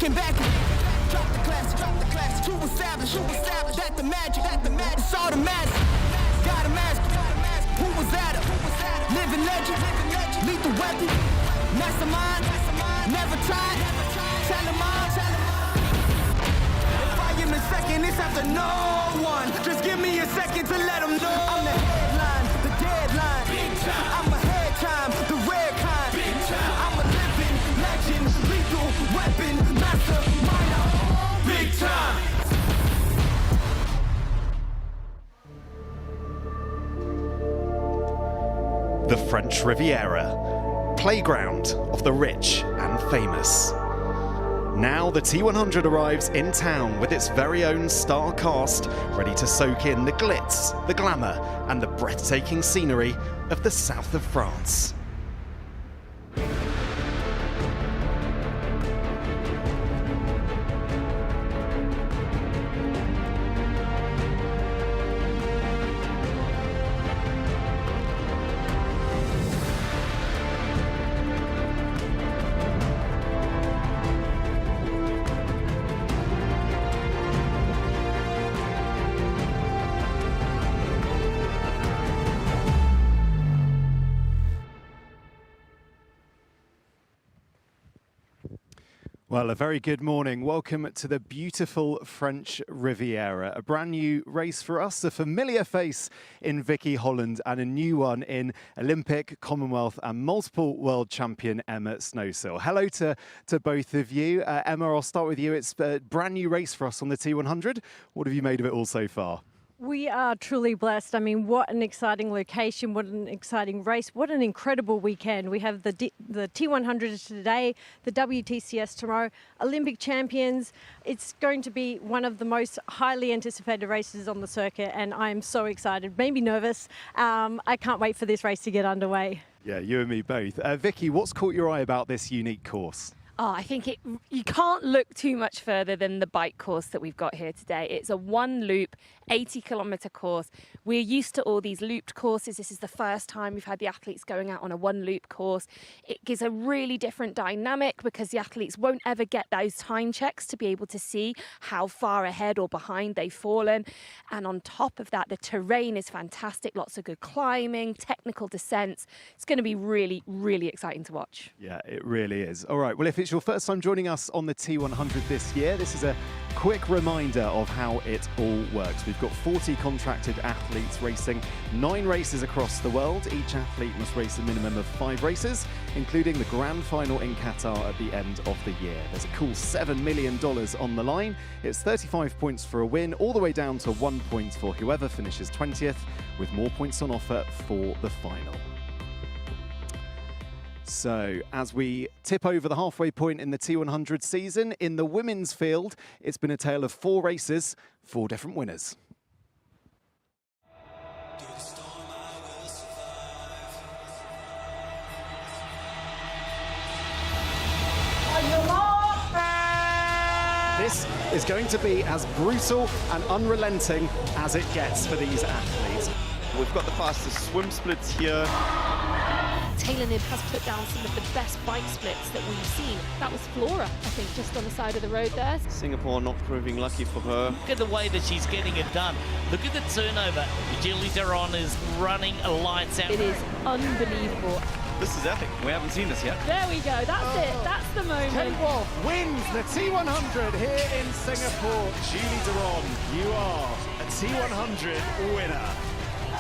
looking back. Drop the class, to establish that the magic, it's automatic. Got a mask, who was that? Living legend, lethal weapon, mastermind, never tried, tell him on. If I am in second, it's after no one. Just give me a second to let them know. I'm the headline, the deadline. Big time. I'm ahead time, the rare kind. Big time. I'm a living legend, lethal weapon, mastermind. Big time. The French Riviera, playground of the rich and famous. Now the T100 arrives in town with its very own star cast, ready to soak in the glitz, the glamour, and the breathtaking scenery of the south of France. Well, a very good morning. Welcome to the beautiful French Riviera. A brand new race for us, a familiar face in Vicky Holland and a new one in Olympic, Commonwealth and multiple world champion Emma Snowsill. Hello to both of you. Emma, I'll start with you. It's a brand new race for us on the T100. What have you made of it all so far? We are truly blessed. I mean, what an exciting location, what an exciting race, what an incredible weekend. We have the T100 today, the WTCS tomorrow, Olympic champions. It's going to be one of the most highly anticipated races on the circuit, and I'm so excited, maybe nervous. I can't wait for this race to get underway. Yeah, you and me both. Vicky, what's caught your eye about this unique course? Oh, I think you can't look too much further than the bike course that we've got here today. It's a one loop, 80-kilometre course. We're used to all these looped courses. This is the first time we've had the athletes going out on a one loop course. It gives a really different dynamic because the athletes won't ever get those time checks to be able to see how far ahead or behind they've fallen. And on top of that, the terrain is fantastic. Lots of good climbing, technical descents. It's going to be really, really exciting to watch. Yeah, it really is. All right, well, if it's your first time joining us on the T100 this year, this is a quick reminder of how it all works. We've got 40 contracted athletes racing 9 races across the world. Each athlete must race a minimum of 5 races, including the grand final in Qatar at the end of the year. There's a cool $7 million on the line. It's 35 points for a win, all the way down to 1 point for whoever finishes 20th, with more points on offer for the final. So, as we tip over the halfway point in the T100 season, in the women's field, it's been a tale of 4 races, 4 different winners. This is going to be as brutal and unrelenting as it gets for these athletes. We've got the fastest swim splits here. Taylor Knibb has put down some of the best bike splits that we've seen. That was Flora, I think, just on the side of the road there. Singapore not proving lucky for her. Look at the way that she's getting it done. Look at the turnover. Julie Duron is running a lights out. It is unbelievable. This is epic. We haven't seen this yet. There we go. That's it. That's the moment. Kelly Wolf wins the T100 here in Singapore. Julie Duron, you are a T100 winner.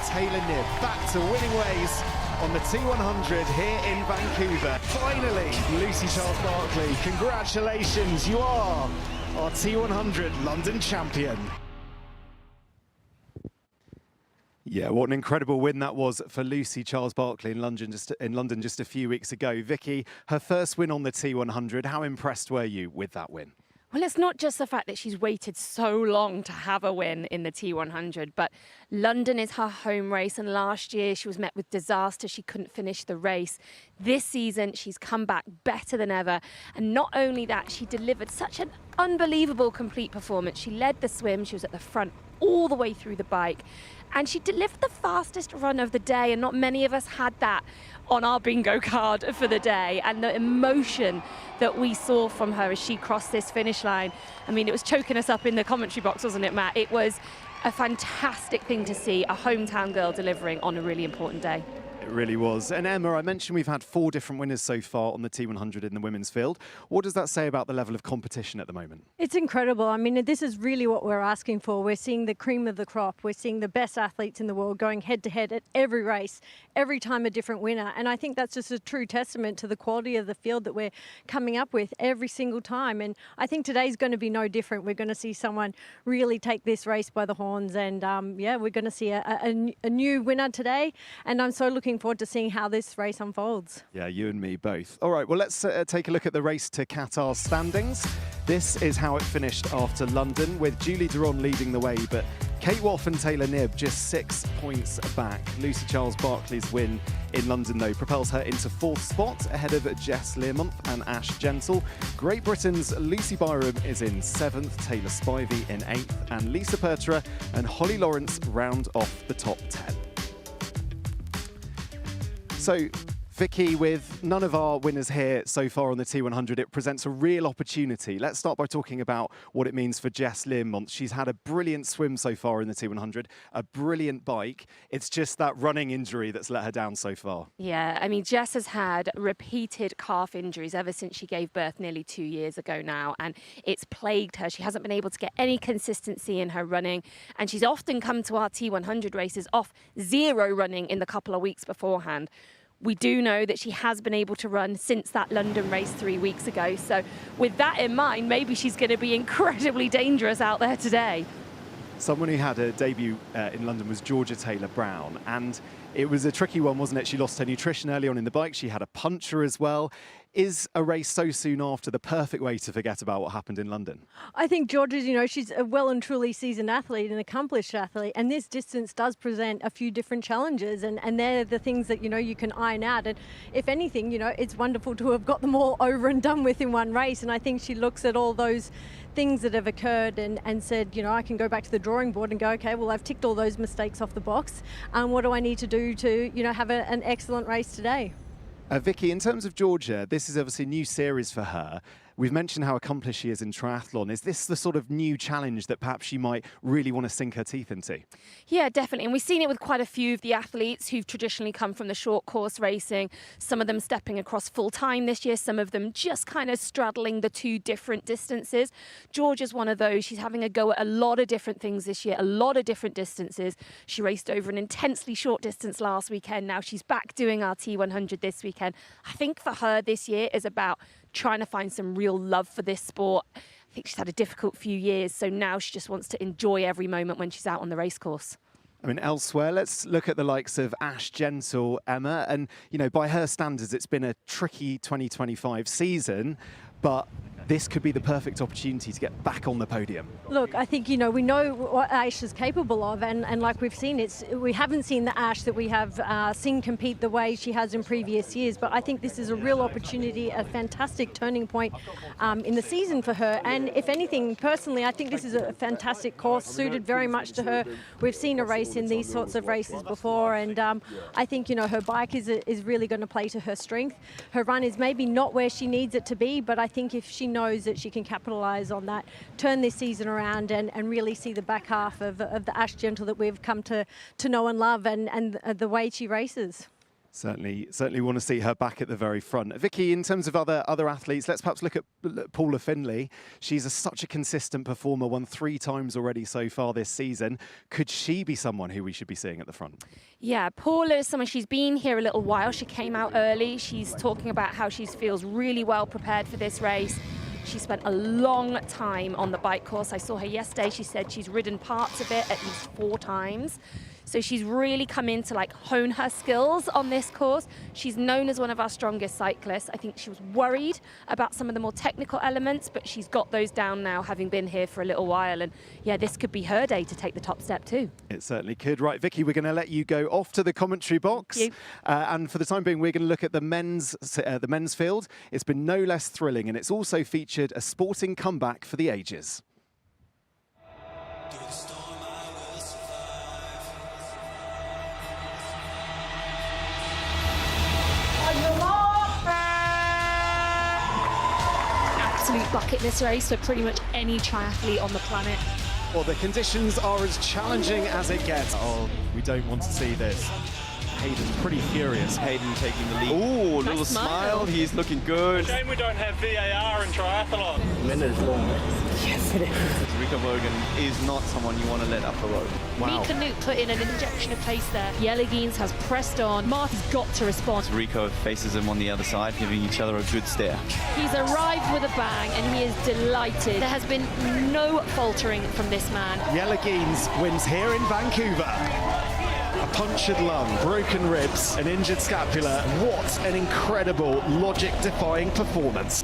Taylor Knibb back to winning ways on the T100 here in Vancouver. Finally, Lucy Charles-Barclay, congratulations, you are our T100 London champion. Yeah, what an incredible win that was for Lucy Charles-Barclay in London just a few weeks ago. Vicky, her first win on the T100, how impressed were you with that win? Well, it's not just the fact that she's waited so long to have a win in the T100, but London is her home race, and last year she was met with disaster. She couldn't finish the race. This season, she's come back better than ever. And not only that, she delivered such an unbelievable complete performance. She led the swim. She was at the front all the way through the bike. And she delivered the fastest run of the day, and not many of us had that on our bingo card for the day. And the emotion that we saw from her as she crossed this finish line, I mean, it was choking us up in the commentary box, wasn't it, Matt? It was a fantastic thing to see a hometown girl delivering on a really important day. It really was. And Emma, I mentioned we've had 4 different winners so far on the T100 in the women's field. What does that say about the level of competition at the moment? It's incredible. I mean, this is really what we're asking for. We're seeing the cream of the crop. We're seeing the best athletes in the world going head to head at every race, every time a different winner. And I think that's just a true testament to the quality of the field that we're coming up with every single time. And I think today's going to be no different. We're going to see someone really take this race by the horns. And yeah, we're going to see a new winner today. And I'm so looking forward to seeing how this race unfolds. Yeah, you and me both. All right, well, let's take a look at the race to Qatar's standings. This is how it finished after London, with Julie Duron leading the way, but Kate Woff and Taylor Knibb just 6 points back. Lucy Charles-Barclay's win in London, though, propels her into 4th spot, ahead of Jess Learmonth and Ash Gentle. Great Britain's Lucy Byram is in 7th, Taylor Spivey in 8th, and Lisa Pertra and Holly Lawrence round off the top 10. So, Vicky, with none of our winners here so far on the T100, it presents a real opportunity. Let's start by talking about what it means for Jess Learmonth. She's had a brilliant swim so far in the T100, a brilliant bike. It's just that running injury that's let her down so far. Yeah, I mean, Jess has had repeated calf injuries ever since she gave birth nearly 2 years ago now, and it's plagued her. She hasn't been able to get any consistency in her running, and she's often come to our T100 races off 0 running in the couple of weeks beforehand. We do know that she has been able to run since that London race 3 weeks ago. So with that in mind, maybe she's going to be incredibly dangerous out there today. Someone who had a debut in London was Georgia Taylor-Brown, and it was a tricky one, wasn't it? She lost her nutrition early on in the bike. She had a puncture as well. Is a race so soon after the perfect way to forget about what happened in London? I think Georgia's, she's a well and truly seasoned athlete, an accomplished athlete, and this distance does present a few different challenges, and they're the things that, you can iron out. And if anything, it's wonderful to have got them all over and done with in one race. And I think she looks at all those things that have occurred and said, I can go back to the drawing board and go, okay, well, I've ticked all those mistakes off the box. What do I need to do to, have an excellent race today? Vicky, in terms of Georgia, this is obviously a new series for her. We've mentioned how accomplished she is in triathlon. Is this the sort of new challenge that perhaps she might really want to sink her teeth into? Yeah, definitely. And we've seen it with quite a few of the athletes who've traditionally come from the short course racing. Some of them stepping across full time this year, some of them just kind of straddling the 2 different distances. Georgia's one of those. She's having a go at a lot of different things this year, a lot of different distances. She raced over an intensely short distance last weekend. Now she's back doing our T100 this weekend. I think for her this year is about trying to find some real love for this sport. I think she's had a difficult few years, so now she just wants to enjoy every moment when she's out on the race course. I mean, elsewhere, let's look at the likes of Ash Gentle, Emma, and, by her standards, it's been a tricky 2025 season, but this could be the perfect opportunity to get back on the podium. Look, I think, we know what Ash is capable of, and like we've seen, we haven't seen the Ash that we have seen compete the way she has in previous years, but I think this is a real opportunity, a fantastic turning point in the season for her. And if anything, personally, I think this is a fantastic course, suited very much to her. We've seen her race in these sorts of races before, and I think, her bike is really going to play to her strength. Her run is maybe not where she needs it to be, but I think if she knows that she can capitalise on that, turn this season around and really see the back half of the Ash Gentle that we've come to know and love, and the way she races. Certainly want to see her back at the very front. Vicky, in terms of other athletes, let's perhaps look at Paula Findlay. She's such a consistent performer, won 3 times already so far this season. Could she be someone who we should be seeing at the front? Yeah, Paula is someone, she's been here a little while. She came out early. She's talking about how she feels really well prepared for this race. She spent a long time on the bike course. I saw her yesterday. She said she's ridden parts of it at least 4 times. So she's really come in to hone her skills on this course. She's known as one of our strongest cyclists. I think she was worried about some of the more technical elements, but she's got those down now, having been here for a little while. And yeah, this could be her day to take the top step too. It certainly could. Right, Vicky, we're going to let you go off to the commentary box. And for the time being, we're going to look at the men's field. It's been no less thrilling, and it's also featured a sporting comeback for the ages. absolute bucket list race for pretty much any triathlete on the planet. Well, the conditions are as challenging as it gets. Oh, we don't want to see this. Hayden's pretty furious. Hayden taking the lead. Ooh, Nice little smile. smile. He's looking good. Shame we don't have VAR in triathlon. Rico Bogan is not someone you want to let up the road. Wow. Mika Nuke put in an injection of pace there. Yelagines has pressed on. Marty's got to respond. Rico faces him on the other side, giving each other a good stare. He's arrived with a bang and he is delighted. There has been no faltering from this man. Yelagines wins here in Vancouver. A punctured lung, broken ribs, an injured scapula. What an incredible, logic-defying performance.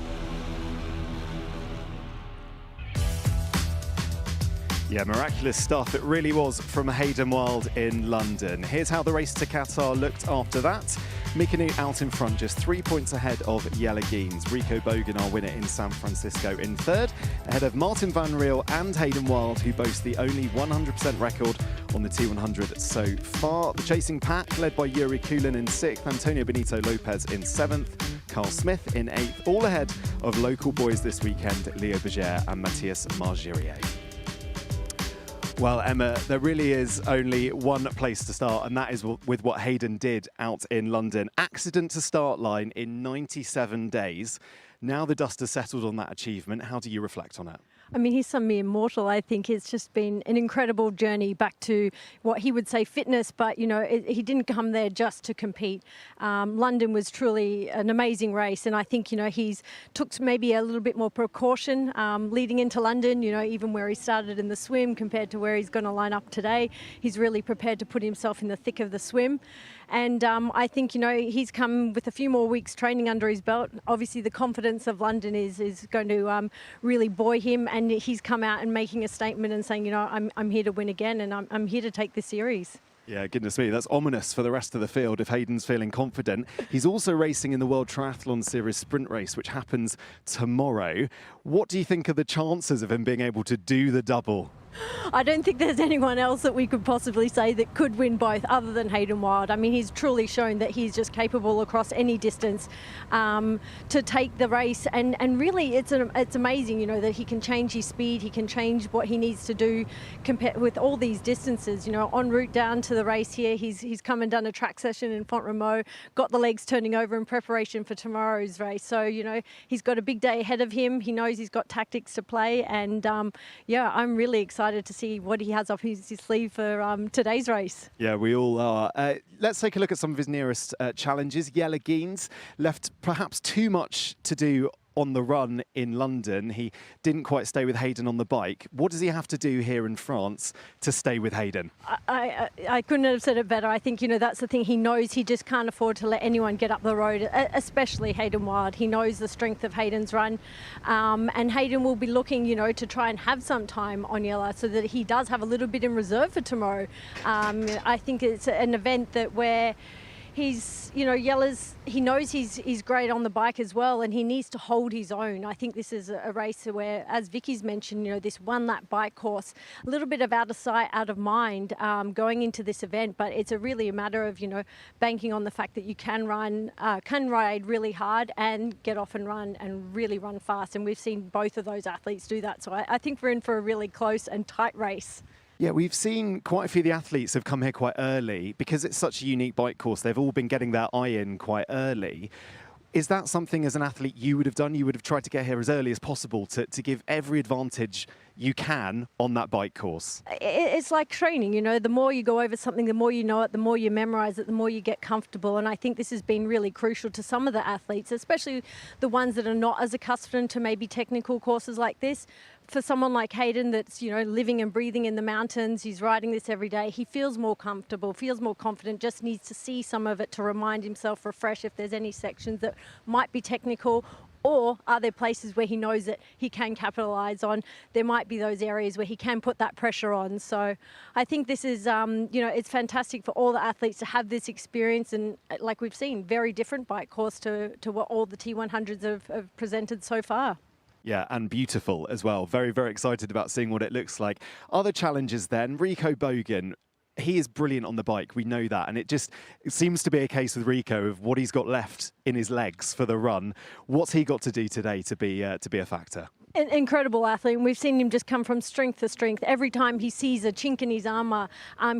Yeah, miraculous stuff. It really was from Hayden Wilde in London. Here's how the race to Qatar looked after that. Mika Nuke out in front, just 3 points ahead of Yelagines. Rico Bogan, our winner in San Francisco, in third, ahead of Martin Van Riel and Hayden Wilde, who boast the only 100% record on the T100 so far. The chasing pack, led by Yuri Kulin in sixth, Antonio Benito Lopez in seventh, Carl Smith in eighth, all ahead of local boys this weekend, Leo Berger and Matthias Margirier. Well, Emma, there really is only one place to start, and that is with what Hayden did out in London. Accident to start line in 97 days. Now the dust has settled on that achievement. How do you reflect on it? I mean, he's some mere mortal. I think it's just been an incredible journey back to what he would say fitness, but, you know, he didn't come there just to compete. London was truly an amazing race, and I think, you know, he's took maybe a little bit more precaution leading into London, you know, even where he started in the swim compared to where he's going to line up today. He's really prepared to put himself in the thick of the swim. And I think, you know, he's come with a few more weeks training under his belt. Obviously, the confidence of London is going to really buoy him. And he's come out and making a statement and saying, you know, I'm here to win again and I'm here to take the series. Yeah, goodness me, that's ominous for the rest of the field if Hayden's feeling confident. He's also racing in the World Triathlon Series sprint race, which happens tomorrow. What do you think are the chances of him being able to do the double? I don't think there's anyone else that we could possibly say that could win both other than Hayden Wilde. I mean, he's truly shown that he's just capable across any distance to take the race. And really, it's amazing, you know, that he can change his speed, he can change what he needs to do with all these distances. You know, en route down to the race here, he's come and done a track session in Font-Romeu, got the legs turning over in preparation for tomorrow's race. So, you know, he's got a big day ahead of him. He knows he's got tactics to play. And yeah, I'm really excited to see what he has up his sleeve for today's race. Yeah, we all are. Let's take a look at some of his nearest challenges. Yelagines left perhaps too much to do on the run in London. He didn't quite stay with Hayden on the bike. What does he have to do here in France to stay with Hayden? I couldn't have said it better. I think, you know, that's the thing. He knows he just can't afford to let anyone get up the road, especially Hayden Wilde. He knows the strength of Hayden's run. And Hayden will be looking, you know, to try and have some time on Yella so that he does have a little bit in reserve for tomorrow. I think it's an event that where he's, you know, he knows he's great on the bike as well, and he needs to hold his own. I think this is a race where, as Vicky's mentioned, you know, this one-lap bike course, a little bit of out of sight, out of mind going into this event, but it's really a matter of, you know, banking on the fact that you can ride really hard and get off and run and really run fast. And we've seen both of those athletes do that. So I think we're in for a really close and tight race. Yeah, we've seen quite a few of the athletes have come here quite early because it's such a unique bike course. They've all been getting their eye in quite early. Is that something as an athlete you would have done? You would have tried to get here as early as possible to give every advantage you can on that bike course? It's like training, you know, the more you go over something, the more you know it, the more you memorize it, the more you get comfortable. And I think this has been really crucial to some of the athletes, especially the ones that are not as accustomed to maybe technical courses like this. For someone like Hayden that's, you know, living and breathing in the mountains, he's riding this every day, he feels more comfortable, feels more confident, just needs to see some of it to remind himself, refresh if there's any sections that might be technical. Or are there places where he knows that he can capitalise on? There might be those areas where he can put that pressure on. So I think this is, you know, it's fantastic for all the athletes to have this experience. And like we've seen, very different bike course to what all the T100s have presented so far. Yeah, and beautiful as well. Very, very excited about seeing what it looks like. Other challenges then, Rico Bogan. he is brilliant on the bike. We know that. And it seems to be a case with Rico of what he's got left in his legs for the run. What's he got to do today to be a factor? An incredible athlete, and we've seen him just come from strength to strength. Every time he sees a chink in his armour,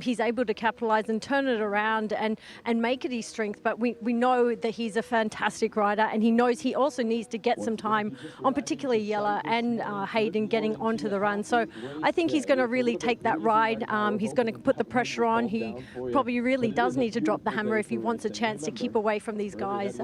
he's able to capitalise and turn it around and make it his strength. But we know that he's a fantastic rider, and he knows he also needs to get some time on particularly Jelle and Hayden getting onto the run. So I think he's going to really take that ride. He's going to put the pressure on. He probably really does need to drop the hammer if he wants a chance to keep away from these guys,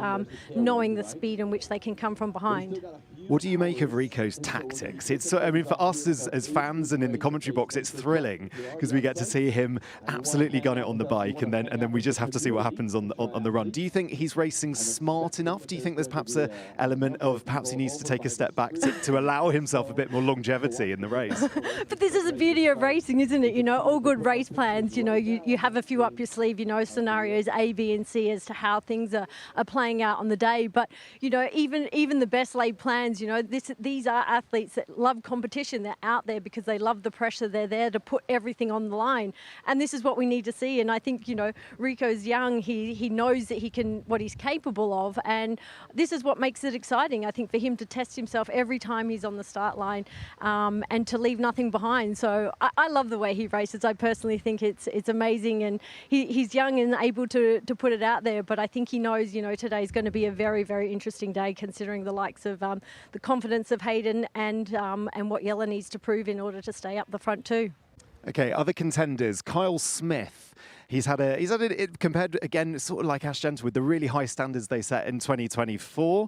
knowing the speed in which they can come from behind. What do you make of Rico's tactics? I mean, for us as fans and in the commentary box, it's thrilling because we get to see him absolutely gun it on the bike, and then we just have to see what happens on the run. Do you think he's racing smart enough? Do you think there's perhaps an element of perhaps he needs to take a step back to allow himself a bit more longevity in the race? But this is the beauty of racing, isn't it? You know, all good race plans, you know, you have a few up your sleeve, you know, scenarios A, B and C as to how things are playing out on the day. But, you know, even the best laid plans, you know, these are athletes that love competition. They're out there because they love the pressure. They're there to put everything on the line. And this is what we need to see. And I think, you know, Rico's young. He knows that he can, what he's capable of. And this is what makes it exciting, I think, for him to test himself every time he's on the start line, and to leave nothing behind. So I love the way he races. I personally think it's amazing. And he's young and able to put it out there. But I think he knows, you know, today's going to be a very, very interesting day, considering the likes of the confidence of Hayden and what Jelle needs to prove in order to stay up the front too. Okay, other contenders. Kyle Smith. He's had it compared again, sort of like Ash Gentle, with the really high standards they set in 2024.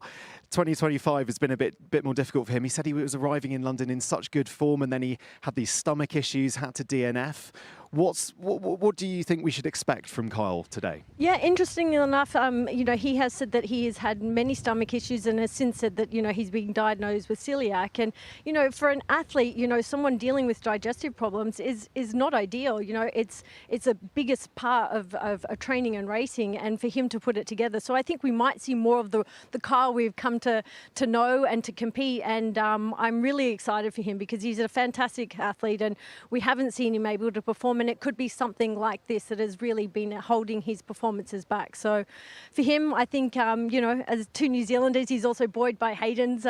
2025 has been a bit more difficult for him. He said he was arriving in London in such good form, and then he had these stomach issues, had to DNF. What do you think we should expect from Kyle today? Yeah, interestingly enough, you know, he has said that he has had many stomach issues and has since said that, you know, he's been diagnosed with celiac. And, you know, for an athlete, you know, someone dealing with digestive problems is not ideal. You know, it's a biggest part of training and racing, and for him to put it together. So I think we might see more of the Kyle we've come to know and to compete. And I'm really excited for him because he's a fantastic athlete, and we haven't seen him able to perform. And it could be something like this that has really been holding his performances back. So for him, I think, you know, as two New Zealanders, he's also buoyed by Hayden's,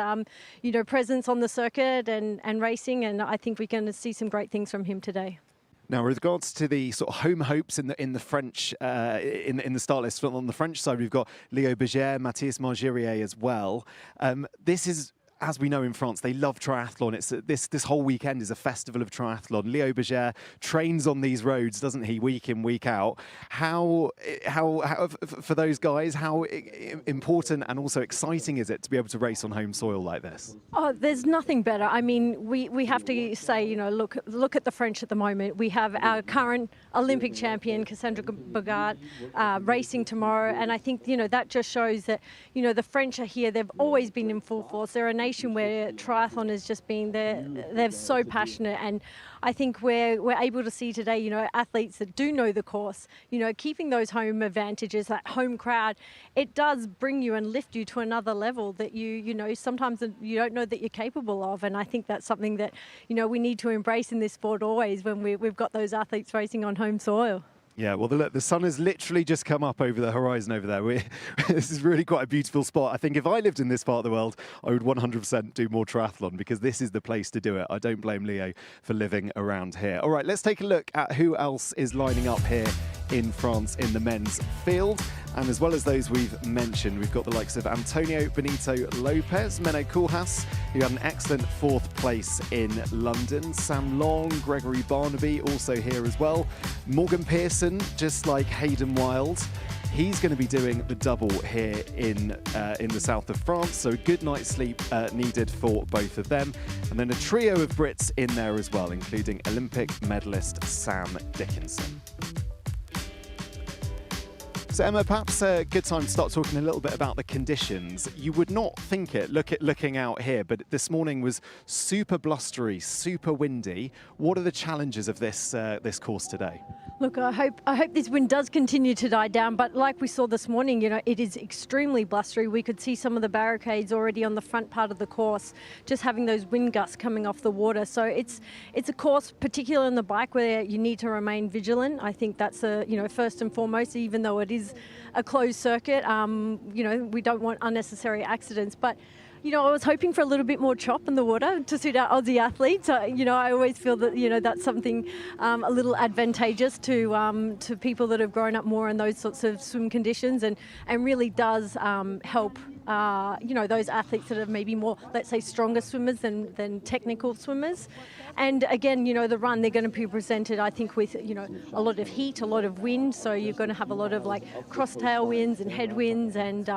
you know, presence on the circuit and racing. And I think we're going to see some great things from him today. Now, with regards to the sort of home hopes in the French in the start list, on the French side, we've got Leo Berger, Matthias Margirier as well. This is, as we know in France, they love triathlon. It's this whole weekend is a festival of triathlon. Leo Berger trains on these roads, doesn't he, week in, week out? How for those guys, how important and also exciting is it to be able to race on home soil like this? Oh, there's nothing better. I mean, we have to say, you know, look at the French at the moment. We have our current Olympic champion, Cassandra Bogart, racing tomorrow. And I think, you know, that just shows that, you know, the French are here. They've always been in full force. They're a nation where triathlon has just been there. They're so passionate, and I think we're able to see today, you know, athletes that do know the course, you know, keeping those home advantages, that home crowd. It does bring you and lift you to another level that you know, sometimes you don't know that you're capable of. And I think that's something that, you know, we need to embrace in this sport always when we've got those athletes racing on home soil. Yeah, well, look, the sun has literally just come up over the horizon over there. This is really quite a beautiful spot. I think if I lived in this part of the world, I would 100% do more triathlon because this is the place to do it. I don't blame Leo for living around here. All right, let's take a look at who else is lining up here in France in the men's field. And as well as those we've mentioned, we've got the likes of Antonio Benito Lopez, Menno Koolhaas, who had an excellent 4th place in London. Sam Long, Gregory Barnaby, also here as well. Morgan Pearson, just like Hayden Wild, he's going to be doing the double here in the south of France. So a good night's sleep needed for both of them. And then a trio of Brits in there as well, including Olympic medalist Sam Dickinson. So Emma, perhaps a good time to start talking a little bit about the conditions. You would not think it looking out here, but this morning was super blustery, super windy. What are the challenges of this course today? Look, I hope this wind does continue to die down, but like we saw this morning, you know, it is extremely blustery. We could see some of the barricades already on the front part of the course, just having those wind gusts coming off the water. So it's a course, particularly on the bike, where you need to remain vigilant. I think that's first and foremost, even though it is a closed circuit. We don't want unnecessary accidents, but I was hoping for a little bit more chop in the water to suit our Aussie athletes. I always feel that, that's something a little advantageous to people that have grown up more in those sorts of swim conditions, and really does help, those athletes that are maybe more, let's say, stronger swimmers than technical swimmers. And again, the run, they're going to be presented, I think, with, a lot of heat, a lot of wind. So you're going to have a lot of cross tailwinds and headwinds. And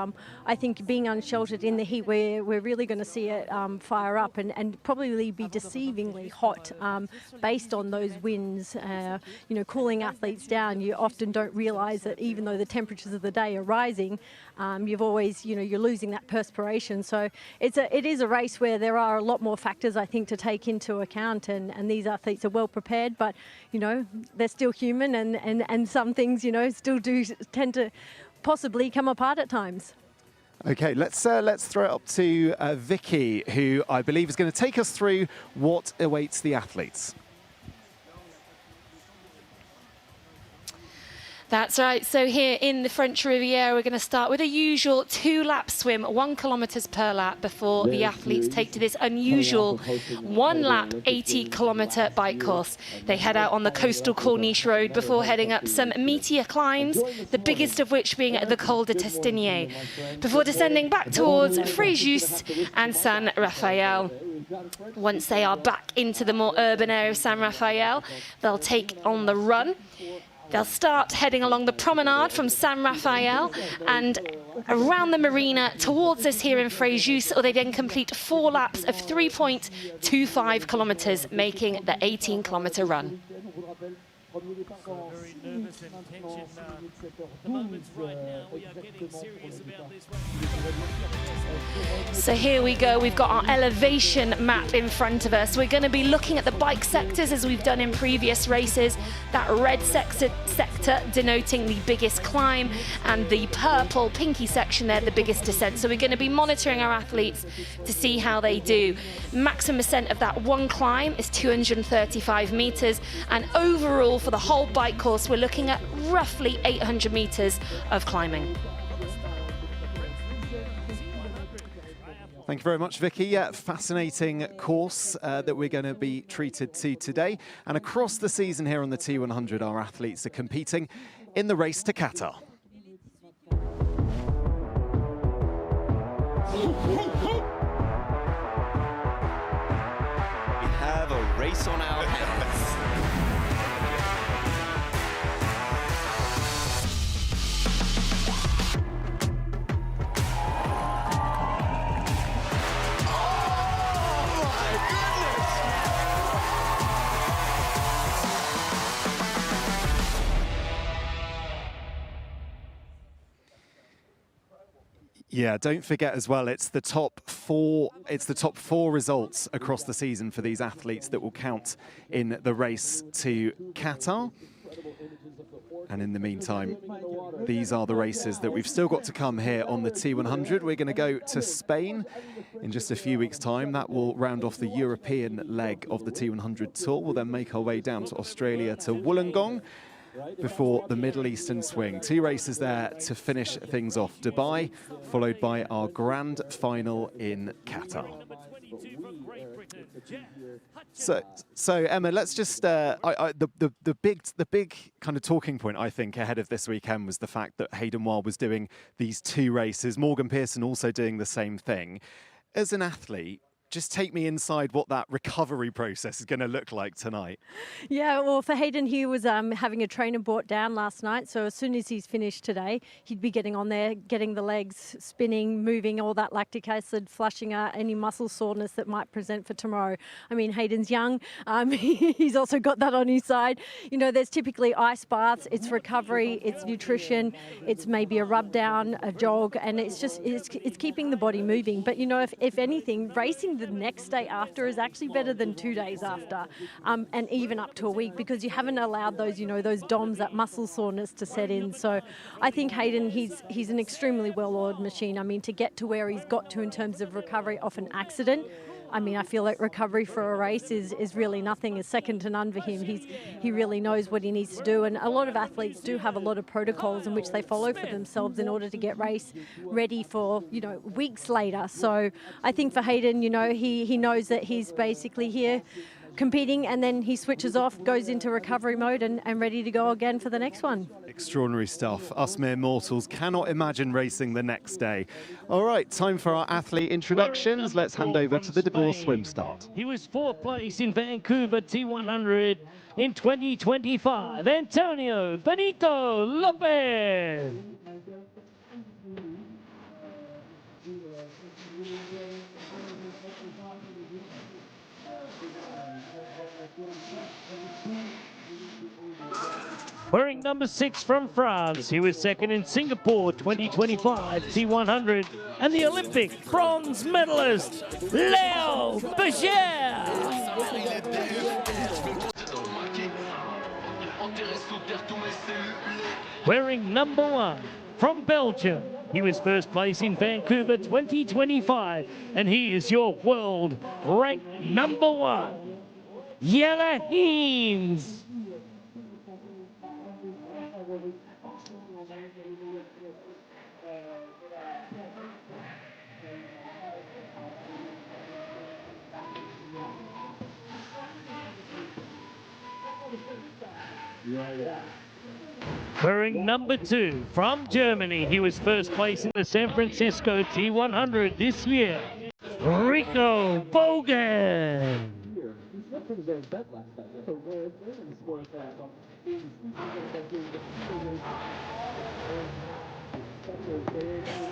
I think being unsheltered in the heat, we're really going to see it fire up and probably be deceivingly hot based on those winds, cooling athletes down. You often don't realize that even though the temperatures of the day are rising, you've always, you're losing that perspiration. So it is a race where there are a lot more factors, I think, to take into account. And these athletes are well prepared, but they're still human, and some things still do tend to possibly come apart at times. Okay, let's throw it up to Vicky, who I believe is going to take us through what awaits the athletes. That's right. So here in the French Riviera, we're going to start with a usual 2-lap swim, 1 kilometres per lap, before the athletes take to this unusual 1-lap 80-kilometre bike course. They head out on the coastal Corniche Road before heading up some meatier climbs, the biggest of which being the Col de Testinier, before descending back towards Fréjus and San Rafael. Once they are back into the more urban area of San Rafael, they'll take on the run. They'll start heading along the promenade from San Rafael and around the marina towards us here in Fréjus, or they then complete 4 laps of 3.25 kilometres, making the 18-kilometre run. Very nervous and tension. The moments right now, we are getting serious about this one. So here we go, we've got our elevation map in front of us. We're going to be looking at the bike sectors as we've done in previous races. That red sector denoting the biggest climb, and the purple pinky section there, the biggest descent. So we're going to be monitoring our athletes to see how they do. Maximum ascent of that one climb is 235 metres, and overall for the whole bike course we're looking at roughly 800 metres of climbing. Thank you very much, Vicky. Yeah, fascinating course that we're going to be treated to today. And across the season here on the T100, our athletes are competing in the race to Qatar. We have a race on our hands. Yeah, don't forget as well, it's the top four results across the season for these athletes that will count in the race to Qatar. And in the meantime, these are the races that we've still got to come here on the T100. We're going to go to Spain in just a few weeks' time. That will round off the European leg of the T100 Tour. We'll then make our way down to Australia to Wollongong before the Middle Eastern swing. 2 races there to finish things off. Dubai, followed by our grand final in Qatar. So Emma, let's just the big kind of talking point I think ahead of this weekend was the fact that Hayden Wilde was doing these 2 races. Morgan Pearson also doing the same thing. As an athlete, just take me inside what that recovery process is going to look like tonight. Yeah, well, for Hayden, he was having a trainer brought down last night. So as soon as he's finished today, he'd be getting on there, getting the legs spinning, moving all that lactic acid, flushing out any muscle soreness that might present for tomorrow. I mean, Hayden's young. He's also got that on his side. You know, there's typically ice baths. It's recovery. It's nutrition. It's maybe a rub down, a jog, and it's keeping the body moving. But, you know, if anything, racing the next day after is actually better than 2 days after, and even up to a week, because you haven't allowed those, you know, those DOMs, that muscle soreness to set in. So I think Hayden, he's an extremely well-oiled machine. I mean, to get to where he's got to in terms of recovery off an accident, I mean, I feel like recovery for a race is really nothing, is second to none for him. He really knows what he needs to do, and a lot of athletes do have a lot of protocols in which they follow for themselves in order to get race ready for, you know, weeks later. So I think for Hayden, you know, he knows that he's basically here competing, and then he switches off, goes into recovery mode and ready to go again for the next one. Extraordinary stuff. Us mere mortals cannot imagine racing the next day. All right, time for our athlete introductions. Let's hand over to the DeBoer swim start. He was 4th place in Vancouver T100 in 2025. Antonio Benito Lopez. Wearing number 6 from France, he was 2nd in Singapore 2025 T100, and the Olympic bronze medalist, Leo Berger. Wearing number 1 from Belgium, he was 1st place in Vancouver 2025, and he is your world ranked number 1, Jelle Heens. Wearing number 2 from Germany, he was 1st place in the San Francisco T100 this year, Rico Bogan.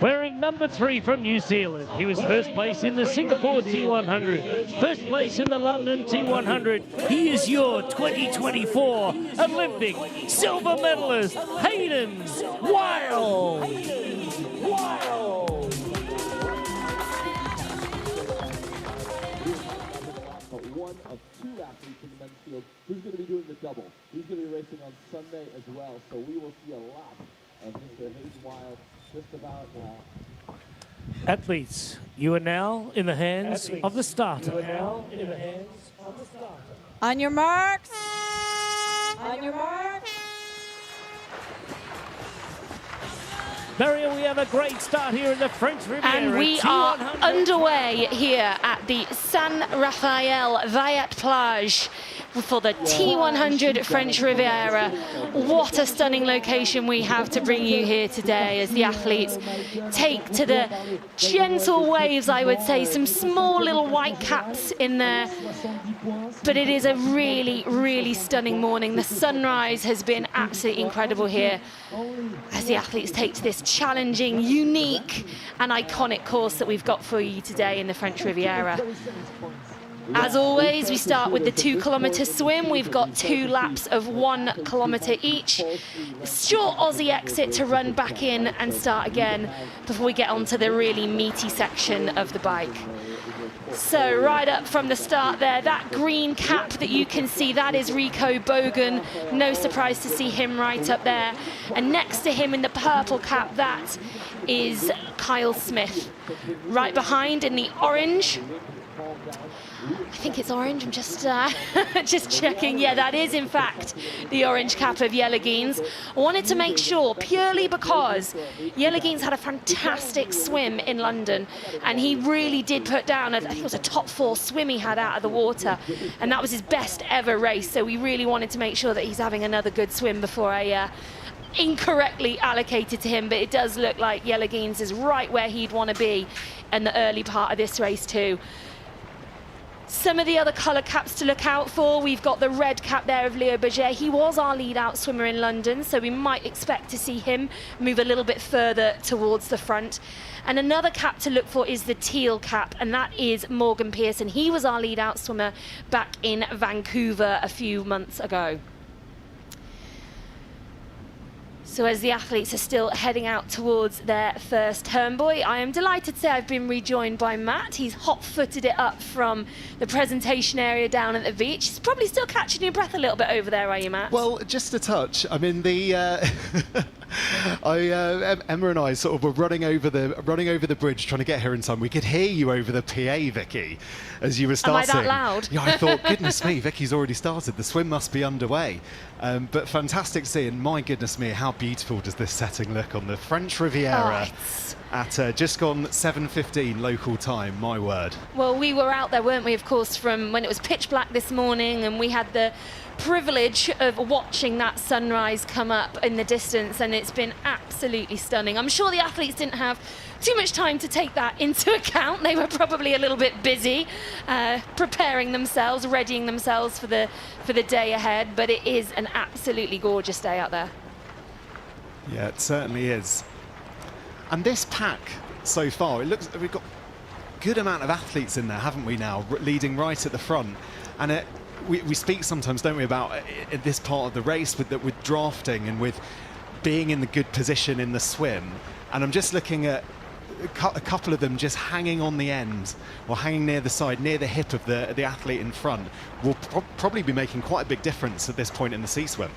Wearing number 3 from New Zealand, he was 1st place in the Singapore T100, 1st place in the London T100. He is your 2024 Olympic silver medalist, Hayden Wild. One of 2 athletes in the men's field who's going to be doing the double. He's going to be racing on Sunday as well, so we will see a lot of Mr. Hayden Wild just about now. Athletes, you are now in the hands of the starter. On your marks. On your marks. Mario, we have a great start here in the French Riviera. And we are underway here at the San Rafael Vayat Plage for the T100 French Riviera. What a stunning location we have to bring you here today as the athletes take to the gentle waves, I would say. Some small little white caps in there. But it is a really, really stunning morning. The sunrise has been absolutely incredible here as the athletes take to this challenging, unique and iconic course that we've got for you today in the French Riviera. As always, we start with the 2-kilometre swim. We've got 2 laps of 1 kilometre each. Short Aussie exit to run back in and start again before we get onto the really meaty section of the bike. So right up from the start there, that green cap that you can see, that is Rico Bogan. No surprise to see him right up there. And next to him in the purple cap, that is Kyle Smith. Right behind in the orange, I think it's orange, I'm just just checking. Yeah, that is in fact the orange cap of Jelle Heens. I wanted to make sure, purely because Jelle Heens had a fantastic swim in London, and he really did put down, I think it was a top 4 swim he had out of the water, and that was his best ever race, so we really wanted to make sure that he's having another good swim before I incorrectly allocated to him. But it does look like Jelle Heens is right where he'd want to be in the early part of this race too. Some of the other colour caps to look out for, we've got the red cap there of Leo Berger. He was our lead out swimmer in London, so we might expect to see him move a little bit further towards the front. And another cap to look for is the teal cap, and that is Morgan Pearson. He was our lead out swimmer back in Vancouver a few months ago. So as the athletes are still heading out towards their first turn buoy, I am delighted to say I've been rejoined by Matt. He's hot-footed it up from the presentation area down at the beach. He's probably still catching your breath a little bit over there, are you, Matt? Well, just a touch. I mean, the Emma and I sort of were running over the bridge trying to get here in time. We could hear you over the PA, Vicky, as you were starting. Am I that loud? Yeah, I thought, goodness me, Vicky's already started. The swim must be underway. But fantastic to see, and my goodness me, how beautiful does this setting look on the French Riviera at just gone 7:15 local time, my word. Well, we were out there, weren't we, of course, from when it was pitch black this morning, and we had the privilege of watching that sunrise come up in the distance, and it's been absolutely stunning. I'm sure the athletes didn't have too much time to take that into account. They were probably a little bit busy preparing themselves, readying themselves for the day ahead, but it is an absolutely gorgeous day out there. Yeah, it certainly is. And this pack so far, it looks we've got a good amount of athletes in there, haven't we now, leading right at the front. And we speak sometimes, don't we, about this part of the race with drafting and with being in the good position in the swim. And I'm just looking at a couple of them just hanging on the end or hanging near the side, near the hip of the athlete in front, will probably be making quite a big difference at this point in the sea swim.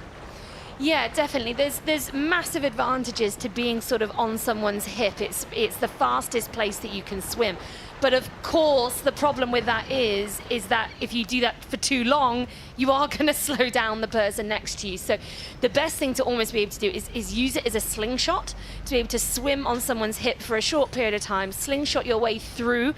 Yeah, definitely. There's massive advantages to being sort of on someone's hip. It's the fastest place that you can swim. But of course, the problem with that is that if you do that for too long, you are going to slow down the person next to you. So the best thing to almost be able to do is use it as a slingshot, to be able to swim on someone's hip for a short period of time, slingshot your way through,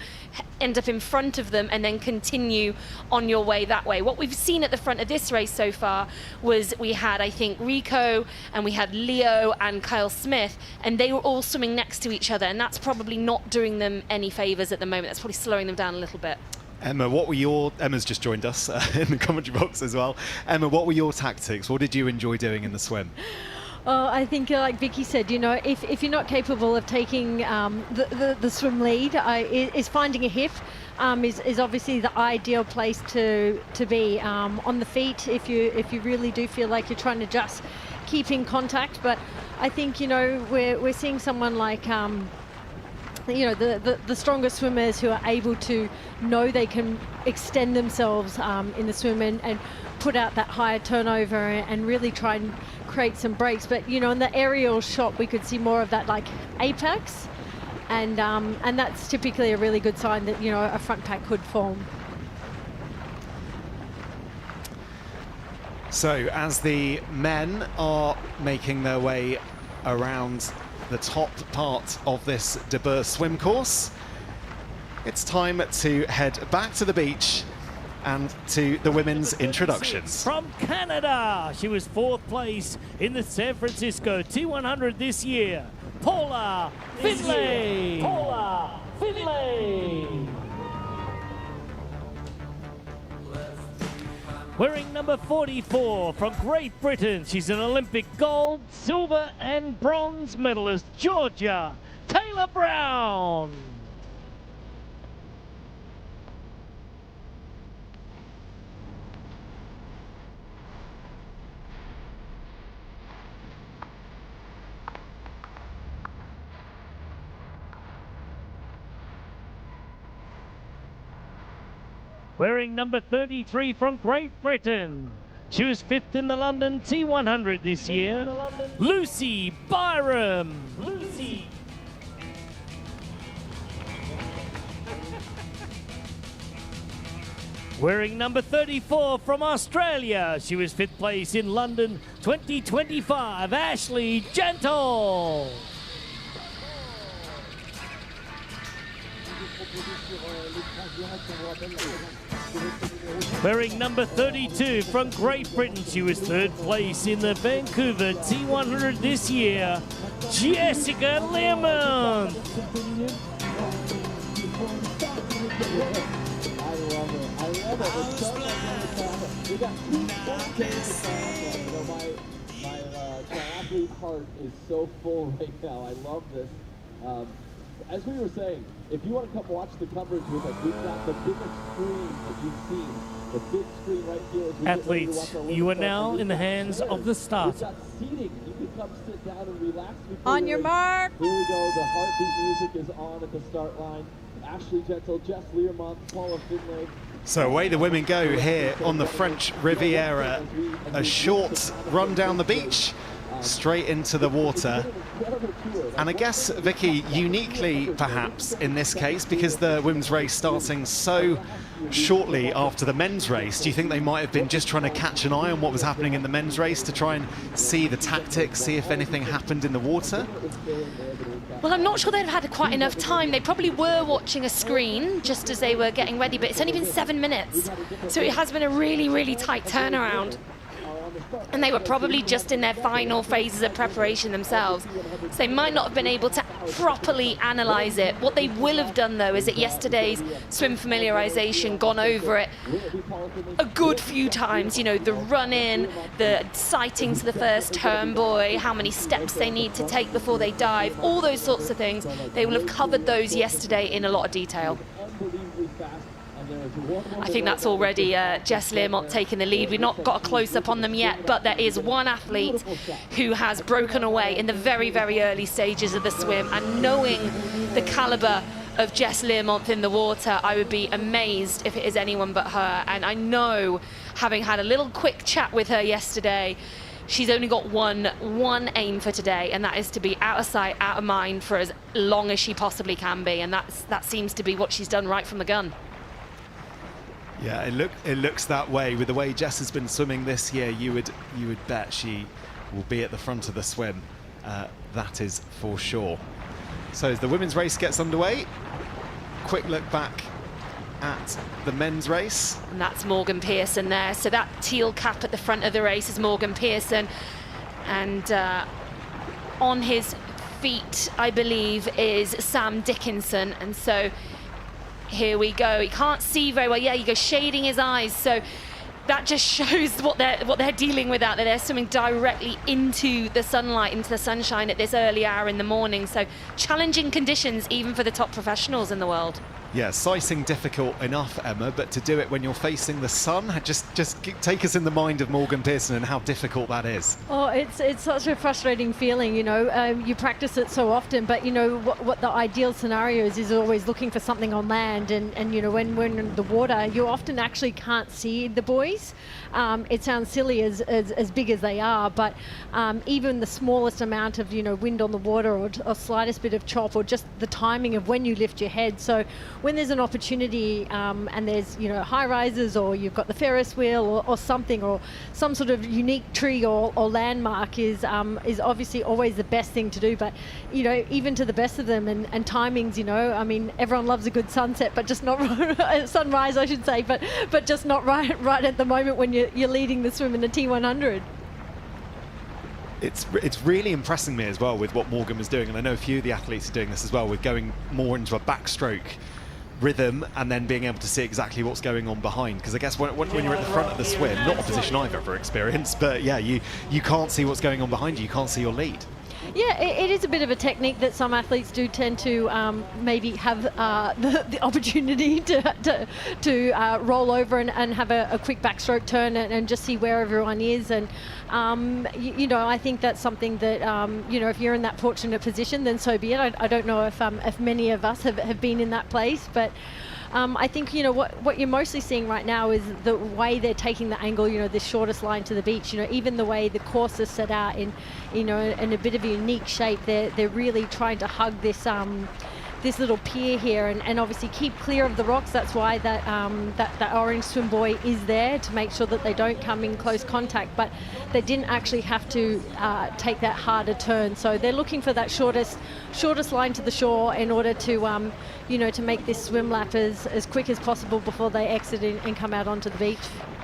end up in front of them, and then continue on your way that way. What we've seen at the front of this race so far was we had, I think, Rico, and we had Leo and Kyle Smith, and they were all swimming next to each other, and that's probably not doing them any favours at the moment. That's probably slowing them down a little bit. Emma, Emma's just joined us in the commentary box as well. Emma, what were your tactics? What did you enjoy doing in the swim? Oh, I think, like Vicky said, you know, if you're not capable of taking the swim lead, is finding a hip is obviously the ideal place to be on the feet if you really do feel like you're trying to just keep in contact. But I think, you know, we're seeing someone like you know, the stronger swimmers who are able to know they can extend themselves in the swim and put out that higher turnover and really try and create some breaks. But, you know, in the aerial shot, we could see more of that like apex, and that's typically a really good sign that, you know, a front pack could form. So as the men are making their way around the top part of this De Boer swim course, it's time to head back to the beach and to the women's introductions. From Canada, she was 4th place in the San Francisco T100 this year, Paula Finlay. Paula Finlay. Wearing number 44 from Great Britain, she's an Olympic gold, silver and bronze medalist, Georgia Taylor Brown. Wearing number 33 from Great Britain, she was 5th in the London T100 this year, Lucy Byram. Lucy. Wearing number 34 from Australia, she was 5th place in London 2025, Ashley Gentle. Wearing number 32 from Great Britain, she was 3rd place in the Vancouver T100 this year, Jessica Lemon. We got 2 full days of triathlon. You know, my triathlete heart is so full right now. I love this. As we were saying, if you want to come watch the coverage with us, we've got the biggest screen that you've seen. The big screen right here. As we Athletes, you are now in the hands of the starter. We've got seating. You can come sit down and relax. On your mark. Here we go. The heartbeat music is on at the start line. Ashley Gentle, Jess Learmonth, Paula Finlay. So away the women go here on the French Riviera. A short run down the beach, straight into the water. And I guess, Vicky, uniquely perhaps in this case, because the women's race starting so shortly after the men's race, do you think they might have been just trying to catch an eye on what was happening in the men's race to try and see the tactics, see if anything happened in the water? Well, I'm not sure they've had quite enough time. They probably were watching a screen just as they were getting ready, but it's only been 7 minutes. So it has been a really, really tight turnaround. And they were probably just in their final phases of preparation themselves. So they might not have been able to properly analyze it. What they will have done, though, is at yesterday's swim familiarization, gone over it a good few times. You know, the run-in, the sighting to the first turn buoy, how many steps they need to take before they dive, all those sorts of things. They will have covered those yesterday in a lot of detail. I think that's already Jess Learmonth taking the lead. We've not got a close-up on them yet, but there is one athlete who has broken away in the very, very early stages of the swim. And knowing the caliber of Jess Learmonth in the water, I would be amazed if it is anyone but her. And I know, having had a little quick chat with her yesterday, she's only got one aim for today, and that is to be out of sight, out of mind for as long as she possibly can be. And that seems to be what she's done right from the gun. Yeah, it looks that way. With the way Jess has been swimming this year, you would bet she will be at the front of the swim. That is for sure. So as the women's race gets underway, quick look back at the men's race. And that's Morgan Pearson there. So that teal cap at the front of the race is Morgan Pearson. And on his feet, I believe, is Sam Dickinson. And so here we go. He can't see very well. Yeah, you go shading his eyes. So that just shows what they're dealing with out there. They're swimming directly into the sunlight, into the sunshine at this early hour in the morning. So challenging conditions even for the top professionals in the world. Yeah, sighting difficult enough, Emma, but to do it when you're facing the sun, just take us in the mind of Morgan Pearson and how difficult that is. Oh, it's such a frustrating feeling, you know. You practice it so often, but you know what the ideal scenario is always looking for something on land, and you know when we're in the water, you often actually can't see the buoys. It sounds silly as big as they are, but even the smallest amount of wind on the water or slightest bit of chop, or just the timing of when you lift your head. So when there's an opportunity and there's high rises, or you've got the Ferris wheel or something, or some sort of unique tree or landmark is obviously always the best thing to do. But even to the best of them and timings, I mean, everyone loves a good sunset, but just not sunrise, I should say, but just not right at the moment when you're leading the swim in the T100. It's really impressing me as well with what Morgan was doing, and I know a few of the athletes are doing this as well, with going more into a backstroke rhythm and then being able to see exactly what's going on behind. Because I guess when you're at the front of the swim, not a position I've ever experienced, but yeah, you can't see what's going on behind you. You can't see your lead. Yeah, it is a bit of a technique that some athletes do tend to maybe have the opportunity to roll over and have a quick backstroke turn and just see where everyone is. And I think that's something that if you're in that fortunate position, then so be it. I don't know if many of us have been in that place, but I think what you're mostly seeing right now is the way they're taking the angle, the shortest line to the beach. Even the way the course is set out in in a bit of a unique shape. They're really trying to hug this this little pier here and obviously keep clear of the rocks. That's why that orange swim buoy is there, to make sure that they don't come in close contact. But they didn't actually have to take that harder turn. So they're looking for that shortest line to the shore in order to to make this swim lap as quick as possible before they exit and come out onto the beach.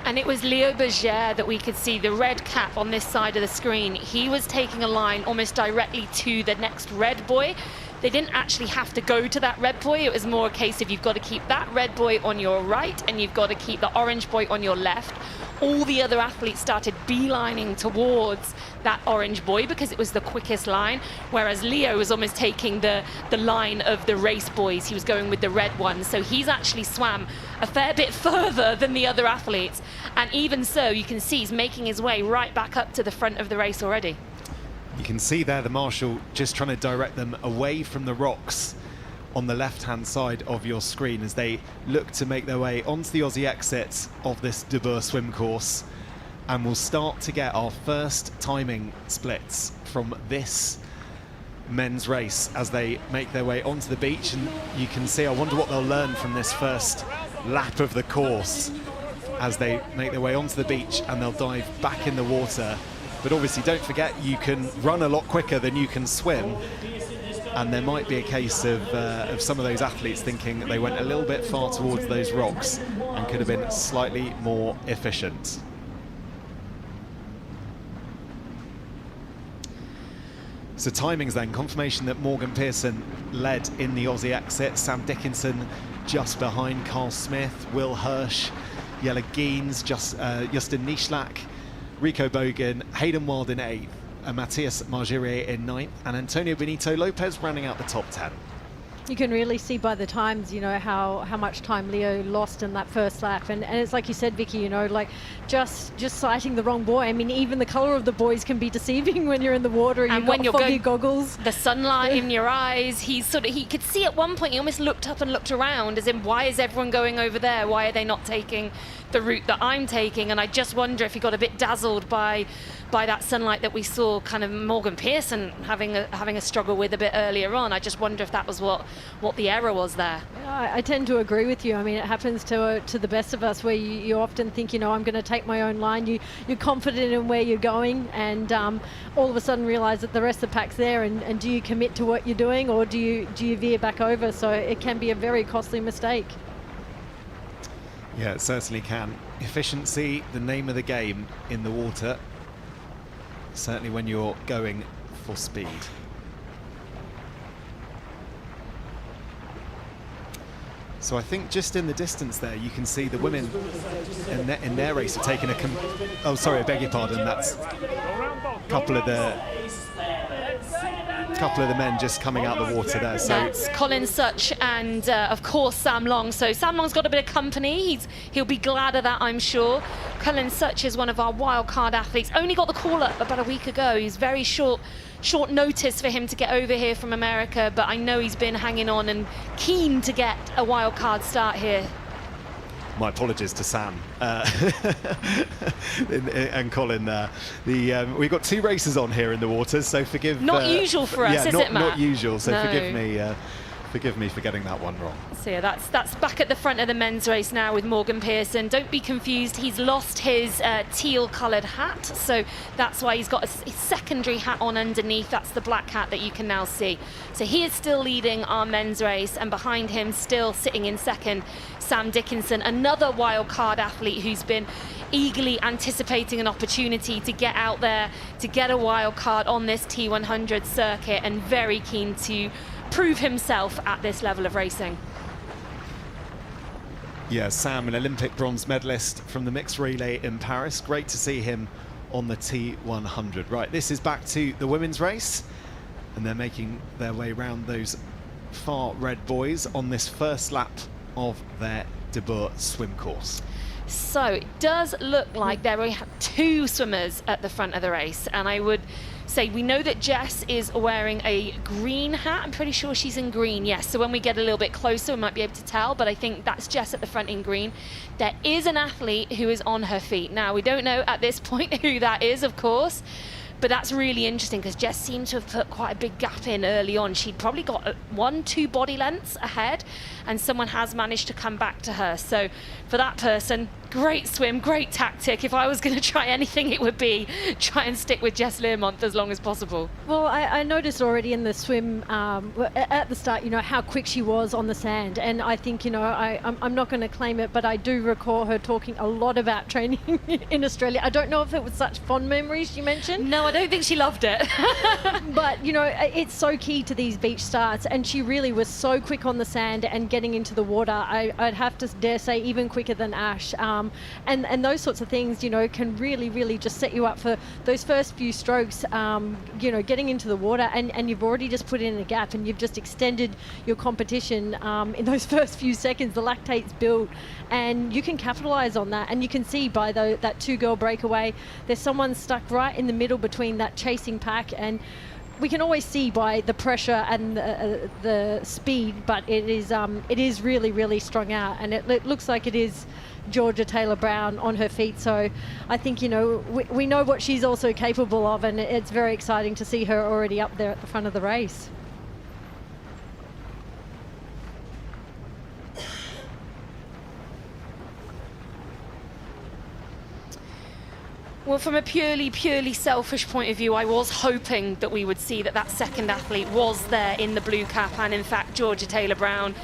And it was Leo Berger that we could see, the red cap on this side of the screen. He was taking a line almost directly to the next red buoy, they didn't actually have to go to that red buoy. It was more a case of you've got to keep that red buoy on your right and you've got to keep the orange buoy on your left. All the other athletes started beelining towards that orange buoy because it was the quickest line, whereas Leo was almost taking the line of the race buoys. He was going with the red one, so he's actually swam a fair bit further than the other athletes, and even so you can see he's making his way right back up to the front of the race already. You can see there the marshal just trying to direct them away from the rocks on the left-hand side of your screen as they look to make their way onto the Aussie exit of this debut swim course. And we'll start to get our first timing splits from this men's race as they make their way onto the beach. And you can see, I wonder what they'll learn from this first lap of the course as they make their way onto the beach and they'll dive back in the water. But obviously don't forget, you can run a lot quicker than you can swim. And there might be a case of some of those athletes thinking they went a little bit far towards those rocks and could have been slightly more efficient. So timings then, confirmation that Morgan Pearson led in the Aussie exit, Sam Dickinson just behind, Carl Smith, Will Hirsch, Jelle Geens, Justin Nishlak, Rico Bogan, Hayden Wild in 8th, Matthias Margirier in 9th, and Antonio Benito Lopez rounding out the top 10. You can really see by the times, you know, how much time Leo lost in that first lap. And it's like you said, Vicky, you know, like just sighting the wrong buoy. I mean, even the color of the buoys can be deceiving when you're in the water and you've got foggy goggles. The sunlight in your eyes. He could see at one point, he almost looked up and looked around as in, why is everyone going over there? Why are they not taking the route that I'm taking? And I just wonder if he got a bit dazzled by that sunlight that we saw kind of Morgan Pearson having a struggle with a bit earlier on. I just wonder if that was what the error was there. I tend to agree with you. I mean, it happens to the best of us where you often think, you know, I'm going to take my own line. You're confident in where you're going and all of a sudden realize that the rest of the pack's there and do you commit to what you're doing or do you veer back over? So it can be a very costly mistake. Yeah, it certainly can. Efficiency, the name of the game in the water. Certainly when you're going for speed. So I think just in the distance there, you can see the women in their race have taken oh, sorry, I beg your pardon. That's a couple of the men just coming out the water there. So that's Colin Such and of course Sam Long. So Sam Long's got a bit of company. He'll be glad of that, I'm sure. Colin Such is one of our wild card athletes. Only got the call up about a week ago. He's very short notice for him to get over here from America, but I know he's been hanging on and keen to get a wild card start here. My apologies to Sam and Colin there. We've got 2 races on here in the waters, so forgive. Not usual for us, is it, Matt? Not usual, so no. Forgive me for getting that one wrong. So yeah, that's back at the front of the men's race now with Morgan Pearson. Don't be confused, he's lost his teal-coloured hat, so that's why he's got a secondary hat on underneath. That's the black hat that you can now see. So he is still leading our men's race, and behind him, still sitting in second, Sam Dickinson, another wild card athlete who's been eagerly anticipating an opportunity to get out there, to get a wild card on this T100 circuit, and very keen to prove himself at this level of racing. Yeah, Sam, an Olympic bronze medalist from the mixed relay in Paris. Great to see him on the T100. Right, this is back to the women's race, and they're making their way around those far red buoys on this first lap of their debut swim course. So it does look like there we have 2 swimmers at the front of the race, and I would say we know that Jess is wearing a green hat. I'm pretty sure she's in green, yes. So when we get a little bit closer, we might be able to tell, but I think that's Jess at the front in green. There is an athlete who is on her feet. Now, we don't know at this point who that is, of course, but that's really interesting because Jess seemed to have put quite a big gap in early on. She'd probably got 1-2 body lengths ahead, and someone has managed to come back to her. So for that person, Great swim, great tactic. If I was going to try anything, it would be try and stick with Jess Learmonth as long as possible. Well, I noticed already in the swim at the start, you know, how quick she was on the sand. And I think, you know, I'm not going to claim it, but I do recall her talking a lot about training in Australia. I don't know if it was such fond memories she mentioned. No, I don't think she loved it. But, you know, it's so key to these beach starts. And she really was so quick on the sand and getting into the water. I'd have to dare say even quicker than Ash. And those sorts of things, you know, can really just set you up for those first few strokes, you know, getting into the water, and you've already just put in a gap and you've just extended your competition in those first few seconds. The lactate's built and you can capitalize on that. And you can see by that 2-girl breakaway, there's someone stuck right in the middle between that chasing pack, and we can always see by the pressure and the speed, but it is really strung out, and it looks like it is Georgia Taylor-Brown on her feet. So I think, you know, we know what she's also capable of, and it's very exciting to see her already up there at the front of the race. Well, from a purely selfish point of view, I was hoping that we would see that second athlete was there in the blue cap, and in fact, Georgia Taylor-Brown.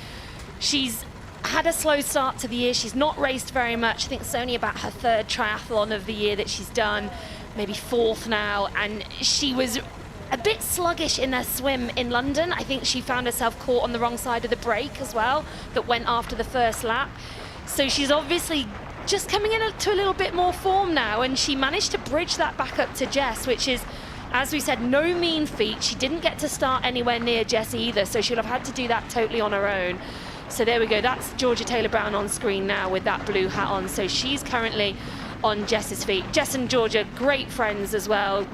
She's had a slow start to the year. She's not raced very much. I think it's only about her 3rd triathlon of the year that she's done, maybe 4th now, and she was a bit sluggish in her swim in London. I think she found herself caught on the wrong side of the break as well that went after the first lap. So she's obviously just coming into a little bit more form now, and she managed to bridge that back up to Jess, which is, as we said, no mean feat. She didn't get to start anywhere near Jess either, so she'll have had to do that totally on her own. So there we go, that's Georgia Taylor-Brown on screen now with that blue hat on. So she's currently on Jess's feet. Jess and Georgia, great friends as well,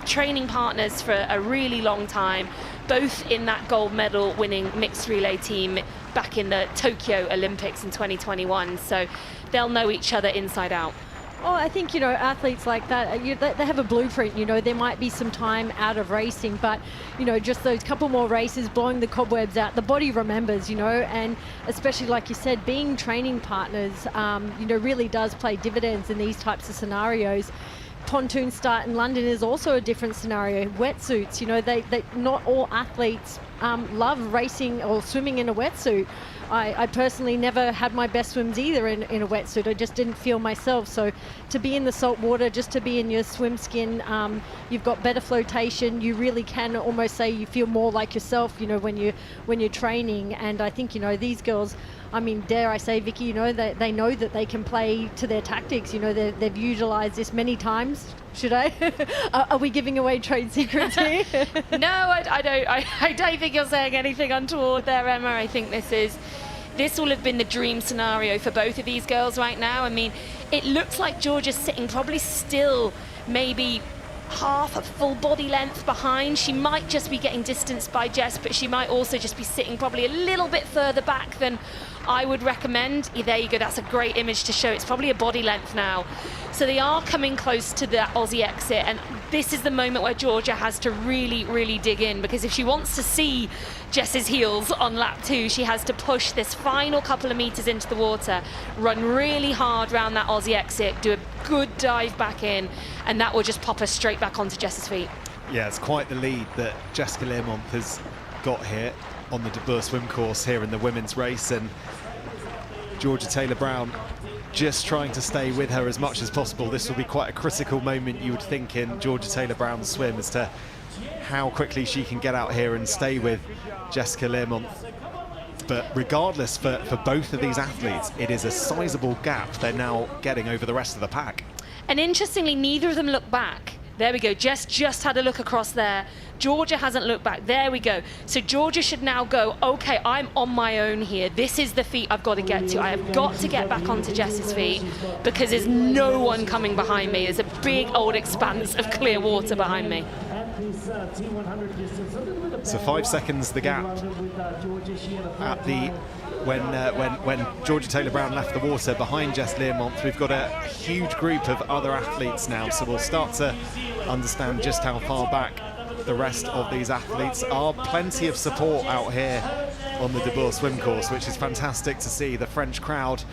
training partners for a really long time, both in that gold medal winning mixed relay team back in the Tokyo Olympics in 2021. So they'll know each other inside out. Oh, I think, you know, athletes like that, they have a blueprint. You know, there might be some time out of racing, but, you know, just those couple more races, blowing the cobwebs out, the body remembers, you know, and especially, like you said, being training partners, you know, really does play dividends in these types of scenarios. Pontoon start in London is also a different scenario. Wetsuits, you know, they not all athletes love racing or swimming in a wetsuit. I personally never had my best swims either in a wetsuit. I just didn't feel myself. So to be in the salt water, just to be in your swim skin, you've got better flotation. You really can almost say you feel more like yourself, you know, when you're training. And I think, you know, these girls, I mean, dare I say, Vicky, you know, they know that they can play to their tactics. You know, they've utilised this many times. Should I? Are we giving away trade secrets here? No, I don't think you're saying anything untoward there, Emma. I think this will have been the dream scenario for both of these girls right now. I mean, it looks like Georgia's sitting probably still maybe half a full body length behind. She might just be getting distanced by Jess, but she might also just be sitting probably a little bit further back than I would recommend. There you go, that's a great image to show. It's probably a body length now. So they are coming close to the Aussie exit, and this is the moment where Georgia has to really dig in, because if she wants to see Jess's heels on lap 2, she has to push this final couple of meters into the water, run really hard around that Aussie exit, do a good dive back in, and that will just pop her straight back onto Jess's feet. Yeah, it's quite the lead that Jessica Learmonth has got here on the De Boer swim course here in the women's race, and Georgia Taylor-Brown just trying to stay with her as much as possible. This will be quite a critical moment, you would think, in Georgia Taylor-Brown's swim as to how quickly she can get out here and stay with Jessica Learmonth. But regardless, for both of these athletes, it is a sizable gap they're now getting over the rest of the pack. And interestingly, neither of them look back. There we go, Jess just had a look across there. Georgia hasn't looked back. There we go. So Georgia should now go, okay, I'm on my own here. This is the feet I've got to get to. I have got to get back onto Jess's feet because there's no one coming behind me. There's a big old expanse of clear water behind me. So 5 seconds the gap at the when Georgia Taylor-Brown left the water behind Jess Learmonth. We've got a huge group of other athletes now, so we'll start to understand just how far back the rest of these athletes are. Plenty of support out here on the De Boer swim course, which is fantastic to see. The French crowd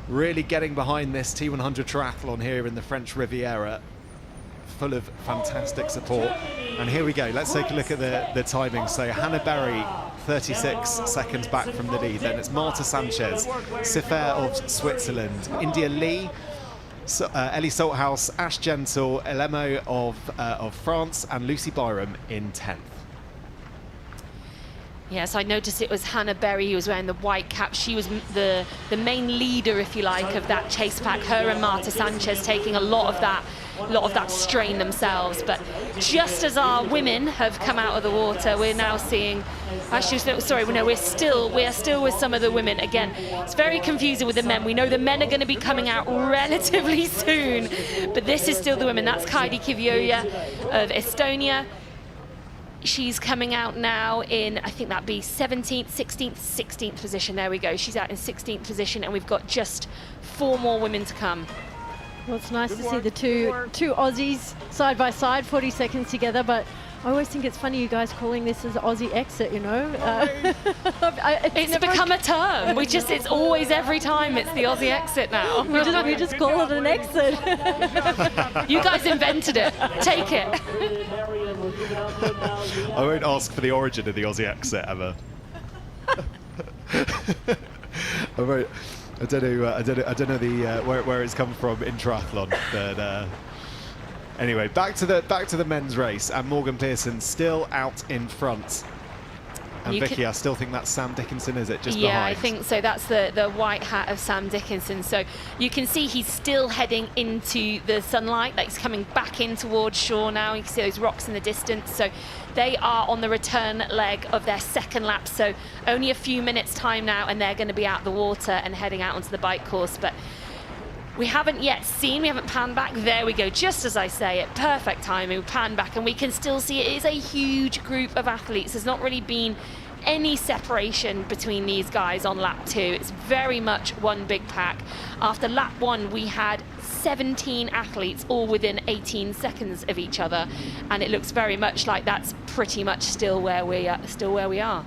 really getting behind this T100 triathlon here in the French Riviera, full of fantastic support. And here we go, let's take a look at the timing. So Hannah Berry, 36 seconds back from the lead. Then it's Marta Sanchez, Sifer of Switzerland, India Lee, Ellie Salthouse, Ash Gentle, Elemo of France, and Lucy Byram in 10th. Yes, I noticed it was Hannah Berry who was wearing the white cap. She was the main leader, if you like, of that chase pack. Her and Marta Sanchez taking a lot of that strain themselves. But just as our women have come out of the water, we're now seeing. Actually, sorry, no, we are still with some of the women. Again, it's very confusing with the men. We know the men are going to be coming out relatively soon, but this is still the women. That's Kaidi Kivioja of Estonia. She's coming out now in, I think that'd be 17th, 16th position. There we go. She's out in 16th position, and we've got just 4 more women to come. Well, it's nice to see the two Aussies side by side, 40 seconds together, but I always think it's funny you guys calling this as Aussie exit, you know? It's become a term. It's always, every time, it's the Aussie exit now. we just call it an exit. You guys invented it. Take it. I won't ask for the origin of the Aussie exit ever. I don't know where it's come from in triathlon, but anyway, back to the men's race, and Morgan Pearson still out in front. And Vicky, I still think that's Sam Dickinson, is it? Just yeah, behind? I think so. That's the white hat of Sam Dickinson. So you can see he's still heading into the sunlight, like he's coming back in towards shore now. You can see those rocks in the distance. So they are on the return leg of their second lap. So only a few minutes time now, and they're going to be out the water and heading out onto the bike course. But we haven't yet seen, we haven't panned back. There we go, just as I say it, perfect timing. We pan back and we can still see it is a huge group of athletes. There's not really been any separation between these guys on lap 2. It's very much one big pack. After lap 1, we had 17 athletes all within 18 seconds of each other, and it looks very much like that's pretty much still where we are.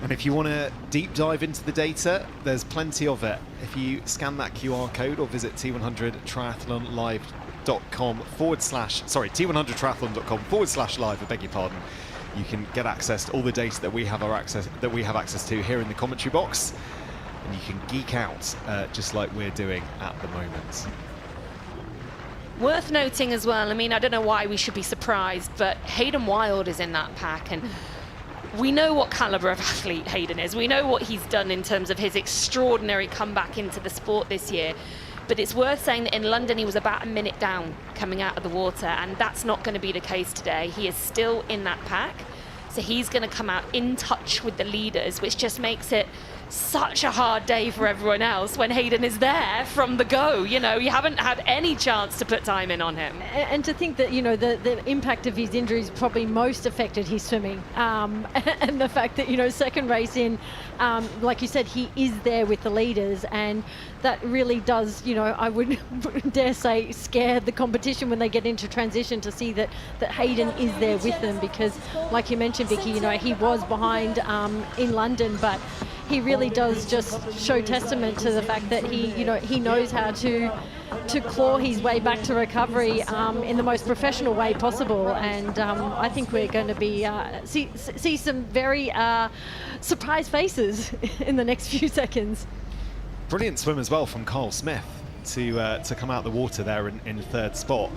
And if you want to deep dive into the data, there's plenty of it. If you scan that QR code or visit T100triathlonlive.com T100triathlon.com/live, I beg your pardon, you can get access to all the data that we have access to here in the commentary box, and you can geek out just like we're doing at the moment. Worth noting as well, I mean, I don't know why we should be surprised, but Hayden Wild is in that pack, and we know what caliber of athlete Hayden is. We know what he's done in terms of his extraordinary comeback into the sport this year. But it's worth saying that in London he was about a minute down coming out of the water, and that's not going to be the case today. He is still in that pack, so he's going to come out in touch with the leaders, which just makes it such a hard day for everyone else when Hayden is there from the go. You know, you haven't had any chance to put time in on him. And to think that, you know, the impact of his injuries probably most affected his swimming. And the fact that, you know, second race in, like you said, he is there with the leaders, and that really does, you know, I wouldn't dare say scare the competition when they get into transition, to see that Hayden is there with them, because like you mentioned, Vicky, you know, he was behind in London, but he really does just show testament to the fact that he knows how to claw his way back to recovery in the most professional way possible. And I think we're going to be see some very surprised faces in the next few seconds. Brilliant swim as well from Kyle Smith to come out the water there in third spot.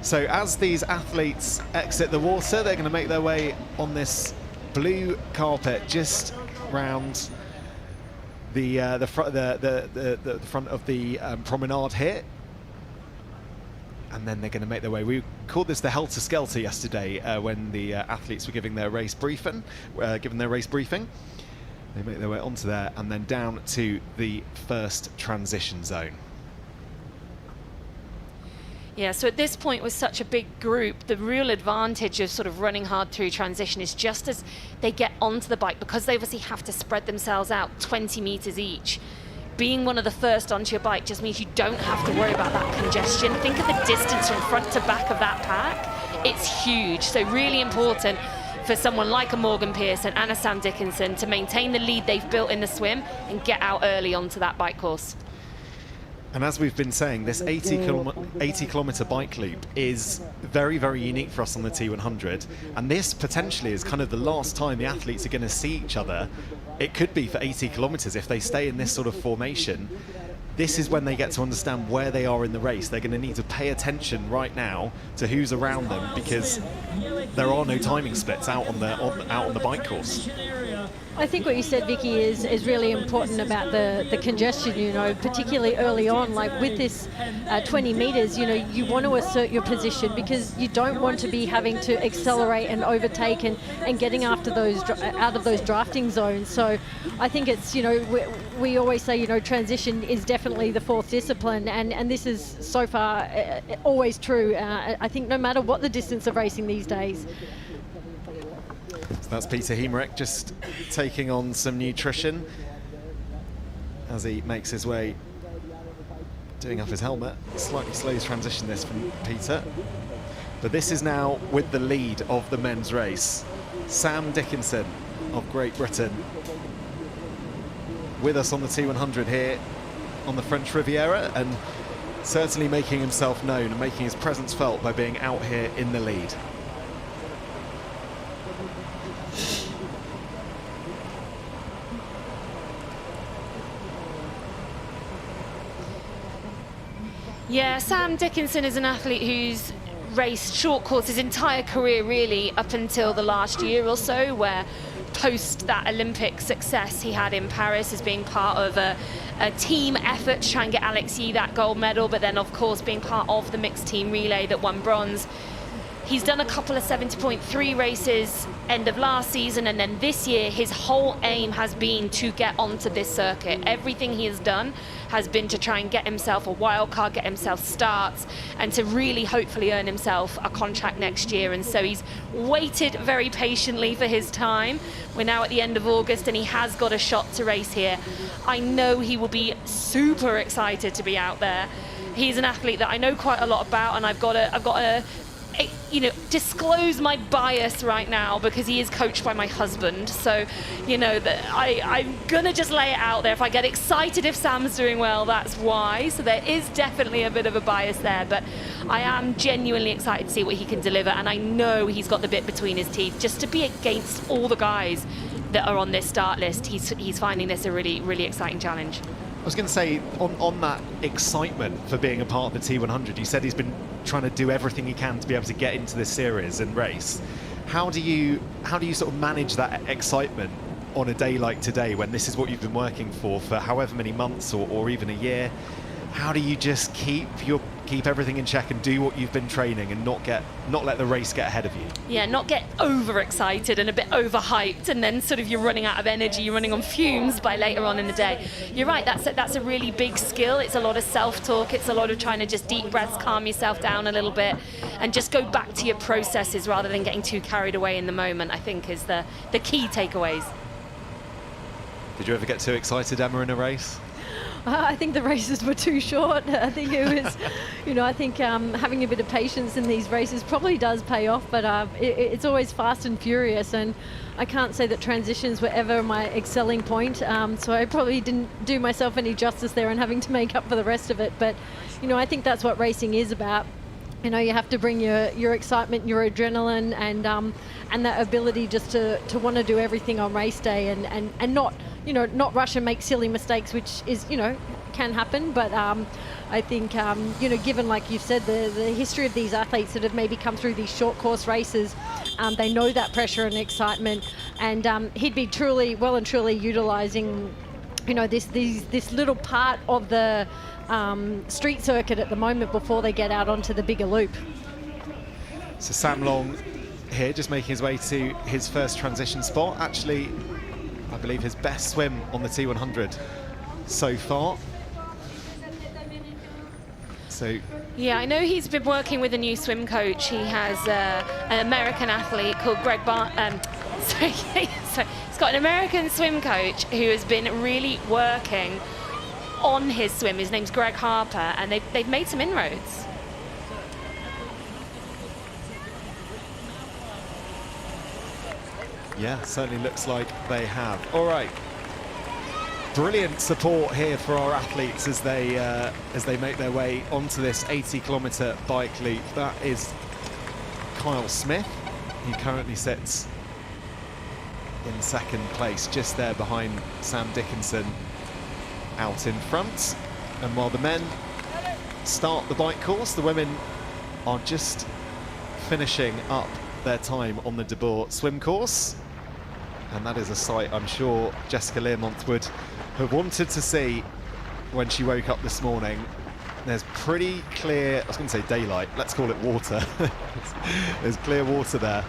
So as these athletes exit the water, they're going to make their way on this blue carpet just round the front of the promenade here, and then they're going to make their way. We called this the Helter Skelter yesterday when the athletes were giving their race briefing. They make their way onto there and then down to the first transition zone. Yeah, so at this point with such a big group, the real advantage of sort of running hard through transition is just as they get onto the bike, because they obviously have to spread themselves out 20 meters each. Being one of the first onto your bike just means you don't have to worry about that congestion. Think of the distance from front to back of that pack. It's huge, so really important for someone like a Morgan Pearson and a Sam Dickinson to maintain the lead they've built in the swim and get out early onto that bike course. And as we've been saying, this 80-kilometre bike loop is very, very unique for us on the T100. And this potentially is kind of the last time the athletes are going to see each other. It could be for 80 kilometres if they stay in this sort of formation. This is when they get to understand where they are in the race. They're going to need to pay attention right now to who's around them, because there are no timing splits out on the bike course. I think what you said, Vicky, is really important about the congestion, you know, particularly early on, like with this 20 metres, you know, you want to assert your position because you don't want to be having to accelerate and overtake and getting after those, out of those drafting zones. So I think it's, you know, we always say, you know, transition is definitely the fourth discipline, and this is so far always true. I think no matter what the distance of racing these days. So that's Peter Hemerich just taking on some nutrition as he makes his way, doing up his helmet. Slightly slows transition this from Peter. But this is now with the lead of the men's race. Sam Dickinson of Great Britain with us on the T100 here on the French Riviera, and certainly making himself known and making his presence felt by being out here in the lead. Yeah, Sam Dickinson is an athlete who's raced short course his entire career, really, up until the last year or so, where post that Olympic success he had in Paris as being part of a team effort to try and get Alex Yee that gold medal, but then, of course, being part of the mixed team relay that won bronze. He's done a couple of 70.3 races end of last season, and then this year his whole aim has been to get onto this circuit. Everything he has done has been to try and get himself a wild card, get himself starts, and to really hopefully earn himself a contract next year. And so he's waited very patiently for his time. We're now at the end of August and he has got a shot to race here. I know he will be super excited to be out there. He's an athlete that I know quite a lot about, and I've got to you know, disclose my bias right now because he is coached by my husband. So, you know, I'm gonna just lay it out there. If I get excited if Sam's doing well, that's why. So there is definitely a bit of a bias there, but I am genuinely excited to see what he can deliver, and I know he's got the bit between his teeth just to be against all the guys that are on this start list. He's finding this a really, really exciting challenge. I was going to say, on that excitement for being a part of the T100, you said he's been trying to do everything he can to be able to get into this series and race. How do you sort of manage that excitement on a day like today, when this is what you've been working for however many months or even a year? How do you just keep everything in check and do what you've been training and not let the race get ahead of you? Yeah, not get overexcited and a bit overhyped, and then sort of you're running out of energy, you're running on fumes by later on in the day. You're right, that's a really big skill. It's a lot of self-talk, it's a lot of trying to just deep breaths, calm yourself down a little bit, and just go back to your processes rather than getting too carried away in the moment, I think is the key takeaways. Did you ever get too excited, Emma, in a race? I think the races were too short. I think it was, you know, I think having a bit of patience in these races probably does pay off, but it's always fast and furious, and I can't say that transitions were ever my excelling point, so I probably didn't do myself any justice there and having to make up for the rest of it. But, you know, I think that's what racing is about. You know, you have to bring your excitement, your adrenaline, and that ability just to want to do everything on race day and not, you know, not rush and make silly mistakes, which is, you know, can happen. But I think, you know, given, like you've said, the history of these athletes that have maybe come through these short course races, they know that pressure and excitement, and he'd be well and truly utilising, you know, this little part of the street circuit at the moment before they get out onto the bigger loop. So Sam Long here, just making his way to his first transition spot. Actually, I believe his best swim on the T100 so far. So yeah, I know he's been working with a new swim coach. He has an American athlete called Greg sorry, he's got an American swim coach who has been really working on his swim. His name's Greg Harper, and they've made some inroads. Yeah, certainly looks like they have. All right. Brilliant support here for our athletes as they make their way onto this 80-kilometre bike loop. That is Kyle Smith. He currently sits in second place, just there behind Sam Dickinson out in front. And while the men start the bike course, the women are just finishing up their time on the De Boer swim course. And that is a sight I'm sure Jessica Learmonth would have wanted to see when she woke up this morning. There's pretty clear, I was going to say daylight, let's call it water. There's clear water there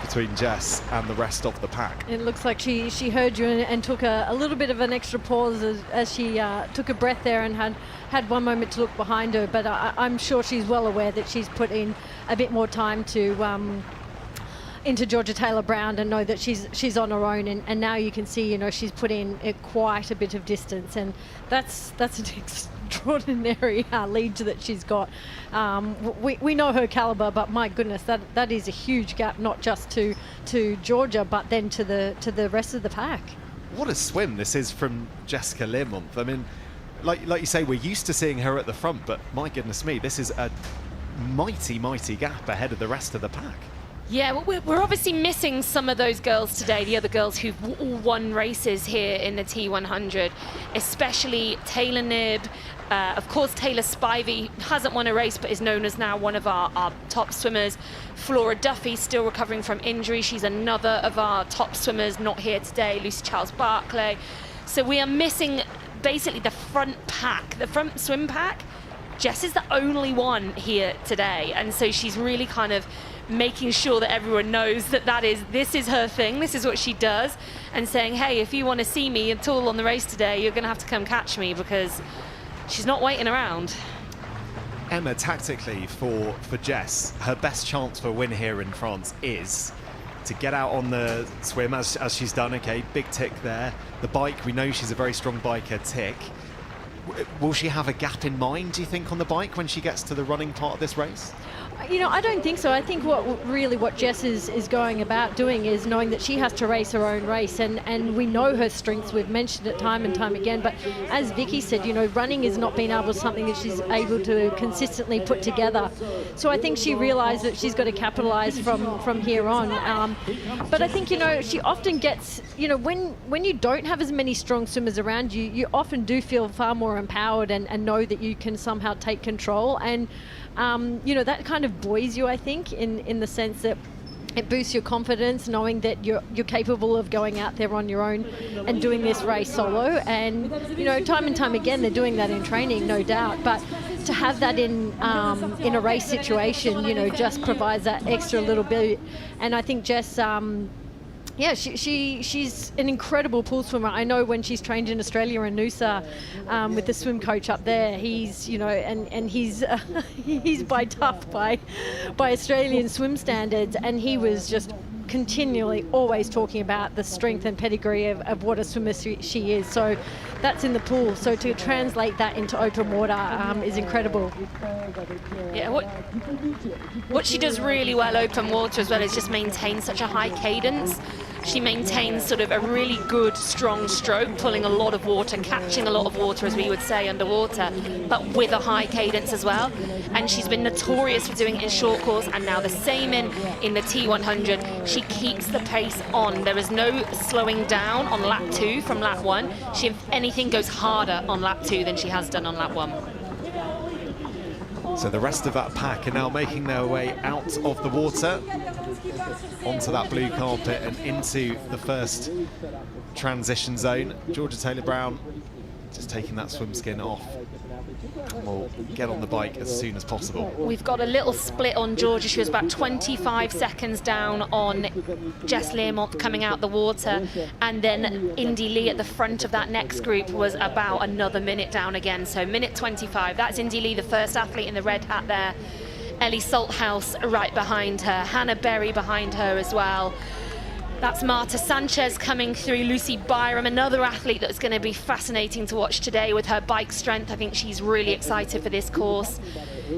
between Jess and the rest of the pack. It looks like she heard you and took a little bit of an extra pause as she took a breath there and had one moment to look behind her. But I'm sure she's well aware that she's put in a bit more time to into Georgia Taylor-Brown and know that she's on her own, and now you can see, you know, she's put in quite a bit of distance, and that's an extraordinary lead that she's got. We know her caliber, but my goodness, that is a huge gap, not just to Georgia, but then to the rest of the pack. What a swim this is from Jessica Learmonth. I mean, like you say, we're used to seeing her at the front, but my goodness me, this is a mighty gap ahead of the rest of the pack. Yeah, well, we're obviously missing some of those girls today, the other girls who've all won races here in the T100, especially Taylor Knibb. Of course, Taylor Spivey hasn't won a race, but is known as now one of our top swimmers. Flora Duffy still recovering from injury. She's another of our top swimmers, not here today. Lucy Charles-Barclay. So we are missing basically the front pack, the front swim pack. Jess is the only one here today, and so she's really kind of making sure that everyone knows that this is her thing, this is what she does, and saying, hey, if you want to see me at all on the race today, you're going to have to come catch me, because she's not waiting around. Emma, tactically for Jess, her best chance for a win here in France is to get out on the swim as she's done. Okay, big tick there. The bike, we know she's a very strong biker, tick. Will she have a gap in mind, do you think, on the bike when she gets to the running part of this race? You know, I don't think so. I think what Jess is going about doing is knowing that she has to race her own race, and we know her strengths. We've mentioned it time and time again, but as Vicky said, you know, running is not being able to something that she's able to consistently put together. So I think she realised that she's got to capitalise from here on. But I think, you know, she often gets, you know, when you don't have as many strong swimmers around you, you often do feel far more empowered and know that you can somehow take control. And you know, that kind of buoys you, I think, in the sense that it boosts your confidence, knowing that you're capable of going out there on your own and doing this race solo. And, you know, time and time again, they're doing that in training, no doubt. But to have that in a race situation, you know, just provides that extra little bit. And I think Jess, yeah, she's an incredible pool swimmer. I know when she's trained in Australia and Noosa with the swim coach up there, he's, you know, and he's by tough by Australian swim standards, and he was just continually always talking about the strength and pedigree of what a swimmer she is. So that's in the pool. So to translate that into open water is incredible. Yeah, what she does really well open water as well is just maintain such a high cadence. She maintains sort of a really good, strong stroke, pulling a lot of water, catching a lot of water, as we would say, underwater, but with a high cadence as well. And she's been notorious for doing it in short course, and now the same in the T100. She keeps the pace on. There is no slowing down on lap 2 from lap 1. She, if anything, goes harder on lap 2 than she has done on lap 1. So the rest of that pack are now making their way out of the water onto that blue carpet and into the first transition zone. Georgia Taylor-Brown just taking that swim skin off. We'll get on the bike as soon as possible. We've got a little split on Georgia. She was about 25 seconds down on Jess Learmonth coming out the water, and then Indy Lee at the front of that next group was about another minute down again. So minute 25. That's Indy Lee, the first athlete in the red hat there. Ellie Salthouse right behind her. Hannah Berry behind her as well. That's Marta Sanchez coming through. Lucy Byram, another athlete that's going to be fascinating to watch today with her bike strength. I think she's really excited for this course.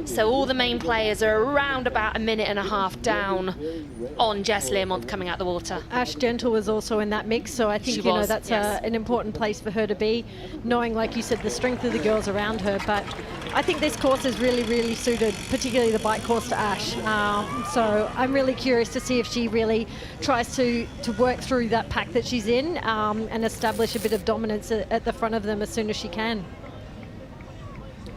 So all the main players are around about 1.5 minutes down on Jess Learmonth coming out the water. Ash Gentle was also in that mix, so I think that's an important place for her to be, knowing, like you said, the strength of the girls around her. But I think this course is really, really suited, particularly the bike course, to Ash. So I'm really curious to see if she really tries to work through that pack that she's in and establish a bit of dominance at the front of them as soon as she can.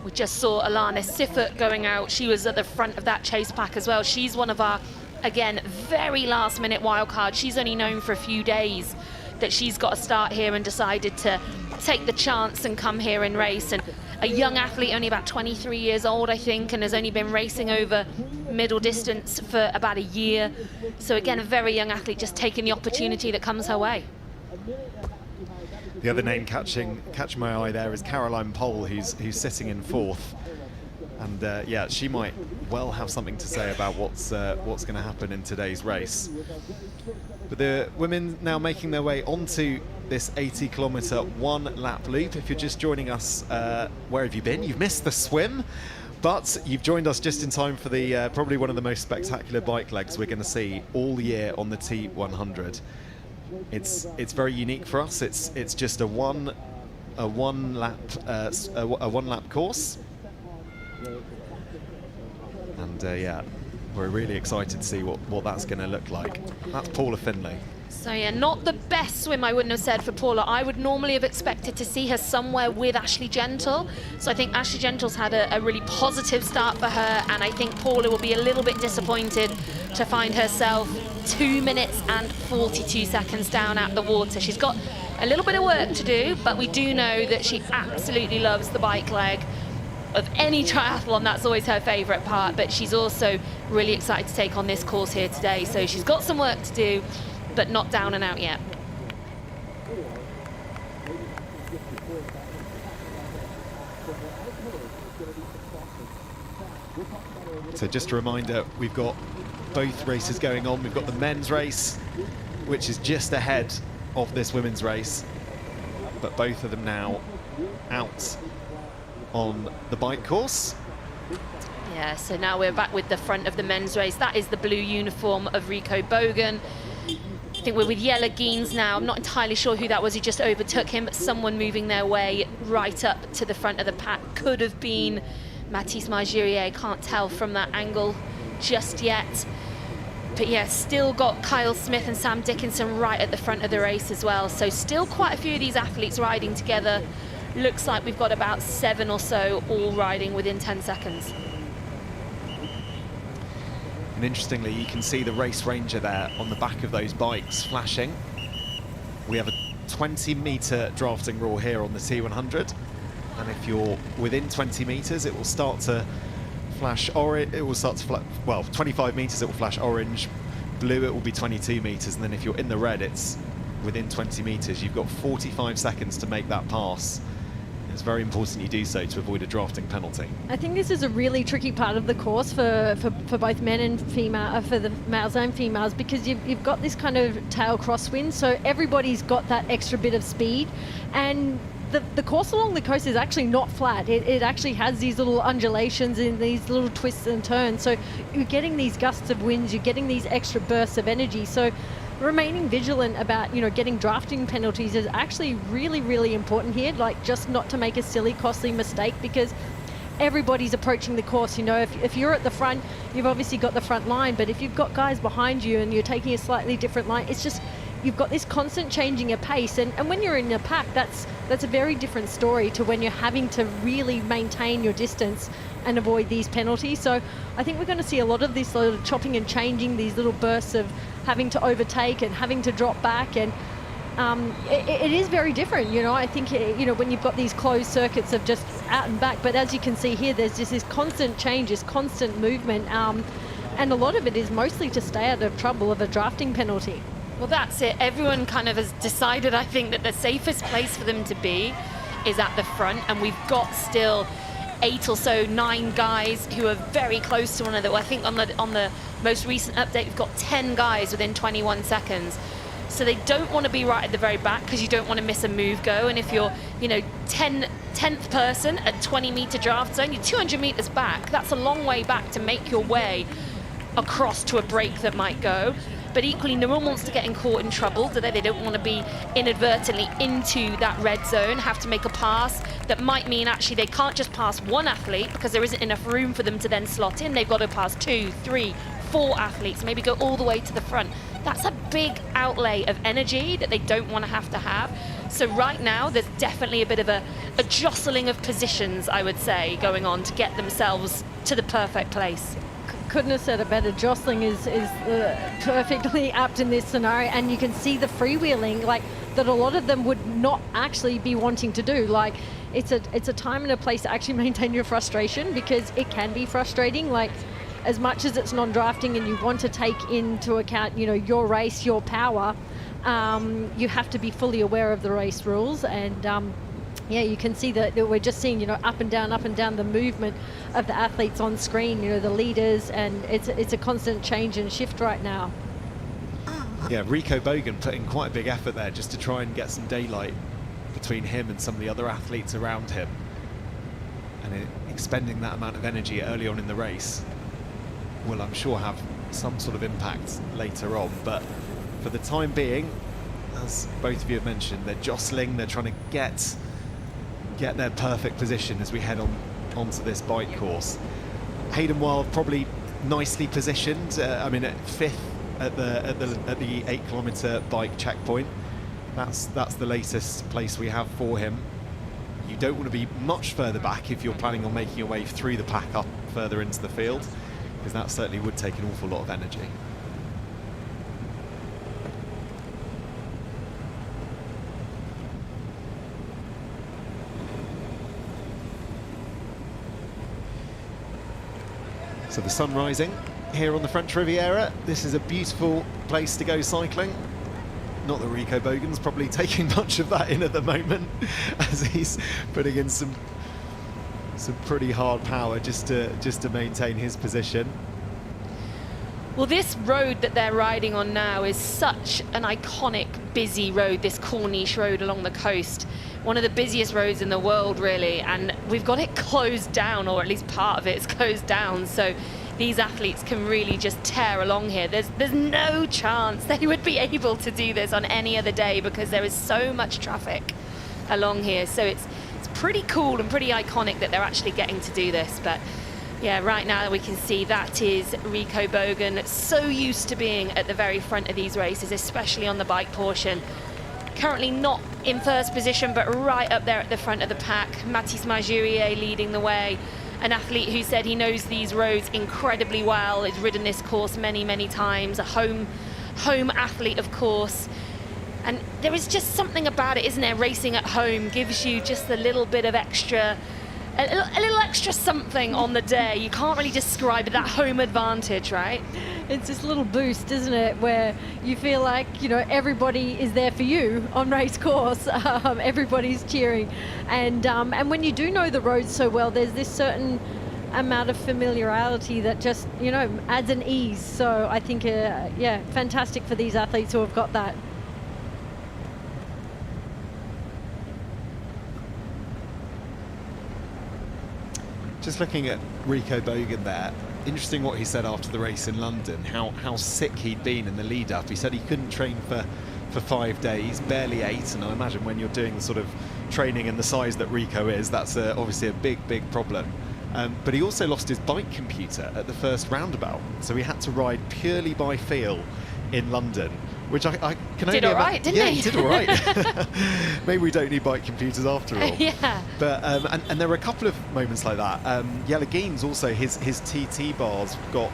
We just saw Alana Siffert going out. She was at the front of that chase pack as well. She's one of our, again, very last minute wild card. She's only known for a few days that she's got to start here and decided to take the chance and come here and race. And a young athlete, only about 23 years old, I think, and has only been racing over middle distance for about a year. So again, a very young athlete just taking the opportunity that comes her way. The other name catching my eye there is Caroline Pohl, who's sitting in 4th. And yeah, she might well have something to say about what's going to happen in today's race. But the women now making their way onto this 80-kilometre one-lap loop. If you're just joining us, where have you been? You've missed the swim, but you've joined us just in time for the probably one of the most spectacular bike legs we're going to see all year on the T100. It's very unique for us. It's just a one lap course, and yeah, we're really excited to see what that's going to look like. That's Paula Findlay. So yeah, not the best swim, I wouldn't have said, for Paula. I would normally have expected to see her somewhere with Ashley Gentle. So I think Ashley Gentle's had a really positive start for her, and I think Paula will be a little bit disappointed to find herself 2 minutes and 42 seconds down at the water. She's got a little bit of work to do, but we do know that she absolutely loves the bike leg. Of any triathlon, that's always her favourite part, but she's also really excited to take on this course here today. So she's got some work to do, but not down and out yet. So just a reminder, we've got both races going on. We've got the men's race, which is just ahead of this women's race, but both of them now out on the bike course. Yeah, so now we're back with the front of the men's race. That is the blue uniform of Rico Bogan. I think we're with Jelle Geens now. I'm not entirely sure who that was who just overtook him, but someone moving their way right up to the front of the pack. Could have been Mathis Margirier, can't tell from that angle just yet. But yeah, still got Kyle Smith and Sam Dickinson right at the front of the race as well. So still quite a few of these athletes riding together. Looks like we've got about 7 or so all riding within 10 seconds. And interestingly, you can see the race ranger there on the back of those bikes flashing. We have a 20-metre drafting rule here on the T100. And if you're within 20 metres, it will start to flash orange. It will start to well, 25 metres it will flash orange. Blue it will be 22 metres. And then if you're in the red, it's within 20 metres. You've got 45 seconds to make that pass. It's very important you do so to avoid a drafting penalty. I think this is a really tricky part of the course for both men and female, for the males and females, because you've got this kind of tail crosswind, so everybody's got that extra bit of speed, and the course along the coast is actually not flat. It actually has these little undulations and these little twists and turns, so you're getting these gusts of winds, you're getting these extra bursts of energy. So remaining vigilant about, getting drafting penalties is actually really, really important here, like just not to make a silly, costly mistake, because everybody's approaching the course. If you're at the front, you've obviously got the front line, but if you've got guys behind you and you're taking a slightly different line, it's just, you've got this constant changing of pace, and when you're in a pack, that's a very different story to when you're having to really maintain your distance and avoid these penalties. So I think we're going to see a lot of this sort of chopping and changing, these little bursts of having to overtake and having to drop back, and it is very different. I think when you've got these closed circuits of just out and back, but as you can see here, there's just this constant change, this constant movement, and a lot of it is mostly to stay out of trouble of a drafting penalty. Well, that's it. Everyone kind of has decided, I think, that the safest place for them to be is at the front, and we've got still 8 or so, 9 guys who are very close to one another. I think on the most recent update, we've got 10 guys within 21 seconds. So they don't want to be right at the very back because you don't want to miss a move go. And if you're, you know, 10th person at 20-meter draft zone, you're 200 meters back. That's a long way back to make your way across to a break that might go. But equally, no one wants to get caught in trouble, do they? They don't want to be inadvertently into that red zone, have to make a pass that might mean actually they can't just pass one athlete because there isn't enough room for them to then slot in. They've got to pass 2, 3, 4 athletes, maybe go all the way to the front. That's a big outlay of energy that they don't want to have. So right now, there's definitely a bit of a jostling of positions, I would say, going on to get themselves to the perfect place. Couldn't have said it better. Jostling is perfectly apt in this scenario, and you can see the freewheeling like that a lot of them would not actually be wanting to do. Like it's a time and a place to actually maintain your frustration, because it can be frustrating. Like as much as it's non-drafting and you want to take into account, you know, your race, your power, you have to be fully aware of the race rules. And yeah, you can see that we're just seeing, you know, up and down the movement of the athletes on screen, you know, the leaders, and it's a constant change and shift right now. Yeah, Rico Bogan put in quite a big effort there just to try and get some daylight between him and some of the other athletes around him, and expending that amount of energy early on in the race will, I'm sure, have some sort of impact later on. But for the time being, as both of you have mentioned, they're jostling, they're trying to get their perfect position as we head onto this bike course. Hayden Wild probably nicely positioned. I mean, at 5th at the 8-kilometer bike checkpoint. That's the latest place we have for him. You don't want to be much further back if you're planning on making your way through the pack up further into the field, because that certainly would take an awful lot of energy. So the sun rising here on the French Riviera. This is a beautiful place to go cycling. Not that Rico Bogan's probably taking much of that in at the moment, as he's putting in some pretty hard power just to maintain his position. Well, this road that they're riding on now is such an iconic, busy road, this Corniche road along the coast. One of the busiest roads in the world, really, and we've got it closed down, or at least part of it is closed down, so these athletes can really just tear along here. There's no chance they would be able to do this on any other day, because there is so much traffic along here. So it's pretty cool and pretty iconic that they're actually getting to do this. But yeah, right now we can see that is Rico Bogan, so used to being at the very front of these races, especially on the bike portion. Currently not in first position, but right up there at the front of the pack. Mathis Marjurier leading the way, an athlete who said he knows these roads incredibly well, has ridden this course many, many times, a home athlete, of course. And there is just something about it, isn't there? Racing at home gives you just a little bit of extra, a little extra something on the day. You can't really describe it, that home advantage, right? It's this little boost, isn't it, where you feel like, you know, everybody is there for you on race course. Everybody's cheering, and when you do know the roads so well, there's this certain amount of familiarity that just, you know, adds an ease. So I think, yeah, fantastic for these athletes who have got that. Just looking at Rico Bogan there, interesting what he said after the race in London, how sick he'd been in the lead up. He said he couldn't train for 5 days, barely 8, and I imagine when you're doing the sort of training and the size that Rico is, that's obviously a big problem. But he also lost his bike computer at the first roundabout, so he had to ride purely by feel in London, which I can only... Did all right, didn't he? Yeah, he did all right. Maybe we don't need bike computers after all. Yeah. But and there were a couple of moments like that. Jelle Geens also, his TT bars got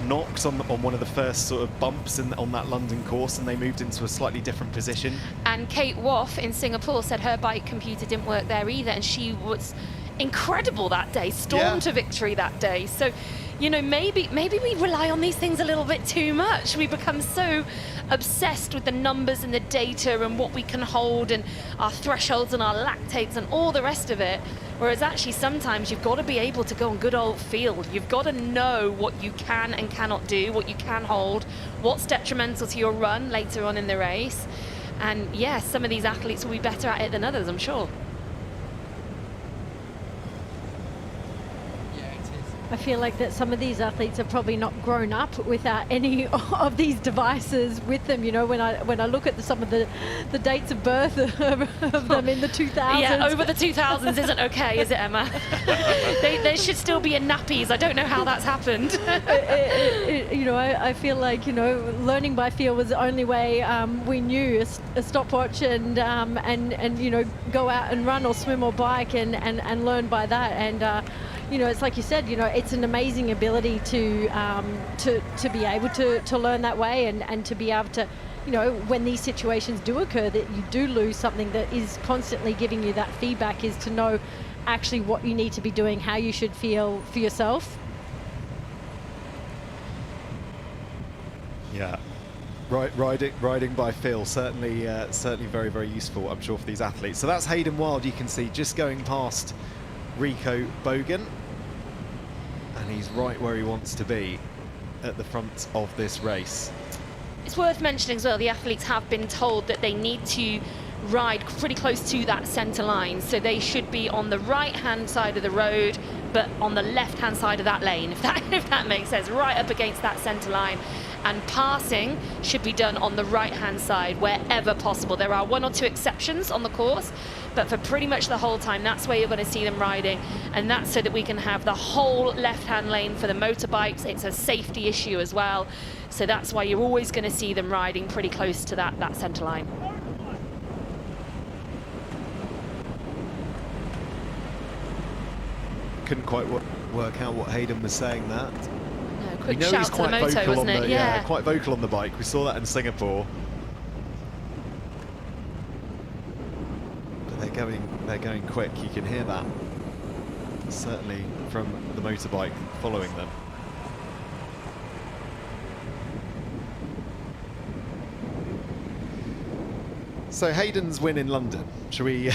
knocked on one of the first sort of bumps on that London course, and they moved into a slightly different position. And Kate Woff in Singapore said her bike computer didn't work there either, and she was incredible that day, stormed to victory that day. So you know, maybe we rely on these things a little bit too much. We become so obsessed with the numbers and the data and what we can hold and our thresholds and our lactates and all the rest of it. Whereas actually sometimes you've got to be able to go on good old field. You've got to know what you can and cannot do, what you can hold, what's detrimental to your run later on in the race. And yes, some of these athletes will be better at it than others, I'm sure. I feel like that some of these athletes have probably not grown up without any of these devices with them. You know, when I look at some of the dates of birth of them in the 2000s. Yeah, over the 2000s isn't okay, is it, Emma? There should still be in nappies. I don't know how that's happened. You know, I feel like, you know, learning by feel was the only way we knew a stopwatch and you know, go out and run or swim or bike and learn by that. And you know, it's like you said, you know, it's an amazing ability to be able to learn that way and to be able to, you know, when these situations do occur that you do lose something that is constantly giving you that feedback, is to know actually what you need to be doing, how you should feel for yourself. Yeah. Riding by feel, certainly very, very useful, I'm sure, for these athletes. So that's Hayden Wild, you can see, just going past Rico Bogan, and he's right where he wants to be at the front of this race. It's worth mentioning as well, the athletes have been told that they need to ride pretty close to that centre line, so they should be on the right hand side of the road but on the left hand side of that lane, if that makes sense, right up against that centre line. And passing should be done on the right hand side wherever possible. There are one or two exceptions on the course, but for pretty much the whole time, that's where you're going to see them riding. And that's so that we can have the whole left hand lane for the motorbikes. It's a safety issue as well, so that's why you're always going to see them riding pretty close to that centre line. Couldn't quite work out what Hayden was saying that. Quick we know shout he's to quite the moto, vocal wasn't on it? the, Yeah, quite vocal on the bike. We saw that in Singapore. But they're going quick. You can hear that, certainly from the motorbike following them. So Hayden's win in London. Should we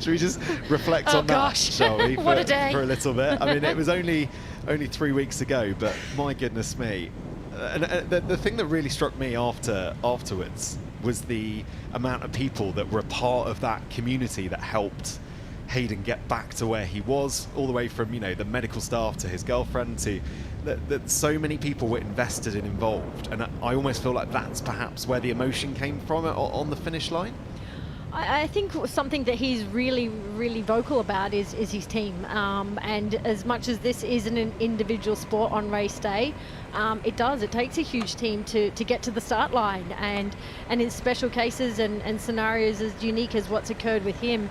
just reflect on that, shall we? What a day. For a little bit. I mean, it was only 3 weeks ago, but my goodness me. And the thing that really struck me afterwards was the amount of people that were a part of that community that helped Hayden get back to where he was, all the way from, you know, the medical staff to his girlfriend to that so many people were invested and involved, and I almost feel like that's perhaps where the emotion came from on the finish line. I think something that he's really, really vocal about is his team. And as much as this isn't an individual sport on race day, it takes a huge team to get to the start line. And in special cases and scenarios as unique as what's occurred with him,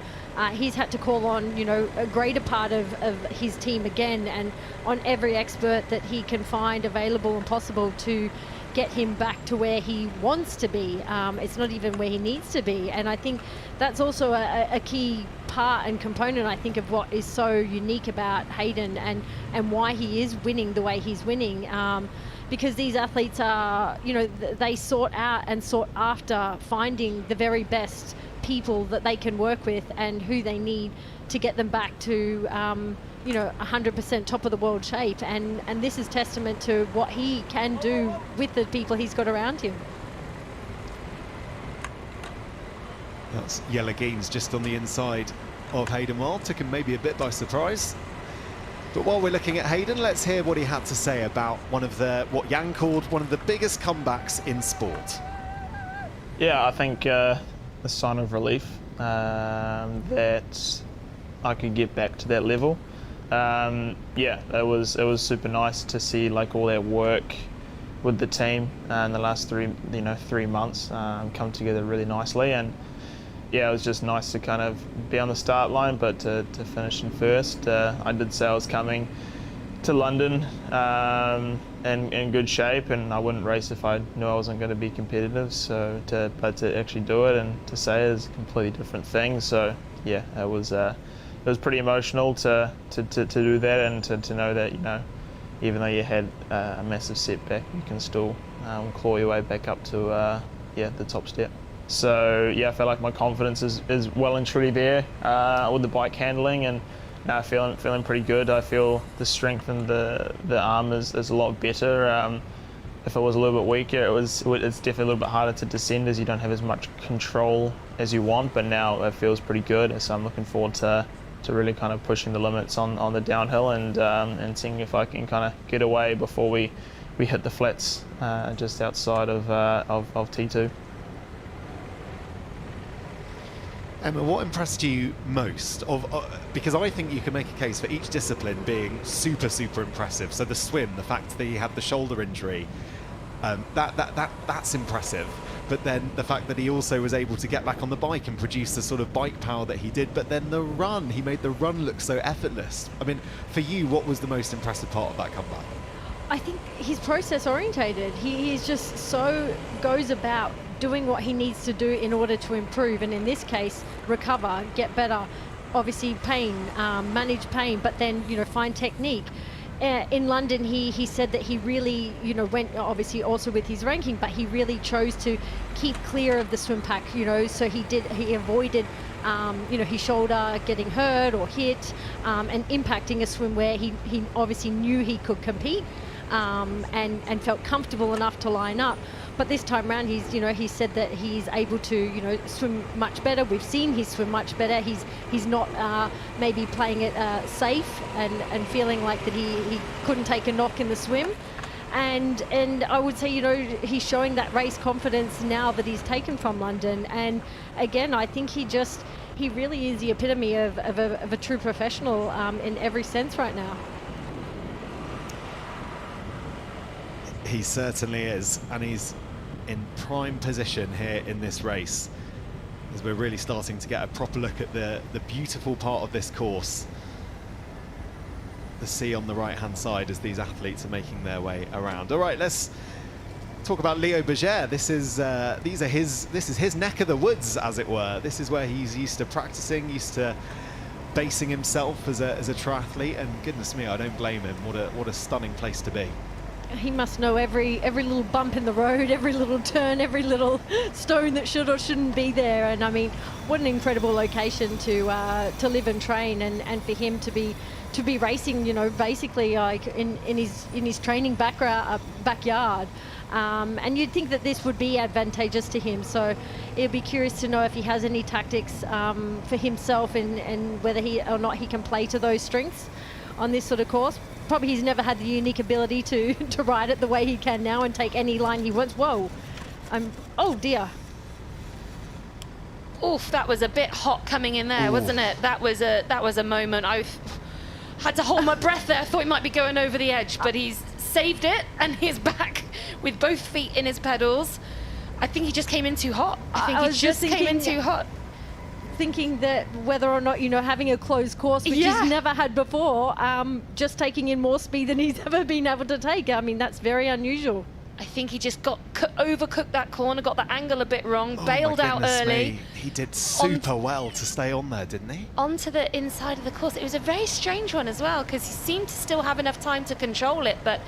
he's had to call on, you know, a greater part of his team again, and on every expert that he can find available and possible to get him back to where he wants to be. It's not even where he needs to be. And I think that's also a key part and component, I think, of what is so unique about Hayden and why he is winning the way he's winning. Because these athletes are, you know, they sought out and sought after finding the very best people that they can work with and who they need to get them back to, you know, 100% top of the world shape. And this is testament to what he can do with the people he's got around him. That's Jelle Geens just on the inside of Hayden Wild. Took him maybe a bit by surprise. But while we're looking at Hayden, let's hear what he had to say about what Jan called one of the biggest comebacks in sport. Yeah, I think a sign of relief that I could get back to that level. Yeah, it was super nice to see like all that work with the team in the last 3 months come together really nicely. And yeah, it was just nice to kind of be on the start line, but to finish in first. I did say I was coming to London in good shape, and I wouldn't race if I knew I wasn't going to be competitive. So, but to actually do it and to say it is a completely different thing. So yeah, it was pretty emotional to do that, and to know that, you know, even though you had a massive setback, you can still claw your way back up to the top step. So yeah, I feel like my confidence is well and truly there with the bike handling, and now feeling pretty good. I feel the strength in the arm is a lot better. If it was a little bit weaker, it's definitely a little bit harder to descend as you don't have as much control as you want, but now it feels pretty good. So I'm looking forward to really kind of pushing the limits on the downhill and seeing if I can kind of get away before we hit the flats just outside of T2. Emma, what impressed you most? Because I think you can make a case for each discipline being super, super impressive. So the swim, the fact that he had the shoulder injury, that's impressive. But then the fact that he also was able to get back on the bike and produce the sort of bike power that he did. But then the run, he made the run look so effortless. I mean, for you, what was the most impressive part of that comeback? I think he's process orientated. He's just so goes about doing what he needs to do in order to improve, and in this case recover, get better, obviously manage pain, but then find technique. In London he said that he really went, obviously also with his ranking, but he really chose to keep clear of the swim pack, so he avoided his shoulder getting hurt or hit and impacting a swim where he obviously knew he could compete and felt comfortable enough to line up. But this time around, he said that he's able to, swim much better. We've seen he swim much better. He's not maybe playing it safe and feeling like that he couldn't take a knock in the swim. And I would say, he's showing that race confidence now that he's taken from London. And again, I think he really is the epitome of a true professional in every sense right now. He certainly is, and he's in prime position here in this race as we're really starting to get a proper look at the beautiful part of this course. The sea on the right hand side as these athletes are making their way around. All right, let's talk about Leo Berger. This is his neck of the woods, as it were. This is where he's used to practicing, used to basing himself as a triathlete, and goodness me, I don't blame him. What a stunning place to be. He must know every little bump in the road, every little turn, every little stone that should or shouldn't be there. And I mean, what an incredible location to live and train, and for him to be racing, basically like in his training backyard. And you'd think that this would be advantageous to him. So it'd be curious to know if he has any tactics for himself and whether he or not he can play to those strengths on this sort of course. Probably he's never had the unique ability to ride it the way he can now and take any line he wants. Whoa. Oh dear. Oof, that was a bit hot coming in there, wasn't it? That was a moment. I had to hold my breath there. I thought he might be going over the edge, but he's saved it, and he's back with both feet in his pedals. I think he just came in too hot. I think he just came in too hot. Thinking that whether or not, having a closed course, which he's never had before, just taking in more speed than he's ever been able to take. I mean, that's very unusual. I think he just overcooked that corner, got the angle a bit wrong, bailed out early. Me. He did super well to stay on there, didn't he? Onto the inside of the course. It was a very strange one as well, because he seemed to still have enough time to control it, but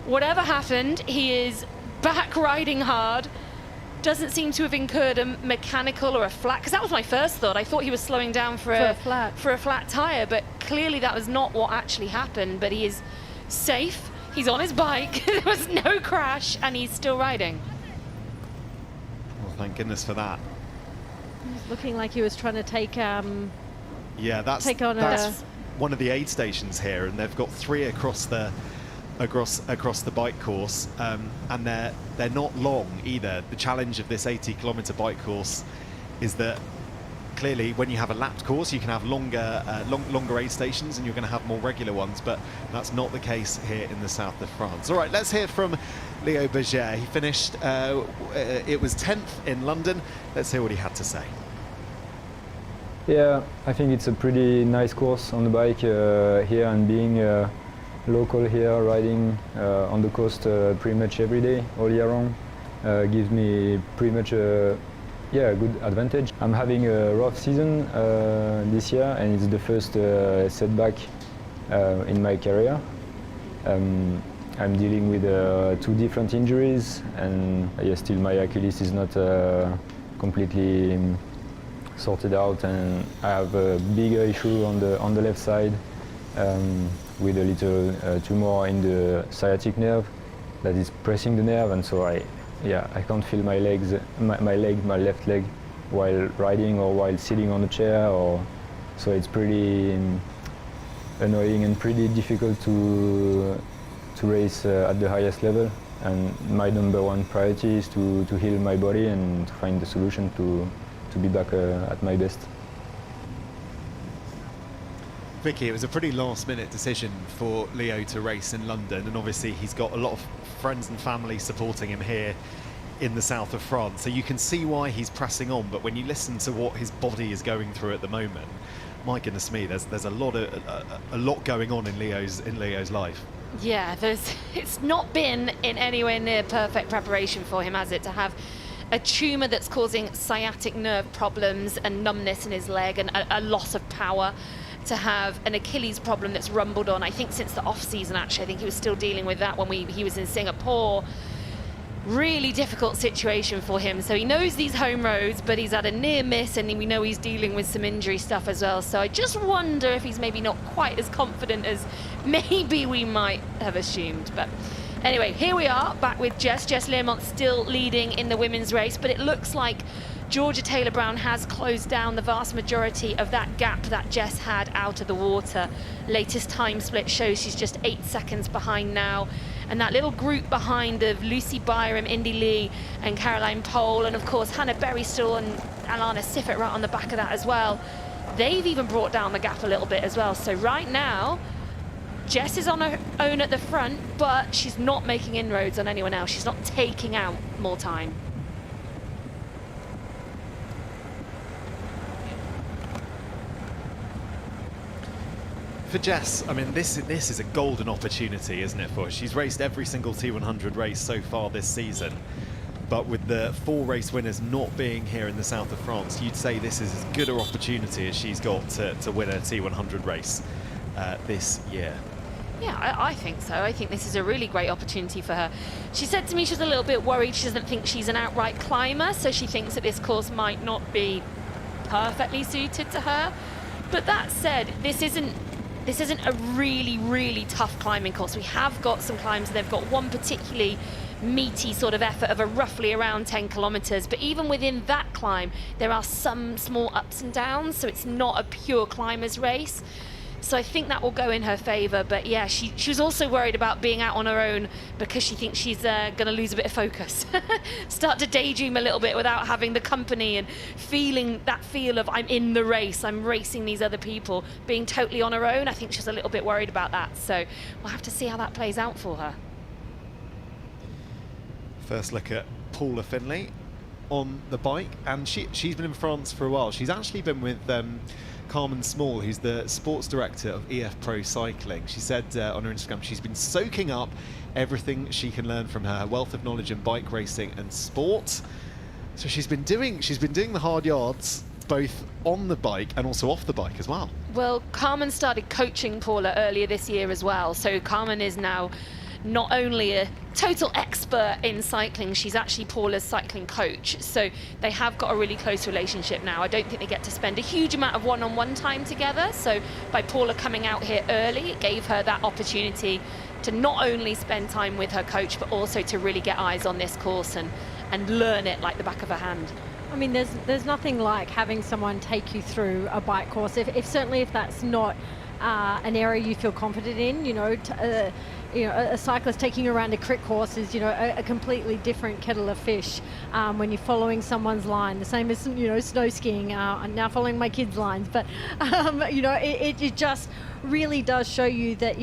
whatever happened, he is back riding hard. Doesn't seem to have incurred a mechanical or a flat, because that was my first thought. I thought he was slowing down for a flat tire, but clearly that was not what actually happened. But he is safe, he's on his bike, there was no crash, and he's still riding. Well, thank goodness for that. He's looking like he was trying to take that's one of the aid stations here, and they've got 3 across the bike course, and they're not long either. The challenge of this 80-kilometer bike course is that clearly when you have a lapped course you can have longer aid stations, and you're going to have more regular ones, but that's not the case here in the south of France. All right, let's hear from Leo Berger. He finished, it was 10th in London. Let's hear what he had to say. Yeah, I think it's a pretty nice course on the bike here, and being local here, riding on the coast pretty much every day, all year long, gives me pretty much a good advantage. I'm having a rough season this year, and it's the first setback in my career. I'm dealing with 2 different injuries, and still my Achilles is not completely sorted out, and I have a bigger issue on the left side with a little tumor in the sciatic nerve that is pressing the nerve, and so I can't feel my legs, my left leg, while riding or while sitting on a chair, so it's pretty annoying and pretty difficult to race at the highest level. And my #1 priority is to heal my body and to find the solution to be back at my best. Vicky, it was a pretty last-minute decision for Leo to race in London, and obviously he's got a lot of friends and family supporting him here in the south of France, so you can see why he's pressing on. But when you listen to what his body is going through at the moment, my goodness me, there's a lot going on in Leo's life. Yeah, it's not been in anywhere near perfect preparation for him, has it, to have a tumour that's causing sciatic nerve problems and numbness in his leg and a loss of power, to have an Achilles problem that's rumbled on, I think, since the off-season, actually. I think he was still dealing with that when he was in Singapore. Really difficult situation for him. So he knows these home roads, but he's had a near miss, and we know he's dealing with some injury stuff as well. So I just wonder if he's maybe not quite as confident as maybe we might have assumed. But anyway, here we are back with Jess Learmont still leading in the women's race, but it looks like Georgia Taylor-Brown has closed down the vast majority of that gap that Jess had out of the water. Latest time split shows she's just 8 seconds behind now. And that little group behind of Lucy Byram, Indy Lee and Caroline Pohl, and of course Hannah Berrystall and Alana Siffert right on the back of that as well. They've even brought down the gap a little bit as well. So right now, Jess is on her own at the front, but she's not making inroads on anyone else. She's not taking out more time. For Jess, I mean, this is a golden opportunity, isn't it, for her? She's raced every single T100 race so far this season, but with the 4 race winners not being here in the south of France, you'd say this is as good an opportunity as she's got to win a T100 race this year. Yeah, I think so. I think this is a really great opportunity for her. She said to me she was a little bit worried. She doesn't think she's an outright climber, so she thinks that this course might not be perfectly suited to her. But that said, this isn't a really, really tough climbing course. We have got some climbs, and they've got one particularly meaty sort of effort of a roughly around 10 kilometers. But even within that climb, there are some small ups and downs, so it's not a pure climber's race. So I think that will go in her favor. But yeah, she was also worried about being out on her own because she thinks she's going to lose a bit of focus. Start to daydream a little bit without having the company and feeling that feel of I'm in the race, I'm racing these other people. Being totally on her own, I think she's a little bit worried about that. So we'll have to see how that plays out for her. First look at Paula Finlay on the bike, and she's been in France for a while. She's actually been with Carmen Small, who's the sports director of EF Pro Cycling. She said on her Instagram she's been soaking up everything she can learn from her wealth of knowledge in bike racing and sport. So she's been doing the hard yards both on the bike and also off the bike as well. Well, Carmen started coaching Paula earlier this year as well. So Carmen is now not only a total expert in cycling, she's actually Paula's cycling coach. So they have got a really close relationship now. I don't think they get to spend a huge amount of one-on-one time together. So by Paula coming out here early, it gave her that opportunity to not only spend time with her coach, but also to really get eyes on this course and learn it like the back of her hand. I mean, there's nothing like having someone take you through a bike course. Certainly if that's not an area you feel confident in, a cyclist taking you around a crit course is, a completely different kettle of fish when you're following someone's line. The same as, snow skiing. I'm now following my kids' lines, but it just really does show you that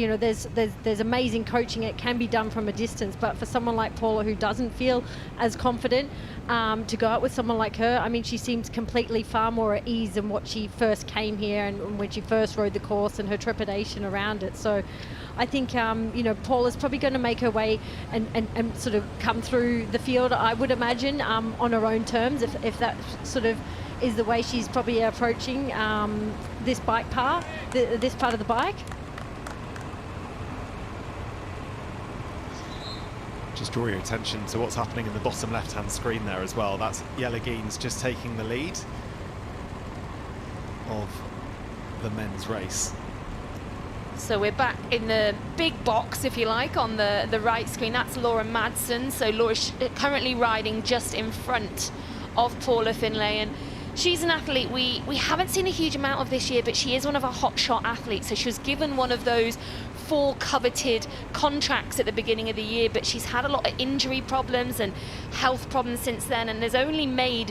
there's amazing coaching. It can be done from a distance, but for someone like Paula who doesn't feel as confident to go out with someone like her, I mean, she seems completely far more at ease than what she first came here and when she first rode the course and her trepidation around it. So I think Paula's probably going to make her way and sort of come through the field, I would imagine, on her own terms, if that sort of is the way she's probably approaching this bike part, this part of the bike. Just draw your attention to what's happening in the bottom left-hand screen there as well. That's Jelle Geens just taking the lead of the men's race. So we're back in the big box, if you like, on the right screen. That's Laura Madsen. So Laura's currently riding just in front of Paula Finlay, and she's an athlete we haven't seen a huge amount of this year, but she is one of our hot shot athletes. So she was given one of those 4 coveted contracts at the beginning of the year, but she's had a lot of injury problems and health problems since then, and has only made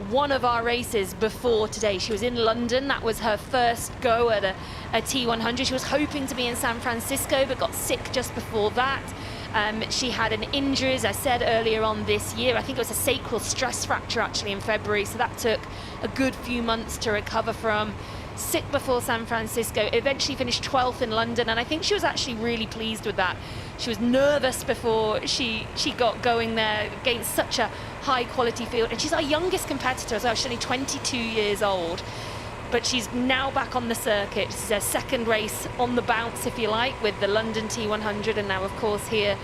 one of our races before today. She was in London. That was her first go at a T100. She was hoping to be in San Francisco, but got sick just before that. She had an injury, as I said earlier on this year. I think it was a sacral stress fracture actually in February, so that took a good few months to recover from. Sick before San Francisco, eventually finished 12th in London, and I think she was actually really pleased with that. She was nervous before she got going there against such a high quality field, and she's our youngest competitor as well. She's only 22 years old, but she's now back on the circuit. This is her second race on the bounce, if you like, with the London T100, and now of course here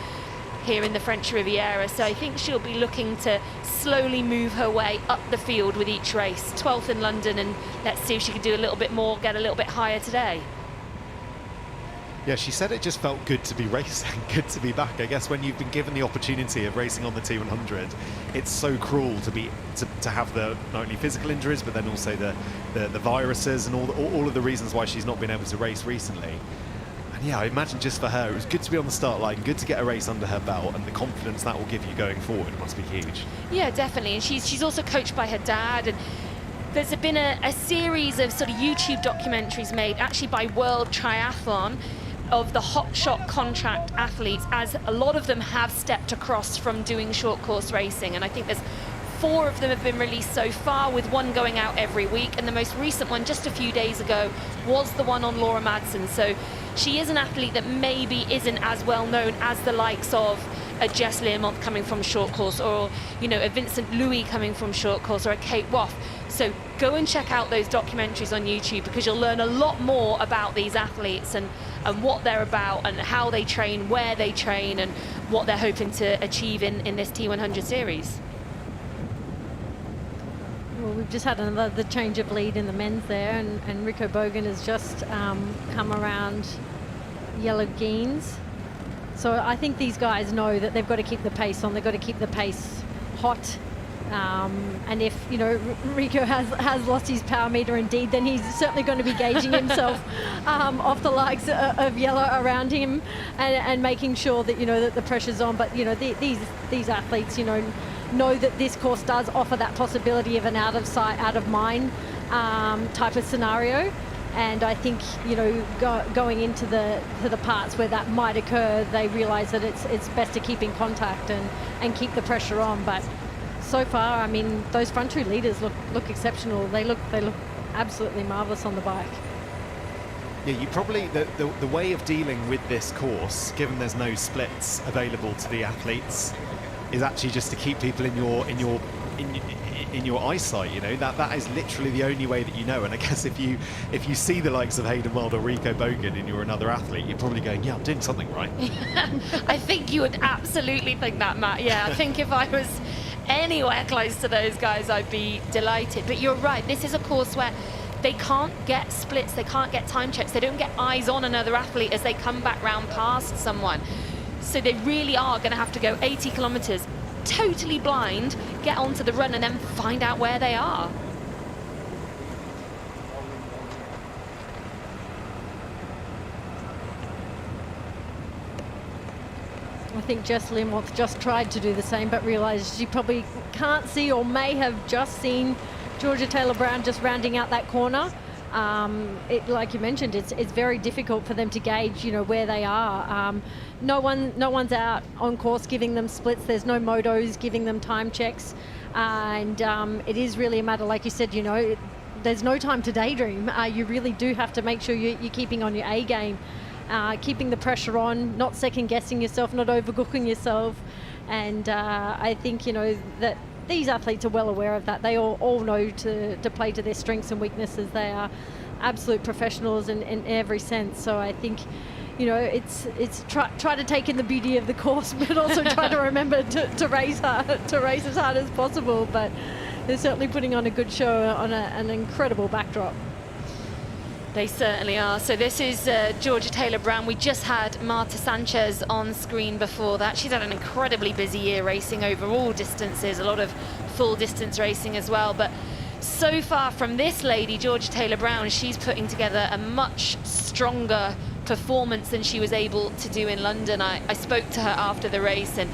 in the French Riviera. So I think she'll be looking to slowly move her way up the field with each race. 12th in London, and let's see if she can do a little bit more, get a little bit higher today. Yeah, she said it just felt good to be racing, good to be back. I guess when you've been given the opportunity of racing on the T100, it's so cruel to have the not only physical injuries, but then also the viruses and all of the reasons why she's not been able to race recently. And yeah, I imagine just for her, it was good to be on the start line, good to get a race under her belt, and the confidence that will give you going forward must be huge. Yeah, definitely. And she's also coached by her dad, and there's been a series of sort of YouTube documentaries made actually by World Triathlon of the hotshot contract athletes, as a lot of them have stepped across from doing short course racing, and I think there's 4 of them have been released so far, with one going out every week, and the most recent one just a few days ago was the one on Laura Madsen. So she is an athlete that maybe isn't as well known as the likes of a Jess Learmonth coming from short course, or a Vincent Louis coming from short course, or a Kate Woff. So go and check out those documentaries on YouTube, because you'll learn a lot more about these athletes and what they're about, and how they train, where they train, and what they're hoping to achieve in this T100 series. Well, we've just had another change of lead in the men's there, and Rico Bogan has just come around Jelle Geens. So I think these guys know that they've got to keep the pace on, they've got to keep the pace hot. And if Rico has lost his power meter indeed, then he's certainly going to be gauging himself off the likes of Jelle around him, and making sure that that the pressure's on. But these athletes know that this course does offer that possibility of an out of sight, out of mind type of scenario. And I think going into the parts where that might occur, they realise that it's best to keep in contact and keep the pressure on. But so far, I mean, those front 2 leaders look exceptional. They look absolutely marvellous on the bike. Yeah, you probably the way of dealing with this course, given there's no splits available to the athletes, is actually just to keep people in your eyesight. That is literally the only way that And I guess if you see the likes of Hayden Wild or Rico Bogan and you're another athlete, you're probably going, yeah, I'm doing something right. I think you would absolutely think that, Matt. Yeah, I think if I was anywhere close to those guys, I'd be delighted. But you're right, this is a course where they can't get splits, they can't get time checks, they don't get eyes on another athlete as they come back round past someone. So they really are going to have to go 80 kilometres totally blind, get onto the run, and then find out where they are. I think Jess Learmonth just tried to do the same, but realised she probably can't see, or may have just seen, Georgia Taylor-Brown just rounding out that corner. Like you mentioned, it's very difficult for them to gauge, where they are. No one's out on course giving them splits. There's no motos giving them time checks, and it is really a matter, like you said, there's no time to daydream. You really do have to make sure you're keeping on your A game, keeping the pressure on, not second guessing yourself, not overcooking yourself, and I think that these athletes are well aware of that. They all know to play to their strengths and weaknesses. They are absolute professionals in every sense. So I think, you know, it's try to take in the beauty of the course, but also try to remember to race hard, to race as hard as possible. But they're certainly putting on a good show on an incredible backdrop. They certainly are. So this is Georgia Taylor-Brown. We just had Marta Sanchez on screen before that. She's had an incredibly busy year racing over all distances, a lot of full distance racing as well. But so far from this lady, Georgia Taylor-Brown, she's putting together a much stronger performance than she was able to do in London. I spoke to her after the race, and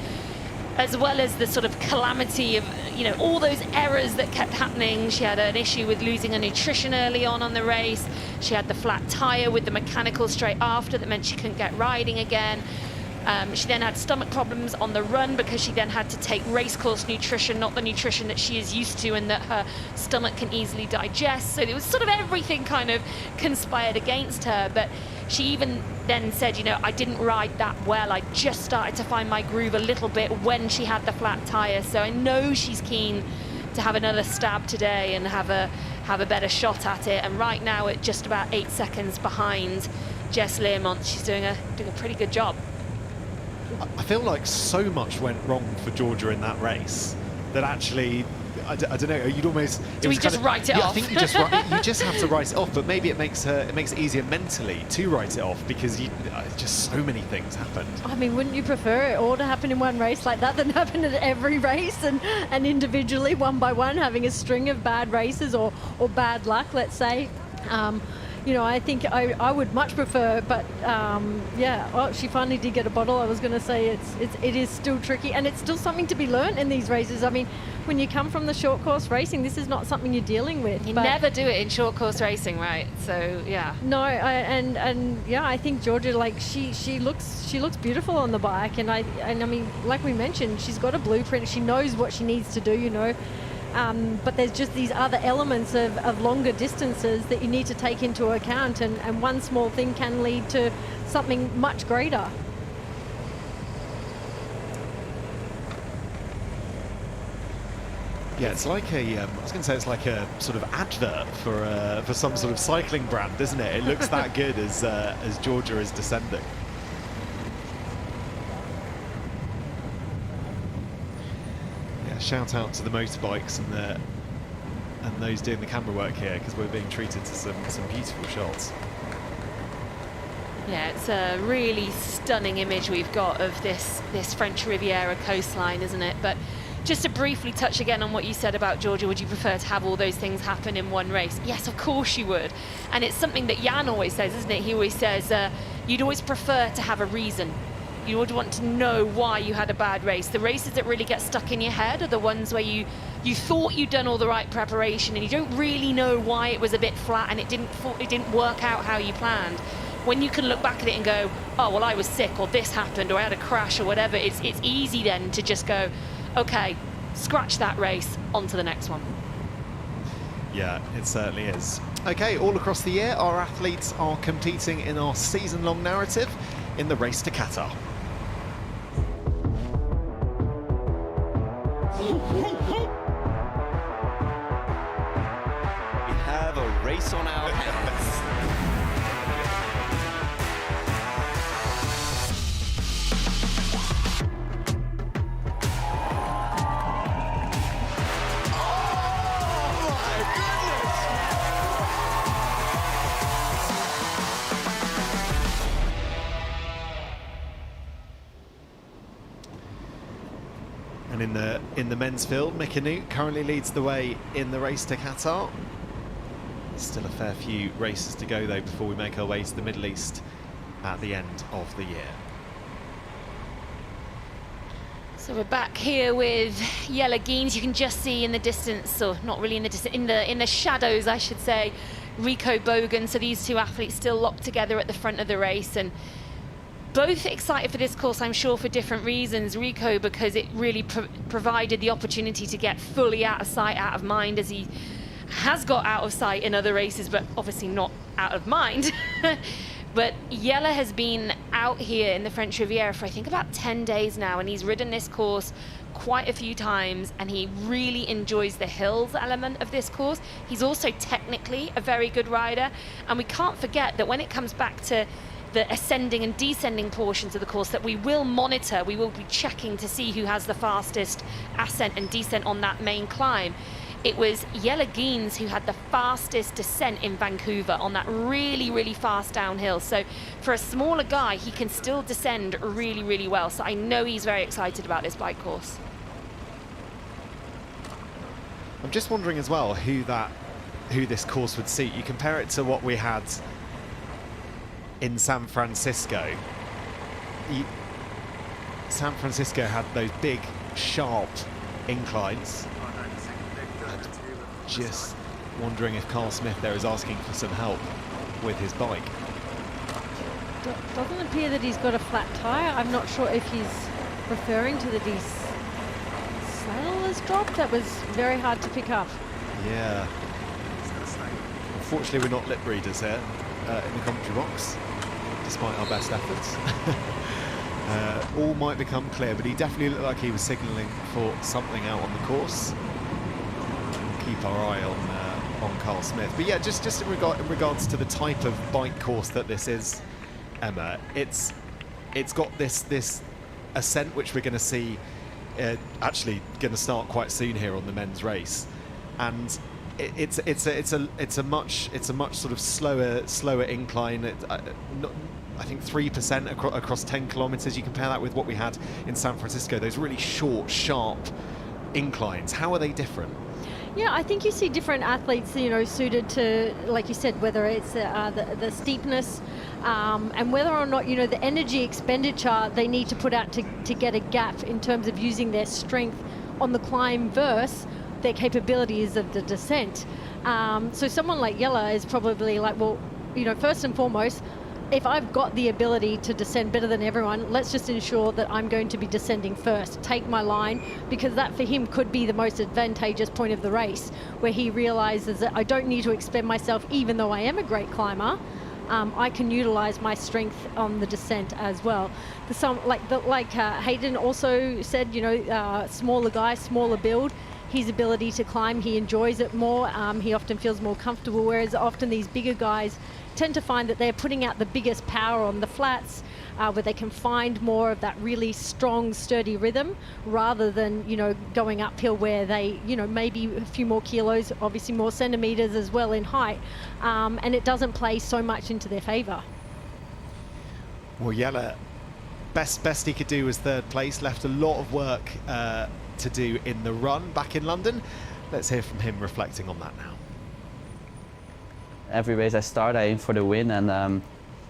as well as the sort of calamity of, you know, all those errors that kept happening. She had an issue with losing her nutrition early on the race. She had the flat tire with the mechanical straight after that meant she couldn't get riding again. She then had stomach problems on the run because she then had to take race course nutrition, not the nutrition that she is used to and that her stomach can easily digest. So it was sort of everything kind of conspired against her. But she even then said, you know, I didn't ride that well. I just started to find my groove a little bit when she had the flat tire. So I know she's keen to have another stab today and have a better shot at it. And right now at just about 8 seconds behind Jess Learmont, she's doing a pretty good job. I feel like so much went wrong for Georgia in that race that actually, I don't know, you'd almost... Do we just write it off? I think you just have to write it off, but maybe it makes it easier mentally to write it off because just so many things happened. I mean, wouldn't you prefer it all to happen in one race like that than happen at every race and individually, one by one, having a string of bad races or bad luck, let's say? You know, I think I would much prefer, but yeah, well, she finally did get a bottle. I was going to say it is still tricky, and it's still something to be learned in these races. I mean, when you come from the short course racing, this is not something you're dealing with. You never do it in short course racing, right? So yeah. No, and yeah, I think Georgia, like she looks beautiful on the bike, and I mean, like we mentioned, she's got a blueprint. She knows what she needs to do, you know. But there's just these other elements of longer distances that you need to take into account, and one small thing can lead to something much greater. Yeah, it's like I was going to say it's like a sort of advert for some sort of cycling brand, isn't it? It looks that good as Georgia is descending. Shout out to the motorbikes and those doing the camera work here, because we're being treated to some beautiful shots. Yeah, it's a really stunning image we've got of this French Riviera coastline, isn't it? But just to briefly touch again on what you said about Georgia, would you prefer to have all those things happen in one race? Yes, of course you would. And it's something that Jan always says, isn't it? He always says you'd always prefer to have a reason. You would want to know why you had a bad race. The races that really get stuck in your head are the ones where you thought you'd done all the right preparation and you don't really know why it was a bit flat and it didn't work out how you planned. When you can look back at it and go, oh, well, I was sick, or this happened, or I had a crash, or whatever, it's easy then to just go, okay, scratch that race, on to the next one. Yeah, it certainly is. Okay, all across the year, our athletes are competing in our season-long narrative in the race to Qatar. We have a race on our hands. And in the men's field, Mick Anoot currently leads the way in the race to Qatar. Still a fair few races to go though before we make our way to the Middle East at the end of the year. So we're back here with Jelle Geens. You can just see in the distance, or not really in the distance, in the shadows, I should say, Rico Bogan. So these two athletes still locked together at the front of the race, and both excited for this course, I'm sure, for different reasons. Rico, because it really provided the opportunity to get fully out of sight, out of mind, as he has got out of sight in other races, but obviously not out of mind. But Jelle has been out here in the French Riviera for, I think, about 10 days now, and he's ridden this course quite a few times, and he really enjoys the hills element of this course. He's also technically a very good rider, and we can't forget that when it comes back to the ascending and descending portions of the course that we will monitor. We will be checking to see who has the fastest ascent and descent on that main climb. It was Jelle Geens who had the fastest descent in Vancouver on that really, really fast downhill. So for a smaller guy, he can still descend really, really well. So I know he's very excited about this bike course. I'm just wondering as well who this course would suit. You compare it to what we had in San Francisco. San Francisco had those big, sharp inclines. Just wondering if Carl Smith there is asking for some help with his bike. Doesn't appear that he's got a flat tyre. I'm not sure if he's referring to the saddle has dropped. That was very hard to pick up. Yeah. Unfortunately, we're not lip readers here in the commentary box, despite our best efforts. All might become clear, but he definitely looked like he was signalling for something out on the course. Keep our eye on Carl Smith. But yeah, just in regards to the type of bike course that this is, Emma, it's got this ascent which we're going to see actually going to start quite soon here on the men's race, and it's a much sort of slower incline. I think 3% across 10 kilometers. You compare that with what we had in San Francisco, those really short, sharp inclines. How are they different? Yeah, I think you see different athletes, you know, suited to, like you said, whether it's the steepness and whether or not, you know, the energy expenditure they need to put out to get a gap in terms of using their strength on the climb versus their capabilities of the descent. So someone like Jelle is probably like, well, you know, first and foremost, if I've got the ability to descend better than everyone, let's just ensure that I'm going to be descending first, take my line, because that for him could be the most advantageous point of the race, where he realizes that I don't need to expend myself, even though I am a great climber. I can utilize my strength on the descent as well. Like Hayden also said, you know, smaller guy, smaller build, his ability to climb, he enjoys it more. He often feels more comfortable, whereas often these bigger guys tend to find that they're putting out the biggest power on the flats, where they can find more of that really strong, sturdy rhythm, rather than, you know, going uphill where they, you know, maybe a few more kilos, obviously more centimeters as well in height, and it doesn't play so much into their favor. Well, Jelle, best he could do was third place, left a lot of work to do in the run back in London. Let's hear from him reflecting on that now. Every race I start, I aim for the win, and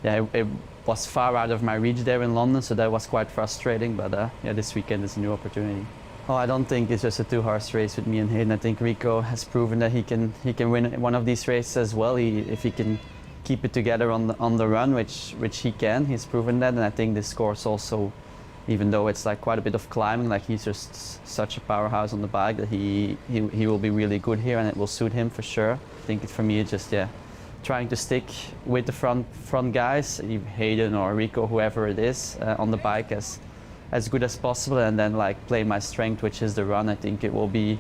yeah, it was far out of my reach there in London, so that was quite frustrating. But yeah, this weekend is a new opportunity. Oh, I don't think it's just a two-horse race with me and Hayden. I think Rico has proven that he can win one of these races as well. If he can keep it together on the run, which he can, he's proven that. And I think this course also, even though it's like quite a bit of climbing, like he's just such a powerhouse on the bike that he will be really good here, and it will suit him for sure. I think for me it's just, yeah, trying to stick with the front guys, Hayden or Rico, whoever it is, on the bike as good as possible, and then like play my strength, which is the run. I think it will be,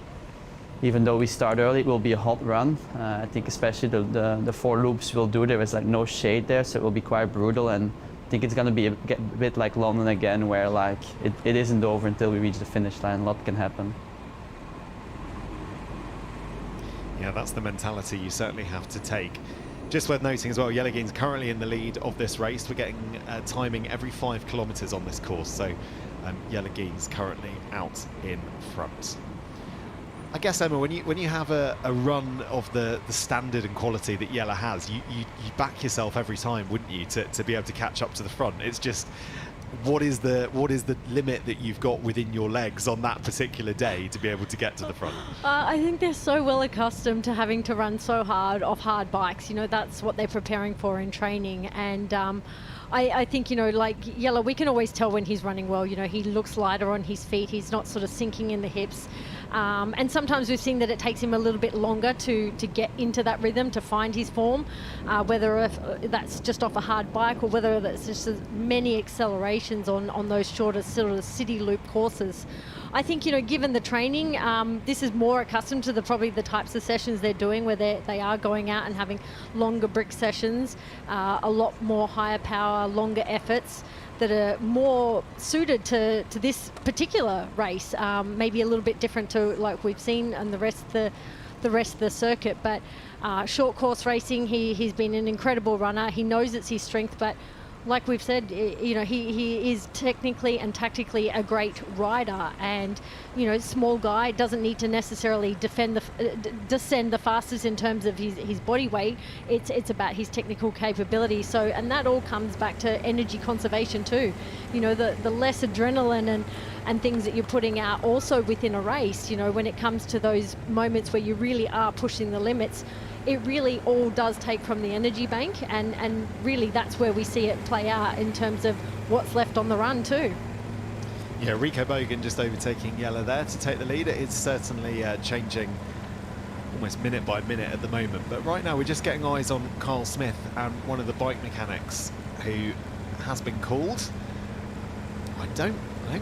even though we start early, it will be a hot run. I think especially the 4 loops we'll do, there is like no shade there, so it will be quite brutal, and I think it's going to be a bit like London again, where like it isn't over until we reach the finish line. A lot can happen. Yeah, that's the mentality you certainly have to take. Just worth noting as well, Jelle Geens currently in the lead of this race. We're getting timing every 5 kilometers on this course, so Jelle Geens currently out in front. I guess, Emma, when you have a run of the standard and quality that Jelle has, you back yourself every time, wouldn't you, to be able to catch up to the front? It's just, what is the limit that you've got within your legs on that particular day to be able to get to the front? I think they're so well accustomed to having to run so hard off hard bikes. You know, that's what they're preparing for in training. And I think, you know, like Jelle, we can always tell when he's running well. You know, he looks lighter on his feet. He's not sort of sinking in the hips. And sometimes we've seen that it takes him a little bit longer to get into that rhythm, to find his form, whether that's just off a hard bike or whether that's just as many accelerations on those shorter sort of city loop courses. I think, given the training, this is more accustomed to probably the types of sessions they're doing, where they are going out and having longer brick sessions, a lot more higher power, longer efforts that are more suited to this particular race. Maybe a little bit different to like we've seen on the rest of the circuit, but short course racing, he's been an incredible runner. He knows it's his strength, but like we've said, he is technically and tactically a great rider, and small guy doesn't need to necessarily descend the fastest in terms of his body weight. It's about his technical capability. So, and that all comes back to energy conservation too. The less adrenaline and things that you're putting out also within a race. When it comes to those moments where you really are pushing the limits, it really all does take from the energy bank, and really that's where we see it play out in terms of what's left on the run too. Yeah, Rico Bogan just overtaking Jelle there to take the lead. It's certainly changing almost minute by minute at the moment, but right now we're just getting eyes on Carl Smith and one of the bike mechanics who has been called. I don't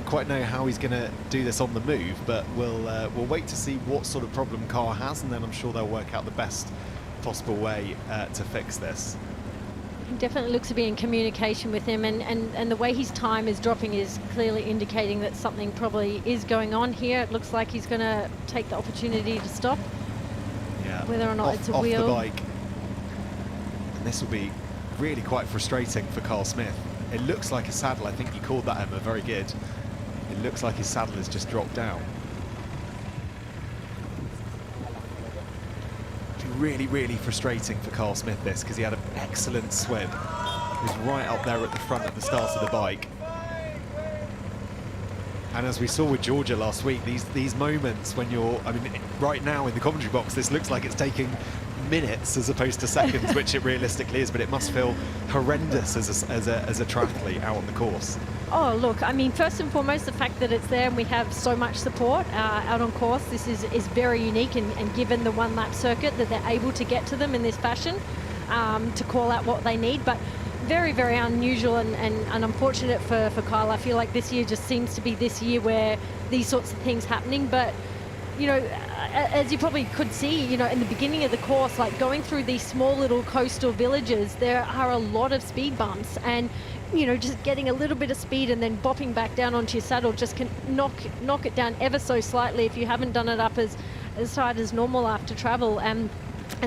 quite know how he's going to do this on the move, but we'll wait to see what sort of problem Carl has, and then I'm sure they'll work out the best possible way to fix this. He definitely looks to be in communication with him, and the way his time is dropping is clearly indicating that something probably is going on here. It looks like he's going to take the opportunity to stop. Yeah. Whether or not it's a off wheel. the bike. And this will be really quite frustrating for Carl Smith. It looks like a saddle. I think you called that, Emma. Very good. It looks like his saddle has just dropped down. Really, really frustrating for Carl Smith, this, because he had an excellent swim. He was right up there at the front at the start of the bike. And as we saw with Georgia last week, these moments when right now in the commentary box, this looks like it's taking minutes as opposed to seconds, which it realistically is, but it must feel horrendous as a triathlete out on the course. Oh, look, first and foremost, the fact that it's there and we have so much support out on course, this is very unique, and given the one-lap circuit, that they're able to get to them in this fashion to call out what they need. But very, very unusual and unfortunate for Kyle. I feel like this year just seems to be this year where these sorts of things happening. But as you probably could see, in the beginning of the course, like going through these small little coastal villages, there are a lot of speed bumps, and just getting a little bit of speed and then bopping back down onto your saddle just can knock it down ever so slightly if you haven't done it up as tight as normal after travel. And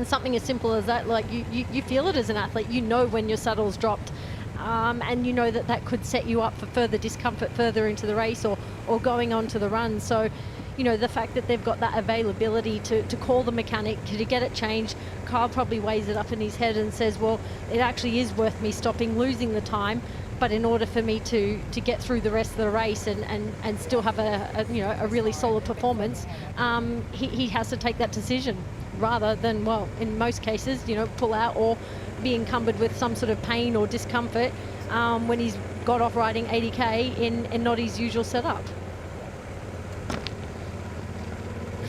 something as simple as that, like you feel it as an athlete, when your saddle's dropped. And that could set you up for further discomfort further into the race or going on to the run. So the fact that they've got that availability to call the mechanic, to get it changed, Kyle probably weighs it up in his head and says, well, it actually is worth me stopping, losing the time, but in order for me to get through the rest of the race and still have a really solid performance, he has to take that decision rather than, well, in most cases, pull out or be encumbered with some sort of pain or discomfort when he's got off riding 80k in not his usual setup.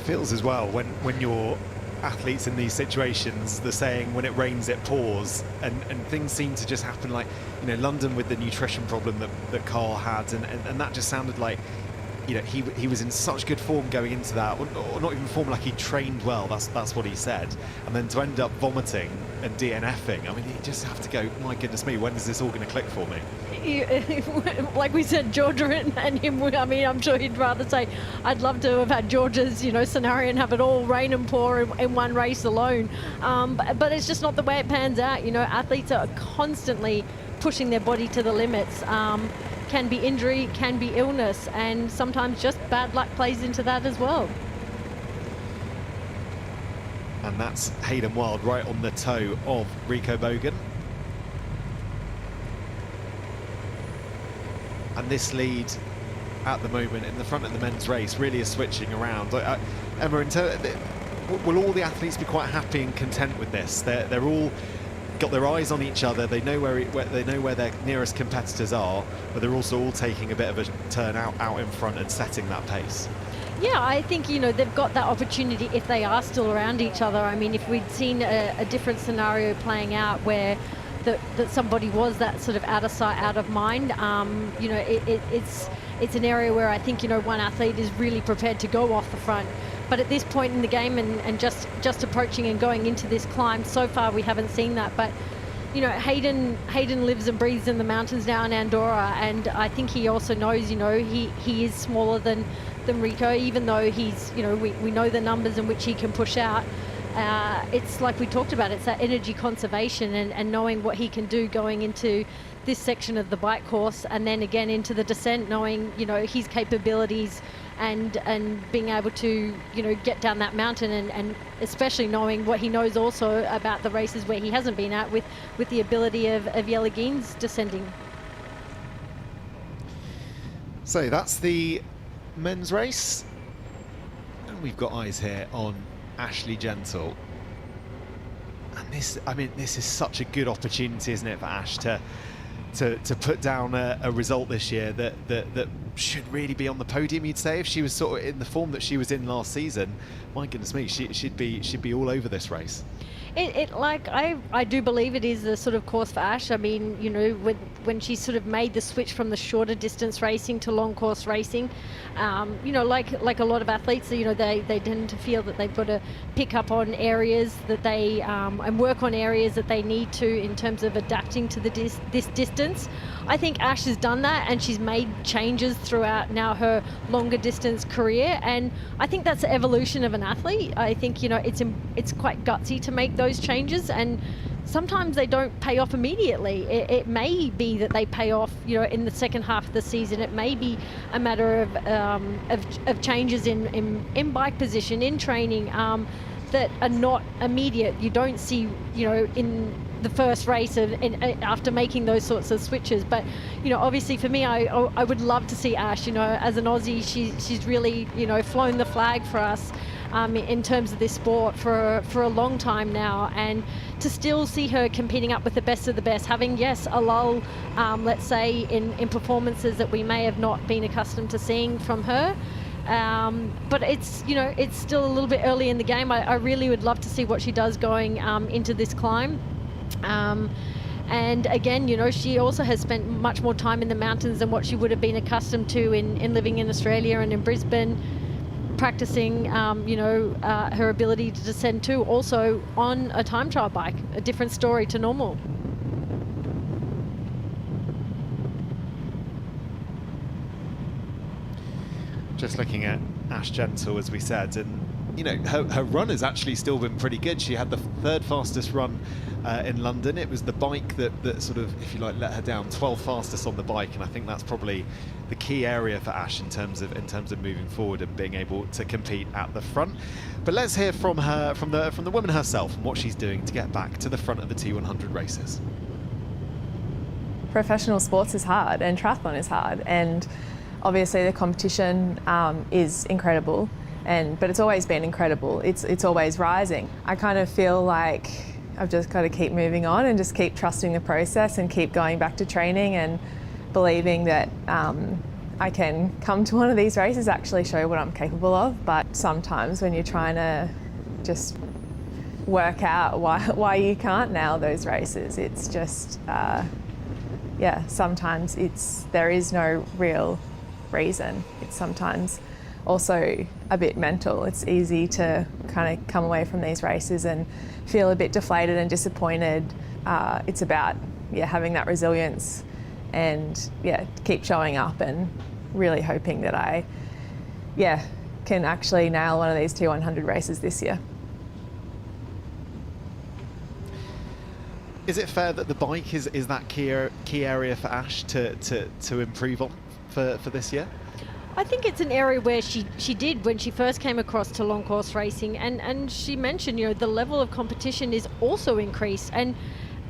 Feels as well when you're athletes in these situations, the saying, when it rains it pours, and things seem to just happen, like London with the nutrition problem that Carl had, and that just sounded like he was in such good form going into that, or not even form, like he trained well, that's what he said, and then to end up vomiting and DNFing, you just have to go, my goodness me, when is this all going to click for me? Like we said, Georgia and him, I'm sure he'd rather say, I'd love to have had Georgia's scenario and have it all rain and pour in one race alone, but it's just not the way it pans out. Athletes are constantly pushing their body to the limits. Can be injury, can be illness, and sometimes just bad luck plays into that as well. And that's Hayden Wild right on the toe of Rico Bogan. And this lead at the moment in the front of the men's race really is switching around. Emma, will all the athletes be quite happy and content with this? They're all got their eyes on each other. They know where their nearest competitors are, but they're also all taking a bit of a turn out in front and setting that pace. Yeah, I think, you know, they've got that opportunity if they are still around each other. I mean, if we'd seen a different scenario playing out where that somebody was that sort of out of sight, out of mind, you know, it's an area where I think, you know, one athlete is really prepared to go off the front. But at this point in the game and just approaching and going into this climb, so far we haven't seen that. But you know, Hayden lives and breathes in the mountains now in Andorra, and I think he also knows, you know, he is smaller than Rico, even though he's, you know, we know the numbers in which he can push out. It's like we talked about, it's that energy conservation and knowing what he can do going into this section of the bike course, and then again into the descent, knowing, you know, his capabilities and being able to, you know, get down that mountain, and especially knowing what he knows also about the races where he hasn't been at with the ability of Yelageen's descending. So that's the men's race, and we've got eyes here on Ashley Gentle. And this, I mean, this is such a good opportunity, isn't it, for Ash to put down a result this year that should really be on the podium, you'd say, if she was sort of in the form that she was in last season. My goodness me, she'd be all over this race. I do believe it is the sort of course for Ash. I mean, you know, when she sort of made the switch from the shorter distance racing to long course racing, you know, like a lot of athletes, you know, they tend to feel that they've got to pick up on areas that they and work on areas that they need to in terms of adapting to this distance. I think Ash has done that, and she's made changes throughout now her longer distance career, and I think that's the evolution of an athlete. I think, you know, it's quite gutsy to make those changes, and sometimes they don't pay off immediately. It may be that they pay off, you know, in the second half of the season. It may be a matter of changes in bike position, in training, that are not immediate. You don't see, you know, in the first race after making those sorts of switches. But, you know, obviously for me, I would love to see Ash, you know, as an Aussie, she's really, you know, flown the flag for us in terms of this sport for a long time now, and to still see her competing up with the best of the best, having, yes, a lull, let's say, in performances that we may have not been accustomed to seeing from her. But it's, you know, it's still a little bit early in the game. I really would love to see what she does going into this climb. And again, you know, she also has spent much more time in the mountains than what she would have been accustomed to in living in Australia and in Brisbane, practicing, you know, her ability to descend too, also on a time trial bike, a different story to normal. Just looking at Ash Gentle, as we said, and you know, her run has actually still been pretty good. She had the third fastest run in London. It was the bike that sort of, if you like, let her down. 12th fastest on the bike, and I think that's probably the key area for Ash in terms of moving forward and being able to compete at the front. But let's hear from her, from the woman herself, and what she's doing to get back to the front of the T100 races. Professional sports is hard, and triathlon is hard, and obviously the competition is incredible. But it's always been incredible. It's always rising. I kind of feel like I've just got to keep moving on and just keep trusting the process and keep going back to training and believing that I can come to one of these races, actually show what I'm capable of. But sometimes when you're trying to just work out why you can't nail those races, it's just, yeah, sometimes there is no real reason. It's sometimes also a bit mental. It's easy to kind of come away from these races and feel a bit deflated and disappointed. It's about, yeah, having that resilience and, yeah, keep showing up and really hoping that I, yeah, can actually nail one of these T100 races this year. Is it fair that the bike is that key area for Ash to improve on for this year? I think it's an area where she did when she first came across to long course racing, and she mentioned, you know, the level of competition is also increased, and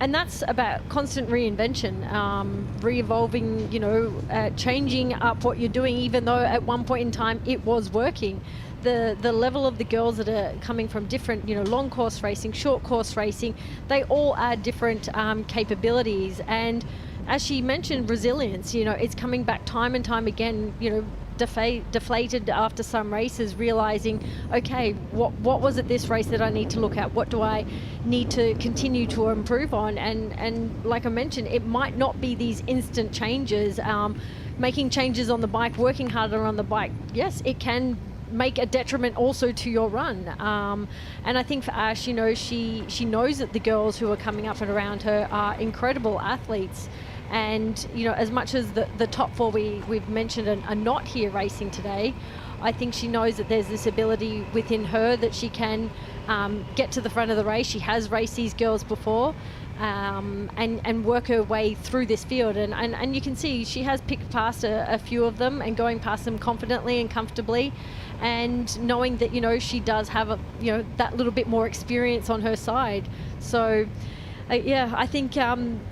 that's about constant reinvention, re-evolving, you know, changing up what you're doing, even though at one point in time it was working. The level of the girls that are coming from different, you know, long course racing, short course racing, they all add different capabilities. And as she mentioned, resilience, you know, it's coming back time and time again, you know, deflated after some races, realizing, okay, what was it this race that I need to look at? What do I need to continue to improve on? And like I mentioned, it might not be these instant changes. Making changes on the bike, working harder on the bike, yes, it can make a detriment also to your run. And I think for Ash, you know, she knows that the girls who are coming up and around her are incredible athletes. And, you know, as much as the top four we've mentioned are not here racing today, I think she knows that there's this ability within her that she can get to the front of the race. She has raced these girls before. And work her way through this field, and you can see she has picked past a few of them and going past them confidently and comfortably, and knowing that, you know, she does have that little bit more experience on her side. So yeah, I think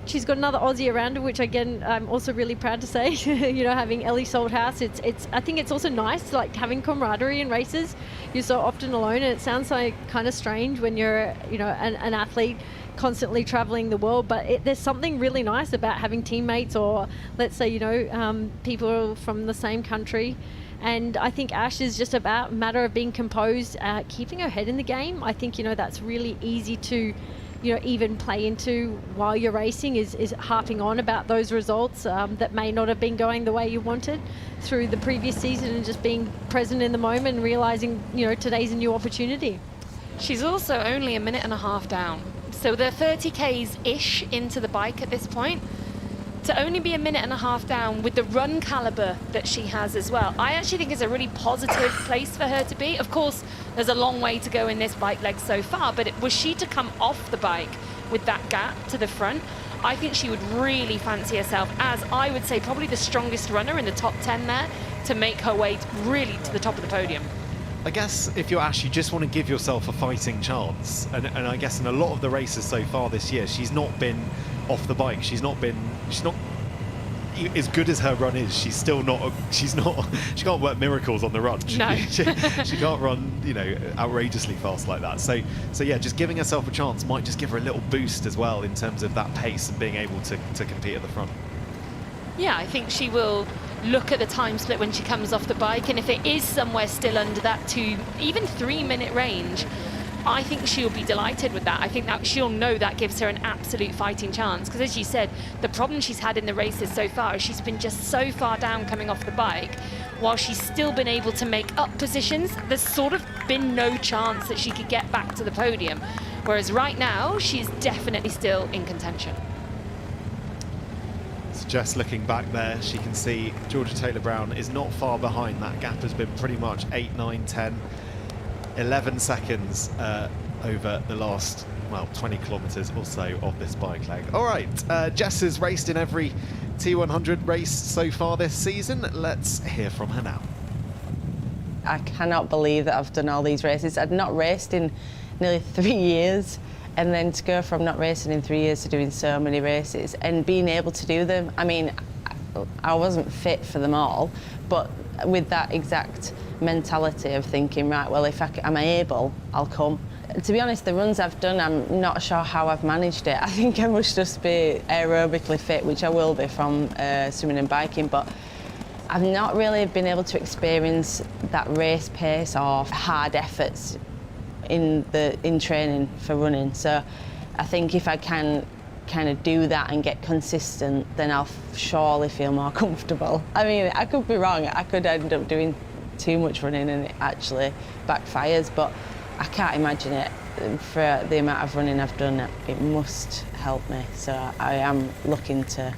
she's got another Aussie around her, which again I'm also really proud to say. You know, having Ellie Salthouse, it's I think it's also nice, like having camaraderie in races. You're so often alone, and it sounds like kind of strange when you're, you know, an athlete constantly traveling the world, but there's something really nice about having teammates, or let's say, you know, people from the same country. And I think Ash is just about a matter of being composed, keeping her head in the game. I think, you know, that's really easy to, you know, even play into while you're racing, is harping on about those results that may not have been going the way you wanted through the previous season, and just being present in the moment and realizing, you know, today's a new opportunity. She's also only a minute and a half down. So they're 30 Ks-ish into the bike at this point. To only be a minute and a half down with the run caliber that she has as well, I actually think is a really positive place for her to be. Of course, there's a long way to go in this bike leg so far, but was she to come off the bike with that gap to the front, I think she would really fancy herself as, I would say, probably the strongest runner in the top 10 there, to make her way really to the top of the podium. I guess if you're Ash, you just want to give yourself a fighting chance. And I guess in a lot of the races so far this year, she's not been off the bike. She's not as good as her run is. She can't work miracles on the run. No. She can't run, you know, outrageously fast like that. So yeah, just giving herself a chance might just give her a little boost as well in terms of that pace and being able to compete at the front. Yeah, I think she will look at the time split when she comes off the bike, and if it is somewhere still under that 2, even 3 minute range, I think she'll be delighted with that. I think that she'll know that gives her an absolute fighting chance, because as you said, the problem she's had in the races so far is she's been just so far down coming off the bike. While she's still been able to make up positions, there's sort of been no chance that she could get back to the podium, whereas right now she's definitely still in contention. Just looking back there, she can see Georgia Taylor-Brown is not far behind. That gap has been pretty much 8, 9, 10, 11 seconds over the last, well, 20 kilometres or so of this bike leg. All right, Jess has raced in every T100 race so far this season. Let's hear from her now. I cannot believe that I've done all these races. I'd not raced in nearly 3 years. And then to go from not racing in 3 years to doing so many races and being able to do them. I mean, I wasn't fit for them all, but with that exact mentality of thinking, right, well, if am I able, I'll come. To be honest, the runs I've done, I'm not sure how I've managed it. I think I must just be aerobically fit, which I will be from swimming and biking, but I've not really been able to experience that race pace or hard efforts in training for running. So I think if I can kind of do that and get consistent, then I'll surely feel more comfortable. I mean, I could be wrong. I could end up doing too much running and it actually backfires, but I can't imagine it. For the amount of running I've done, it must help me. So I am looking to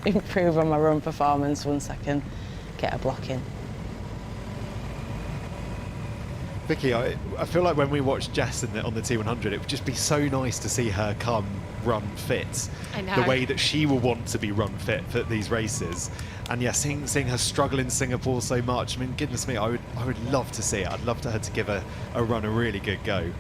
improve on my run performance once I can get a block in. Vicky, I feel like when we watch Jess on the T100, it would just be so nice to see her come run fit. I know. The way that she will want to be run fit for these races. And yeah, seeing her struggle in Singapore so much, I mean, goodness me, I would love to see it. I'd love her to give a run a really good go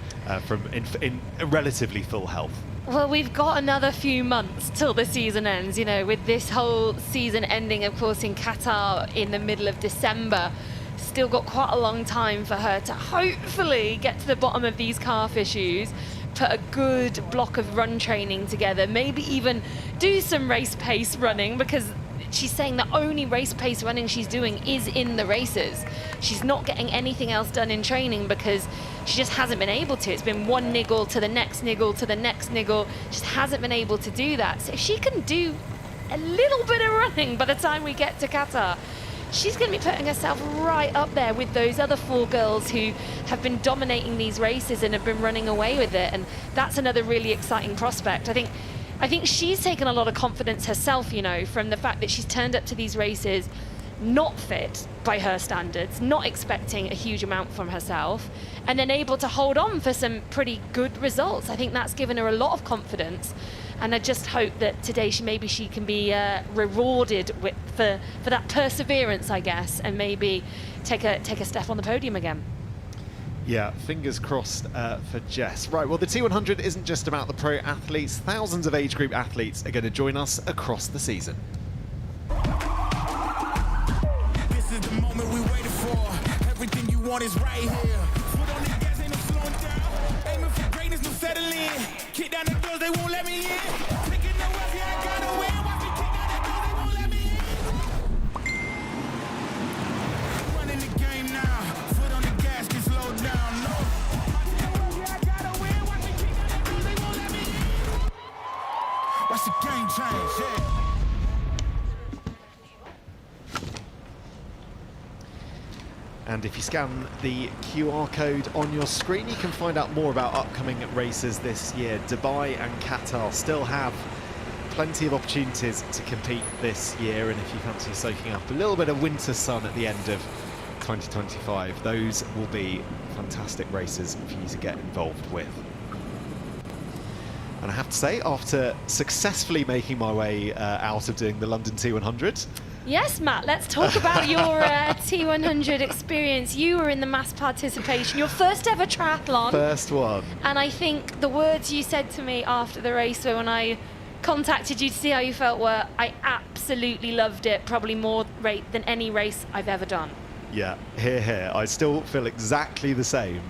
in relatively full health. Well, we've got another few months till the season ends, you know, with this whole season ending, of course, in Qatar in the middle of December. Still got quite a long time for her to hopefully get to the bottom of these calf issues, put a good block of run training together, maybe even do some race pace running, because she's saying the only race pace running she's doing is in the races. She's not getting anything else done in training because she just hasn't been able to. It's been one niggle to the next niggle to the next niggle. She just hasn't been able to do that. So if she can do a little bit of running by the time we get to Qatar, she's going to be putting herself right up there with those other 4 girls who have been dominating these races and have been running away with it. And that's another really exciting prospect. I think she's taken a lot of confidence herself, you know, from the fact that she's turned up to these races not fit by her standards, not expecting a huge amount from herself, and then able to hold on for some pretty good results. I think that's given her a lot of confidence. And I just hope that today she can be rewarded for that perseverance, I guess, and maybe take a step on the podium again. Yeah, fingers crossed for Jess. Right, well, the T100 isn't just about the pro athletes. Thousands of age group athletes are going to join us across the season. This is the moment we waited for. Everything you want is right here. Foot on the gas, ain't no slowing down. Aiming for greatness, no settling. Kick down the doors, they won't let me in. Taking no rest, yeah, I gotta win. Watch me kick down the doors, they won't let me in. Running the game now. Foot on the gas, get slowed down. No. Yeah, I gotta win. Watch me kick down the doors, they won't let me in. Watch the game change, yeah. And if you scan the QR code on your screen, you can find out more about upcoming races this year. Dubai and Qatar still have plenty of opportunities to compete this year, and if you fancy soaking up a little bit of winter sun at the end of 2025, those will be fantastic races for you to get involved with. And I have to say, after successfully making my way out of doing the London T100, Yes, Matt, let's talk about your T100 experience. You were in the mass participation, your first ever triathlon. First one. And I think the words you said to me after the race, so when I contacted you to see how you felt, were, I absolutely loved it, probably more than any race I've ever done. Yeah, here. I still feel exactly the same.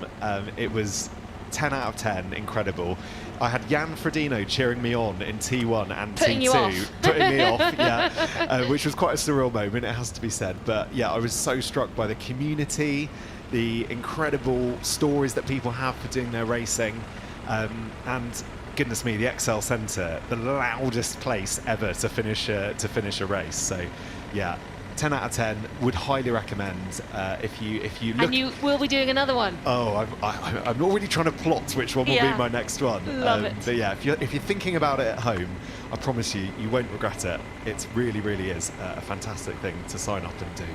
It was 10 out of 10, incredible. I had Jan Frodeno cheering me on in T1 and Putting T2. you off. Putting me off, yeah, which was quite a surreal moment, it has to be said. But yeah, I was so struck by the community, the incredible stories that people have for doing their racing, and goodness me, the Excel Centre, the loudest place ever to finish a race. So yeah, 10 out of 10, would highly recommend if you look. And you will be doing another one. Oh, I'm already trying to plot which one will be my next one. Love it. But yeah, if you're thinking about it at home, I promise you won't regret it. It really is a fantastic thing to sign up and do.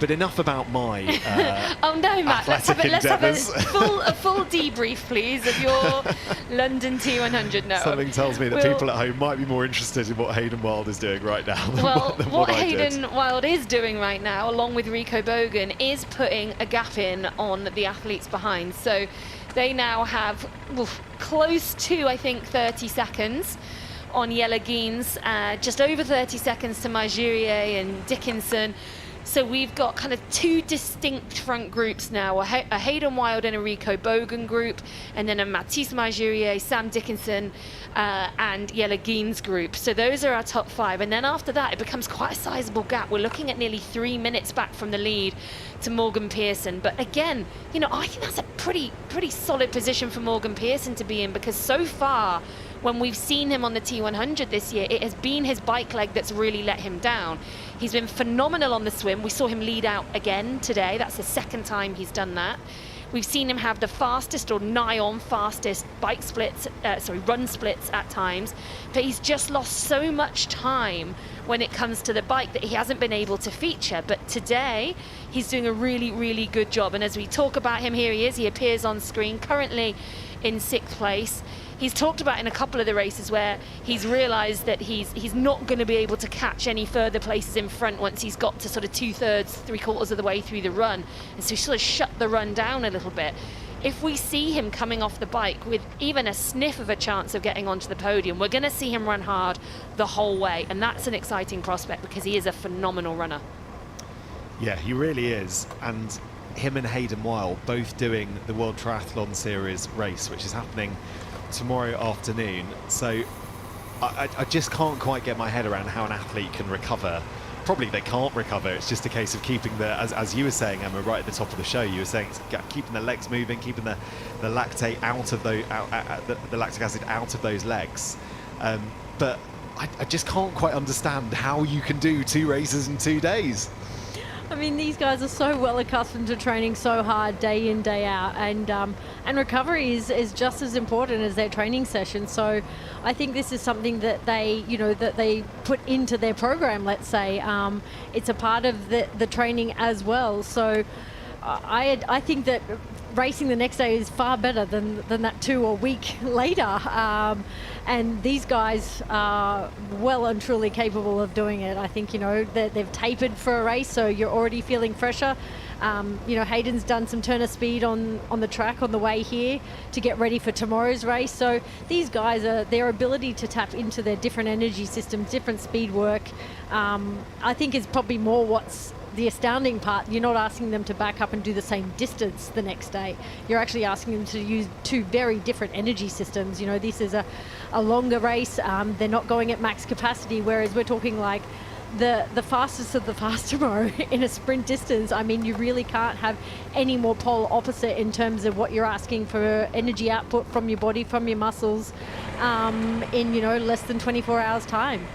But enough about my oh no, Matt, let's have a full debrief, please, of your London T100. No, something tells me that people at home might be more interested in what Hayden Wilde is doing right now than what Hayden Wilde is doing right now, along with Rico Bogan, is putting a gap in on the athletes behind. So they now have close to, I think, 30 seconds on Jelle Geens, just over 30 seconds to Majurier and Dickinson. So we've got kind of two distinct front groups now, a Hayden Wilde and a Rico Bogan group, and then a Mathis Majurier, Sam Dickinson, and Jelle Geens group. So those are our top five. And then after that, it becomes quite a sizable gap. We're looking at nearly 3 minutes back from the lead to Morgan Pearson. But again, you know, I think that's a pretty solid position for Morgan Pearson to be in, because so far, when we've seen him on the T100 this year, it has been his bike leg that's really let him down. He's been phenomenal on the swim. We saw him lead out again today. That's the second time he's done that. We've seen him have the fastest or nigh on fastest run splits at times, but he's just lost so much time when it comes to the bike that he hasn't been able to feature. But today, he's doing a really good job. And as we talk about him, here he is. He appears on screen, currently in 6th place. He's talked about in a couple of the races where he's realised that he's not going to be able to catch any further places in front once he's got to sort of 2/3, 3/4 of the way through the run. And so he sort of shut the run down a little bit. If we see him coming off the bike with even a sniff of a chance of getting onto the podium, we're going to see him run hard the whole way. And that's an exciting prospect because he is a phenomenal runner. Yeah, he really is. And him and Hayden Wilde both doing the World Triathlon Series race, which is happening tomorrow afternoon. So I just can't quite get my head around how an athlete can recover. Probably they can't recover. It's just a case of keeping the, as you were saying, Emma, right at the top of the show, you were saying keeping the legs moving, keeping the lactate out of the lactic acid out of those legs. But I just can't quite understand how you can do 2 races in 2 days. I mean, these guys are so well accustomed to training so hard day in, day out, and recovery is just as important as their training session. So I think this is something that they put into their program, let's say. It's a part of the training as well. So I think that racing the next day is far better than that 2 a week later. And these guys are well and truly capable of doing it. I think, that they've tapered for a race, so you're already feeling fresher. Hayden's done some turner speed on the track on the way here to get ready for tomorrow's race. So these guys, their ability to tap into their different energy systems, different speed work, I think is probably more what's the astounding part. You're not asking them to back up and do the same distance the next day. You're actually asking them to use 2 very different energy systems. This is a longer race. They're not going at max capacity, whereas we're talking like the fastest of the fast tomorrow in a sprint distance. I mean, you really can't have any more pole opposite in terms of what you're asking for energy output from your body, from your muscles, in less than 24 hours time.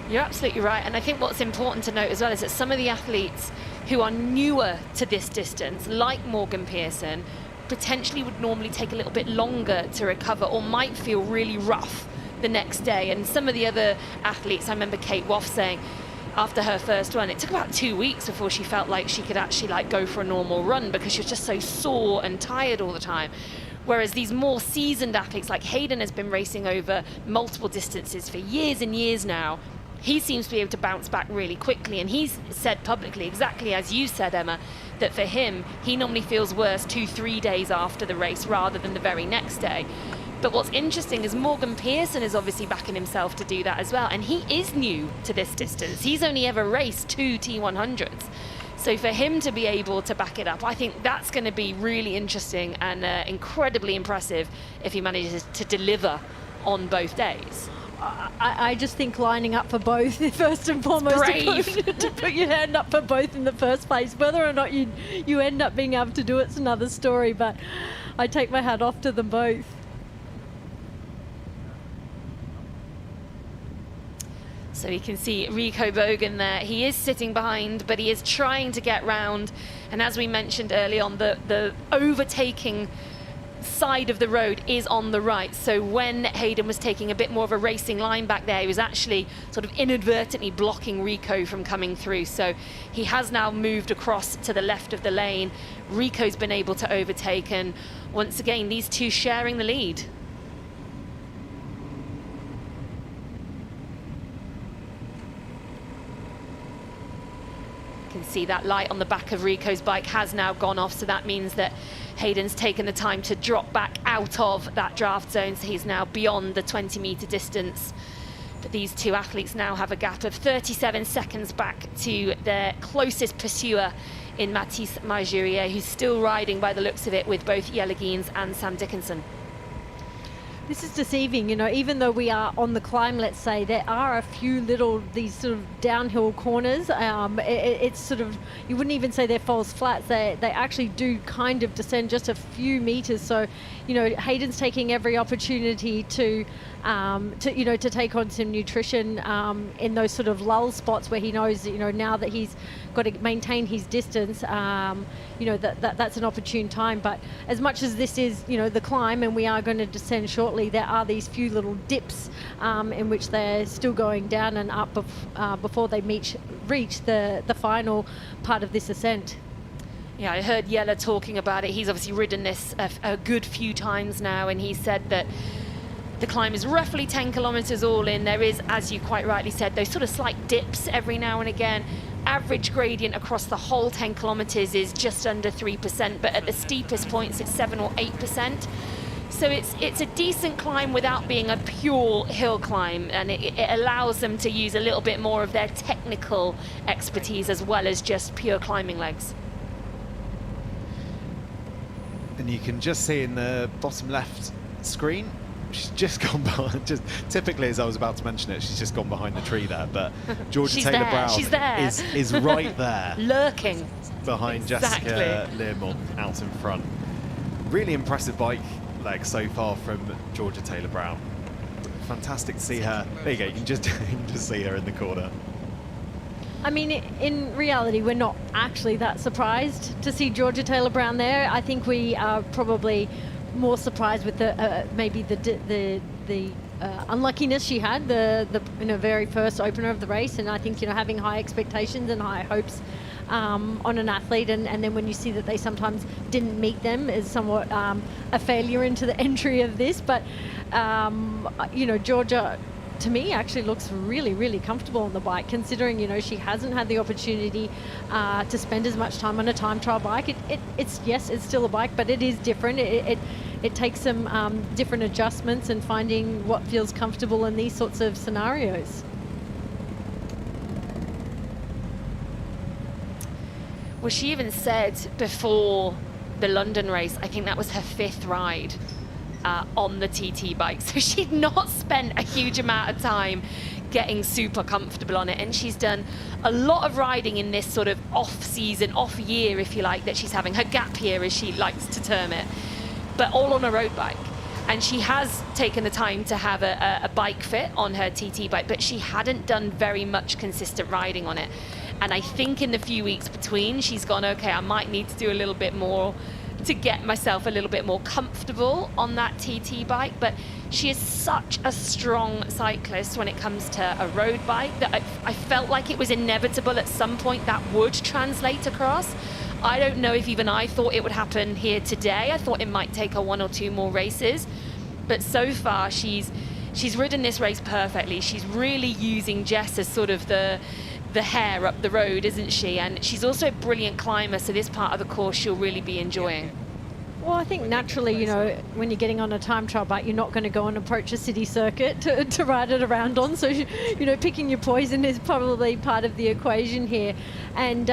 You're absolutely right. And I think what's important to note as well is that some of the athletes who are newer to this distance, like Morgan Pearson, potentially would normally take a little bit longer to recover or might feel really rough the next day. And some of the other athletes, I remember Kate Woff saying after her first run, it took about 2 weeks before she felt like she could actually go for a normal run because she was just so sore and tired all the time. Whereas these more seasoned athletes, like Hayden has been racing over multiple distances for years and years now, he seems to be able to bounce back really quickly. And he's said publicly, exactly as you said, Emma, that for him, he normally feels worse 2-3 days after the race rather than the very next day. But what's interesting is Morgan Pearson is obviously backing himself to do that as well. And he is new to this distance. He's only ever raced 2 T100s. So for him to be able to back it up, I think that's going to be really interesting and incredibly impressive if he manages to deliver on both days. I just think lining up for both, first and foremost, to put your hand up for both in the first place. Whether or not you end up being able to do it's another story, but I take my hat off to them both. So you can see Rico Bogan there. He is sitting behind, but he is trying to get round. And as we mentioned early on, the overtaking side of the road is on the right. So when Hayden was taking a bit more of a racing line back there, he was actually sort of inadvertently blocking Rico from coming through. So he has now moved across to the left of the lane. Rico's been able to overtake, and once again, these two sharing the lead. You can see that light on the back of Rico's bike has now gone off, so that means that Hayden's taken the time to drop back out of that draft zone, so he's now beyond the 20-meter distance. But these two athletes now have a gap of 37 seconds back to their closest pursuer in Mathis Marjurier, who's still riding by the looks of it with both Jelle Geens and Sam Dickinson. This is deceiving, even though we are on the climb, let's say, there are a few these sort of downhill corners. It's sort of, you wouldn't even say they're false flats. They actually do kind of descend just a few meters. So, Hayden's taking every opportunity to take on some nutrition in those sort of lull spots where he knows, now that he's got to maintain his distance, that's an opportune time. But as much as this is, the climb, and we are going to descend shortly, there are these few little dips in which they're still going down and up before they reach the final part of this ascent. Yeah, I heard Jelle talking about it. He's obviously ridden this a good few times now, and he said that the climb is roughly 10 kilometers all in. There is, as you quite rightly said, those sort of slight dips every now and again. Average gradient across the whole 10 kilometers is just under 3%, but at the steepest points it's 7 or 8%. So it's a decent climb without being a pure hill climb, and it allows them to use a little bit more of their technical expertise as well as just pure climbing legs. And you can just see in the bottom left screen she's just gone behind. Just typically, as I was about to mention it, she's just gone behind the tree there. But Georgia Taylor Brown is right there, lurking behind Jessica Learmonth out in front. Really impressive bike leg so far from Georgia Taylor Brown. Fantastic to see her. There you go. You can just see her in the corner. I mean, in reality, we're not actually that surprised to see Georgia Taylor Brown there. I think we are probably more surprised with the maybe the unluckiness she had the very first opener of the race, and I think having high expectations and high hopes on an athlete, and then when you see that they sometimes didn't meet them is somewhat a failure into the entry of this. But Georgia, to me, actually looks really, really comfortable on the bike, considering she hasn't had the opportunity to spend as much time on a time trial bike. It's still a bike, but it is different. It takes some different adjustments and finding what feels comfortable in these sorts of scenarios. Well, she even said before the London race, I think that was her 5th ride on the TT bike. So she'd not spent a huge amount of time getting super comfortable on it. And she's done a lot of riding in this sort of off-season, off-year, if you like, that she's having. Her gap year, as she likes to term it. But all on a road bike. And she has taken the time to have a bike fit on her TT bike, but she hadn't done very much consistent riding on it. And I think in the few weeks between, she's gone, okay, I might need to do a little bit more to get myself a little bit more comfortable on that TT bike. But she is such a strong cyclist when it comes to a road bike that I felt like it was inevitable at some point that would translate across. I don't know if even I thought it would happen here today. I thought it might take her 1 or 2 more races. But so far, she's ridden this race perfectly. She's really using Jess as sort of the hair up the road, isn't she? And she's also a brilliant climber, so this part of the course she'll really be enjoying. Well, I think naturally, when you're getting on a time trial bike, you're not going to go and approach a city circuit to ride it around on. So, picking your poison is probably part of the equation here. And,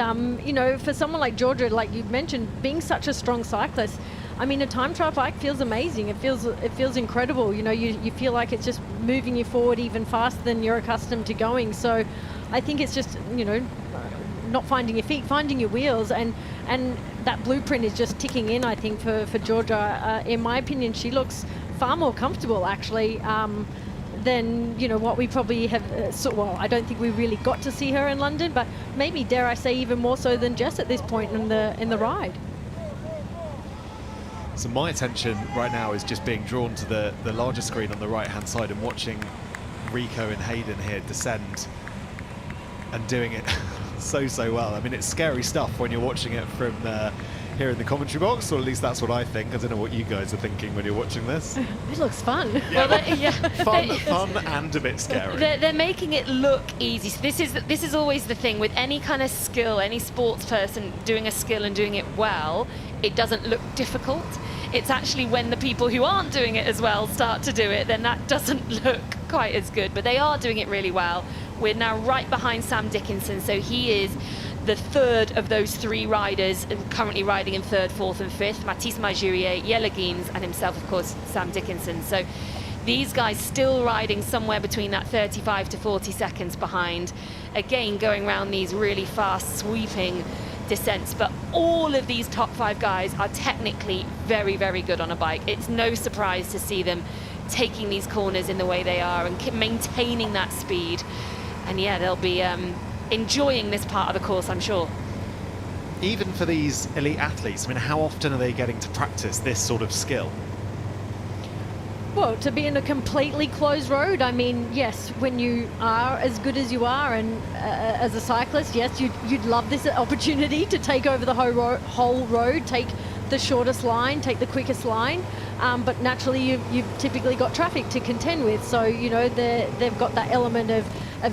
for someone like Georgia, like you mentioned, being such a strong cyclist, I mean, a time trial bike feels amazing. It feels incredible. You feel like it's just moving you forward even faster than you're accustomed to going. So I think it's just, not finding your feet, finding your wheels, and that blueprint is just ticking in, I think, for Georgia. In my opinion, she looks far more comfortable, actually, than, what we probably have. I don't think we really got to see her in London, but maybe, dare I say, even more so than Jess at this point in the ride. So my attention right now is just being drawn to the larger screen on the right-hand side and watching Rico and Hayden here descend and doing it so well. I mean, it's scary stuff when you're watching it from here in the commentary box, or at least that's what I think. I don't know what you guys are thinking when you're watching this. It looks fun. Yeah, fun and a bit scary. They're making it look easy. So this is always the thing with any kind of skill, any sports person doing a skill and doing it well, it doesn't look difficult. It's actually when the people who aren't doing it as well start to do it, then that doesn't look quite as good. But they are doing it really well. We're now right behind Sam Dickinson, so he is the 3rd of those 3 riders currently riding in 3rd, 4th and 5th. Mathis Majurier, Jelle Geens, and himself, of course, Sam Dickinson. So these guys still riding somewhere between that 35 to 40 seconds behind. Again, going around these really fast, sweeping descents. But all of these top 5 guys are technically very, very good on a bike. It's no surprise to see them taking these corners in the way they are and maintaining that speed. And yeah, they'll be enjoying this part of the course, I'm sure. Even for these elite athletes, I mean, how often are they getting to practice this sort of skill? Well, to be in a completely closed road, I mean, yes, when you are as good as you are and as a cyclist, yes, you'd love this opportunity to take over the whole road, take the shortest line, take the quickest line. But naturally, you've typically got traffic to contend with. So, they've got that element of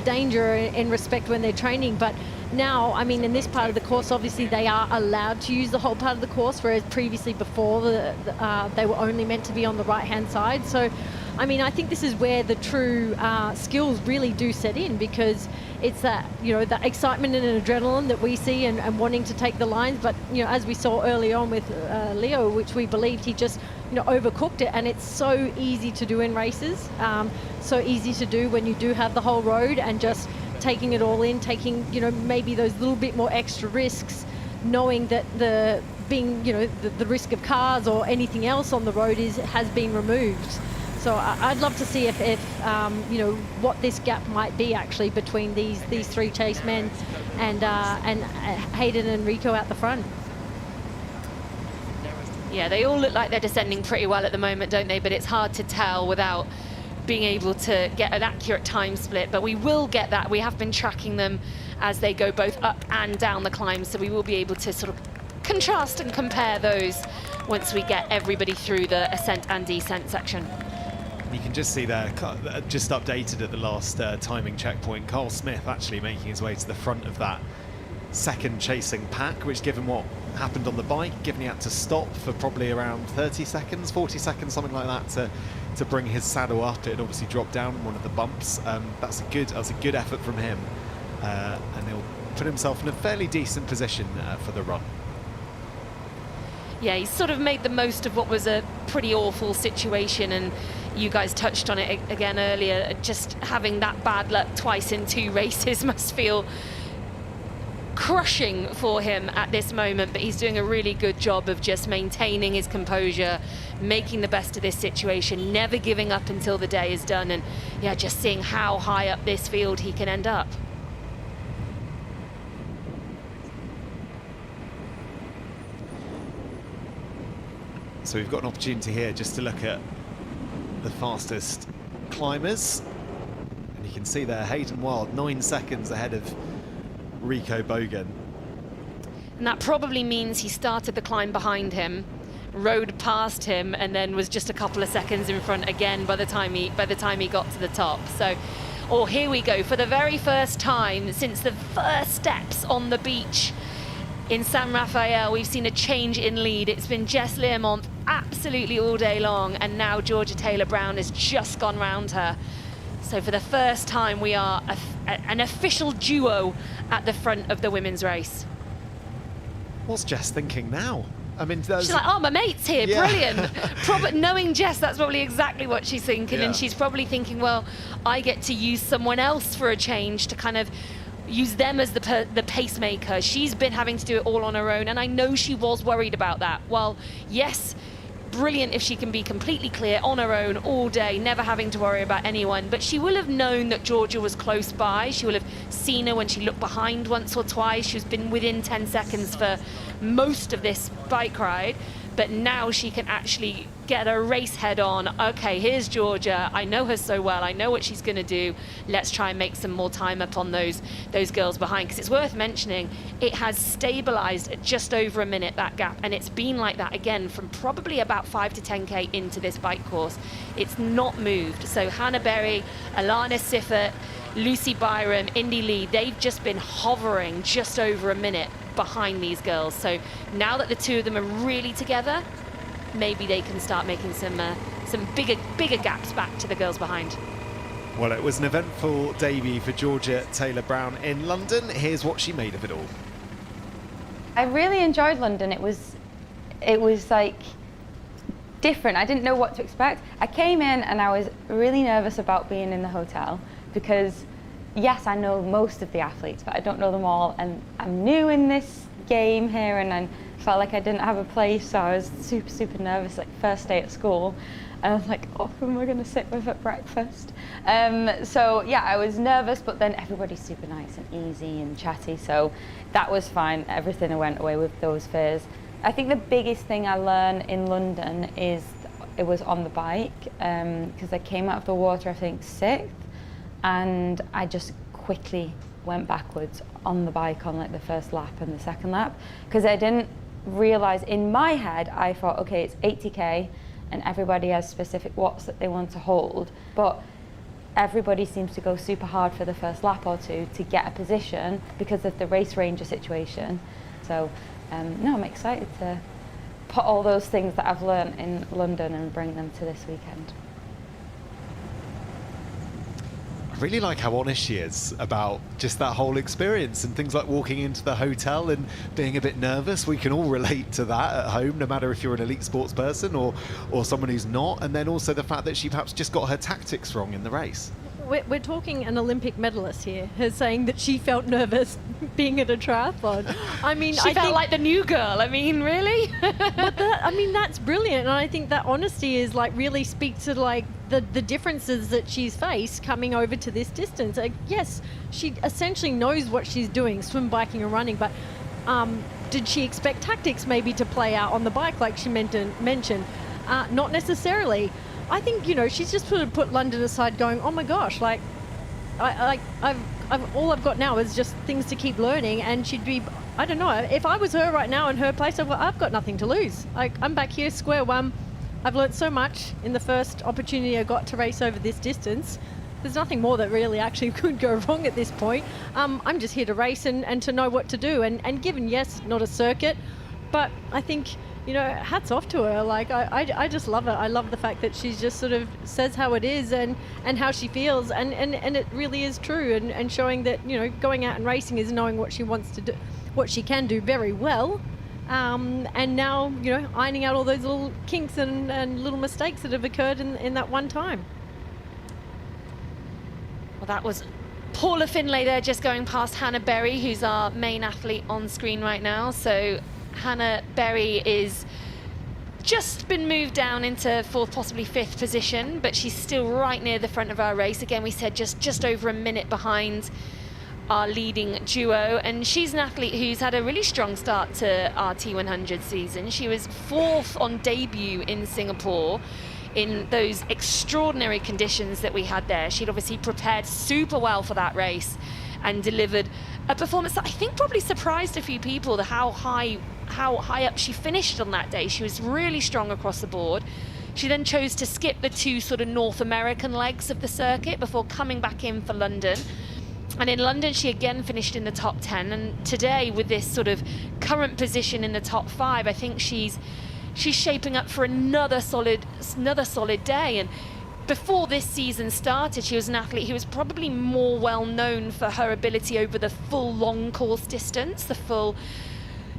danger in respect when they're training. But now, I mean, in this part of the course, obviously they are allowed to use the whole part of the course, whereas previously before they were only meant to be on the right-hand side. So, I mean, I think this is where the true skills really do set in, because it's that, you know, that excitement and adrenaline that we see and wanting to take the lines. But, you know, as we saw early on with Leo, which we believed he just, you know, overcooked it. And it's so easy to do in races, so easy to do when you do have the whole road and just taking it all in, taking, you know, maybe those little bit more extra risks, knowing that the risk of cars or anything else on the road has been removed. So I'd love to see if you know, what this gap might be actually between these three chase men and Hayden and Rico out the front. Yeah, they all look like they're descending pretty well at the moment, don't they? But it's hard to tell without being able to get an accurate time split. But we will get that. We have been tracking them as they go both up and down the climb, so we will be able to sort of contrast and compare those once we get everybody through the ascent and descent section. You can just see there, just updated at the last timing checkpoint, Carl Smith actually making his way to the front of that second chasing pack, which, given what happened on the bike, given he had to stop for probably around 30 seconds, 40 seconds, something like that, to bring his saddle up. It had obviously dropped down in one of the bumps. That was a good effort from him, and he'll put himself in a fairly decent position for the run. Yeah, he sort of made the most of what was a pretty awful situation, and you guys touched on it again earlier. Just having that bad luck twice in 2 races must feel crushing for him at this moment, but he's doing a really good job of just maintaining his composure, making the best of this situation, never giving up until the day is done, and yeah, just seeing how high up this field he can end up. So we've got an opportunity here just to look at the fastest climbers, and you can see there Hayden Wild 9 seconds ahead of Rico Bogan. And that probably means he started the climb behind him, rode past him, and then was just a couple of seconds in front again by the time he got to the top. So, oh, here we go. For the very first time since the first steps on the beach in San Rafael, we've seen a change in lead. It's been Jess Learmont absolutely all day long, and now Georgia Taylor-Brown has just gone round her. So for the first time, we are an official duo at the front of the women's race. What's Jess thinking now? I mean, she's like, oh, my mate's here, yeah. Brilliant. Knowing Jess, that's probably exactly what she's thinking, yeah. And she's probably thinking, well, I get to use someone else for a change, to kind of use them as the pacemaker. She's been having to do it all on her own, and I know she was worried about that. Well, yes, brilliant if she can be completely clear on her own all day, never having to worry about anyone, but she will have known that Georgia was close by. She will have seen her when she looked behind once or twice. She's been within 10 seconds for most of this bike ride, but now she can actually get a race head on. Okay, here's Georgia. I know her so well. I know what she's going to do. Let's try and make some more time up on those girls behind, because it's worth mentioning it has stabilized at just over a minute, that gap, and it's been like that again from probably about 5 to 10k into this bike course. It's not moved. So Hannah Berry, Alana Siffert, Lucy Byram, Indy Lee, they've just been hovering just over a minute behind these girls. So now that the two of them are really together, maybe they can start making some bigger gaps back to the girls behind. Well, it was an eventful debut for Georgia Taylor-Brown in London. Here's what she made of it all. I really enjoyed London. It was like different. I didn't know what to expect. I came in and I was really nervous about being in the hotel, because yes, I know most of the athletes, but I don't know them all, and I'm new in this game here, and I felt like I didn't have a place, so I was super nervous, like first day at school. And I was like, oh, who am I going to sit with at breakfast? So yeah, I was nervous, but then everybody's super nice and easy and chatty, so that was fine. Everything went away with those fears. I think the biggest thing I learned in London is it was on the bike, because I came out of the water, I think 6th, and I just quickly went backwards on the bike on like the first lap and the second lap, because I didn't realize, in my head I thought, okay, it's 80k and everybody has specific watts that they want to hold, but everybody seems to go super hard for the first lap or two to get a position because of the race ranger situation. So no, I'm excited to put all those things that I've learned in London and bring them to this weekend. really like how honest she is about just that whole experience and things like walking into the hotel and being a bit nervous. We can all relate to that at home, no matter if you're an elite sports person or someone who's not. And then also the fact that she perhaps just got her tactics wrong in the race. We're talking an Olympic medalist here, her saying that she felt nervous being at a triathlon. I mean, she felt like the new girl. I mean, really? But that's brilliant. And I think that honesty is like really speaks to like the differences that she's faced coming over to this distance. Yes, she essentially knows what she's doing, swim, biking and running, but did she expect tactics maybe to play out on the bike like she mentioned? Not necessarily. I think, you know, she's just sort of put London aside going, oh my gosh, like, all I've got now is just things to keep learning. And she'd be, I don't know, if I was her right now in her place, I've got nothing to lose. Like, I'm back here, square one. I've learned so much in the first opportunity I got to race over this distance. There's nothing more that really actually could go wrong at this point. I'm just here to race and to know what to do. And given, yes, not a circuit, but I think, you know, hats off to her. Like, I just love it. I love the fact that she just sort of says how it is and how she feels. And it really is true. And showing that, you know, going out and racing is knowing what she wants to do, what she can do very well. And now, you know, ironing out all those little kinks and little mistakes that have occurred in that one time. Well, that was Paula Finlay there just going past Hannah Berry, who's our main athlete on screen right now. So Hannah Berry is just been moved down into fourth, possibly fifth position, but she's still right near the front of our race. Again, we said just over a minute behind our leading duo, and she's an athlete who's had a really strong start to our T100 season. She was fourth on debut in Singapore in those extraordinary conditions that we had there. She'd obviously prepared super well for that race and delivered a performance that I think probably surprised a few people, how high up she finished on that day. She was really strong across the board. She then chose to skip the two sort of North American legs of the circuit before coming back in for London. And in London, she again finished in the top 10. And today, with this sort of current position in the top 5, I think she's shaping up for another solid day. And before this season started, she was an athlete who was probably more well known for her ability over the full long course distance, the full,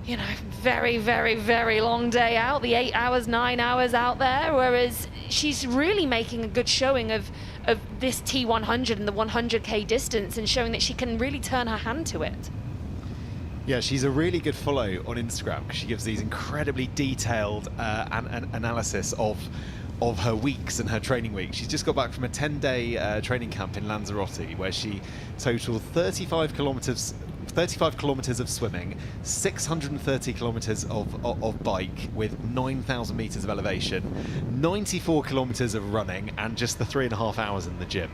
you know, very, very, very long day out, the 8 hours, 9 hours out there, whereas she's really making a good showing of this T100 and the 100k distance and showing that she can really turn her hand to it. Yeah, she's a really good follow on Instagram because she gives these incredibly detailed analysis of her weeks and her training week. She's just got back from a 10-day training camp in Lanzarote where she totaled 35 kilometers of swimming, 630 kilometers of bike with 9,000 meters of elevation, 94 kilometers of running, and just the 3.5 hours in the gym.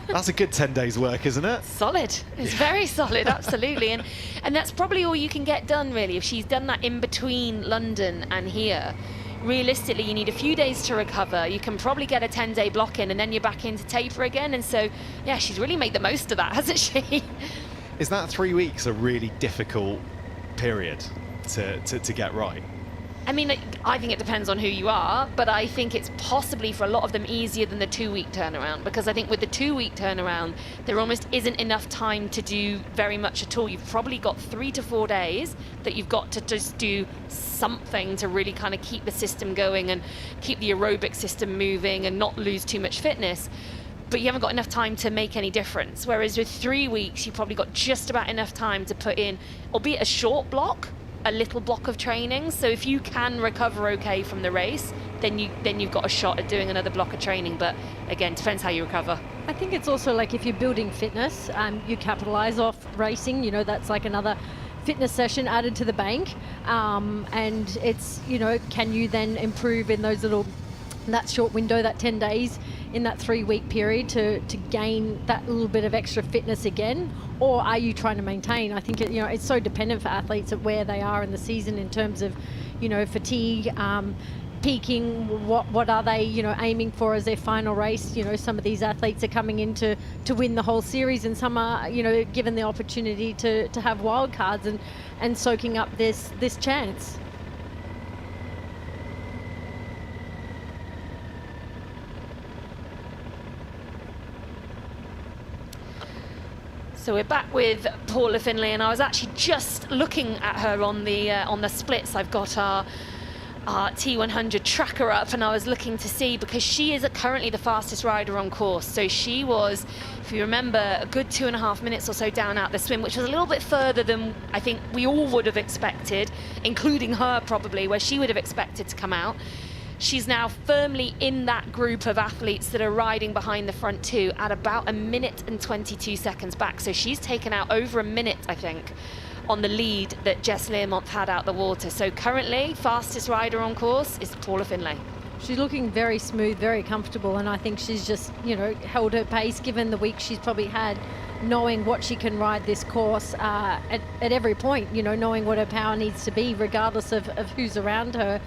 That's a good 10 days work, isn't it? Solid. It's very solid, absolutely. And that's probably all you can get done, really. If she's done that in between London and here, realistically, you need a few days to recover. You can probably get a 10-day block in, and then you're back into taper again. And so, yeah, she's really made the most of that, hasn't she? Is that 3 weeks a really difficult period to get right? I mean, I think it depends on who you are, but I think it's possibly for a lot of them easier than the 2-week turnaround, because I think with the 2-week turnaround, there almost isn't enough time to do very much at all. You've probably got 3 to 4 days that you've got to just do something to really kind of keep the system going and keep the aerobic system moving and not lose too much fitness. But you haven't got enough time to make any difference. Whereas with 3 weeks, you've probably got just about enough time to put in, albeit a short block, a little block of training. So if you can recover okay from the race, then you've got a shot at doing another block of training. But again, depends how you recover. I think it's also like if you're building fitness, you capitalize off racing. You know, that's like another fitness session added to the bank. And it's, you know, can you then improve in that short window, that 10 days in that 3-week period to gain that little bit of extra fitness again? Or are you trying to maintain? I think it's so dependent for athletes at where they are in the season in terms of, you know, fatigue, peaking, what are they, you know, aiming for as their final race. You know, some of these athletes are coming in to win the whole series, and some are, you know, given the opportunity to have wild cards and soaking up this chance. So we're back with Paula Findlay, and I was actually just looking at her on the splits. I've got our T100 tracker up, and I was looking to see, because she is currently the fastest rider on course. So she was, if you remember, a good 2.5 minutes or so down out the swim, which was a little bit further than I think we all would have expected, including her probably, where she would have expected to come out. She's now firmly in that group of athletes that are riding behind the front two at about 1 minute and 22 seconds back. So she's taken out over 1 minute, I think, on the lead that Jess Learmonth had out the water. So currently, fastest rider on course is Paula Findlay. She's looking very smooth, very comfortable, and I think she's just, held her pace given the week she's probably had, knowing what she can ride this course at every point, knowing what her power needs to be regardless of who's around her,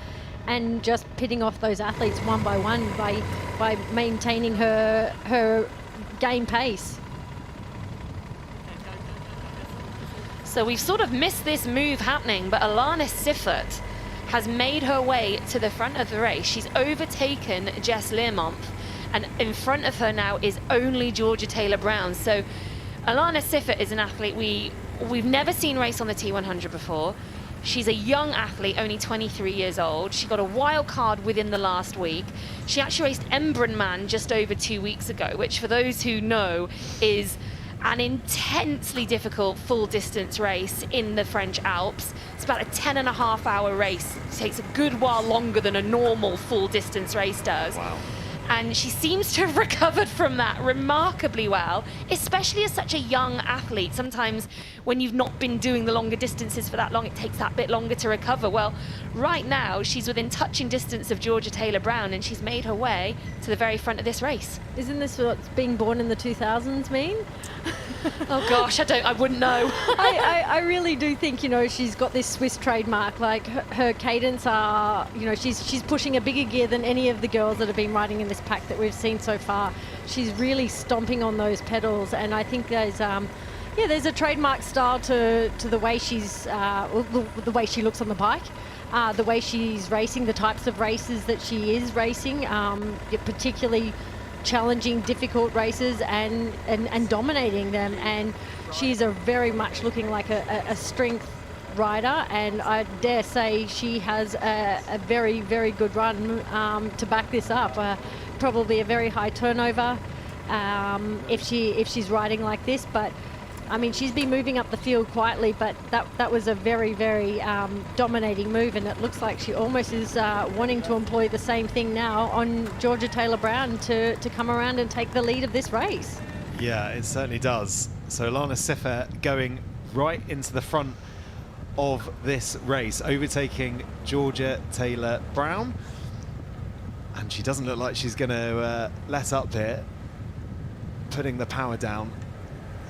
and just pitting off those athletes one by one by maintaining her game pace. So we've sort of missed this move happening, but Alana Siffert has made her way to the front of the race. She's overtaken Jess Learmonth, and in front of her now is only Georgia Taylor-Brown. So Alana Siffert is an athlete we've never seen race on the T100 before. She's a young athlete, only 23 years old. She got a wild card within the last week. She actually raced Embrunman just over 2 weeks ago, which for those who know is an intensely difficult full distance race in the French Alps. It's about a 10.5-hour race. It takes a good while longer than a normal full distance race does. Wow. And she seems to have recovered from that remarkably well, especially as such a young athlete. Sometimes when you've not been doing the longer distances for that long, it takes that bit longer to recover. Well, right now, she's within touching distance of Georgia Taylor-Brown, and she's made her way to the very front of this race. Isn't this what being born in the 2000s mean? Oh gosh, I wouldn't know. I really do think, she's got this Swiss trademark. Like her cadence are, she's pushing a bigger gear than any of the girls that have been riding in this pack that we've seen so far. She's really stomping on those pedals, and I think there's a trademark style to the way she's the way she looks on the bike, the way she's racing, the types of races that she is racing, particularly challenging, difficult races and dominating them. And she's very much looking like a strength rider, and I dare say she has a very, very good run to back this up. Probably a very high turnover if she's riding like this, but I mean, she's been moving up the field quietly, but that was a very, very dominating move, and it looks like she almost is wanting to employ the same thing now on Georgia Taylor-Brown to come around and take the lead of this race. Yeah, it certainly does. So Alana Siffert going right into the front of this race, overtaking Georgia Taylor-Brown. And she doesn't look like she's going to let up here, putting the power down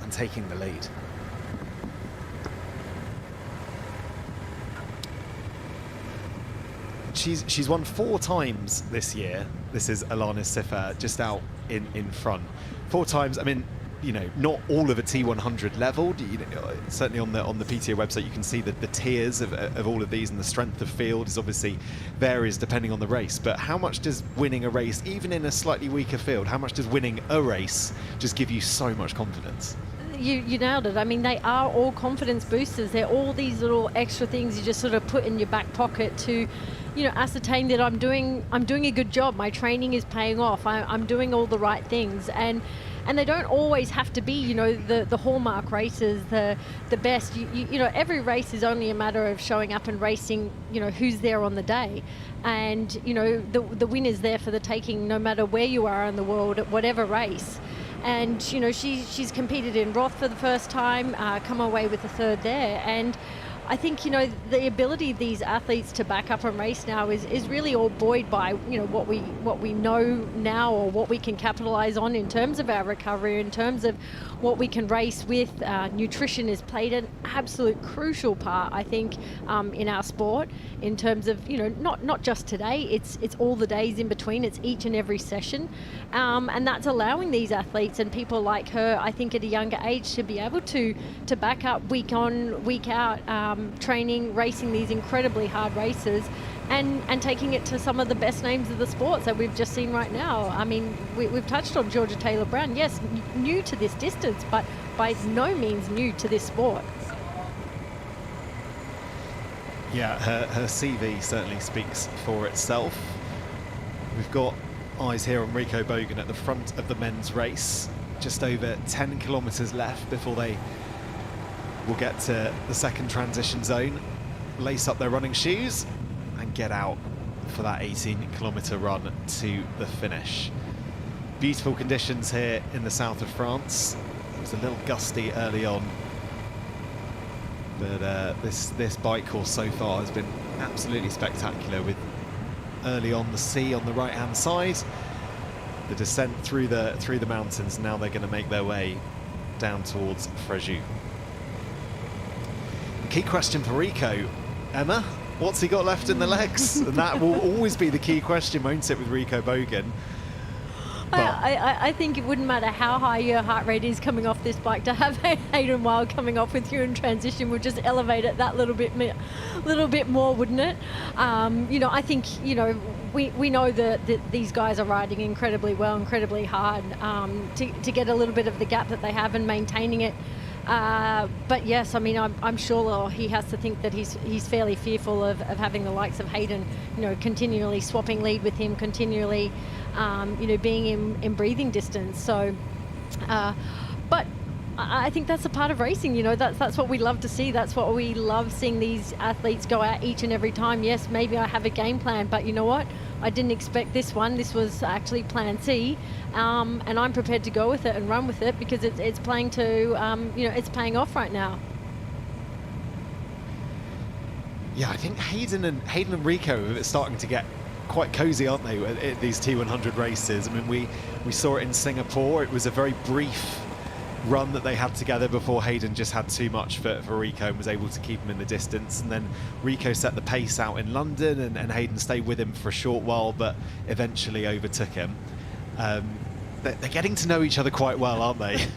and taking the lead. She's won 4 times this year. This is Alana Siffert just out in front. 4 times. I mean, not all of a T100 leveled. Certainly on the PTA website, you can see that the tiers of all of these, and the strength of field is obviously varies depending on the race. But how much does winning a race, even in a slightly weaker field, how much does winning a race just give you so much confidence? You nailed it. I mean, they are all confidence boosters. They're all these little extra things you just sort of put in your back pocket to, ascertain that I'm doing a good job. My training is paying off. I'm doing all the right things, and they don't always have to be, the hallmark races, the best. Every race is only a matter of showing up and racing, who's there on the day. And, the win is there for the taking no matter where you are in the world at whatever race. And, she's competed in Roth for the first time, come away with a 3rd there. And I think, the ability of these athletes to back up and race now is really all buoyed by, what we know now, or what we can capitalize on in terms of our recovery, in terms of what we can race with. Nutrition has played an absolute crucial part, I think, in our sport, in terms of, not just today, it's all the days in between, it's each and every session. And that's allowing these athletes and people like her, I think at a younger age, to be able to back up week on, week out, training, racing these incredibly hard races, and taking it to some of the best names of the sports that we've just seen right now. I mean, we've touched on Georgia Taylor-Brown, yes, new to this distance, but by no means new to this sport. Yeah, her CV certainly speaks for itself. We've got eyes here on Rico Bogan at the front of the men's race. Just over 10 kilometres left before they will get to the second transition zone, lace up their running shoes and get out for that 18-kilometre run to the finish. Beautiful conditions here in the south of France. It was a little gusty early on, but this bike course so far has been absolutely spectacular, with early on the sea on the right-hand side, the descent through the mountains. Now they're going to make their way down towards Fréjus. The key question for Rico, Emma, what's he got left in the legs? And that will always be the key question, won't it, with Rico Bogan? I think it wouldn't matter how high your heart rate is coming off this bike, to have Hayden Wilde coming off with you in transition would just elevate it that little bit more, wouldn't it? I think, we know that these guys are riding incredibly well, incredibly hard, to get a little bit of the gap that they have and maintaining it. But yes, I mean, I'm sure he has to think that he's fairly fearful of having the likes of Hayden, continually swapping lead with him, continually, being in breathing distance. So, but I think that's a part of racing. That's what we love to see. That's what we love seeing these athletes go out each and every time. Yes, maybe I have a game plan, but you know what? I didn't expect this one. This was actually plan C, and I'm prepared to go with it and run with it because it's playing to, it's paying off right now. Yeah, I think Hayden and Rico are starting to get quite cozy, aren't they, at these T100 races? I mean, we saw it in Singapore. It was a very brief run that they had together before Hayden just had too much for Rico and was able to keep him in the distance, and then Rico set the pace out in London, and Hayden stayed with him for a short while but eventually overtook him. They're getting to know each other quite well, aren't they?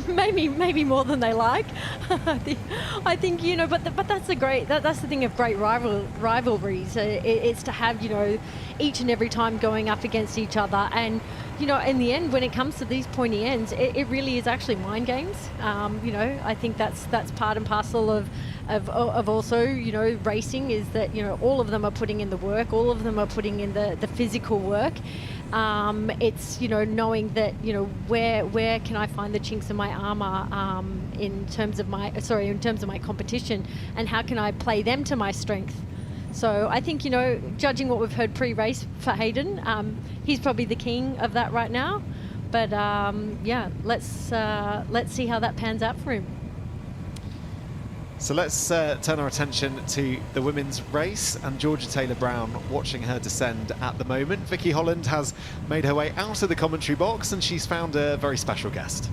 maybe more than they like. I think but that's that's the thing of great rivalries. It's to have each and every time going up against each other, and in the end, when it comes to these pointy ends, it really is actually mind games. I think that's part and parcel of also racing, is that all of them are putting in the work, all of them are putting in the physical work. It's knowing that where can I find the chinks in my armor in terms of my competition, and how can I play them to my strength. So I think judging what we've heard pre-race for Hayden, he's probably the king of that right now. But let's see how that pans out for him. So let's turn our attention to the women's race, and Georgia Taylor-Brown watching her descend at the moment. Vicky Holland has made her way out of the commentary box, and she's found a very special guest.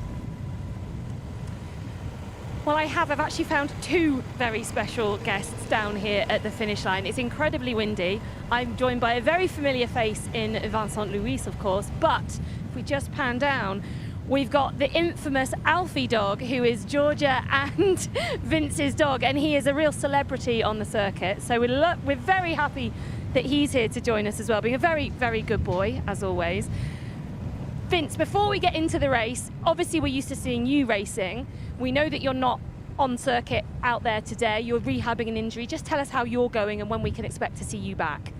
Well, I've actually found two very special guests down here at the finish line. It's incredibly windy. I'm joined by a very familiar face in Vincent Louis, of course, but if we just pan down, we've got the infamous Alfie dog, who is Georgia and Vince's dog, and he is a real celebrity on the circuit. So we're very happy that he's here to join us as well, being a very, very good boy, as always. Vince, before we get into the race, obviously we're used to seeing you racing. We know that you're not on circuit out there today. You're rehabbing an injury. Just tell us how you're going and when we can expect to see you back.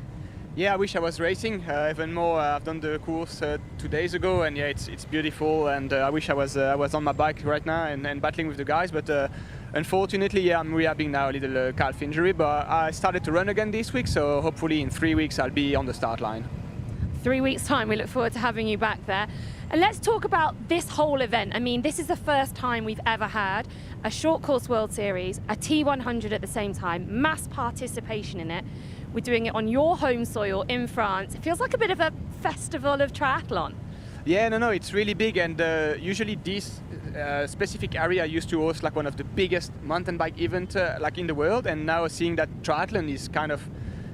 Yeah, I wish I was racing even more. I've done the course 2 days ago, and yeah, it's beautiful. And I wish I was on my bike right now and battling with the guys. But unfortunately, yeah, I'm rehabbing now a little calf injury. But I started to run again this week, so hopefully in 3 weeks I'll be on the start line. 3 weeks' time, we look forward to having you back there. And let's talk about this whole event. I mean, this is the first time we've ever had a short course World Series, a T100 at the same time, mass participation in it. We're doing it on your home soil in France. It feels like a bit of a festival of triathlon. Yeah, no, it's really big, and usually this specific area used to host like one of the biggest mountain bike events like in the world, and now seeing that triathlon is kind of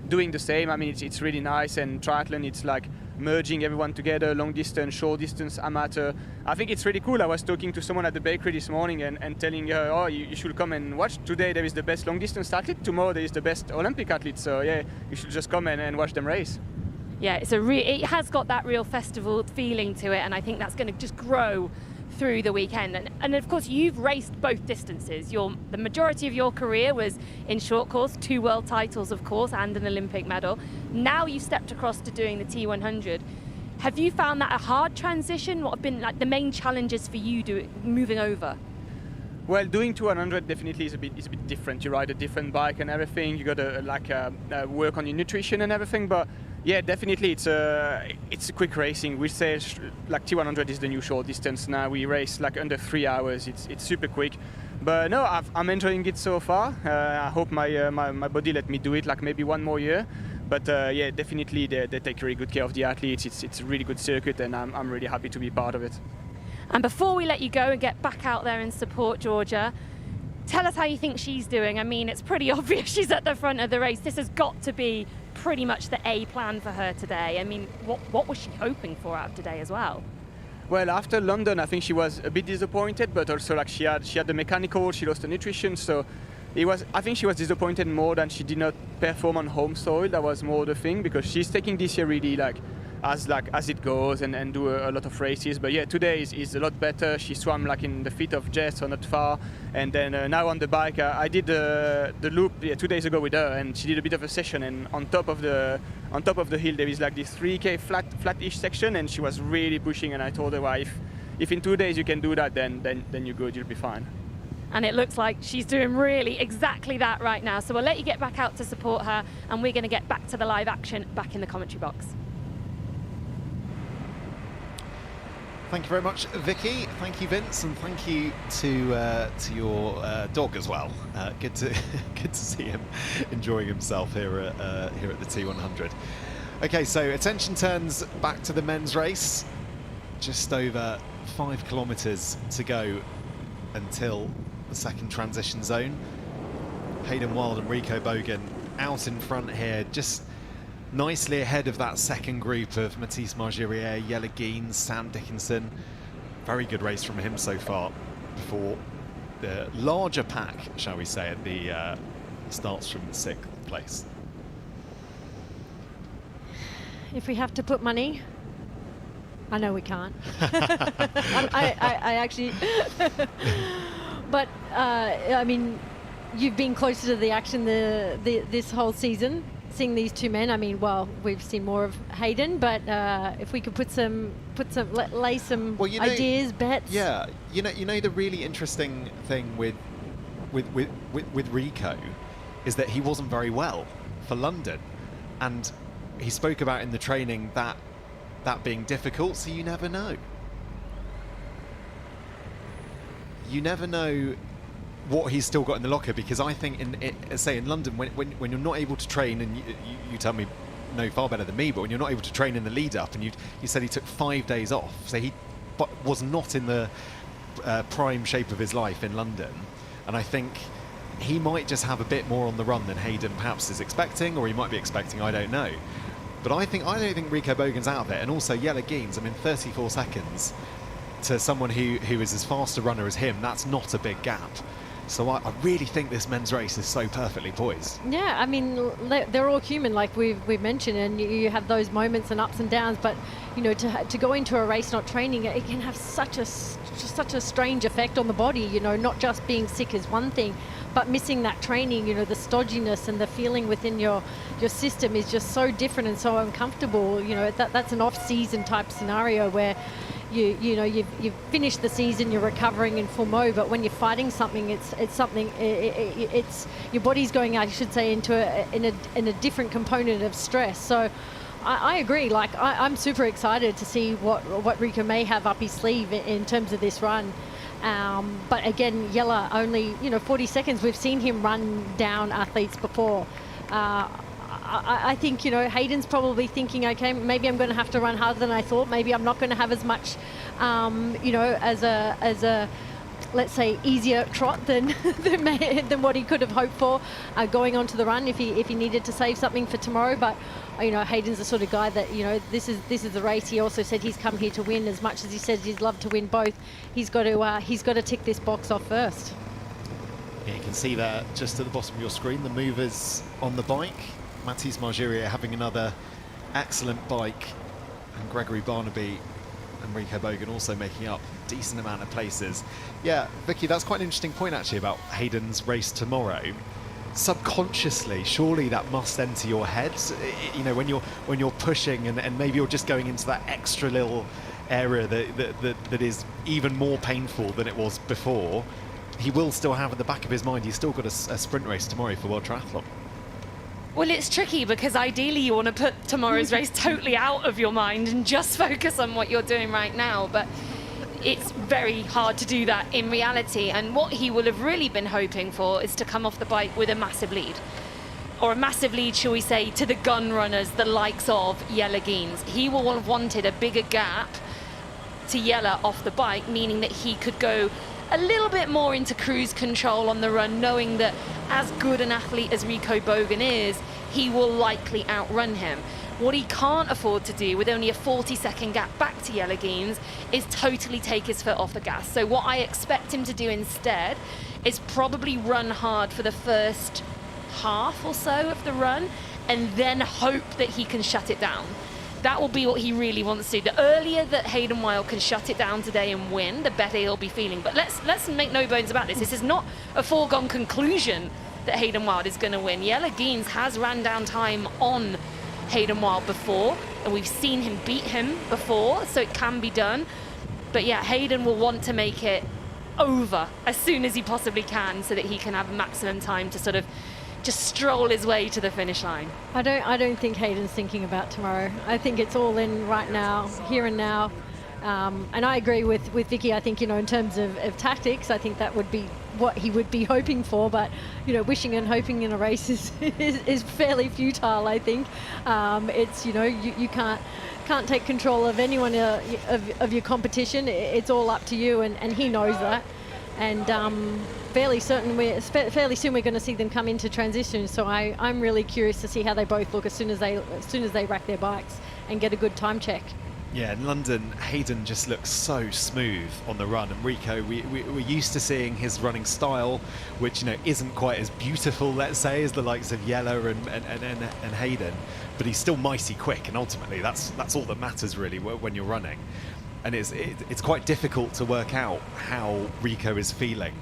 doing the same. I mean, it's really nice, and triathlon, it's like merging everyone together, long distance, short distance, amateur. I think it's really cool. I was talking to someone at the bakery this morning and telling her, oh, you should come and watch. Today there is the best long distance athlete, tomorrow there is the best Olympic athlete. So yeah, you should just come and watch them race. Yeah, it has got that real festival feeling to it, and I think that's going to just grow through the weekend. And of course, you've raced both distances. The majority of your career was in short course, 2 world titles, of course, and an Olympic medal. Now you stepped across to doing the T100. Have you found that a hard transition? What have been like the main challenges for you moving over? Well, doing 200 definitely is a bit different. You ride a different bike and everything. You got to work on your nutrition and everything. But yeah, definitely it's a quick racing. We say like T100 is the new short distance now. We race like under 3 hours. It's super quick. But no, I'm enjoying it so far. I hope my body let me do it like maybe one more year. But yeah, definitely they take really good care of the athletes. It's a really good circuit, and I'm really happy to be part of it. And before we let you go and get back out there and support Georgia, tell us how you think she's doing. I mean, it's pretty obvious she's at the front of the race. This has got to be pretty much the A plan for her today. I mean, what was she hoping for out of today as well? Well, after London, I think she was a bit disappointed, but also like she had the mechanical, she lost the nutrition, so I think she was disappointed more than she did not perform on home soil. That was more the thing, because she's taking this year really as it goes and do a lot of races. But yeah, today is a lot better. She swam like in the feet of Jess, so not far. And then now on the bike, I did the loop 2 days ago with her, and she did a bit of a session. And on top of the hill, there is like this 3K flat-ish section, and she was really pushing. And I told her, well, if in 2 days you can do that, then you're good, you'll be fine. And it looks like she's doing really exactly that right now. So we'll let you get back out to support her, and we're going to get back to the live action back in the commentary box. Thank you very much, Vicky. Thank you, Vince, and thank you to your dog as well. Good to see him enjoying himself here at the T100. Okay, so attention turns back to the men's race. Just over 5 kilometres to go until the second transition zone. Hayden Wild and Rico Bogan out in front here, just nicely ahead of that second group of Mathis Margirier, Jelle Geens, Sam Dickinson. Very good race from him so far before the larger pack, shall we say, at the starts from the 6th place. If we have to put money, I know we can't. I actually, but I mean, you've been closer to the action this whole season. Seeing these two men, I mean, well, we've seen more of Hayden, but if we could lay some ideas, bets. Yeah, you know the really interesting thing with Rico is that he wasn't very well for London, and he spoke about in the training that being difficult. So you never know. You never know what he's still got in the locker, because I think in London, when you're not able to train, and you tell me know far better than me, but when you're not able to train in the lead up, and you said he took 5 days off, so he was not in the prime shape of his life in London, and I think he might just have a bit more on the run than Hayden perhaps is expecting, or he might be expecting, I don't know. But I don't think Rico Bogan's out there, and also Jelle Geens, I mean 34 seconds to someone who is as fast a runner as him, that's not a big gap. So I really think this men's race is so perfectly poised. Yeah, I mean, they're all human, like we've mentioned, and you have those moments and ups and downs. But you know, to go into a race not training, it can have such a strange effect on the body. You know, not just being sick is one thing, but missing that training. You know, the stodginess and the feeling within your system is just so different and so uncomfortable. You know, that's an off-season type scenario where you've finished the season, you're recovering in full mode, but when you're fighting something, it's your body's going, I should say, into a different component of stress. So I agree. Like I'm super excited to see what Rico may have up his sleeve in terms of this run. But again, Jelle only 40 seconds. We've seen him run down athletes before. I think, Hayden's probably thinking, okay, maybe I'm going to have to run harder than I thought. Maybe I'm not going to have as much, as a let's say, easier trot than what he could have hoped for going onto the run if he needed to save something for tomorrow. But Hayden's the sort of guy that this is the race. He also said he's come here to win. As much as he says he'd love to win both, he's got to tick this box off first. Yeah, you can see there just at the bottom of your screen the movers on the bike. Mathis Margirier having another excellent bike, and Gregory Barnaby and Rico Bogan also making up a decent amount of places. Yeah, Vicky, that's quite an interesting point actually about Hayden's race tomorrow. Subconsciously, surely that must enter your head, you know, when you're pushing and maybe you're just going into that extra little area that is even more painful than it was before. He will still have at the back of his mind, he's still got a sprint race tomorrow for World Triathlon. Well, it's tricky because ideally you want to put tomorrow's race totally out of your mind and just focus on what you're doing right now, but it's very hard to do that in reality. And what he will have really been hoping for is to come off the bike with a massive lead. Or a massive lead, shall we say, to the gun runners, the likes of Jelle Geens. He will have wanted a bigger gap to Jelle off the bike, meaning that he could go a little bit more into cruise control on the run, knowing that as good an athlete as Rico Bogan is, he will likely outrun him. What he can't afford to do with only a 40-second gap back to Jelle Geens is totally take his foot off the gas. So what I expect him to do instead is probably run hard for the first half or so of the run and then hope that he can shut it down. That will be what he really wants to do. The earlier that Hayden Wilde can shut it down today and win, the better he'll be feeling. But let's make no bones about this. This is not a foregone conclusion that Hayden Wilde is going to win. Jelle Geens has ran down time on Hayden Wilde before, and we've seen him beat him before, so it can be done. But yeah, Hayden will want to make it over as soon as he possibly can so that he can have maximum time to sort of just stroll his way to the finish line. I don't think Hayden's thinking about tomorrow. I think it's all in right now, here and now. And I agree with Vicky. I think, you know, in terms of tactics, I think that would be what he would be hoping for. But, you know, wishing and hoping in a race is fairly futile, I think. It's, you know, you can't take control of anyone of your competition. It's all up to you, and he knows that. And fairly soon we're going to see them come into transition. So I'm really curious to see how they both look as soon as they rack their bikes and get a good time check. Yeah, in London, Hayden just looks so smooth on the run, and Rico, we're used to seeing his running style, which, you know, isn't quite as beautiful, let's say, as the likes of Jelle and Hayden, but he's still mighty quick, and ultimately that's all that matters really when you're running. And it's quite difficult to work out how Rico is feeling,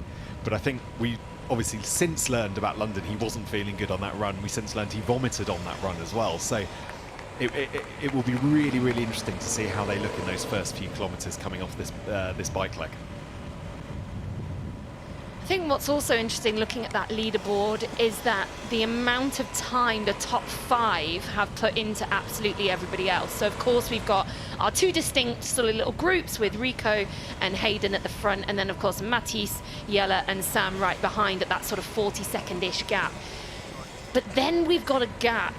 but I think we obviously since learned about London he wasn't feeling good on that run. We since learned he vomited on that run as well, so it will be really, really interesting to see how they look in those first few kilometres coming off this bike leg. I think what's also interesting looking at that leaderboard is that the amount of time the top 5 have put into absolutely everybody else. So of course we've got our two distinct sort of little groups with Rico and Hayden at the front, and then of course Matisse, Jelle and Sam right behind at that sort of 40-second-ish gap. But then we've got a gap.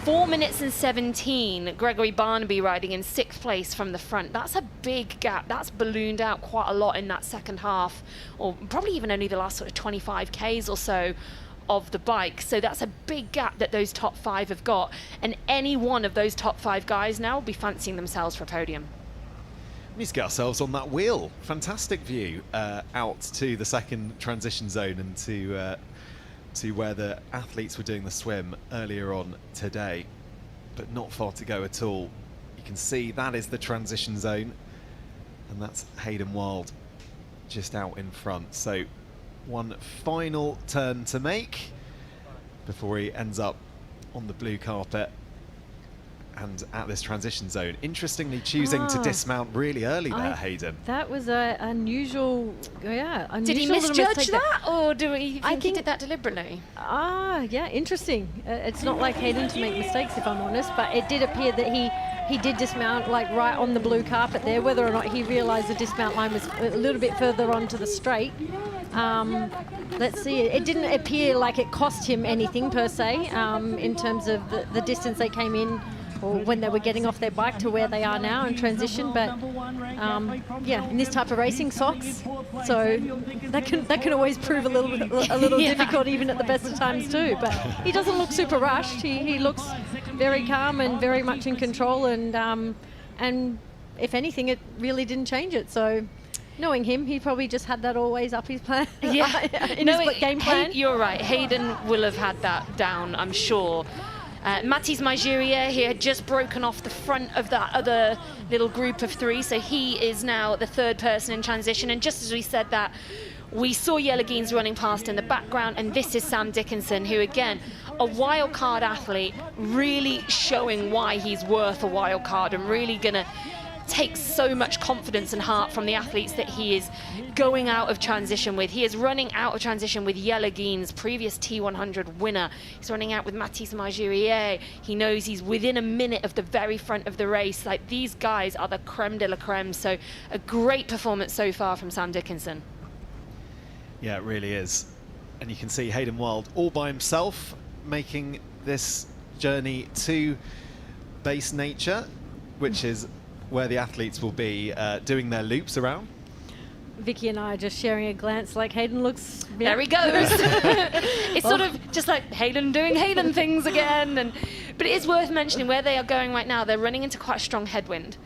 4 minutes and 17, Gregory Barnaby riding in 6th place from the front. That's a big gap. That's ballooned out quite a lot in that second half, or probably even only the last sort of 25 Ks or so of the bike. So that's a big gap that those top 5 have got. And any one of those top 5 guys now will be fancying themselves for a podium. We need to get ourselves on that wheel. Fantastic view out to the second transition zone and to where the athletes were doing the swim earlier on today, but not far to go at all. You can see that is the transition zone, and that's Hayden Wilde just out in front. So one final turn to make before he ends up on the blue carpet and at this transition zone. Interestingly, choosing to dismount really early there, Hayden. That was an unusual, unusual. Did he misjudge that, or do we think he did that deliberately? Yeah, interesting. It's not like Hayden to make mistakes, if I'm honest, but it did appear that he did dismount like right on the blue carpet there. Whether or not he realised the dismount line was a little bit further onto the straight. Let's see. It didn't appear like it cost him anything per se in terms of the distance they came in, or when they were getting off their bike to where they are now in transition. But yeah, in this type of racing, socks, so that can always prove a little difficult even at the best of times too. But he doesn't look super rushed. He looks very calm and very much in control, and if anything, it really didn't change it. So knowing him, he probably just had that always up his plan. Yeah, in his game plan. You're right. Hayden will have had that down, I'm sure. Mathis Magirier, he had just broken off the front of that other little group of three, so he is now the third person in transition. And just as we said that, we saw Jelle Geens running past in the background, and this is Sam Dickinson, who again, a wild card athlete, really showing why he's worth a wild card and really gonna take so much confidence and heart from the athletes that he is going out of transition with. He is running out of transition with Jelle Geens, previous T100 winner. He's running out with Mathis Magirier. He knows he's within a minute of the very front of the race. Like, these guys are the creme de la creme. So a great performance so far from Sam Dickinson. Yeah, it really is. And you can see Hayden Wilde all by himself making this journey to base nature, which is where the athletes will be doing their loops around. Vicky and I are just sharing a glance like Hayden looks... There he goes. It's sort of just like Hayden doing Hayden things again. But it is worth mentioning where they are going right now. They're running into quite a strong headwind.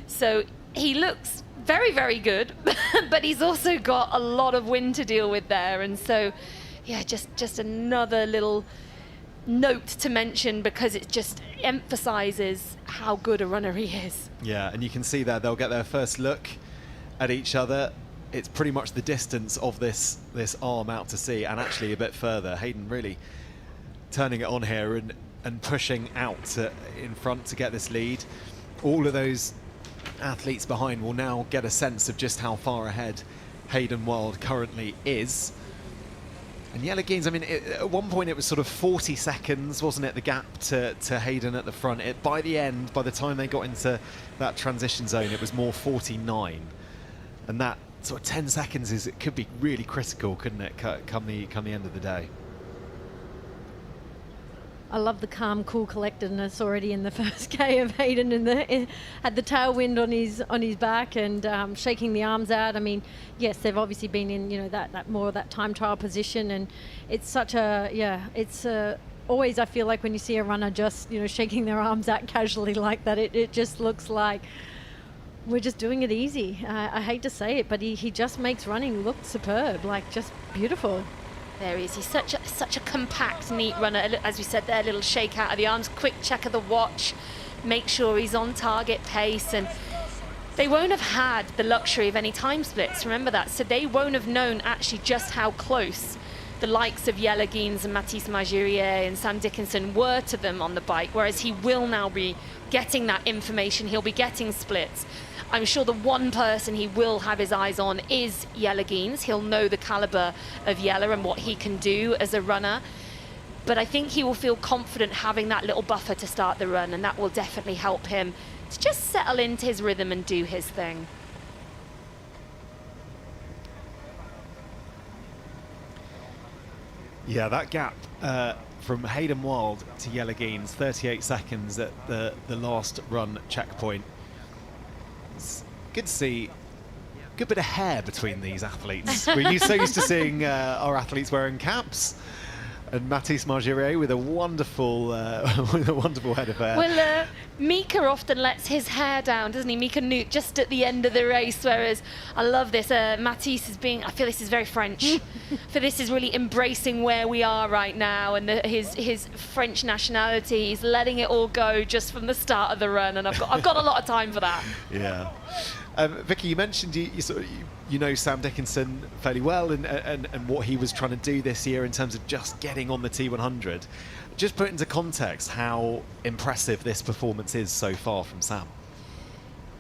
So he looks very, very good, but he's also got a lot of wind to deal with there. And so, yeah, just another little note to mention, because it just emphasizes how good a runner he is. Yeah, and you can see there they'll get their first look at each other. It's pretty much the distance of this arm out to sea, and actually a bit further. Hayden really turning it on here and pushing out in front to get this lead. All of those athletes behind will now get a sense of just how far ahead Hayden Wilde currently is. And Jelle Geens, I mean, at one point it was sort of 40 seconds, wasn't it, the gap to Hayden at the front. By the end, by the time they got into that transition zone, it was more 49. And that sort of 10 seconds it could be really critical, couldn't it, come the end of the day. I love the calm, cool collectedness already in the first K of Hayden, had the tailwind on his back and shaking the arms out. I mean, yes, they've obviously been in that more of that time trial position, and it's such a always I feel like when you see a runner just shaking their arms out casually like that, it just looks like we're just doing it easy. I hate to say it, but he just makes running look superb, like just beautiful. There he is. He's such a compact, neat runner. As we said there, a little shake out of the arms, quick check of the watch, make sure he's on target pace. And they won't have had the luxury of any time splits, remember that. So they won't have known actually just how close the likes of Jelle Geens and Mathis Magirier and Sam Dickinson were to them on the bike, whereas he will now be getting that information. He'll be getting splits. I'm sure the one person he will have his eyes on is Jelle Geens. He'll know the caliber of Jelle and what he can do as a runner. But I think he will feel confident having that little buffer to start the run, and that will definitely help him to just settle into his rhythm and do his thing. Yeah, that gap from Hayden Wilde to Jelle Geens, 38 seconds at the last run checkpoint. It's good to see a good bit of hair between these athletes. We're so used to seeing our athletes wearing caps, and Mathis Magirier with a wonderful head of hair. Well, Mika often lets his hair down, doesn't he? Mika Newt just at the end of the race, whereas I love this. Mathis is being, I feel this is very French. For this is really embracing where we are right now and his French nationality. He's letting it all go just from the start of the run, and I've got a lot of time for that. Yeah. Vicky, you mentioned you know Sam Dickinson fairly well and what he was trying to do this year in terms of just getting on the T100. Just put into context how impressive this performance is so far from Sam.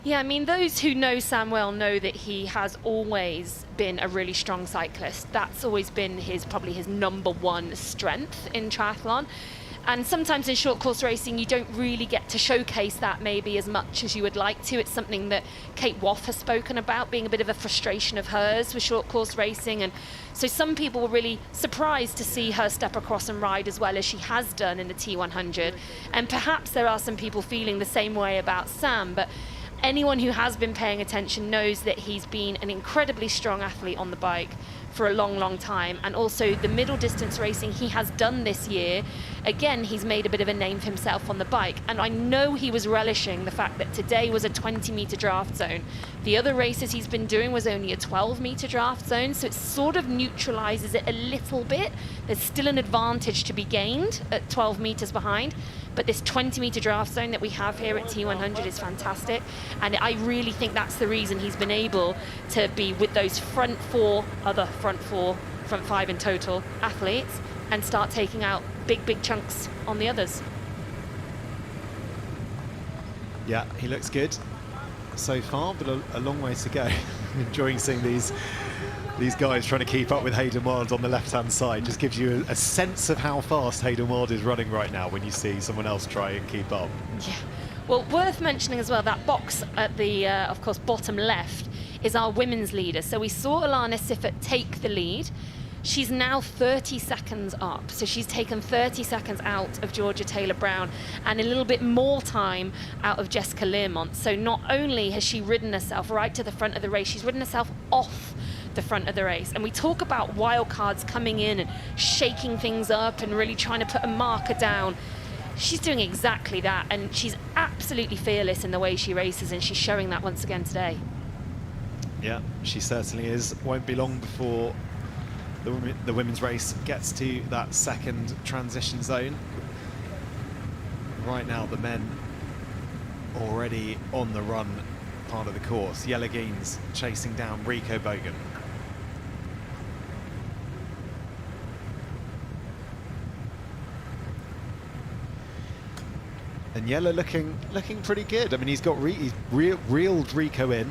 Yeah, I mean, those who know Sam well know that he has always been a really strong cyclist. That's always been probably his number one strength in triathlon. And sometimes in short course racing, you don't really get to showcase that maybe as much as you would like to. It's something that Kate Woff has spoken about, being a bit of a frustration of hers with short course racing. And so some people were really surprised to see her step across and ride as well as she has done in the T100. And perhaps there are some people feeling the same way about Sam, but anyone who has been paying attention knows that he's been an incredibly strong athlete on the bike for a long, long time. And also the middle distance racing he has done this year, again, he's made a bit of a name for himself on the bike. And I know he was relishing the fact that today was a 20-meter draft zone. The other races he's been doing was only a 12-meter draft zone, so it sort of neutralizes it a little bit. There's still an advantage to be gained at 12 meters behind, but this 20-meter draft zone that we have here at T100 is fantastic, and I really think that's the reason he's been able to be with those front five in total athletes, and start taking out big chunks on the others. Yeah, he looks good so far, but a long way to go. Enjoying seeing these guys trying to keep up with Hayden Wilde on the left-hand side. Just gives you a sense of how fast Hayden Wilde is running right now when you see someone else try and keep up. Yeah. Well, worth mentioning as well, that box at the, of course, bottom left is our women's leader. So we saw Alana Siffert take the lead. She's now 30 seconds up, so she's taken 30 seconds out of Georgia Taylor-Brown and a little bit more time out of Jessica Learmont. So not only has she ridden herself right to the front of the race, she's ridden herself off the front of the race. And we talk about wildcards coming in and shaking things up and really trying to put a marker down. She's doing exactly that, and she's absolutely fearless in the way she races, and she's showing that once again today. Yeah, she certainly is. Won't be long before the women's race gets to that second transition zone. Right now, the men already on the run part of the course. Jelle Geens chasing down Rico Bogan. And Jelle looking pretty good. I mean, he's reeled Rico in.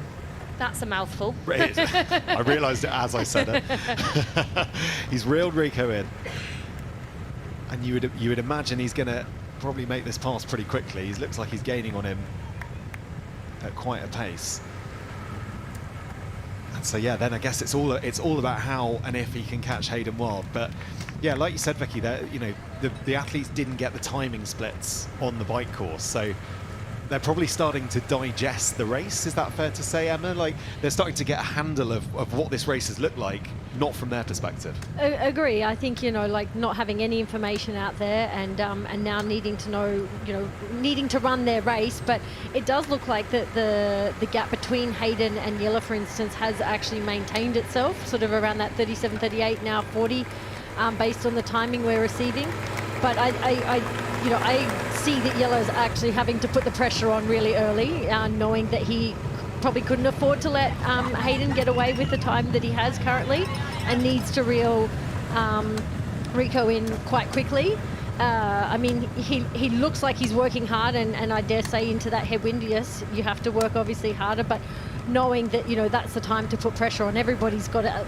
That's a mouthful. I realised it as I said it. He's reeled Rico in, and you would imagine he's going to probably make this pass pretty quickly. He looks like he's gaining on him at quite a pace. And so yeah, then I guess it's all about how and if he can catch Hayden Wilde. But yeah, like you said, Vicky, that the athletes didn't get the timing splits on the bike course, so they're probably starting to digest the race. Is that fair to say, Emma? Like, they're starting to get a handle of what this race has looked like, not from their perspective. Agree. I think, like not having any information out there and now needing to know, needing to run their race. But it does look like that the gap between Hayden and Jelle, for instance, has actually maintained itself, sort of around that 37, 38, now 40, based on the timing we're receiving. But I see that Jelle's actually having to put the pressure on really early, knowing that he probably couldn't afford to let Hayden get away with the time that he has currently, and needs to reel Rico in quite quickly. I mean, he looks like he's working hard, and I dare say into that headwind, yes, you have to work obviously harder, but knowing that, that's the time to put pressure on. Everybody's got a,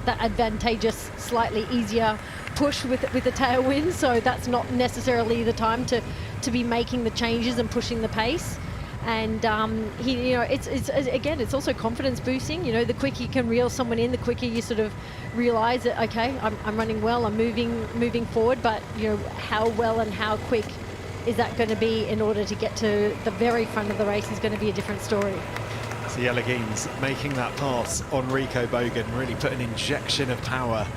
that advantageous, slightly easier push with the tailwind, so that's not necessarily the time to be making the changes and pushing the pace. And it's also confidence boosting. The quicker you can reel someone in, the quicker you sort of realize that, okay, I'm running well, I'm moving forward, but how well and how quick is that going to be in order to get to the very front of the race is going to be a different story. So Jelle Geens making that pass on Rico Bogan, really put an injection of power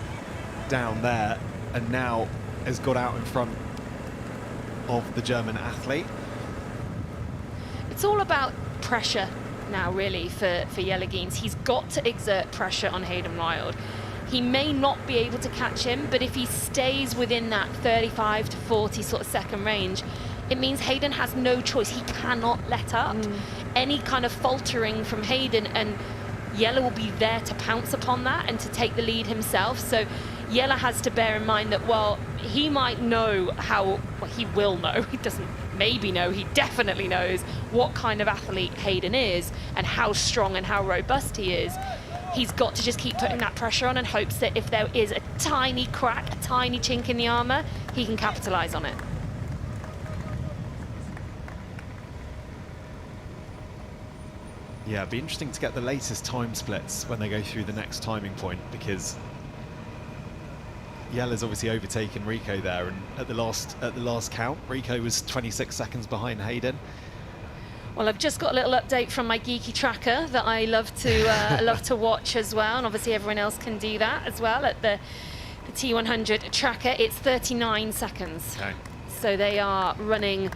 down there, and now has got out in front of the German athlete. It's all about pressure now, really, for Jelle Geens. He's got to exert pressure on Hayden Wilde. He may not be able to catch him, but if he stays within that 35 to 40 sort of second range, it means Hayden has no choice. He cannot let up. Any kind of faltering from Hayden, and Jelle will be there to pounce upon that and to take the lead himself. So Jelle has to bear in mind that, well, he might know he will know, he doesn't maybe know, he definitely knows what kind of athlete Hayden is and how strong and how robust he is. He's got to just keep putting that pressure on, and hopes that if there is a tiny crack, a tiny chink in the armour, he can capitalise on it. Yeah, it'd be interesting to get the latest time splits when they go through the next timing point, because Jelle's obviously overtaken Rico there, and at the last count, Rico was 26 seconds behind Hayden. Well, I've just got a little update from my geeky tracker that I love to watch as well, and obviously everyone else can do that as well at the T100 tracker. It's 39 seconds. Okay. So they are running.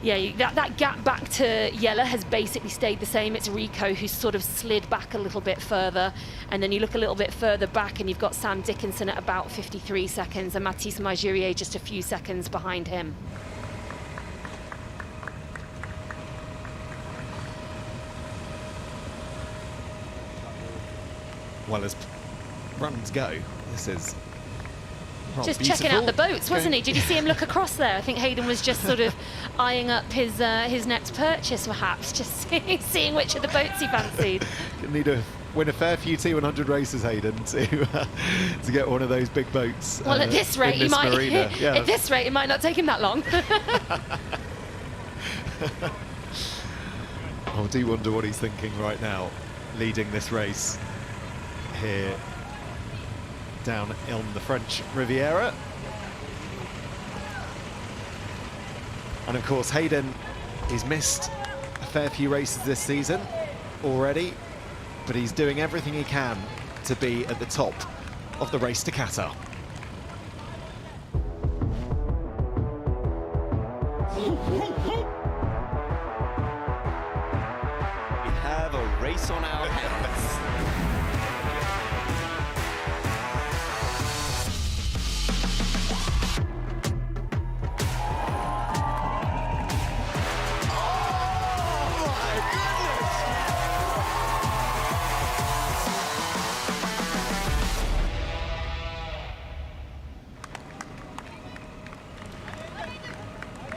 Yeah, that gap back to Jelle has basically stayed the same. It's Rico who's sort of slid back a little bit further. And then you look a little bit further back and you've got Sam Dickinson at about 53 seconds and Mathis Marjurier just a few seconds behind him. Well, as runs go, this is just beautiful. checking out the boats, wasn't he? Did you see him look across there? I think Hayden was just sort of eyeing up his next purchase, perhaps, just seeing which of the boats he fancied. You need to win a fair few T100 races, Hayden, to get one of those big boats. Well, at this rate, he might. Yeah. At this rate, it might not take him that long. I do wonder what he's thinking right now, leading this race here down on the French Riviera. And of course, Hayden, he's missed a fair few races this season already, but he's doing everything he can to be at the top of the race to Qatar. We have a race on our hands.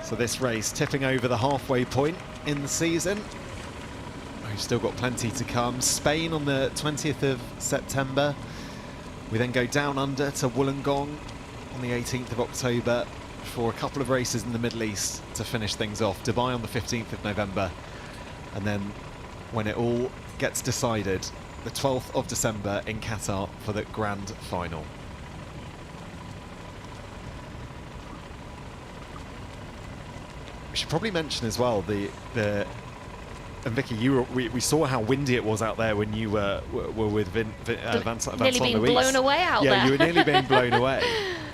So this race tipping over the halfway point in the season. We've still got plenty to come. Spain on the 20th of September. We then go down under to Wollongong on the 18th of October for a couple of races in the Middle East to finish things off. Dubai on the 15th of November. And then when it all gets decided, the 12th of December in Qatar for the grand final. We should probably mention as well and Vicky, we saw how windy it was out there when you were with Vincent Nearly being blown away out there. Yeah, you were nearly being blown away.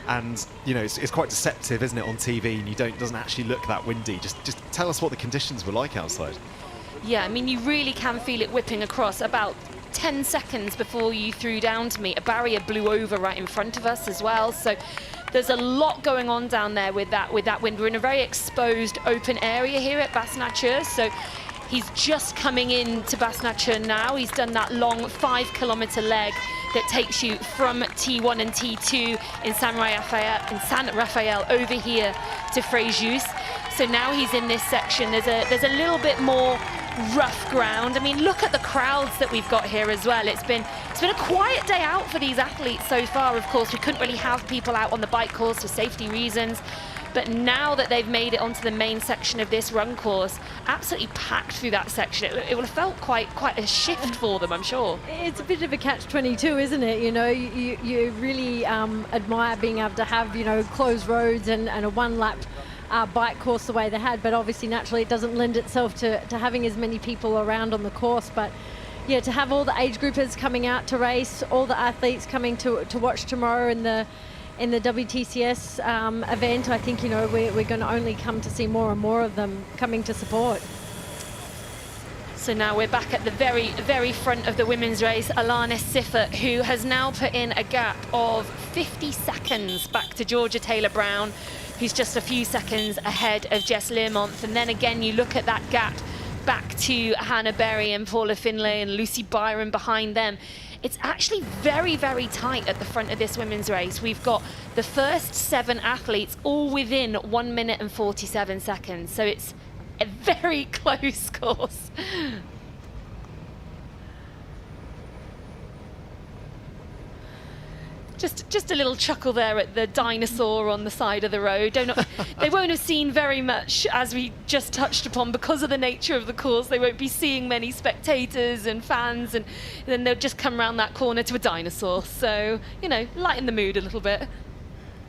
And you know, it's quite deceptive, isn't it, on TV? And it doesn't actually look that windy. Just tell us what the conditions were like outside. Yeah, I mean, you really can feel it whipping across. About 10 seconds before you threw down to me, a barrier blew over right in front of us as well. So there's a lot going on down there with that wind. We're in a very exposed open area here at Basse-Nature. So he's just coming into Basse-Nature now. He's done that long 5-kilometer leg that takes you from T1 and T2 in San Rafael over here to Fréjus. So now he's in this section. There's a little bit more rough ground. I mean, look at the crowds that we've got here as well. It's been a quiet day out for these athletes so far. Of course, we couldn't really have people out on the bike course for safety reasons. But now that they've made it onto the main section of this run course, absolutely packed through that section, it would have felt quite a shift for them, I'm sure. It's a bit of a catch-22, isn't it? You know, you really admire being able to have, you know, closed roads and a one-lap bike course the way they had, but obviously naturally it doesn't lend itself to having as many people around on the course. But yeah, to have all the age groupers coming out to race, all the athletes coming to watch tomorrow in the WTCS event, I think, you know, we're going to only come to see more and more of them coming to support. So now we're back at the very, very front of the women's race. Alana Siffert, who has now put in a gap of 50 seconds back to Georgia Taylor-Brown, who's just a few seconds ahead of Jess Learmonth. And then again, you look at that gap back to Hannah Berry and Paula Finlay and Lucy Byron behind them. It's actually very, very tight at the front of this women's race. We've got the first 7 athletes all within 1 minute and 47 seconds. So it's a very close course. Just a little chuckle there at the dinosaur on the side of the road. They won't have seen very much, as we just touched upon, because of the nature of the course. They won't be seeing many spectators and fans, and then they'll just come around that corner to a dinosaur. So, you know, lighten the mood a little bit.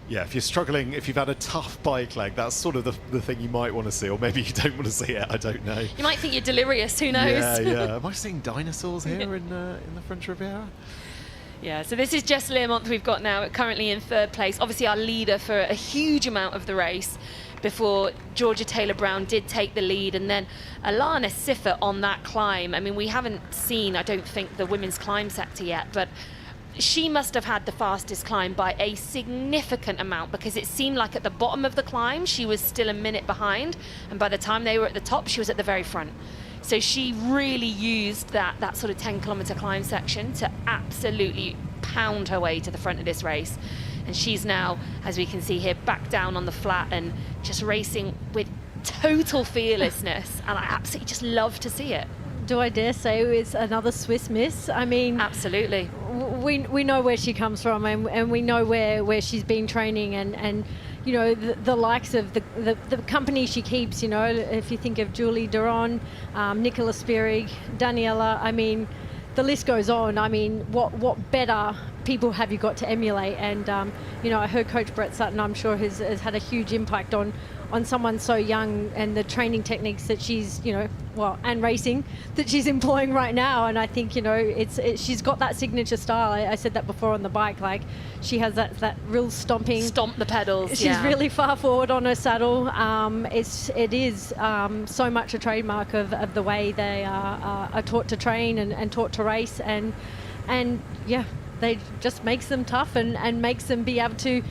Yeah, if you're struggling, if you've had a tough bike leg, that's sort of the thing you might want to see, or maybe you don't want to see it, I don't know. You might think you're delirious, who knows? Yeah, yeah. Am I seeing dinosaurs here in the French Riviera? Yeah, so this is Jess Learmonth we've got now, currently in 3rd place. Obviously our leader for a huge amount of the race before Georgia Taylor-Brown did take the lead, and then Alana Siffert on that climb. I mean, we haven't seen, I don't think, the women's climb sector yet, but she must have had the fastest climb by a significant amount, because it seemed like at the bottom of the climb she was still a minute behind, and by the time they were at the top she was at the very front. So she really used that sort of 10-kilometer climb section to absolutely pound her way to the front of this race. And she's now, as we can see here, back down on the flat and just racing with total fearlessness, and I absolutely just love to see it. Do I dare say it's another Swiss miss? I mean, absolutely. We know where she comes from, and we know where she's been training, and you know, the likes of the company she keeps. You know, if you think of Julie Duron, Nicola Spierig, Daniela, I mean, the list goes on. I mean, what better people have you got to emulate? And you know, her coach Brett Sutton, I'm sure has had a huge impact on someone so young, and the training techniques that she's, you know, well, and racing that she's employing right now. And I think, you know, she's got that signature style. I said that before on the bike, like she has that real stomping. Stomp the pedals. She's really far forward on her saddle. It is so much a trademark of the way they are taught to train and taught to race, and yeah, they just makes them tough and makes them be able to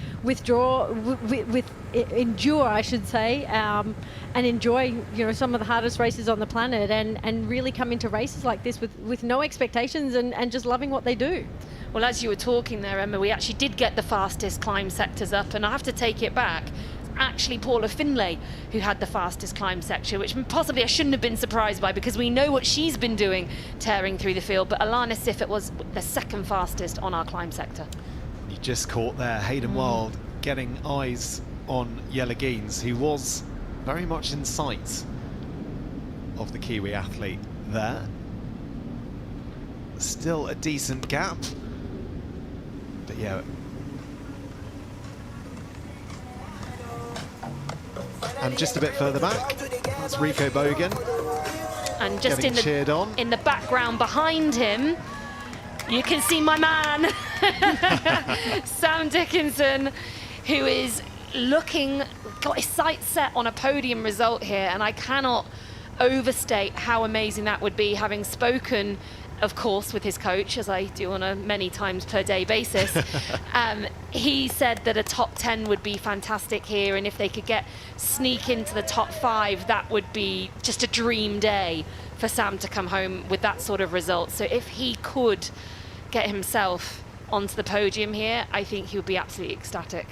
endure, I should say, and enjoy, you know, some of the hardest races on the planet, and really come into races like this with no expectations and just loving what they do. Well, as you were talking there, Emma, we actually did get the fastest climb sectors up, and I have to take it back. Actually Paula Finlay who had the fastest climb section, which possibly I shouldn't have been surprised by, because we know what she's been doing tearing through the field, but Alana Siffert was the 2nd fastest on our climb sector. You just caught there Hayden Wild getting eyes on Jelle Geens, who was very much in sight of the Kiwi athlete there. Still a decent gap, but yeah. And just a bit further back, that's Rico Bogan. And just cheered on. In the background behind him, you can see my man, Sam Dickinson, who is got his sights set on a podium result here, and I cannot overstate how amazing that would be, having spoken, of course, with his coach, as I do on a many times per day basis. He said that a top 10 would be fantastic here, and if they could sneak into the top 5, that would be just a dream day for Sam to come home with that sort of result. So if he could get himself onto the podium here, I think he would be absolutely ecstatic.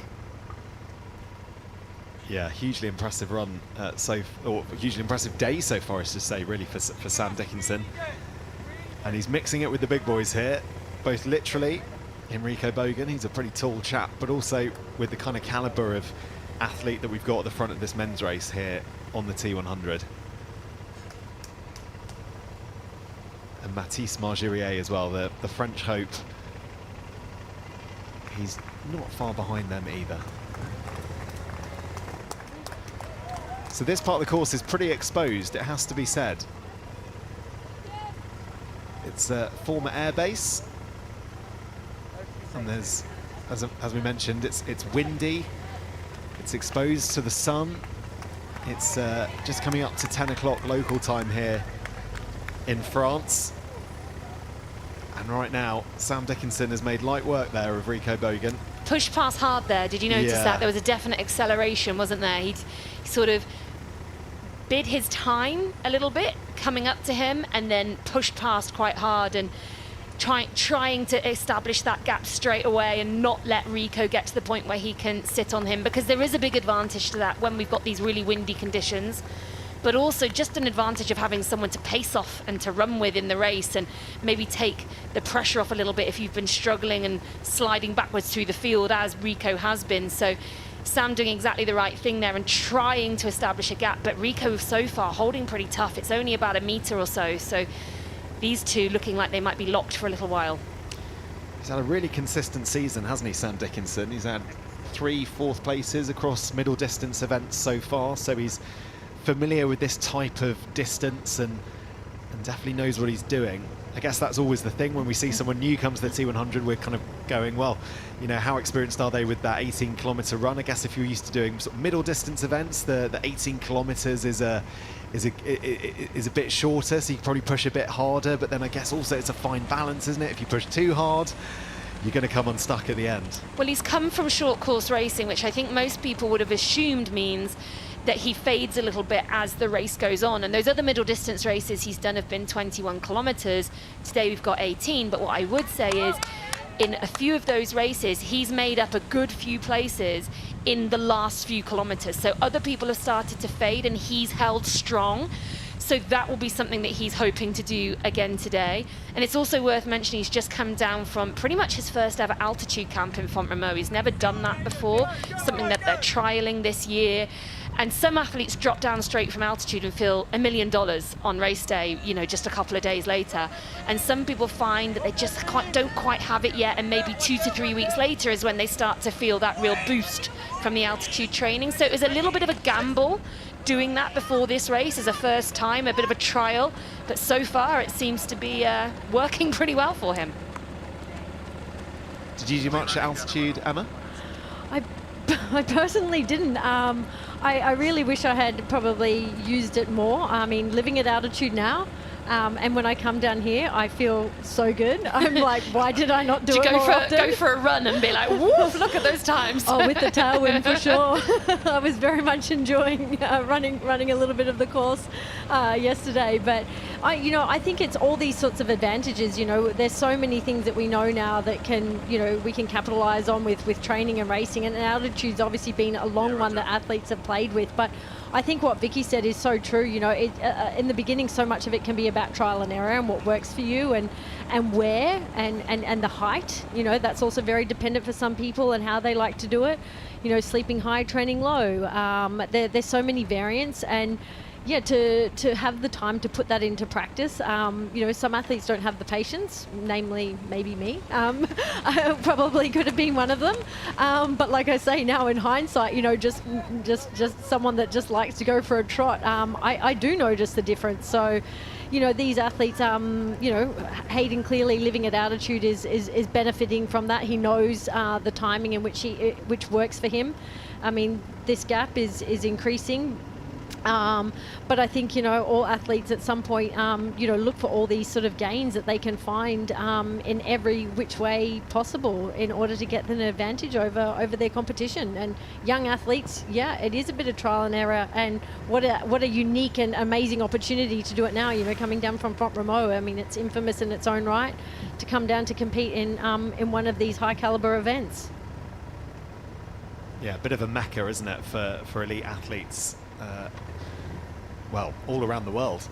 Yeah, hugely impressive run, or hugely impressive day so far, I should say, really, for Sam Dickinson. And he's mixing it with the big boys here, both literally. Enrico Bogan, he's a pretty tall chap, but also with the kind of caliber of athlete that we've got at the front of this men's race here on the T100. And Mathis Margirier as well, the French hope. He's not far behind them either. So this part of the course is pretty exposed, it has to be said. It's a former airbase, and there's, as we mentioned, it's windy, it's exposed to the sun. It's just coming up to 10 o'clock local time here in France. And right now, Sam Dickinson has made light work there of Rico Bogan. Pushed past hard there, did you notice that? There was a definite acceleration, wasn't there? He sort of bid his time a little bit coming up to him, and then pushed past quite hard and trying to establish that gap straight away and not let Rico get to the point where he can sit on him, because there is a big advantage to that when we've got these really windy conditions, but also just an advantage of having someone to pace off and to run with in the race, and maybe take the pressure off a little bit if you've been struggling and sliding backwards through the field, as Rico has been. So Sam doing exactly the right thing there and trying to establish a gap, but Rico so far holding pretty tough. It's only about a meter or so, so these two looking like they might be locked for a little while. He's had a really consistent season, hasn't he, Sam Dickinson? He's had 3 4th places across middle distance events so far, so he's familiar with this type of distance and definitely knows what he's doing. I guess that's always the thing when we see someone new come to the T100, we're kind of going, well, you know, how experienced are they with that 18-kilometer run? I guess if you're used to doing sort of middle distance events, the 18 kilometers is a bit shorter, so you can probably push a bit harder, but then I guess also it's a fine balance, isn't it? If you push too hard, you're going to come unstuck at the end. Well, he's come from short course racing, which I think most people would have assumed means that he fades a little bit as the race goes on. And those other middle distance races he's done have been 21 kilometers. Today we've got 18, but what I would say is in a few of those races, he's made up a good few places in the last few kilometers. So other people have started to fade and he's held strong. So that will be something that he's hoping to do again today. And it's also worth mentioning he's just come down from pretty much his first ever altitude camp in Font-Romeu. He's never done that before, something that they're trialing this year. And some athletes drop down straight from altitude and feel $1 million on race day, you know, just a couple of days later. And some people find that they just don't quite have it yet, and maybe 2 to 3 weeks later is when they start to feel that real boost from the altitude training. So it was a little bit of a gamble doing that before this race as a first time, a bit of a trial. But so far it seems to be working pretty well for him. Did you do much at altitude, Emma? I personally didn't. I really wish I had probably used it more. I mean, living at altitude now, and when I come down here, I feel so good. I'm like, why did I not do it more often? Go for a run and be like, woof, look at those times. Oh, with the tailwind for sure. I was very much enjoying running a little bit of the course yesterday. But I think it's all these sorts of advantages. You know, there's so many things that we know now that we can capitalize on with training and racing. And altitude's obviously been a long one that athletes have played with. But I think what Vicky said is so true. You know, in the beginning, so much of it can be about trial and error and what works for you and where and the height. You know, that's also very dependent for some people and how they like to do it. You know, sleeping high, training low. There's so many variants, and yeah, to have the time to put that into practice. Some athletes don't have the patience, namely maybe me. I probably could have been one of them. But like I say, now in hindsight, just someone that just likes to go for a trot, I do notice the difference. So, these athletes, Hayden clearly living at altitude is benefiting from that. He knows the timing in which works for him. I mean, this gap is increasing. But I think, all athletes at some point, look for all these sort of gains that they can find in every which way possible in order to get an advantage over their competition. And young athletes, yeah, it is a bit of trial and error. And what a unique and amazing opportunity to do it now, coming down from Font-Romeu. I mean, it's infamous in its own right to come down to compete in one of these high caliber events. Yeah, a bit of a mecca, isn't it, for elite athletes? All around the world.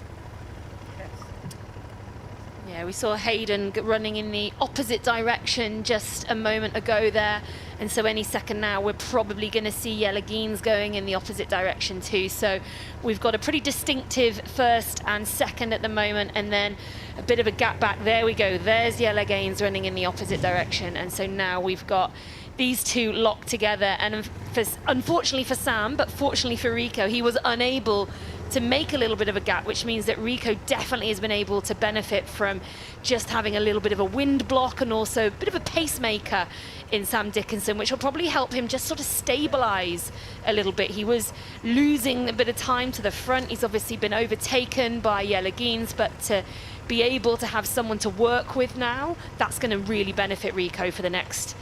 Yeah, we saw Hayden running in the opposite direction just a moment ago there, and so any second now we're probably going to see Jelle Geens going in the opposite direction too. So we've got a pretty distinctive first and second at the moment, and then a bit of a gap back. There we go, there's Jelle Geens running in the opposite direction, and so now we've got these two locked together. And unfortunately for Sam, but fortunately for Rico, he was unable to make a little bit of a gap, which means that Rico definitely has been able to benefit from just having a little bit of a wind block and also a bit of a pacemaker in Sam Dickinson, which will probably help him just sort of stabilize a little bit. He was losing a bit of time to the front. He's obviously been overtaken by Jelle Geens, but to be able to have someone to work with now, that's going to really benefit Rico for the next,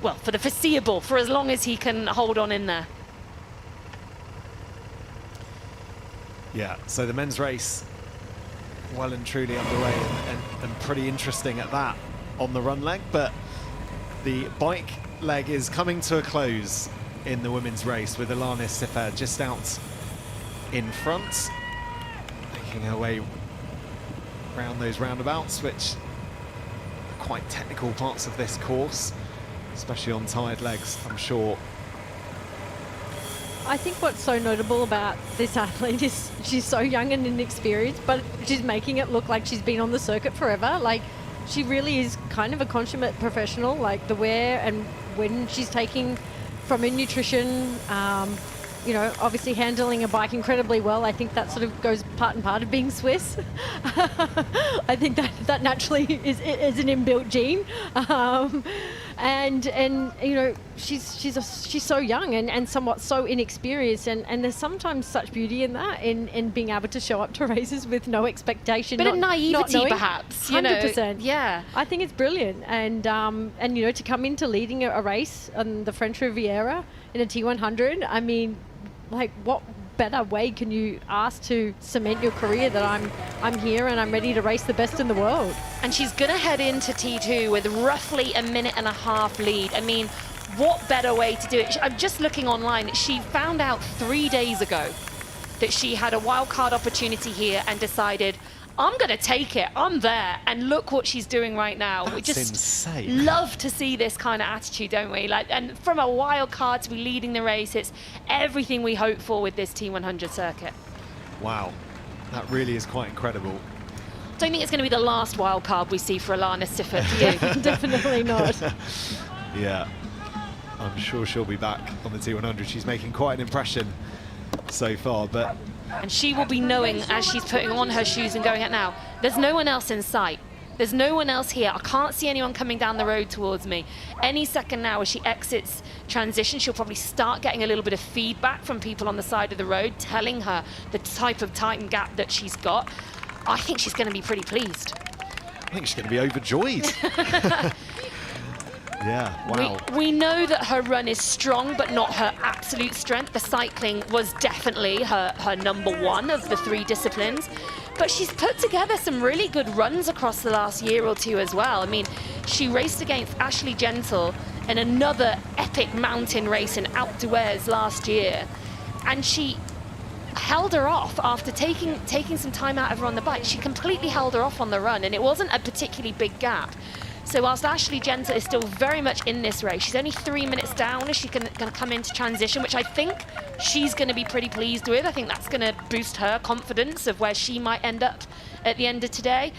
for the foreseeable, for as long as he can hold on in there. Yeah, so the men's race well and truly underway and pretty interesting at that on the run leg, but the bike leg is coming to a close in the women's race with Alana Siffer just out in front, making her way around those roundabouts, which are quite technical parts of this course, especially on tired legs, I'm sure. I think what's so notable about this athlete is she's so young and inexperienced, but she's making it look like she's been on the circuit forever. Like, she really is kind of a consummate professional, like the where and when she's taking from her nutrition, you know, obviously handling a bike incredibly well. I think that sort of goes part and part of being Swiss. I think that naturally is an inbuilt gene. And you know, she's so young and somewhat so inexperienced, and there's sometimes such beauty in that, in being able to show up to races with no expectation, Bit of not naivety, knowing. perhaps. You know, 100%. yeah. I think it's brilliant, and you know, to come into leading a race on the French Riviera in a T100, I mean, like, what better way can you ask to cement your career that I'm here and I'm ready to race the best in the world? And she's going to head into T2 with roughly a minute and a half lead. I mean, what better way to do it? I'm just looking online. She found out 3 days ago that she had a wildcard opportunity here and decided, I'm going to take it. I'm there. And look what she's doing right now. That's we just insane. love to see this kind of attitude, don't we? Like, and from a wild card to be leading the race, it's everything we hope for with this T100 circuit. Wow, that really is quite incredible. Don't think it's going to be the last wild card we see for Alana Siffert, do you? Definitely not. Yeah, I'm sure she'll be back on the T100. She's making quite an impression so far, but... And she will be knowing as she's putting on her shoes and going out now, there's no one else in sight. There's no one else here. I can't see anyone coming down the road towards me. Any second now as she exits transition, she'll probably start getting a little bit of feedback from people on the side of the road telling her the type of time gap that she's got. I think she's going to be pretty pleased. I think she's going to be overjoyed. Yeah, wow. We know that her run is strong, but not her absolute strength. The cycling was definitely her #1 of the 3 disciplines. But she's put together some really good runs across the last year or two as well. I mean, she raced against Ashley Gentle in another epic mountain race in Alpe d'Huez last year. And she held her off after taking some time out of her on the bike. She completely held her off on the run, and it wasn't a particularly big gap. So whilst Ashley Gentle is still very much in this race, she's only 3 minutes down as she can come into transition, which I think she's going to be pretty pleased with. I think that's going to boost her confidence of where she might end up at the end of today.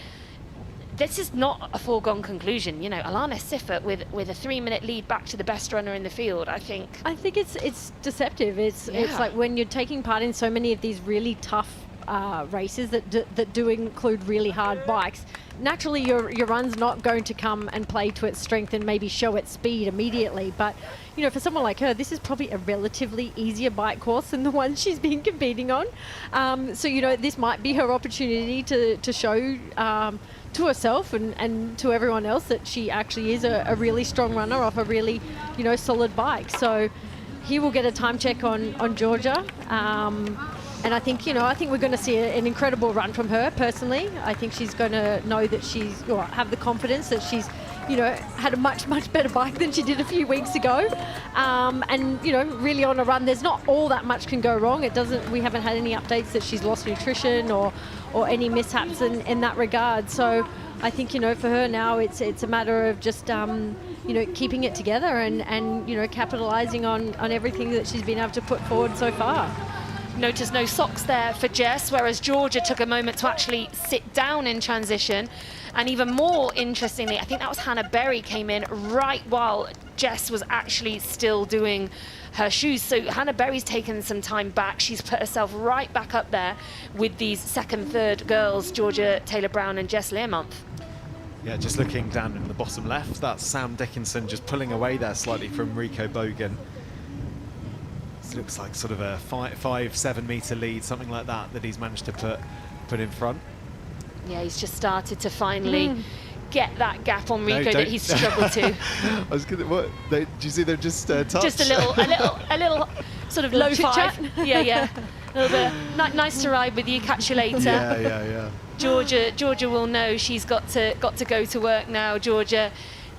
This is not a foregone conclusion. You know, Alana Siffert with a 3-minute lead back to the best runner in the field, I think it's deceptive. It's like when you're taking part in so many of these really tough races that do include really hard bikes, naturally your run's not going to come and play to its strength and maybe show its speed immediately. But you know, for someone like her, this is probably a relatively easier bike course than the one she's been competing on. So you know, this might be her opportunity to show to herself and to everyone else that she actually is a really strong runner off a really, you know, solid bike. So here we'll get a time check on Georgia. And I think, you know, we're going to see an incredible run from her personally. I think she's going to know that have the confidence that she's, you know, had a much better bike than she did a few weeks ago. And, you know, really on a run, there's not all that much can go wrong. We haven't had any updates that she's lost nutrition or any mishaps in that regard. So I think, you know, for her now, it's a matter of just, you know, keeping it together and, you know, capitalizing on everything that she's been able to put forward so far. Notice no socks there for Jess, whereas Georgia took a moment to actually sit down in transition. And even more interestingly, I think that was Hannah Berry came in right while Jess was actually still doing her shoes. So Hannah Berry's taken some time back. She's put herself right back up there with these second, third girls, Georgia Taylor-Brown and Jess Learmonth. Yeah, just looking down in the bottom left, that's Sam Dickinson just pulling away there slightly from Rico Bogan. It looks like sort of a 5-7 meter lead, something like that he's managed to put in front. Yeah, he's just started to finally get that gap on Rico that he's struggled to. I was gonna, do you see them just touch? Just a little sort of low five. Yeah. A little bit nice to ride with you. Catch you later. Yeah. Georgia will know she's got to go to work now. Georgia,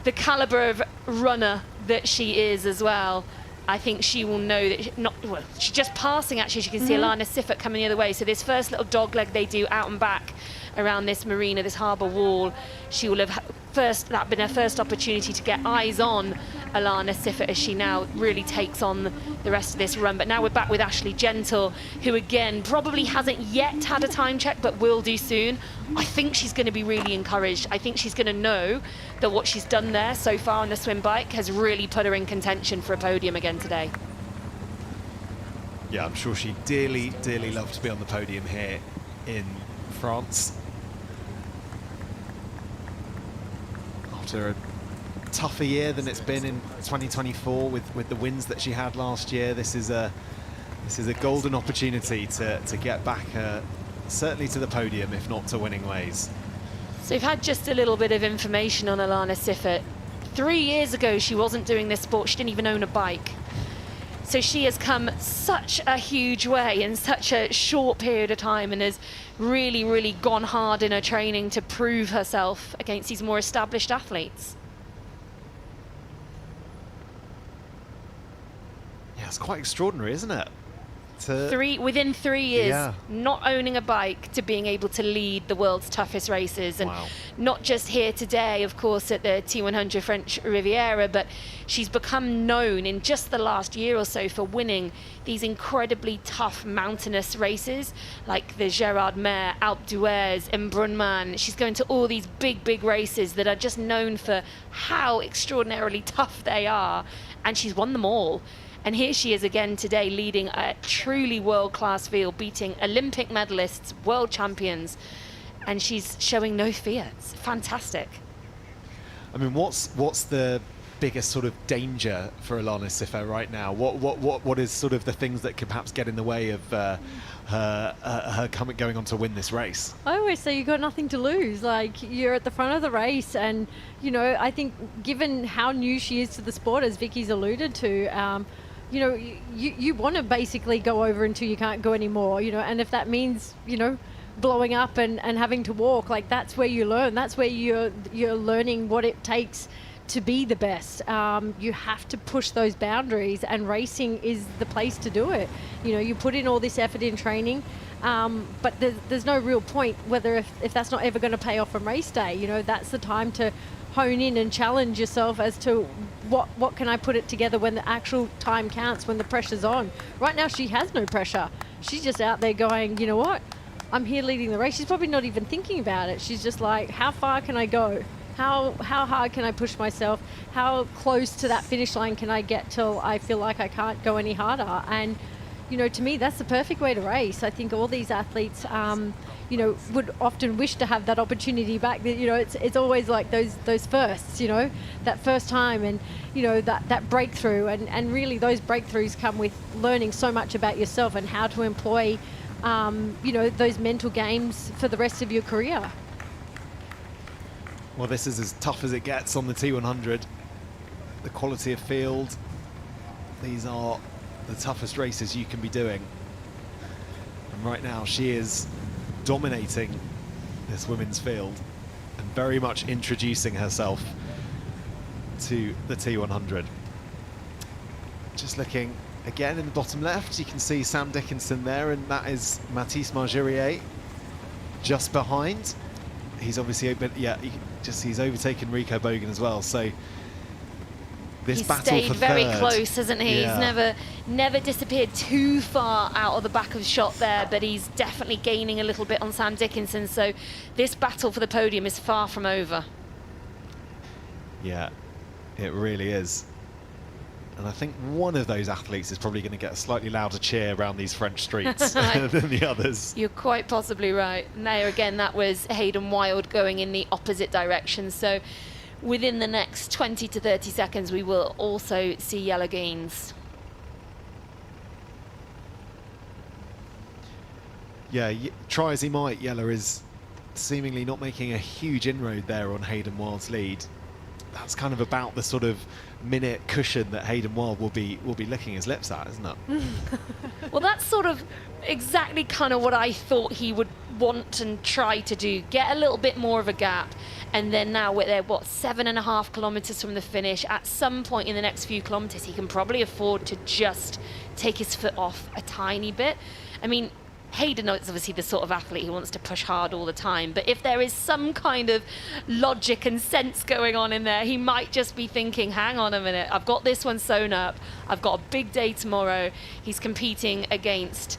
the caliber of runner that she is as well. I think she will know that she's just passing. Actually, she can see Alana Siffert coming the other way. So this first little dog leg they do out and back around this marina, this harbour wall, she will have that been her first opportunity to get eyes on Alana Siffert as she now really takes on the rest of this run. But now we're back with Ashley Gentle, who again probably hasn't yet had a time check, but will do soon. I think she's going to be really encouraged. I think she's going to know that what she's done there so far on the swim bike has really put her in contention for a podium again today. Yeah, I'm sure she dearly, dearly loved to be on the podium here in France. After a tougher year than it's been in 2024 with the wins that she had last year, this is a golden opportunity to get back certainly to the podium, if not to winning ways. So we've had just a little bit of information on Alana Siffert. 3 years ago, she wasn't doing this sport. She didn't even own a bike. So she has come such a huge way in such a short period of time and has really, really gone hard in her training to prove herself against these more established athletes. Yeah, it's quite extraordinary, isn't it? Within 3 years, yeah. Not owning a bike to being able to lead the world's toughest races. And wow. Not just here today, of course, at the T100 French Riviera, but she's become known in just the last year or so for winning these incredibly tough mountainous races, like the Gérard Mer, Alpe d'Huez, Embrunman. She's going to all these big, big races that are just known for how extraordinarily tough they are, and she's won them all. And here she is again today, leading a truly world-class field, beating Olympic medalists, world champions, and she's showing no fear. It's fantastic. I mean, what's the biggest sort of danger for Alana Siffert right now? What is sort of the things that could perhaps get in the way of her going on to win this race? I always say you've got nothing to lose. Like, you're at the front of the race, and you know, I think given how new she is to the sport, as Vicky's alluded to, you know, you want to basically go over until you can't go anymore, you know, and if that means, you know, blowing up and having to walk, like, that's where you learn. That's where you're learning what it takes to be the best. You have to push those boundaries, and racing is the place to do it. You know, you put in all this effort in training, but there's no real point whether if that's not ever going to pay off on race day. You know, that's the time to hone in and challenge yourself as to what can I put it together when the actual time counts, when the pressure's on. Right now she has no pressure. She's just out there going, you know what, I'm here leading the race. She's probably not even thinking about it. She's just like, how far can I go? How hard can I push myself? How close to that finish line can I get till I feel like I can't go any harder? And you know, to me, that's the perfect way to race. I think all these athletes, you know, would often wish to have that opportunity back. You know, it's always like those firsts, you know, that first time, and you know, that breakthrough, and really those breakthroughs come with learning so much about yourself and how to employ, you know, those mental games for the rest of your career. Well, this is as tough as it gets on the T100. The quality of field, these are the toughest races you can be doing. And right now she is dominating this women's field and very much introducing herself to the T100. Just looking again in the bottom left, you can see Sam Dickinson there, and that is Mathis Margerier just behind. He's obviously open, yeah, he's overtaken Rico Bogan as well, so this he's battle stayed for very third. close, hasn't he? Yeah. He's never disappeared too far out of the back of the shot there, but he's definitely gaining a little bit on Sam Dickinson, so this battle for the podium is far from over. Yeah, it really is. And I think one of those athletes is probably going to get a slightly louder cheer around these French streets than the others. You're quite possibly right. And there again, that was Hayden Wild going in the opposite direction. So within the next 20 to 30 seconds, we will also see yellow gains. Yeah, try as he might, Yella is seemingly not making a huge inroad there on Hayden Wild's lead. That's kind of about the sort of minute cushion that Hayden Wild will be licking his lips at, isn't it? Well, that's sort of exactly kind of what I thought he would want and try to do. Get a little bit more of a gap. And then now we're there, what, 7.5 kilometres from the finish. At some point in the next few kilometres, he can probably afford to just take his foot off a tiny bit. I mean, Hayden is obviously the sort of athlete who wants to push hard all the time, but if there is some kind of logic and sense going on in there, he might just be thinking, hang on a minute, I've got this one sewn up, I've got a big day tomorrow. He's competing against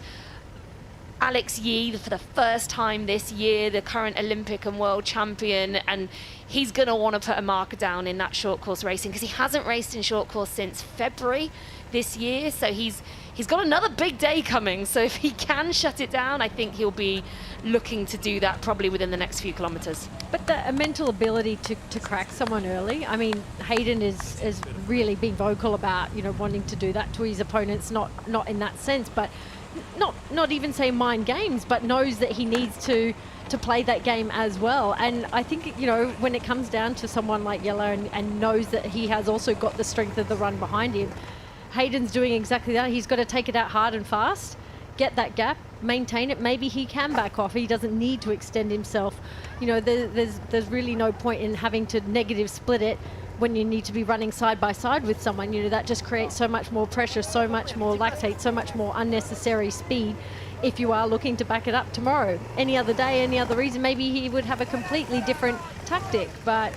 Alex Yee for the first time this year, the current Olympic and world champion, and he's going to want to put a marker down in that short course racing because he hasn't raced in short course since February this year, so he's got another big day coming. So if he can shut it down, I think he'll be looking to do that probably within the next few kilometres. But a mental ability to crack someone early. I mean, Hayden is really being vocal about, you know, wanting to do that to his opponents, not in that sense, but not even say mind games, but knows that he needs to play that game as well. And I think, you know, when it comes down to someone like Yella and knows that he has also got the strength of the run behind him, Hayden's doing exactly that. He's got to take it out hard and fast, get that gap, maintain it. Maybe he can back off. He doesn't need to extend himself. You know, there's really no point in having to negative split it when you need to be running side by side with someone. You know, that just creates so much more pressure, so much more lactate, so much more unnecessary speed if you are looking to back it up tomorrow. Any other day, any other reason, maybe he would have a completely different tactic. But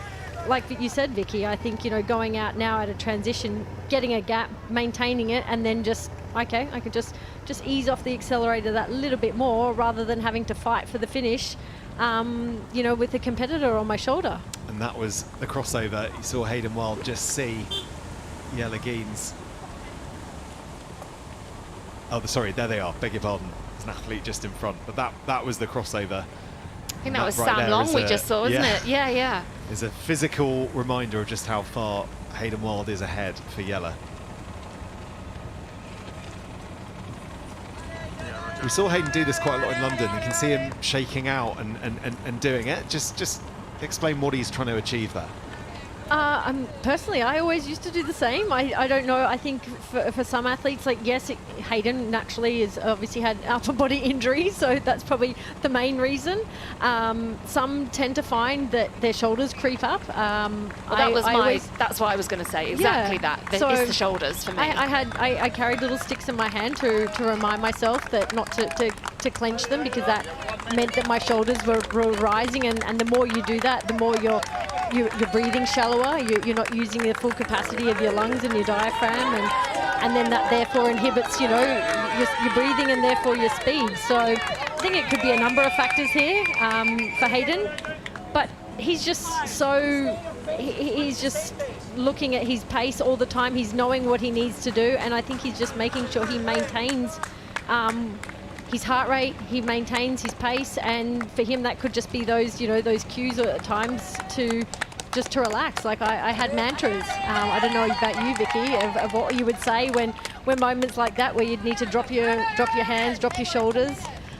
like you said, Vicky, I think, you know, going out now at a transition, getting a gap, maintaining it, and then just, okay, I could just ease off the accelerator that little bit more rather than having to fight for the finish, you know, with a competitor on my shoulder. And that was the crossover. You saw Hayden Wild just see Yella Geens. Oh, sorry, there they are. Beg your pardon. There's an athlete just in front. But that was the crossover. I think that was Sam Long we just saw, wasn't it? Yeah, yeah. It's a physical reminder of just how far Hayden Wild is ahead for Yella. We saw Hayden do this quite a lot in London. You can see him shaking out and doing it. Just explain what he's trying to achieve there. Personally, I always used to do the same. I don't know. I think for some athletes, like, yes, Hayden naturally has obviously had upper body injuries, so that's probably the main reason. Some tend to find that their shoulders creep up. That's what I was going to say. Exactly that. It's the shoulders for me. I carried little sticks in my hand to remind myself that not to clench them, because that meant that my shoulders were rising, and the more you do that, the more you're breathing shallower. You're not using the full capacity of your lungs and your diaphragm, and then that therefore inhibits, you know, your breathing and therefore your speed. So I think it could be a number of factors here for Hayden, but he's just he's just looking at his pace all the time. He's knowing what he needs to do, and I think he's just making sure he maintains his heart rate, he maintains his pace, and for him that could just be those, you know, those cues at times to relax. Like I had mantras. I don't know about you, Vicky, of what you would say when moments like that, where you'd need to drop your hands, drop your shoulders,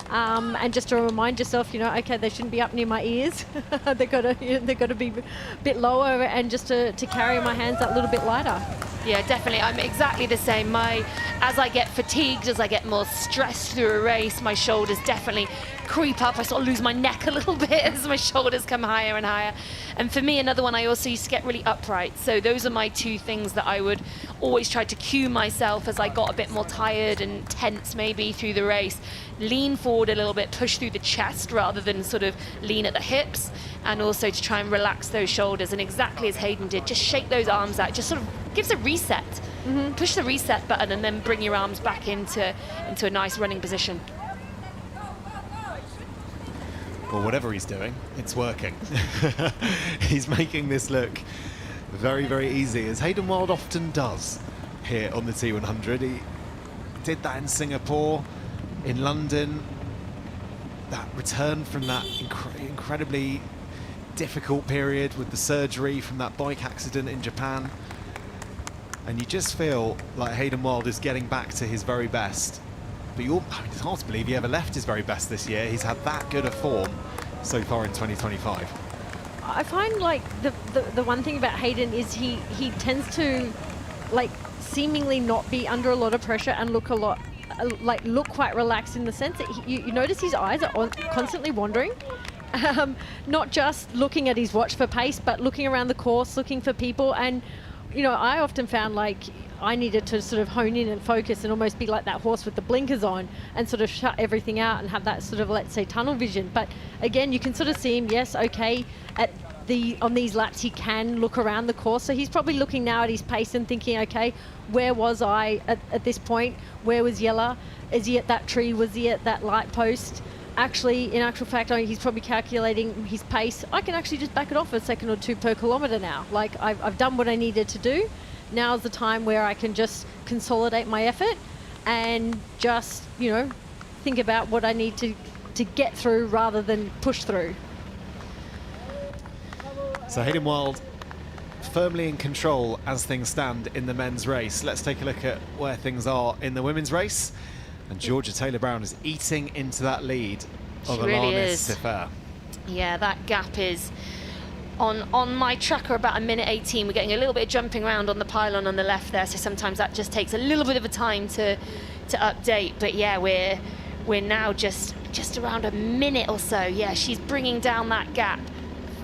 and just to remind yourself, you know, okay, they shouldn't be up near my ears. They've got to be a bit lower, and just to carry my hands that little bit lighter. Yeah, definitely. I'm exactly the same. As I get fatigued, as I get more stressed through a race, my shoulders definitely creep up. I sort of lose my neck a little bit as my shoulders come higher and higher. And for me, another one, I also used to get really upright. So those are my two things that I would always try to cue myself as I got a bit more tired and tense maybe through the race. Lean forward a little bit, push through the chest rather than sort of lean at the hips, and also to try and relax those shoulders. And exactly as Hayden did, just shake those arms out, just sort of gives a reset. Push the reset button and then bring your arms back into a nice running position. Well, whatever he's doing, it's working. He's making this look very, very easy, as Hayden Wild often does here on the T100. He did that in Singapore, in London. That return from that incredibly difficult period with the surgery from that bike accident in Japan. And you just feel like Hayden Wild is getting back to his very best. But it's hard to believe he ever left his very best this year. He's had that good a form so far in 2025. I find like the one thing about Hayden is he tends to like seemingly not be under a lot of pressure and look quite relaxed, in the sense that you notice his eyes are constantly wandering. Not just looking at his watch for pace, but looking around the course, looking for people. And you know, I often found, like, I needed to sort of hone in and focus and almost be like that horse with the blinkers on and sort of shut everything out and have that sort of, let's say, tunnel vision. But again, you can sort of see him, yes, okay, on these laps he can look around the course, so he's probably looking now at his pace and thinking, okay, where was I at this point? Where was Yella? Is he at that tree? Was he at that light post? Actually, in actual fact, he's probably calculating his pace. I can actually just back it off a second or two per kilometre now. Like, I've done what I needed to do. Now's the time where I can just consolidate my effort and just, you know, think about what I need to get through rather than push through. So Hayden Wild firmly in control as things stand in the men's race. Let's take a look at where things are in the women's race. And Georgia Taylor-Brown is eating into that lead of Alanis Siffer. Yeah, that gap is on my tracker about 1:18. We're getting a little bit of jumping around on the pylon on the left there, so sometimes that just takes a little bit of a time to update. But yeah, we're now just around a minute or so. Yeah, she's bringing down that gap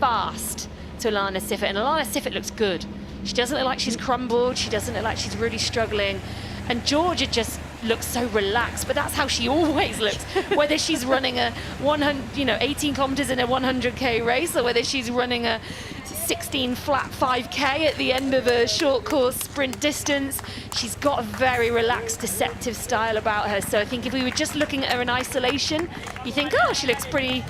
fast to Alana Siffert, and Alana Siffert looks good. She doesn't look like she's crumbled. She doesn't look like she's really struggling. And Georgia just looks so relaxed, but that's how she always looks. Whether she's running a 18 kilometers in a 100k race, or whether she's running a 16 flat 5k at the end of a short course sprint distance, she's got a very relaxed, deceptive style about her. So I think if we were just looking at her in isolation, you think, oh, she looks pretty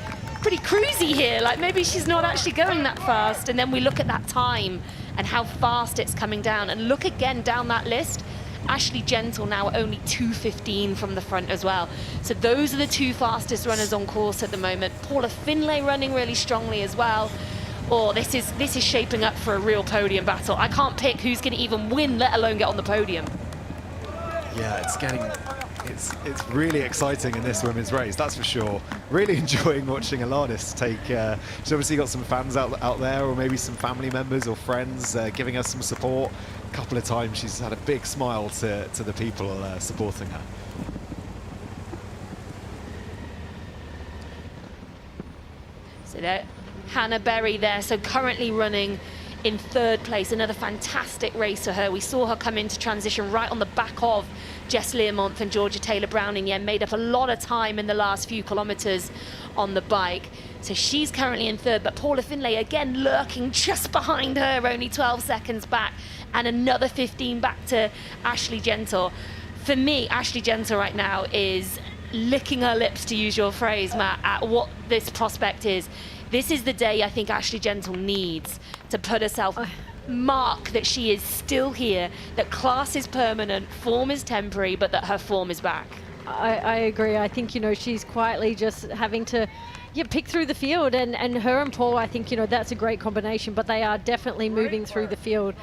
cruisy here, like maybe she's not actually going that fast. And then we look at that time and how fast it's coming down, and look again down that list. Ashley Gentle now only 2:15 from the front as well. So those are the two fastest runners on course at the moment. Paula Finlay running really strongly as well. Oh, this is shaping up for a real podium battle. I can't pick who's going to even win, let alone get on the podium. Yeah, it's really exciting in this women's race, that's for sure. Really enjoying watching Alanis take. She's obviously got some fans out there, or maybe some family members or friends giving us some support. A couple of times she's had a big smile to the people supporting her. So there, Hannah Berry there, so currently running in third place. Another fantastic race for her. We saw her come into transition right on the back of Jess Learmonth and Georgia Taylor-Brown, and yeah, made up a lot of time in the last few kilometres on the bike. So she's currently in third, but Paula Finlay again lurking just behind her, only 12 seconds back, and another 15 back to Ashley Gentle. For me, Ashley Gentle right now is licking her lips, to use your phrase, Matt, at what this prospect is. This is the day I think Ashley Gentle needs to put herself mark that she is still here, that class is permanent, form is temporary, but that her form is back. I agree. I think, you know, she's quietly just having to pick through the field, and her and Paul, I think, you know, that's a great combination, but they are definitely moving through the field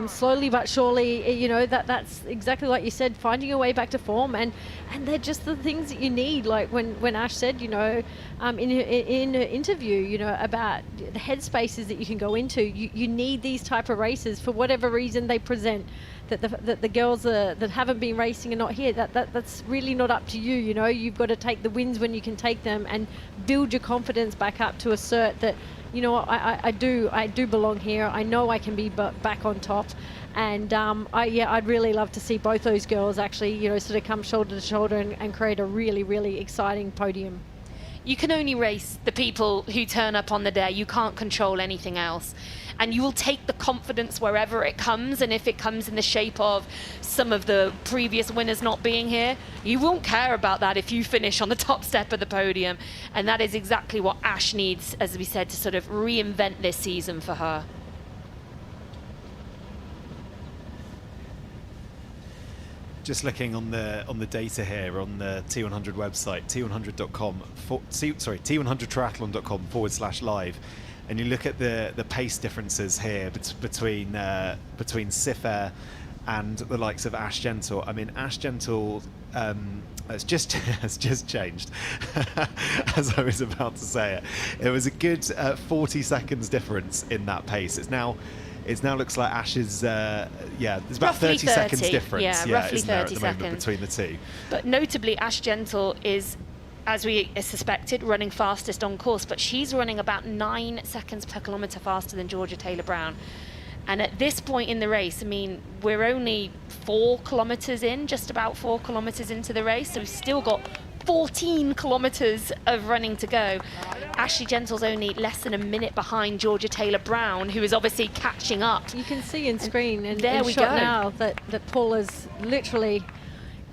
slowly but surely. You know, that's exactly like you said, finding your way back to form, and they're just the things that you need. Like when Ash said, you know, in her interview, you know, about the headspaces that you can go into, you need these type of races for whatever reason they present. That the girls that haven't been racing are not here. That's really not up to you. You know, you've got to take the wins when you can take them, and build your confidence back up to assert that, you know, I do belong here. I know I can be back on top, and I'd really love to see both those girls actually, you know, sort of come shoulder to shoulder and create a really, really exciting podium. You can only race the people who turn up on the day. You can't control anything else. And you will take the confidence wherever it comes, and if it comes in the shape of some of the previous winners not being here, you won't care about that if you finish on the top step of the podium. And that is exactly what Ash needs, as we said, to sort of reinvent this season for her. Just looking on the data here on the T100 website, T100.com, T100triathlon.com/live, and you look at the pace differences here between Siffer and the likes of Ash Gentle. I mean, Ash Gentle has just changed. As I was about to say it, it was a good 40 seconds difference in that pace. It now looks like Ash is, there's about 30 seconds difference. Yeah, roughly 30 seconds between the two. But notably, Ash Gentle is, as we suspected, running fastest on course, but she's running about 9 seconds per kilometre faster than Georgia Taylor-Brown. And at this point in the race, I mean, we're only 4 kilometers in, just about 4 kilometers into the race, so we've still got 14 kilometers of running to go. Ashley Gentle's only less than a minute behind Georgia Taylor-Brown, who is obviously catching up. You can see in screen and there we shot go. now that Paula's literally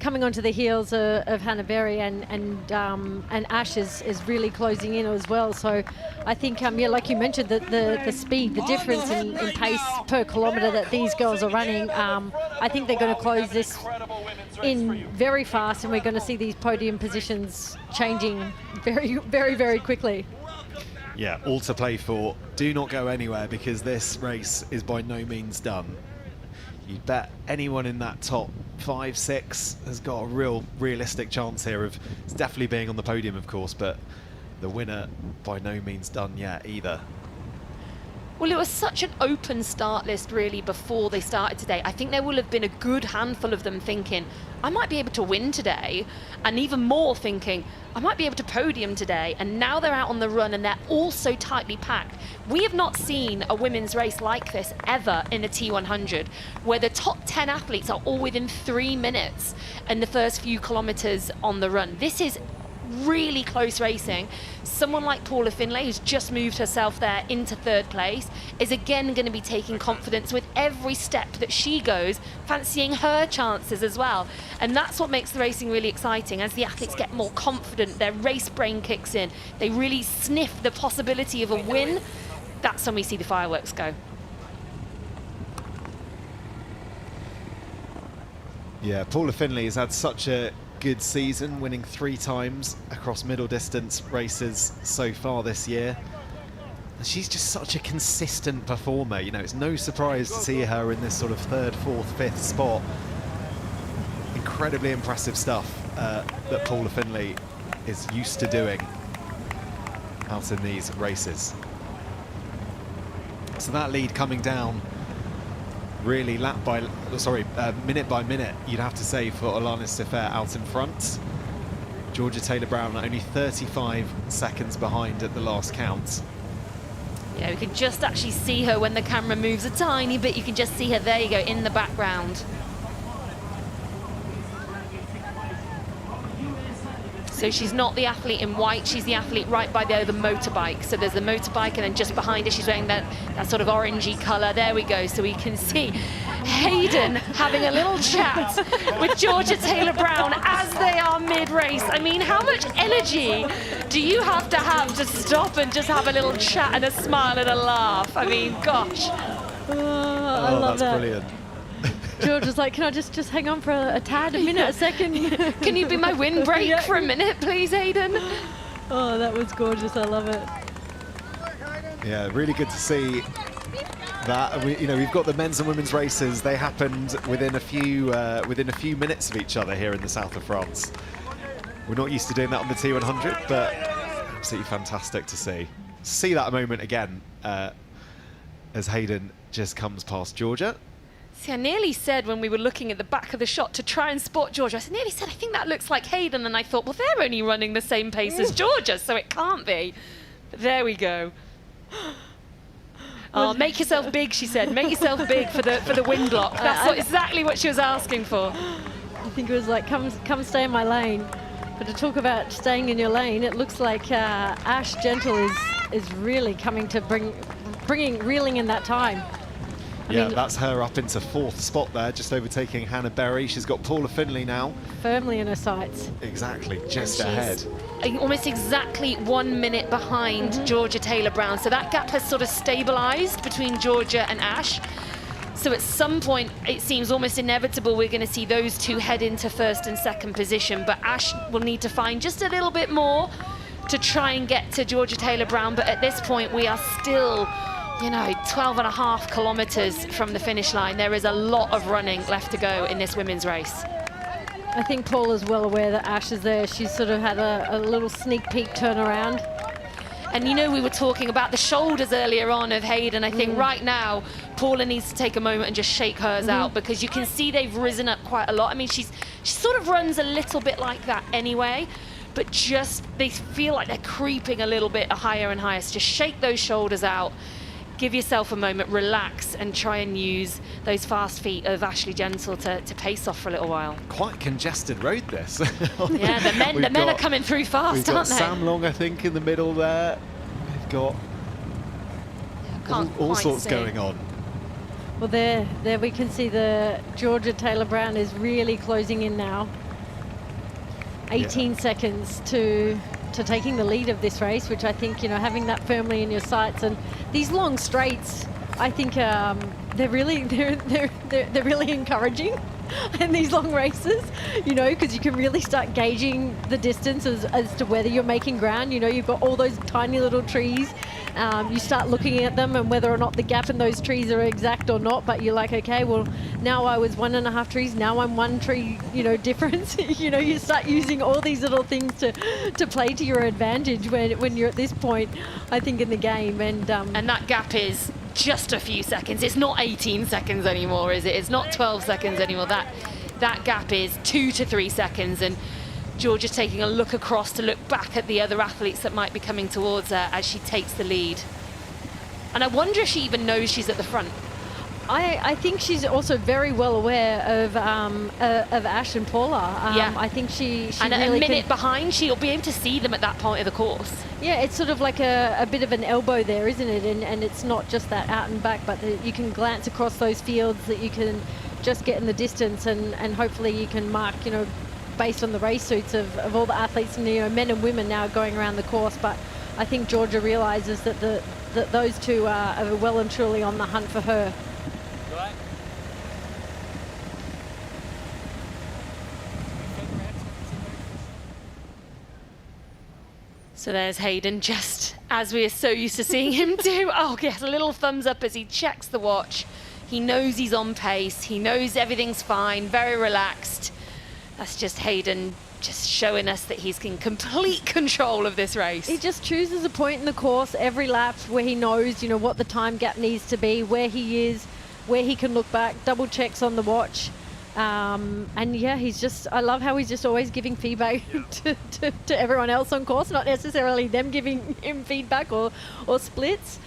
coming onto the heels of Hannah Berry, and Ash is really closing in as well. So I think, yeah, like you mentioned, the speed, the difference in pace per kilometre that these girls are running, I think they're going to close this in very fast, and we're going to see these podium positions changing very, very, very quickly. Yeah, all to play for. Do not go anywhere, because this race is by no means done. You'd bet anyone in that top 5, 6 has got a realistic chance here of definitely being on the podium, of course, but the winner by no means done yet either. Well, it was such an open start list really before they started today. I think there will have been a good handful of them thinking, I might be able to win today, and even more thinking, I might be able to podium today. And now they're out on the run and they're all so tightly packed. We have not seen a women's race like this ever in a T100, where the top 10 athletes are all within 3 minutes in the first few kilometers on the run. This is really close racing. Someone like Paula Finlay, who's just moved herself there into 3rd place, is again going to be taking confidence with every step that she goes, fancying her chances as well. And that's what makes the racing really exciting. As the athletes get more confident, their race brain kicks in, they really sniff the possibility of a win. That's when we see the fireworks go. Yeah, Paula Finlay has had such a good season, winning 3 times across middle distance races so far this year. And she's just such a consistent performer. You know, it's no surprise to see her in this sort of 3rd, 4th, 5th spot. Incredibly impressive stuff that Paula Finlay is used to doing out in these races. So that lead coming down really minute by minute, you'd have to say, for Alana Stiffer out in front. Georgia Taylor-Brown only 35 seconds behind at the last count. Yeah, we can just actually see her when the camera moves a tiny bit. You can just see her, there you go, in the background. So she's not the athlete in white, she's the athlete right by the motorbike. So there's the motorbike, and then just behind her she's wearing that sort of orangey colour. There we go. So we can see Hayden having a little chat with Georgia Taylor-Brown as they are mid-race. I mean, how much energy do you have to stop and just have a little chat and a smile and a laugh? I mean, gosh. I love that's that. Brilliant. George was like, can I just hang on for a tad, a minute, a second? Can you be my windbreak for a minute, please, Hayden? Oh, that was gorgeous. I love it. Yeah, really good to see that. We've got the men's and women's races. They happened within a few minutes of each other here in the south of France. We're not used to doing that on the T100, but absolutely fantastic to see. See that moment again as Hayden just comes past Georgia. See, I nearly said when we were looking at the back of the shot to try and spot Georgia, I nearly said, I think that looks like Hayden, and I thought, well, they're only running the same pace as Georgia, so it can't be. But there we go. Oh, make yourself big, she said. Make yourself big for the wind lock. That's exactly what she was asking for. I think it was like, come stay in my lane. But to talk about staying in your lane, it looks like Ash Gentle is really coming to reeling in that time. I mean, that's her up into 4th spot there, just overtaking Hannah Berry. She's got Paula Finlay now. Firmly in her sights. Exactly, just ahead. Almost exactly 1 minute behind Georgia Taylor-Brown. So that gap has sort of stabilised between Georgia and Ash. So at some point, it seems almost inevitable we're going to see those two head into 1st and 2nd position. But Ash will need to find just a little bit more to try and get to Georgia Taylor-Brown. But at this point, we are still, 12.5 kilometres from the finish line. There is a lot of running left to go in this women's race. I think Paula's well aware that Ash is there. She's sort of had a little sneak peek turnaround. And we were talking about the shoulders earlier on of Hayden. I think right now, Paula needs to take a moment and just shake hers out, because you can see they've risen up quite a lot. I mean, she sort of runs a little bit like that anyway, but just they feel like they're creeping a little bit higher and higher. So just shake those shoulders out. give yourself a moment, relax, and try and use those fast feet of Ashley Gentle to pace off for a little while. Quite congested road, this. Yeah, the men are coming through fast, aren't they? Sam Long, I think, in the middle there. We've got all sorts going on. Well, there we can see the Georgia Taylor Brown is really closing in now. 18 seconds to taking the lead of this race, which I think, you know, having that firmly in your sights, and these long straights, I think they're really encouraging in these long races, you know, because you can really start gauging the distance as to whether you're making ground. You know, you've got all those tiny little trees. You start looking at them and whether or not the gap in those trees are exact or not, but you're like, okay, well, now I was 1.5 trees, now I'm 1 tree, you know, difference. You know, you start using all these little things to play to your advantage when you're at this point, I think, in the game. And that gap is just a few seconds. It's not 18 seconds anymore, is it? It's not 12 seconds anymore. That gap is 2 to 3 seconds, and Georgia's taking a look across to look back at the other athletes that might be coming towards her as she takes the lead. And I wonder if she even knows she's at the front. I think she's also very well aware of Ash and Paula. Yeah. I think she and really a minute behind, she'll be able to see them at that point of the course. Yeah, it's sort of like a bit of an elbow there, isn't it? And it's not just that out and back, but you can glance across those fields, that you can just get in the distance, and hopefully you can mark, you know, based on the race suits of all the athletes, and, you know, men and women now going around the course. But I think Georgia realizes that that those two are well and truly on the hunt for her. So there's Hayden, just as we are so used to seeing him do. Oh, yes, a little thumbs up as he checks the watch. He knows he's on pace. He knows everything's fine, very relaxed. That's just Hayden just showing us that he's in complete control of this race. He just chooses a point in the course every lap where he knows, you know, what the time gap needs to be, where he is, where he can look back, double checks on the watch. And yeah, I love how he's just always giving feedback to everyone else on course, not necessarily them giving him feedback or splits.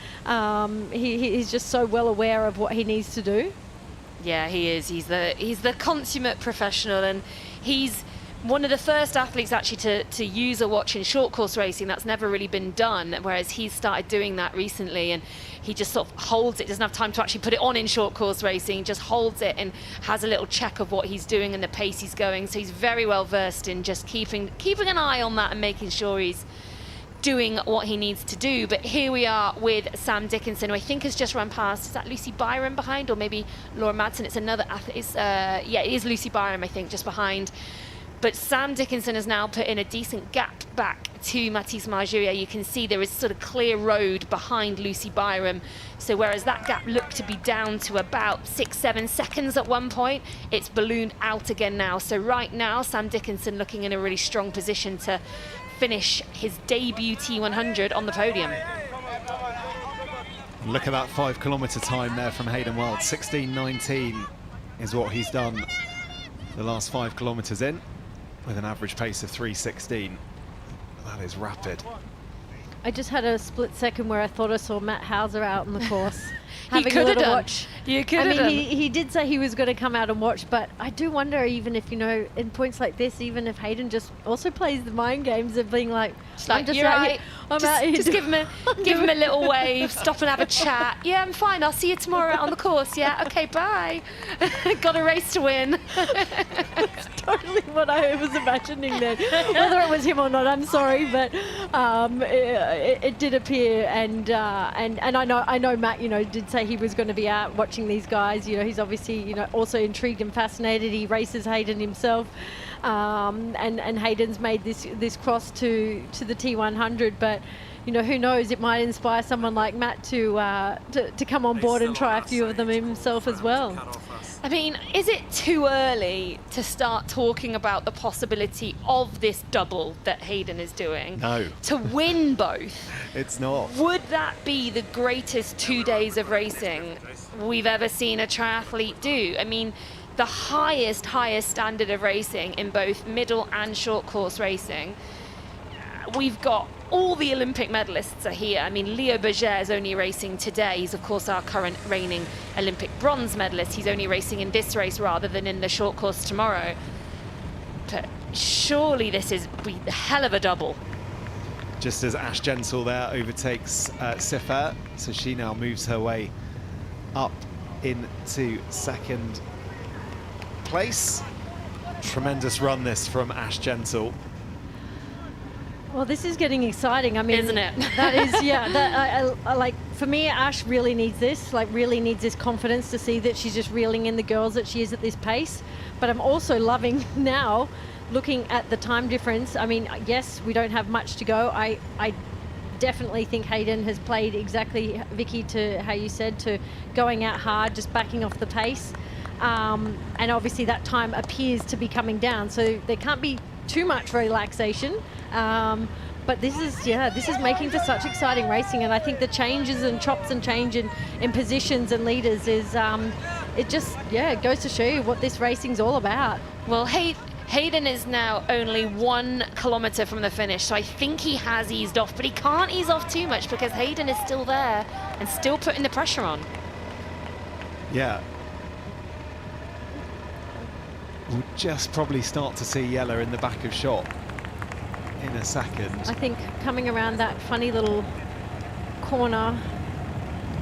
He's just so well aware of what he needs to do. Yeah, he is. He's the consummate professional, and he's one of the first athletes actually to use a watch in short course racing. That's never really been done, whereas he's started doing that recently, and he just sort of holds it, doesn't have time to actually put it on in short course racing, just holds it and has a little check of what he's doing and the pace he's going. So he's very well versed in just keeping an eye on that and making sure he's doing what he needs to do. But here we are with Sam Dickinson, who I think has just run past. Is that Lucy Byram behind, or maybe Laura Madsen? It's another athlete. Yeah, it is Lucy Byram, I think, just behind. But Sam Dickinson has now put in a decent gap back to Matisse Marjuria. You can see there is sort of clear road behind Lucy Byram. So whereas that gap looked to be down to about 6-7 seconds at one point, it's ballooned out again now. So right now, Sam Dickinson looking in a really strong position to finish his debut T100 on the podium. Look at that 5 kilometre time there from Hayden Wild. 16:19 is what he's done the last 5 kilometres in, with an average pace of 3:16. That is rapid. I just had a split second where I thought I saw Matt Hauser out on the course. He could have done. Watch. You could have done. He did say he was going to come out and watch, but I do wonder, even if, you know, in points like this, even if Hayden just also plays the mind games of being like, I'm just out right. here. I'm out here. Just give him a little wave, stop and have a chat. Yeah, I'm fine. I'll see you tomorrow out on the course. Yeah, okay, bye. Got a race to win. That's totally what I was imagining then. Whether it was him or not, I'm sorry, but it did appear, and I know Matt, you know, did say he was going to be out watching these guys. You know, he's obviously, you know, also intrigued and fascinated. He races Hayden himself, and Hayden's made this cross to the T100, but you know, who knows, it might inspire someone like Matt to come on board and try a few of them himself as well. I mean, is it too early to start talking about the possibility of this double that Hayden is doing? No. To win both? It's not. Would that be the greatest 2 days of racing we've ever seen a triathlete do? I mean, the highest standard of racing in both middle and short course racing. we've got all the Olympic medalists are here. I mean, Leo Berger is only racing today. He's, of course, our current reigning Olympic bronze medalist. He's only racing in this race rather than in the short course tomorrow. But surely this is a hell of a double. Just as Ash Gentle there overtakes Sifer, so she now moves her way up into second place. Tremendous run this from Ash Gentle. Well, this is getting exciting. I mean, isn't it? That is, yeah. I like, for me, Ash really needs this. Like, really needs this confidence to see that she's just reeling in the girls that she is at this pace. But I'm also loving now, looking at the time difference. I mean, yes, we don't have much to go. I definitely think Hayden has played exactly, Vicky, to how you said, to going out hard, just backing off the pace. And obviously that time appears to be coming down, so there can't be too much relaxation. But this is making for such exciting racing, and I think the changes and chops and change in positions and leaders is, it just, it goes to show you what this racing's all about. Well, Hayden is now only 1 kilometre from the finish, so I think he has eased off, but he can't ease off too much because Hayden is still there and still putting the pressure on. Yeah. We'll just probably start to see Yella in the back of shot in a second. I think coming around that funny little corner,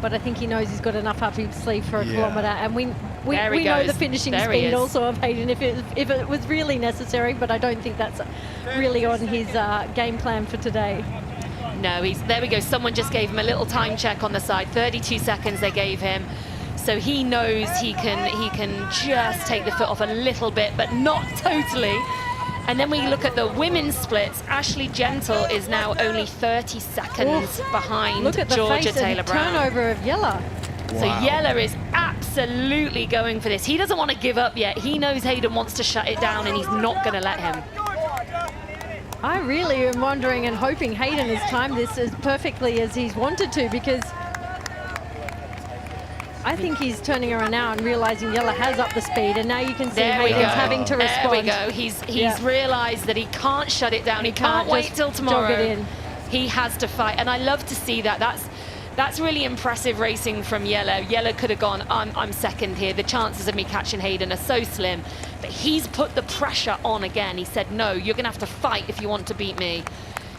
but I think he knows he's got enough up his sleeve for a kilometre, and we know the finishing speed also of Hayden if it was really necessary, but I don't think that's really on his game plan for today. No, there we go. Someone just gave him a little time check on the side. 32 seconds they gave him. So he knows he can just take the foot off a little bit, but not totally. And then we look at the women's splits. Ashley Gentle is now only 30 seconds behind Look at the Georgia face Taylor and Brown. turnover of Yella. Wow. So Yella is absolutely going for this. He doesn't want to give up yet. He knows Hayden wants to shut it down, and he's not going to let him. I really am wondering and hoping Hayden has timed this as perfectly as he's wanted to, because I think he's turning around now and realizing Yella has upped the speed, and now you can see Hayden's having to respond. There we go. He's realized that he can't shut it down. He can't wait till tomorrow. Jog it in. He has to fight, and I love to see that. That's really impressive racing from Yella. Yella could have gone, I'm second here. The chances of me catching Hayden are so slim. But he's put the pressure on again. He said, no, you're going to have to fight if you want to beat me.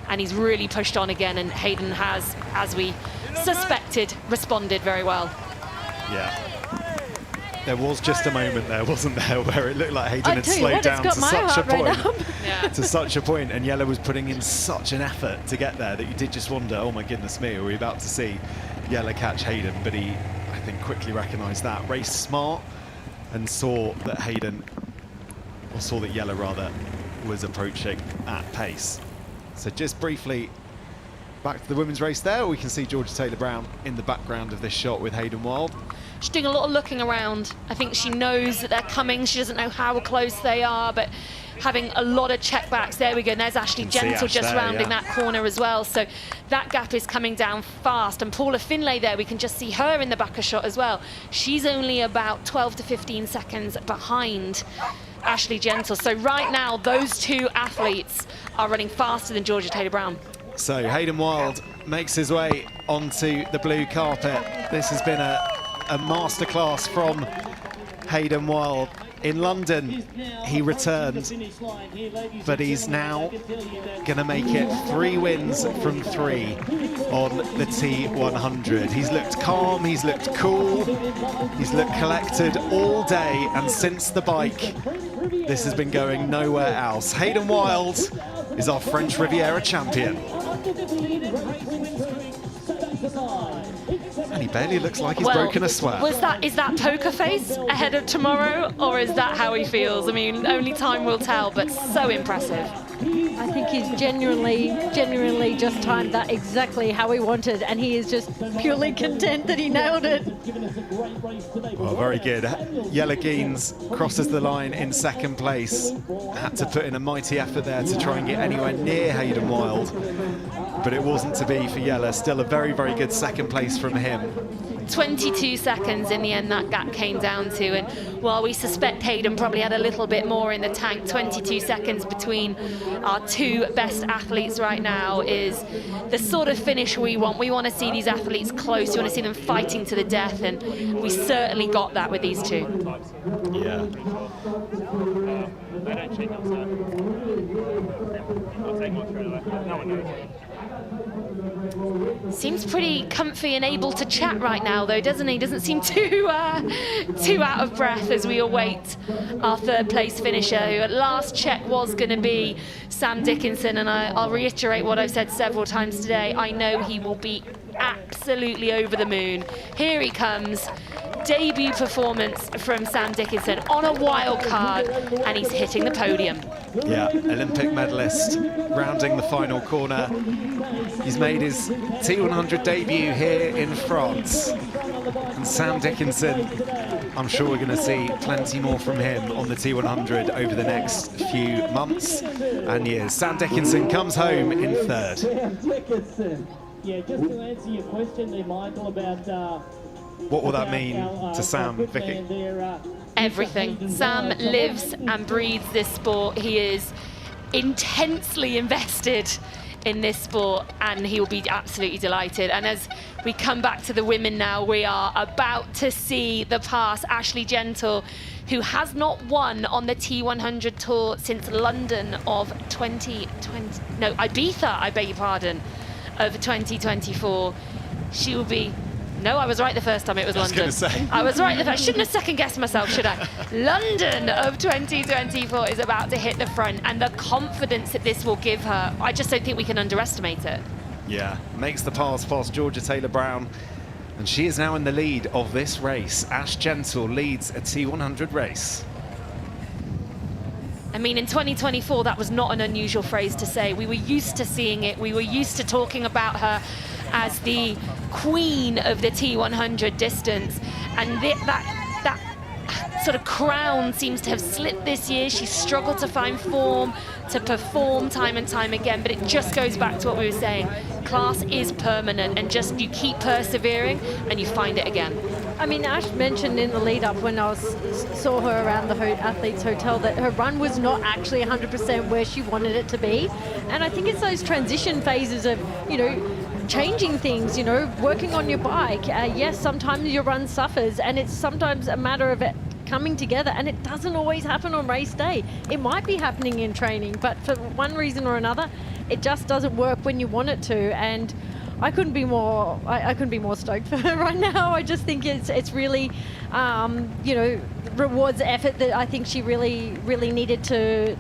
And he's really pushed on again, and Hayden has, as we suspected, responded very well. Yeah. There was just a moment there, wasn't there, where it looked like Hayden had slowed down to such a point. To such a point, and Yella was putting in such an effort to get there that you did just wonder, oh my goodness me, are we about to see Yella catch Hayden? But he, I think, quickly recognised that, raced smart, and saw that Yella rather was approaching at pace. So just briefly, back to the women's race there, we can see Georgia Taylor Brown in the background of this shot with Hayden Wild. She's doing a lot of looking around. I think she knows that they're coming. She doesn't know how close they are, but having a lot of checkbacks. There we go. And there's Ashley Gentle just rounding that corner as well. So that gap is coming down fast. And Paula Finlay there, we can just see her in the back of shot as well. She's only about 12 to 15 seconds behind Ashley Gentle. So right now, those two athletes are running faster than Georgia Taylor Brown. So Hayden Wild makes his way onto the blue carpet. This has been a masterclass from Hayden Wild. In London, he returned, but he's now going to make it 3 wins from 3 on the T100. He's looked calm, he's looked cool, he's looked collected all day, and since the bike, this has been going nowhere else. Hayden Wild is our French Riviera champion. And he barely looks like he's broken a sweat. Is that poker face ahead of tomorrow, or is that how he feels? I mean, only time will tell, but so impressive. I think he's genuinely just timed that exactly how he wanted, and he is just purely content that he nailed it. Well, very good. Yella Geens crosses the line in second place. Had to put in a mighty effort there to try and get anywhere near Hayden Wild, but it wasn't to be for Yella. Still a very, very good second place from him. 22 seconds in the end that gap came down to, and while we suspect Hayden probably had a little bit more in the tank, 22 seconds between our two best athletes right now is the sort of finish we want. We want to see these athletes close, we want to see them fighting to the death, and we certainly got that with these two. Yeah. Seems pretty comfy and able to chat right now, though, doesn't he? Doesn't seem too out of breath as we await our third place finisher, who at last check was going to be Sam Dickinson. And I'll reiterate what I've said several times today. I know he will be absolutely over the moon. Here he comes. Debut performance from Sam Dickinson on a wild card, and he's hitting the podium. Yeah, Olympic medalist rounding the final corner. He's made his T100 debut here in France. And Sam Dickinson, I'm sure we're going to see plenty more from him on the T100 over the next few months and years. Sam Dickinson comes home in third. Sam Dickinson. Yeah, just to answer your question there, Michael, about... what will that mean to Sam, Vicky? Everything. Sam lives and breathes this sport. He is intensely invested in this sport, and he will be absolutely delighted. And as we come back to the women now, we are about to see the pass. Ashley Gentle, who has not won on the T100 Tour since London of 2020, no, Ibiza, I beg your pardon, of 2024. She will be, no, I was right the first time it was London. I was going to say. I was right the first, I shouldn't have second guessed myself, should I? London of 2024 is about to hit the front, and the confidence that this will give her, I just don't think we can underestimate it. Yeah, makes the pass past Georgia Taylor-Brown, and she is now in the lead of this race. Ash Gentle leads a T100 race. I mean, in 2024, that was not an unusual phrase to say. We were used to seeing it. We were used to talking about her as the queen of the T100 distance. And that sort of crown seems to have slipped this year. She's struggled to find form, to perform time and time again. But it just goes back to what we were saying. Class is permanent, and just you keep persevering and you find it again. I mean, Ash mentioned in the lead up when I saw her around the athletes hotel that her run was not actually 100% where she wanted it to be. And I think it's those transition phases of, you know, changing things, you know, working on your bike. Yes, sometimes your run suffers, and it's sometimes a matter of it coming together, and it doesn't always happen on race day. It might be happening in training, but for one reason or another, it just doesn't work when you want it to. And I couldn't be more stoked for her right now. I just think it's really, you know, rewards effort that I think she really needed to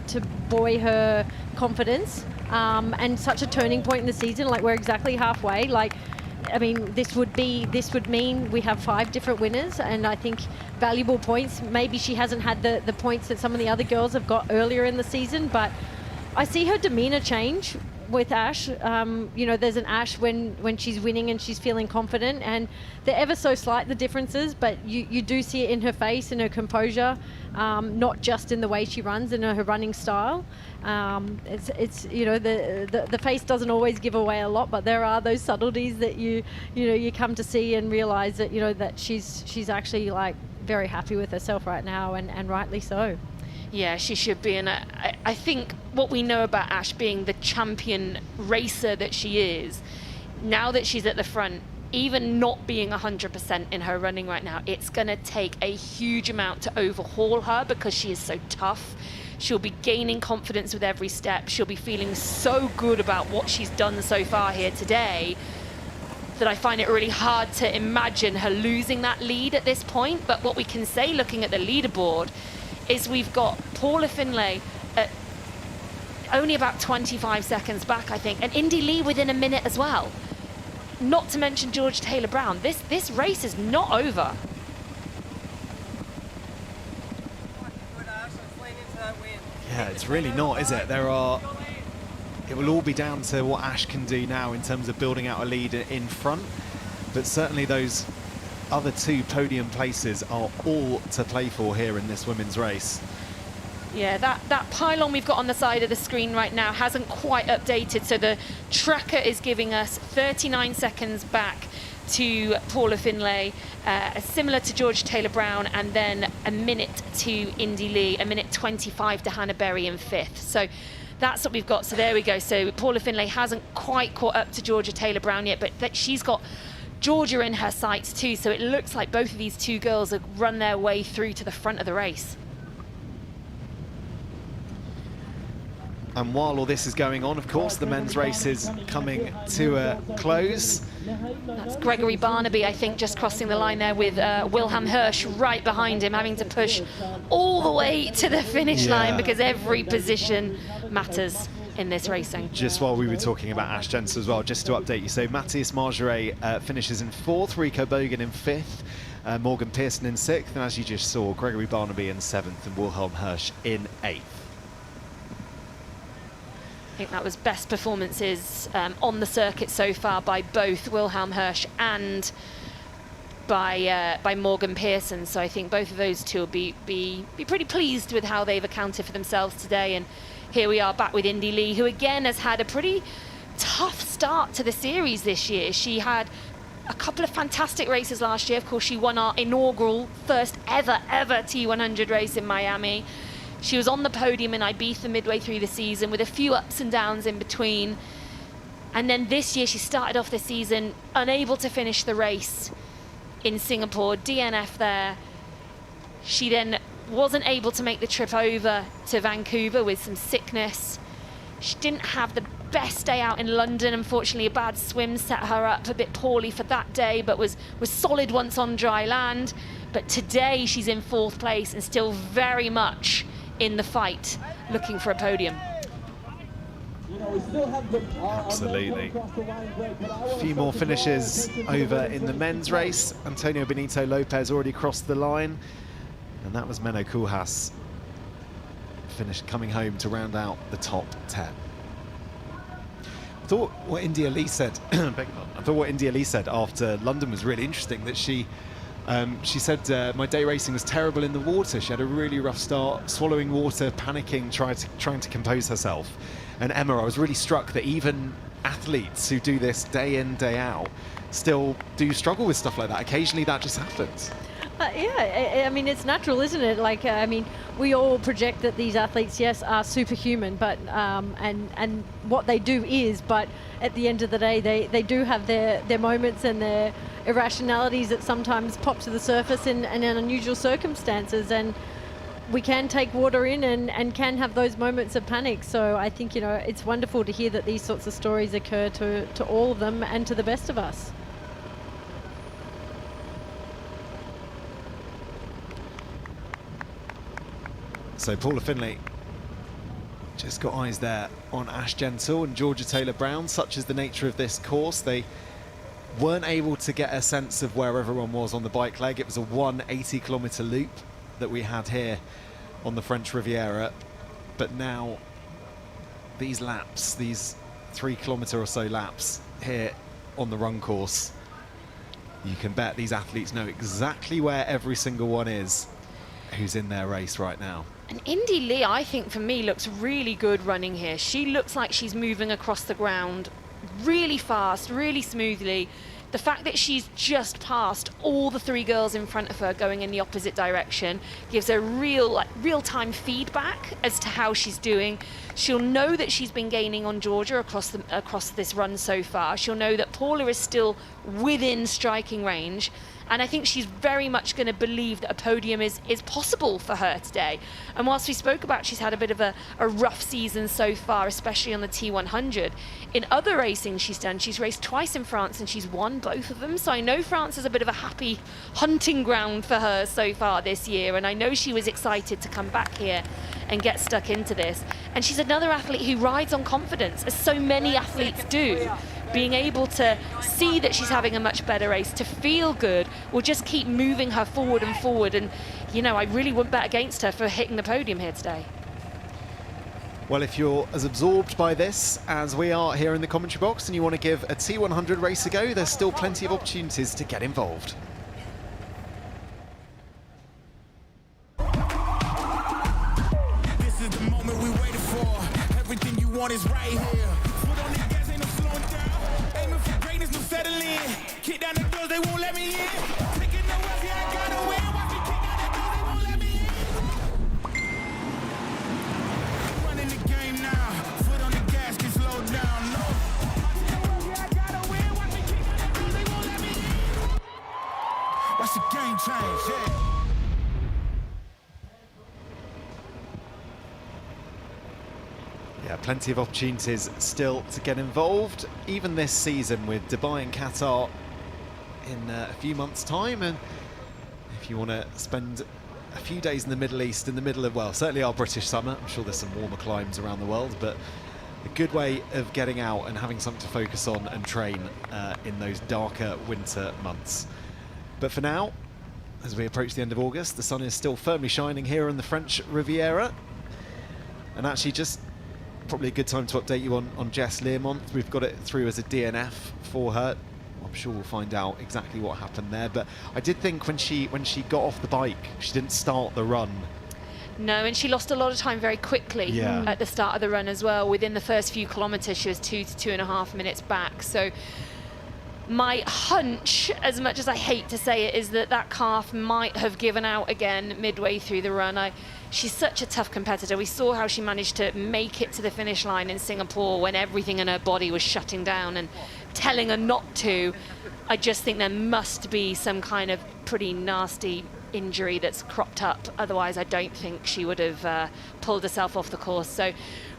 buoy her confidence. And such a turning point in the season. Like, we're exactly halfway. Like, I mean, this would mean we have 5 different winners, and I think valuable points. Maybe she hasn't had the points that some of the other girls have got earlier in the season, but I see her demeanor change with Ash. You know, there's an Ash when she's winning and she's feeling confident, and they're ever so slight, the differences, but you do see it in her face, in her composure, not just in the way she runs, in her running style. It's you know, the face doesn't always give away a lot, but there are those subtleties that you come to see and realize that, you know, that she's actually like very happy with herself right now, and rightly so. Yeah, she should be. And I think what we know about Ash being the champion racer that she is, now that she's at the front, even not being 100% in her running right now, it's going to take a huge amount to overhaul her, because she is so tough. She'll be gaining confidence with every step. She'll be feeling so good about what she's done so far here today that I find it really hard to imagine her losing that lead at this point. But what we can say, looking at the leaderboard, is we've got Paula Finlay at only about 25 seconds back, I think, and Indy Lee within a minute as well. Not to mention George Taylor-Brown. This race is not over. Yeah, it's really not, is it? It will all be down to what Ash can do now in terms of building out a lead in front, but certainly those other 2 podium places are all to play for here in this women's race. Yeah, that pylon we've got on the side of the screen right now hasn't quite updated, so the tracker is giving us 39 seconds back to Paula Finlay, similar to Georgia Taylor-Brown, and then a minute to Indy Lee, a minute 25 to Hannah Berry in 5th. So that's what we've got. So there we go. So Paula Finlay hasn't quite caught up to Georgia Taylor-Brown yet, but she's got Georgia in her sights too. So it looks like both of these two girls have run their way through to the front of the race. And while all this is going on, of course, the men's race is coming to a close. That's Gregory Barnaby, I think, just crossing the line there with Wilhelm Hirsch right behind him, having to push all the way to the finish line because every position matters in this racing. Just while we were talking about Ash Jensen as well, just to update you, so Matthias Margaret finishes in 4th, Rico Bogan in 5th, Morgan Pearson in 6th, and as you just saw, Gregory Barnaby in 7th and Wilhelm Hirsch in 8th. I think that was best performances on the circuit so far by both Wilhelm Hirsch and by Morgan Pearson. So I think both of those two will be pretty pleased with how they've accounted for themselves today. And here we are back with Indy Lee, who again has had a pretty tough start to the series this year. She had a couple of fantastic races last year. Of course, she won our inaugural first ever T100 race in Miami. She was on the podium in Ibiza midway through the season with a few ups and downs in between. And then this year she started off the season unable to finish the race in Singapore, DNF there. She then wasn't able to make the trip over to Vancouver with some sickness. She didn't have the best day out in London. Unfortunately, a bad swim set her up a bit poorly for that day, but was solid once on dry land. But today she's in 4th place and still very much in the fight, looking for a podium. Absolutely. A few more finishes over in the men's race. Antonio Benito Lopez already crossed the line, and that was Menno Koolhaas coming home to round out the top 10. I thought what India Lee said after London was really interesting, that she said, my day racing was terrible in the water. She had a really rough start, swallowing water, panicking, trying to compose herself. And Emma, I was really struck that even athletes who do this day in, day out still do struggle with stuff like that. Occasionally that just happens. Yeah, I mean, it's natural, isn't it? Like, I mean, we all project that these athletes, yes, are superhuman, but and what they do is, but at the end of the day, they do have their moments and their irrationalities that sometimes pop to the surface in unusual circumstances, and we can take water in and can have those moments of panic. So I think, you know, it's wonderful to hear that these sorts of stories occur to all of them and to the best of us. So Paula Finlay just got eyes there on Ash Gentle and Georgia Taylor-Brown. Such is the nature of this course. They weren't able to get a sense of where everyone was on the bike leg. It was a 180-kilometre loop that we had here on the French Riviera. But now these laps, these 3-kilometre or so laps here on the run course, you can bet these athletes know exactly where every single one is who's in their race right now. And Indy Lee, I think, for me, looks really good running here. She looks like she's moving across the ground really fast, really smoothly. The fact that she's just passed all the 3 girls in front of her going in the opposite direction gives her real-time feedback as to how she's doing. She'll know that she's been gaining on Georgia across this run so far. She'll know that Paula is still within striking range. And I think she's very much going to believe that a podium is possible for her today. And whilst we spoke about she's had a bit of a rough season so far, especially on the T100, in other racing she's done, she's raced twice in France and she's won both of them. So I know France is a bit of a happy hunting ground for her so far this year. And I know she was excited to come back here and get stuck into this. And she's another athlete who rides on confidence, as so many athletes do. Being able to see that she's having a much better race, to feel good, will just keep moving her forward and forward. And, you know, I really wouldn't bet against her for hitting the podium here today. Well, if you're as absorbed by this as we are here in the commentary box and you want to give a T100 race a go, there's still plenty of opportunities to get involved. This is the moment we waited for. Everything you want is right here. Foot on the gas, ain't no slowing down. Aiming for greatness, no settling. Kick down the door. It's a game change, yeah. Yeah, plenty of opportunities still to get involved, even this season with Dubai and Qatar in a few months' time. And if you want to spend a few days in the Middle East, in the middle of, well, certainly our British summer, I'm sure there's some warmer climes around the world, but a good way of getting out and having something to focus on and train in those darker winter months. But for now, as we approach the end of August, the sun is still firmly shining here on the French Riviera. And actually just probably a good time to update you on Jess Learmont. We've got it through as a DNF for her. I'm sure we'll find out exactly what happened there. But I did think when she got off the bike, she didn't start the run. No, and she lost a lot of time very quickly at the start of the run as well. Within the first few kilometres, she was 2 to 2.5 minutes back. So my hunch, as much as I hate to say it, is that that calf might have given out again midway through the run. She's such a tough competitor. We saw how she managed to make it to the finish line in Singapore when everything in her body was shutting down and telling her not to. I just think there must be some kind of pretty nasty injury that's cropped up. Otherwise, I don't think she would have pulled herself off the course. So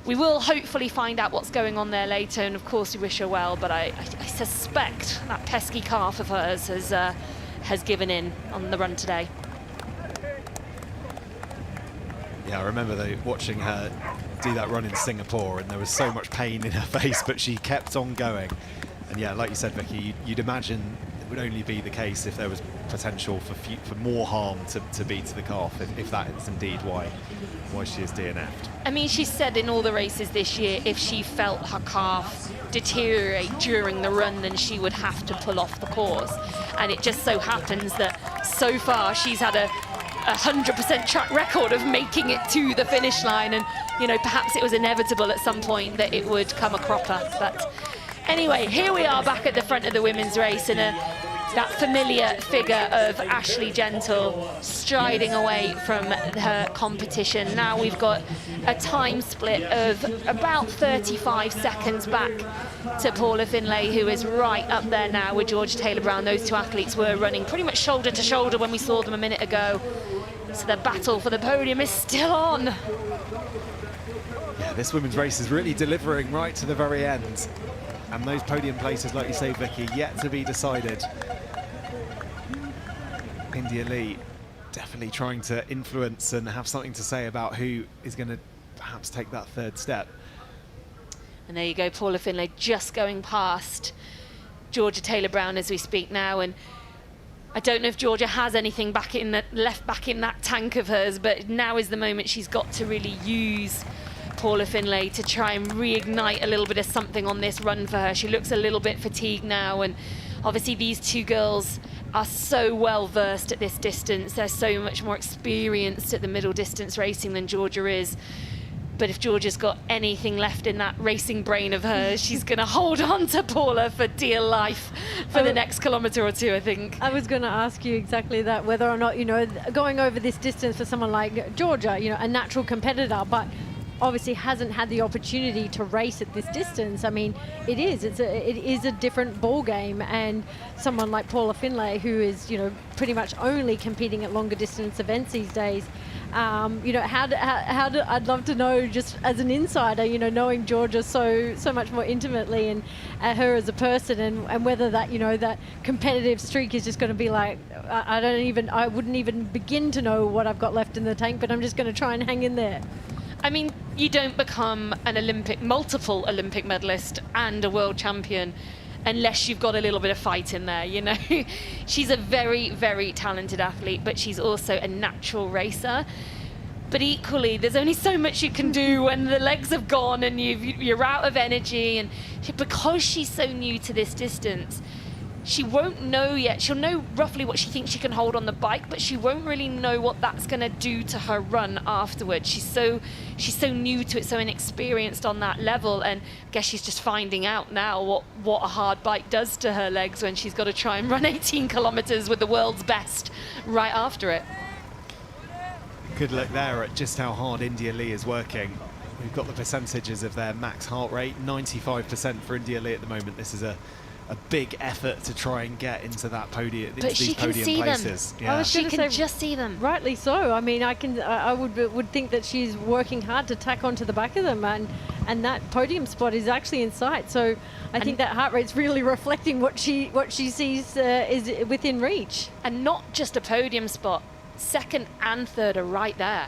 we will hopefully find out what's going on there later, and of course we wish her well, but I suspect that pesky calf of hers has given in on the run today. Yeah, I remember though watching her do that run in Singapore, and there was so much pain in her face, but she kept on going. And yeah, like you said, Vicky, you'd imagine it would only be the case if there was potential for more harm to be to the calf, if that is indeed why she is DNF'd. I mean, she said in all the races this year, if she felt her calf deteriorate during the run, then she would have to pull off the course. And it just so happens that so far she's had a 100% track record of making it to the finish line, and you know, perhaps it was inevitable at some point that it would come a cropper. But anyway, here we are back at the front of the women's race, and that familiar figure of Ashley Gentle striding away from her competition. Now we've got a time split of about 35 seconds back to Paula Finlay, who is right up there now with Georgia Taylor-Brown. Those two athletes were running pretty much shoulder to shoulder when we saw them a minute ago. So the battle for the podium is still on. Yeah, this women's race is really delivering right to the very end. And those podium places, like you say, Vicky, yet to be decided. India Lee definitely trying to influence and have something to say about who is going to perhaps take that third step. And there you go, Paula Finlay just going past Georgia Taylor-Brown as we speak now. And I don't know if Georgia has anything left back in that tank of hers, but now is the moment she's got to really use Paula Finlay to try and reignite a little bit of something on this run for her. She looks a little bit fatigued now, and obviously these two girls are so well versed at this distance. They're so much more experienced at the middle distance racing than Georgia is. But if Georgia's got anything left in that racing brain of hers, she's going to hold on to Paula for dear life for the next kilometre or two, I think. I was going to ask you exactly that, whether or not, you know, going over this distance for someone like Georgia, you know, a natural competitor, but obviously hasn't had the opportunity to race at this distance. I mean, it is a different ball game, and someone like Paula Finlay, who is, you know, pretty much only competing at longer distance events these days. You know, I'd love to know, just as an insider, you know, knowing Georgia so much more intimately, and her as a person, and whether that, you know, that competitive streak is just going to be like, I wouldn't even begin to know what I've got left in the tank, but I'm just going to try and hang in there. I mean, you don't become an multiple Olympic medalist and a world champion unless you've got a little bit of fight in there, you know. She's a very, very talented athlete, but she's also a natural racer. But equally, there's only so much you can do when the legs have gone and you're out of energy. And because she's so new to this distance, she won't know yet. She'll know roughly what she thinks she can hold on the bike, but she won't really know what that's going to do to her run afterwards. She's so new to it, so inexperienced on that level, and I guess she's just finding out now what a hard bike does to her legs when she's got to try and run 18 kilometers with the world's best right after it. Good look there at just how hard India Lee is working. We've got the percentages of their max heart rate, 95% for India Lee at the moment. This is a a big effort to try and get into that podium, into But she these can podium see places. them. Yeah. She can just see them. Rightly so. I mean, I would think that she's working hard to tack onto the back of them, and that podium spot is actually in sight. So I think that heart rate's really reflecting what she sees is within reach. And not just a podium spot. Second and third are right there.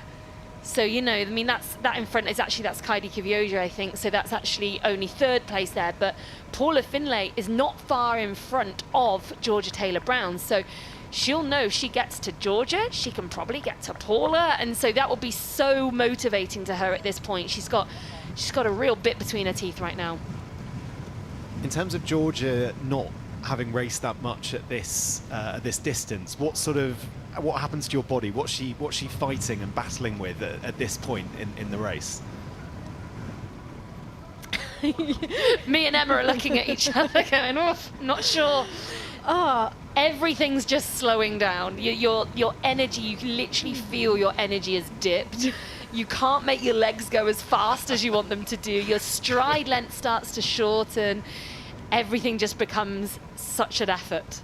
So, you know, I mean, that in front is actually, that's Kaidi Kivioja, I think. So that's actually only third place there. But Paula Finlay is not far in front of Georgia Taylor-Brown. So she'll know if she gets to Georgia, she can probably get to Paula. And so that will be so motivating to her at this point. She's got a real bit between her teeth right now. In terms of Georgia not having raced that much at this distance, what happens to your body? What's she fighting and battling with at this point in the race? Me and Emma are looking at each other going, oh, not sure. Everything's just slowing down. Your energy, you can literally feel your energy has dipped. You can't make your legs go as fast as you want them to do. Your stride length starts to shorten. Everything just becomes such an effort.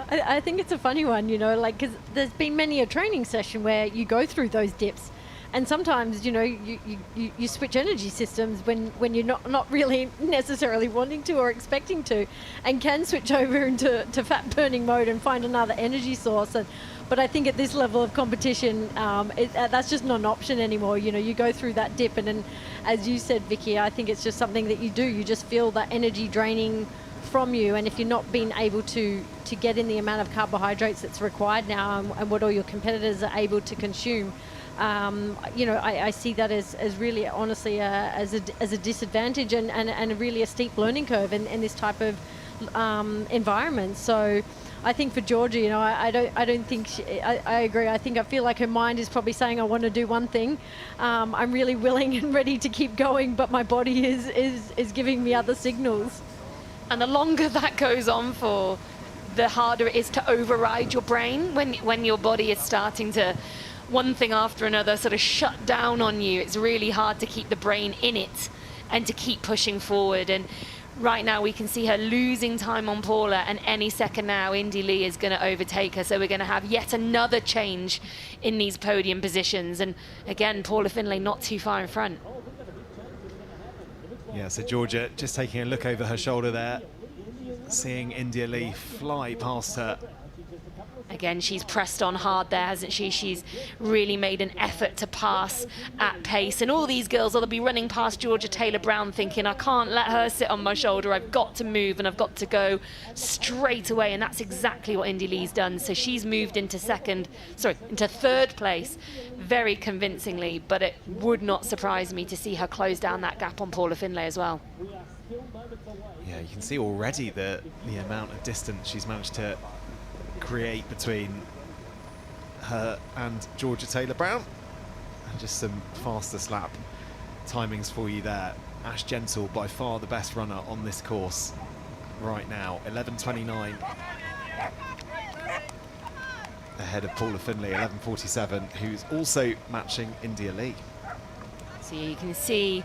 I think it's a funny one, you know, like, because there's been many a training session where you go through those dips, and sometimes, you know, you switch energy systems when you're not really necessarily wanting to or expecting to, and can switch over into fat burning mode and find another energy source. But I think at this level of competition, that's just not an option anymore. You know, you go through that dip, and then, as you said, Vicky, I think it's just something that you do. You just feel that energy draining from you, and if you're not being able to get in the amount of carbohydrates that's required now, and what all your competitors are able to consume, you know, I see that as really, honestly, as a disadvantage and really a steep learning curve in this type of environment. So I think for Georgia, you know, I don't think I agree. I feel like her mind is probably saying, I want to do one thing. I'm really willing and ready to keep going, but my body is giving me other signals. And the longer that goes on for, the harder it is to override your brain when your body is starting to, one thing after another, sort of shut down on you. It's really hard to keep the brain in it and to keep pushing forward. And right now we can see her losing time on Paula, and any second now Indy Lee is going to overtake her. So we're going to have yet another change in these podium positions. And again, Paula Finlay not too far in front. Yeah, so Georgia just taking a look over her shoulder there, seeing India Lee fly past her. Again, she's pressed on hard there, hasn't she? She's really made an effort to pass at pace. And all these girls will be running past Georgia Taylor-Brown thinking, I can't let her sit on my shoulder. I've got to move, and I've got to go straight away. And that's exactly what Indy Lee's done. So she's moved into third place very convincingly. But it would not surprise me to see her close down that gap on Paula Finlay as well. Yeah, you can see already the amount of distance she's managed to create between her and Georgia Taylor-Brown. And just some fastest lap timings for you there. Ash Gentle, by far the best runner on this course right now, 11:29 ahead of Paula Finlay, 11:47, who's also matching India Lee. So you can see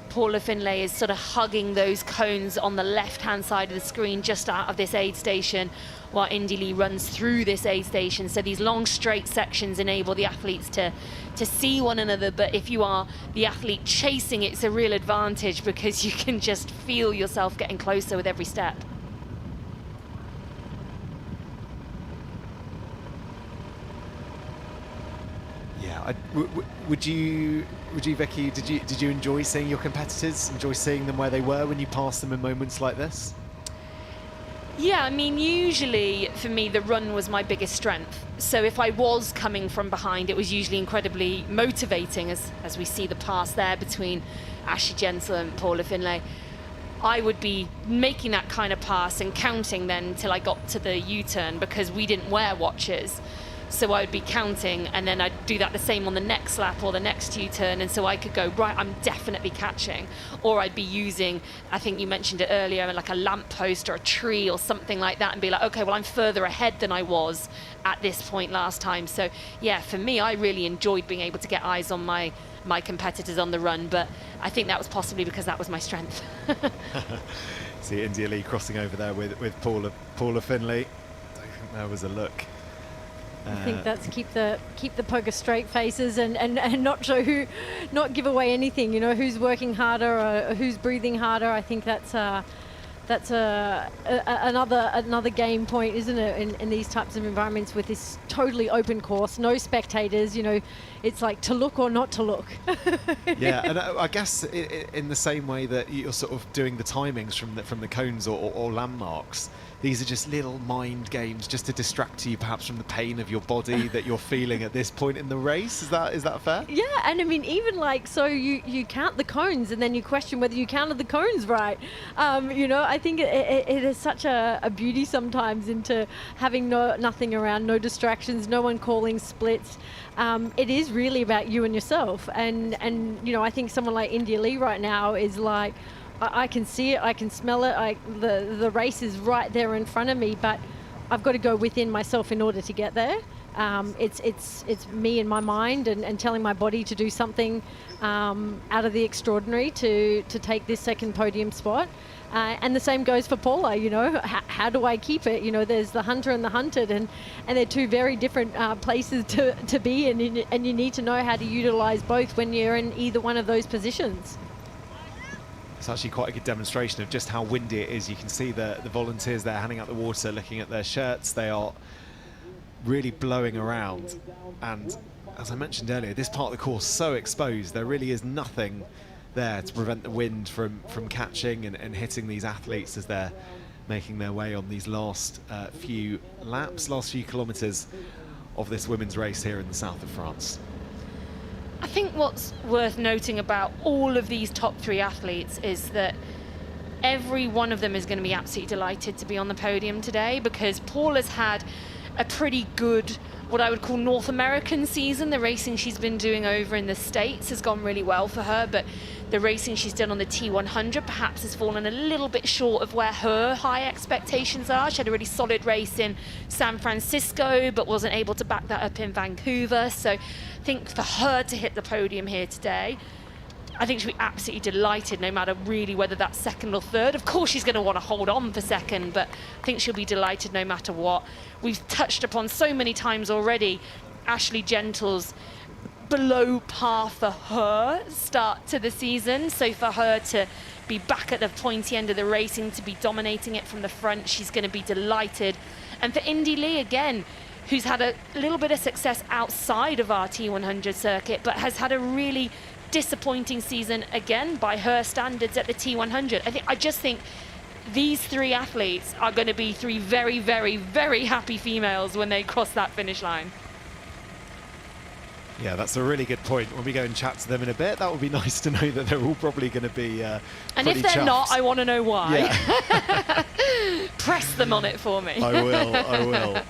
Paula Finlay is sort of hugging those cones on the left-hand side of the screen just out of this aid station, while Indy Lee runs through this aid station. So these long straight sections enable the athletes to see one another, but if you are the athlete chasing, it's a real advantage because you can just feel yourself getting closer with every step. Yeah, would you, Vicky, did you enjoy seeing your competitors, enjoy seeing them where they were when you passed them in moments like this? Yeah, I mean, usually for me, the run was my biggest strength. So if I was coming from behind, it was usually incredibly motivating, as we see the pass there between Ashley Gentle and Paula Finlay. I would be making that kind of pass and counting then till I got to the U-turn because we didn't wear watches. So I would be counting, and then I'd do that the same on the next lap or the next U-turn, and so I could go, right, I'm definitely catching. Or I'd be using, I think you mentioned it earlier, like a lamppost or a tree or something like that, and be like, okay, well, I'm further ahead than I was at this point last time. So yeah, for me, I really enjoyed being able to get eyes on my competitors on the run, but I think that was possibly because that was my strength. See India Lee crossing over there with Paula Finley. I don't think there was a look. I think that's keep the poker straight faces and not give away anything. You know, who's working harder or who's breathing harder. I think that's another game point, isn't it? In these types of environments with this totally open course, no spectators. You know, it's like to look or not to look. Yeah, and I guess in the same way that you're sort of doing the timings from the cones or landmarks. These are just little mind games just to distract you perhaps from the pain of your body that you're feeling at this point in the race. Is that fair? Yeah, and I mean, even like, so you count the cones and then you question whether you counted the cones right. You know, I think it is such a beauty sometimes into having nothing around, no distractions, no one calling splits. It is really about you and yourself. And you know, I think someone like India Lee right now is like, I can see it, I can smell it, the race is right there in front of me, but I've got to go within myself in order to get there. It's me in my mind and telling my body to do something out of the extraordinary to take this second podium spot. And the same goes for Paula, you know, how do I keep it? You know, there's the hunter and the hunted, and they're two very different places to be in, and you need to know how to utilize both when you're in either one of those positions. It's actually quite a good demonstration of just how windy it is. You can see the volunteers there handing out the water, looking at their shirts. They are really blowing around. And as I mentioned earlier, this part of the course so exposed. There really is nothing there to prevent the wind from catching and hitting these athletes as they're making their way on these last few laps, last few kilometres of this women's race here in the south of France. I think what's worth noting about all of these top three athletes is that every one of them is going to be absolutely delighted to be on the podium today, because Paula's had a pretty good, what I would call North American season. The racing she's been doing over in the States has gone really well for her, but the racing she's done on the T100 perhaps has fallen a little bit short of where her high expectations are. She had a really solid race in San Francisco, but wasn't able to back that up in Vancouver. So I think for her to hit the podium here today, I think she'll be absolutely delighted, no matter really whether that's second or third. Of course she's going to want to hold on for second, but I think she'll be delighted no matter what. We've touched upon so many times already Ashley Gentle's below par for her start to the season. So for her to be back at the pointy end of the racing, to be dominating it from the front, she's going to be delighted. And for Indy Lee, again, who's had a little bit of success outside of our T100 circuit, but has had a really disappointing season again by her standards at the T100. I just think these three athletes are going to be three very, very, very happy females when they cross that finish line. Yeah, that's a really good point. When we go and chat to them in a bit, that would be nice to know that they're all probably going to be and if they're chuffed. not, I want to know why. Yeah. Press them on it for me. I will.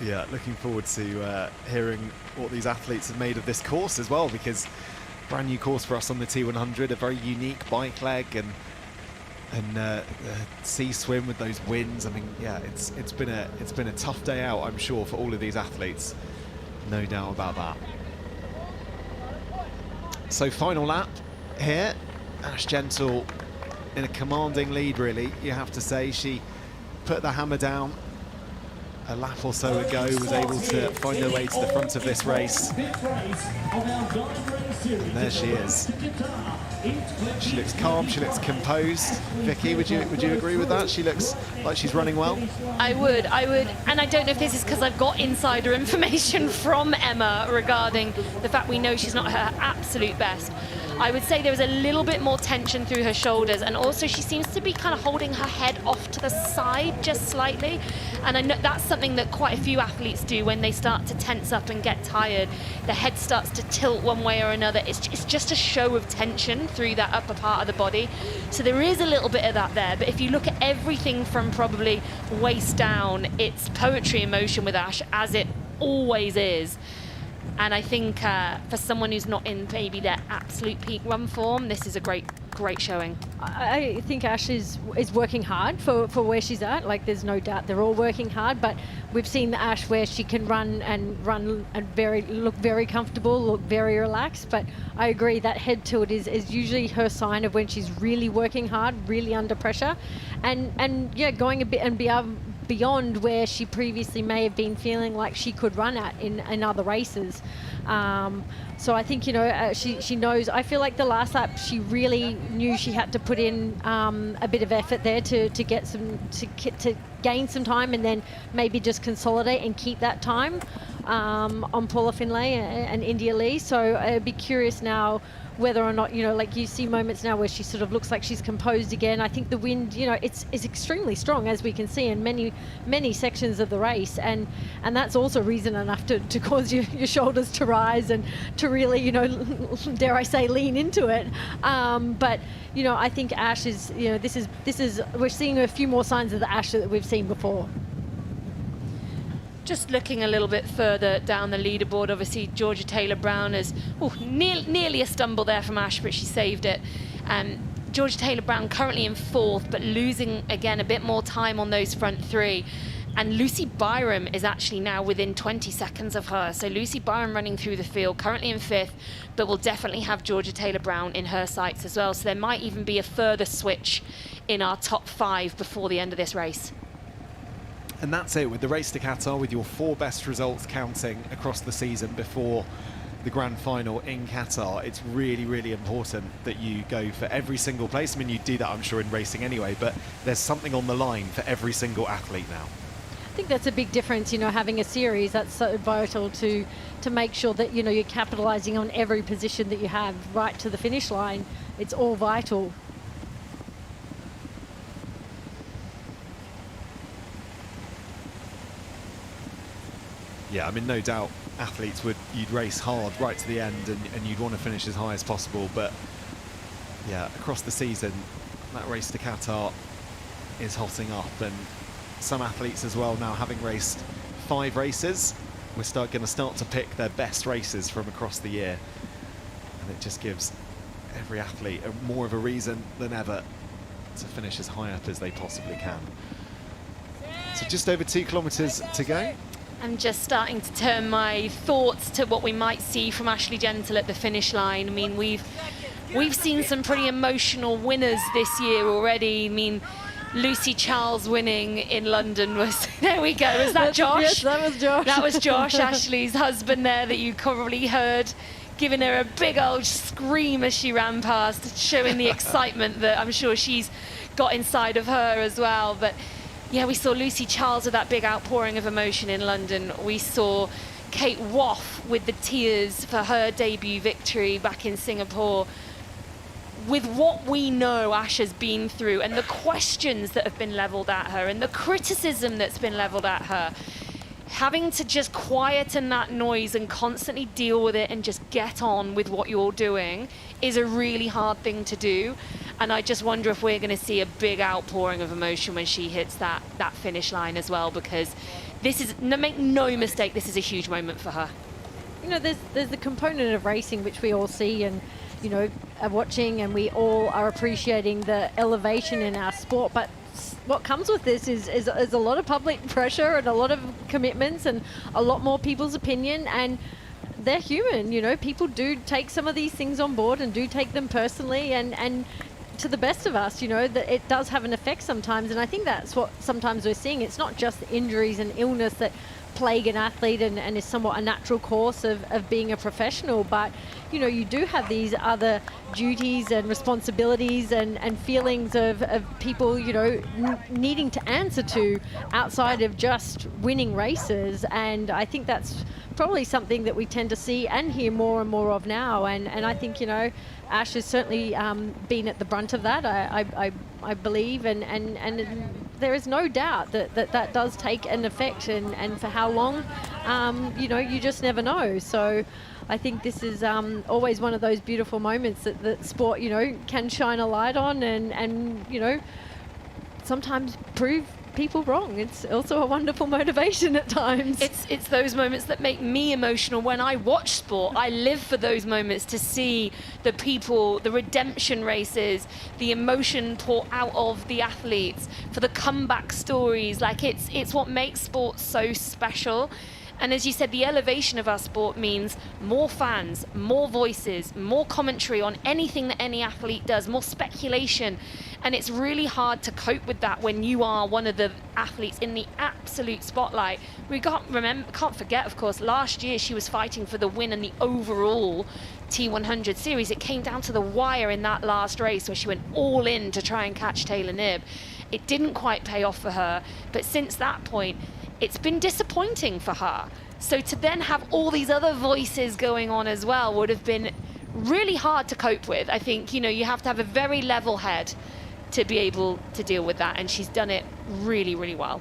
Yeah, looking forward to hearing what these athletes have made of this course as well, because brand new course for us on the T100, a very unique bike leg and sea swim with those winds. I mean, yeah, it's been a tough day out, I'm sure, for all of these athletes. No doubt about that. So final lap here. Ash Gentle in a commanding lead, really, you have to say. She put the hammer down a lap or so ago, was able to find her way to the front of this race. And there she is. She looks calm, she looks composed. Vicky, would you agree with that? She looks like she's running well. I would, and I don't know if this is because I've got insider information from Emma regarding the fact we know she's not at her absolute best. I would say there was a little bit more tension through her shoulders, and also she seems to be kind of holding her head off to the side just slightly. And I know that's something that quite a few athletes do when they start to tense up and get tired. The head starts to tilt one way or another. It's just a show of tension through that upper part of the body. So there is a little bit of that there. But if you look at everything from probably waist down, it's poetry in motion with Ash, as it always is. And I think for someone who's not in maybe their absolute peak run form, this is a great showing. I think Ash is working hard for where she's at. Like, there's no doubt they're all working hard, but we've seen the Ash where she can run and look very comfortable, look very relaxed. But I agree that head tilt is usually her sign of when she's really working hard, really under pressure, and yeah, going a bit and beyond where she previously may have been feeling like she could run at in other races. So I think, you know, she knows. I feel like the last lap she really knew she had to put in a bit of effort there to get to gain some time, and then maybe just consolidate and keep that time on Paula Finlay and India Lee. So I'd be curious now whether or not, you know, like you see moments now where she sort of looks like she's composed again. I think the wind, you know, it's extremely strong, as we can see in many sections of the race, and that's also reason enough to cause your shoulders to rise and to really, you know, dare I say, lean into it. But you know, I think Ash is, you know, this is we're seeing a few more signs of the Ash that we've seen before. Just looking a little bit further down the leaderboard, obviously Georgia Taylor-Brown has nearly a stumble there from Ash, but she saved it. Georgia Taylor-Brown currently in 4th, but losing again a bit more time on those front 3. And Lucy Byram is actually now within 20 seconds of her. So Lucy Byram running through the field, currently in 5th, but will definitely have Georgia Taylor-Brown in her sights as well. So there might even be a further switch in our top 5 before the end of this race. And that's it with the race to Qatar, with your 4 best results counting across the season before the grand final in Qatar. It's really, really important that you go for every single place. I mean, you do that, I'm sure, in racing anyway, but there's something on the line for every single athlete now. I think that's a big difference, you know, having a series. That's so vital to make sure that, you know, you're capitalising on every position that you have right to the finish line. It's all vital. Yeah, I mean, no doubt athletes you'd race hard right to the end and you'd want to finish as high as possible. But yeah, across the season, that race to Qatar is hotting up, and some athletes as well now, having raced 5 races, we're going to start to pick their best races from across the year. And it just gives every athlete more of a reason than ever to finish as high up as they possibly can. So just over 2 kilometres to go. I'm just starting to turn my thoughts to what we might see from Ashley Gentle at the finish line. I mean, we've seen some pretty emotional winners this year already. I mean, Lucy Charles winning in London was, there we go, was that Josh? Yes, that was Josh. That was Josh, Ashley's husband there, that you probably heard, giving her a big old scream as she ran past, showing the excitement that I'm sure she's got inside of her as well. But yeah, we saw Lucy Charles with that big outpouring of emotion in London. We saw Kate Woff with the tears for her debut victory back in Singapore. With what we know Ash has been through, and the questions that have been levelled at her, and the criticism that's been levelled at her, having to just quieten that noise and constantly deal with it and just get on with what you're doing is a really hard thing to do. And I just wonder if we're going to see a big outpouring of emotion when she hits that finish line as well, because this is, make no mistake, this is a huge moment for her. You know, there's the component of racing which we all see and, you know, are watching, and we all are appreciating the elevation in our sport. But what comes with this is a lot of public pressure and a lot of commitments and a lot more people's opinion, and they're human, you know. People do take some of these things on board and do take them personally, and to the best of us, you know, that it does have an effect sometimes. And I think that's what sometimes we're seeing. It's not just the injuries and illness that plague an athlete and is somewhat a natural course of being a professional, but you know, you do have these other duties and responsibilities and feelings of people, you know, needing to answer to outside of just winning races. And I think that's probably something that we tend to see and hear more and more of now, and I think, you know, Ash has certainly been at the brunt of that, I believe, and there is no doubt that does take an effect, and for how long, you know, you just never know. So I think this is always one of those beautiful moments that sport, you know, can shine a light on and you know, sometimes prove people wrong. It's also a wonderful motivation at times. It's those moments that make me emotional when I watch sport. I live for those moments, to see the people, the redemption races, the emotion poured out of the athletes, for the comeback stories. Like, it's what makes sport so special. And as you said, the elevation of our sport means more fans, more voices, more commentary on anything that any athlete does, more speculation. And it's really hard to cope with that when you are one of the athletes in the absolute spotlight. We can't forget, of course, last year she was fighting for the win in the overall T100 series. It came down to the wire in that last race where she went all in to try and catch Taylor Knibb. It didn't quite pay off for her, but since that point, it's been disappointing for her. So to then have all these other voices going on as well would have been really hard to cope with. I think, you know, you have to have a very level head to be able to deal with that, and she's done it really, really well.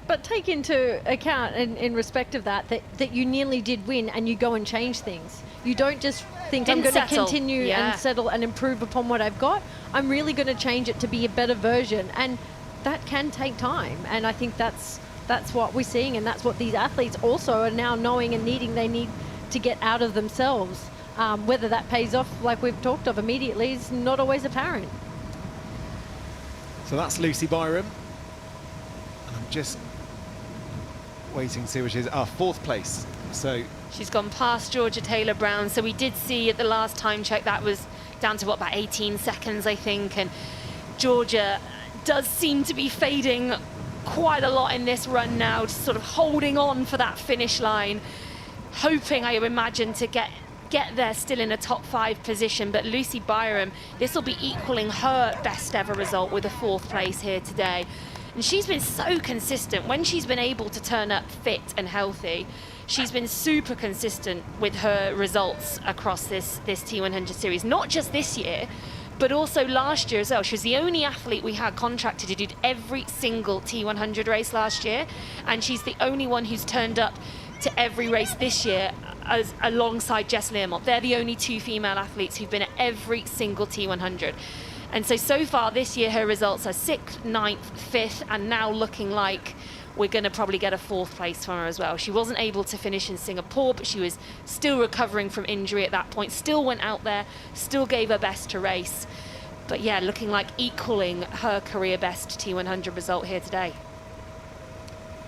But take into account, in respect of that you nearly did win and you go and change things. You don't just think, I'm going to continue and settle and improve upon what I've got. I'm really going to change it to be a better version. And that can take time. And I think that's what we're seeing, and that's what these athletes also are now knowing and needing. They need to get out of themselves. Whether that pays off, like we've talked of immediately, is not always apparent. So that's Lucy Byram. And I'm just waiting to see what she is. 4th place. So she's gone past Georgia Taylor-Brown. So we did see at the last time check that was down to what, about 18 seconds, I think. And Georgia does seem to be fading quite a lot in this run now, just sort of holding on for that finish line, hoping, I imagine, to get there still in a top 5 position. But Lucy Byram, this will be equaling her best ever result with a 4th place here today. And she's been so consistent when she's been able to turn up fit and healthy. She's been super consistent with her results across this T100 series, not just this year, but also last year as well. She was the only athlete we had contracted to do every single T100 race last year, and she's the only one who's turned up to every race this year as alongside Jess Learmont. They're the only 2 female athletes who've been at every single T100. And so far this year, her results are 6th, 9th, 5th, and now looking like we're going to probably get a 4th place from her as well. She wasn't able to finish in Singapore, but she was still recovering from injury at that point, still went out there, still gave her best to race. But yeah, looking like equaling her career best T100 result here today.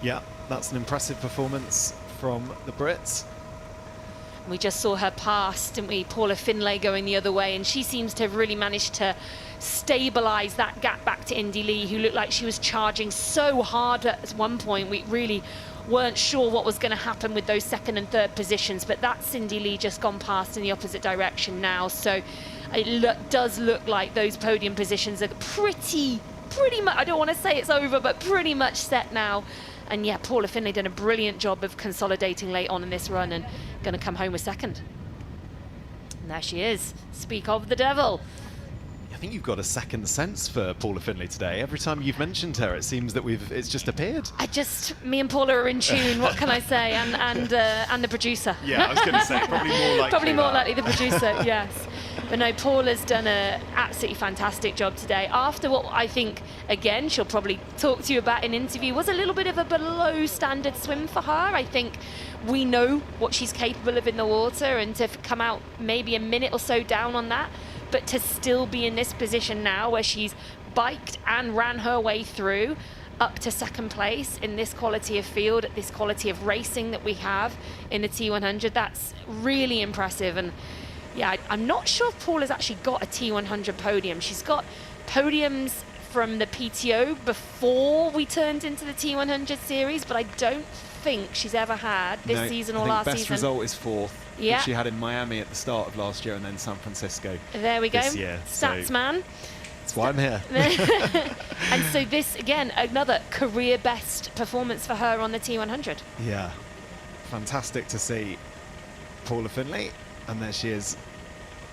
Yeah, that's an impressive performance from the Brits. We just saw her pass, didn't we? Paula Finlay going the other way, and she seems to have really managed to stabilise that gap back to Indy Lee, who looked like she was charging so hard at one point. We really weren't sure what was going to happen with those 2nd and 3rd positions, but that's Cindy Lee just gone past in the opposite direction now. So it does look like those podium positions are pretty much, I don't want to say it's over, but pretty much set now. And yeah, Paula Finlay done a brilliant job of consolidating late on in this run and going to come home with 2nd. And there she is. Speak of the devil. I think you've got a second sense for Paula Finlay today. Every time you've mentioned her, it seems that it's just appeared. Me and Paula are in tune. What can I say? And the producer. Yeah, I was going to say probably more likely. Probably more likely the producer. Yes. But no, Paula's done an absolutely fantastic job today. After what I think, again, she'll probably talk to you about in interview, was a little bit of a below standard swim for her. I think we know what she's capable of in the water, and to come out maybe a minute or so down on that, but to still be in this position now where she's biked and ran her way through up to 2nd place in this quality of field, this quality of racing that we have in the T100, that's really impressive. And yeah, I'm not sure if Paula's actually got a T100 podium. She's got podiums from the PTO before we turned into the T100 series, but I don't think she's ever had this season or last season. Best result is 4th, yeah, which she had in Miami at the start of last year and then San Francisco. There we go. This year. Stats so man. That's why I'm here. And so this, again, another career best performance for her on the T100. Yeah, fantastic to see Paula Finlay. And there she is,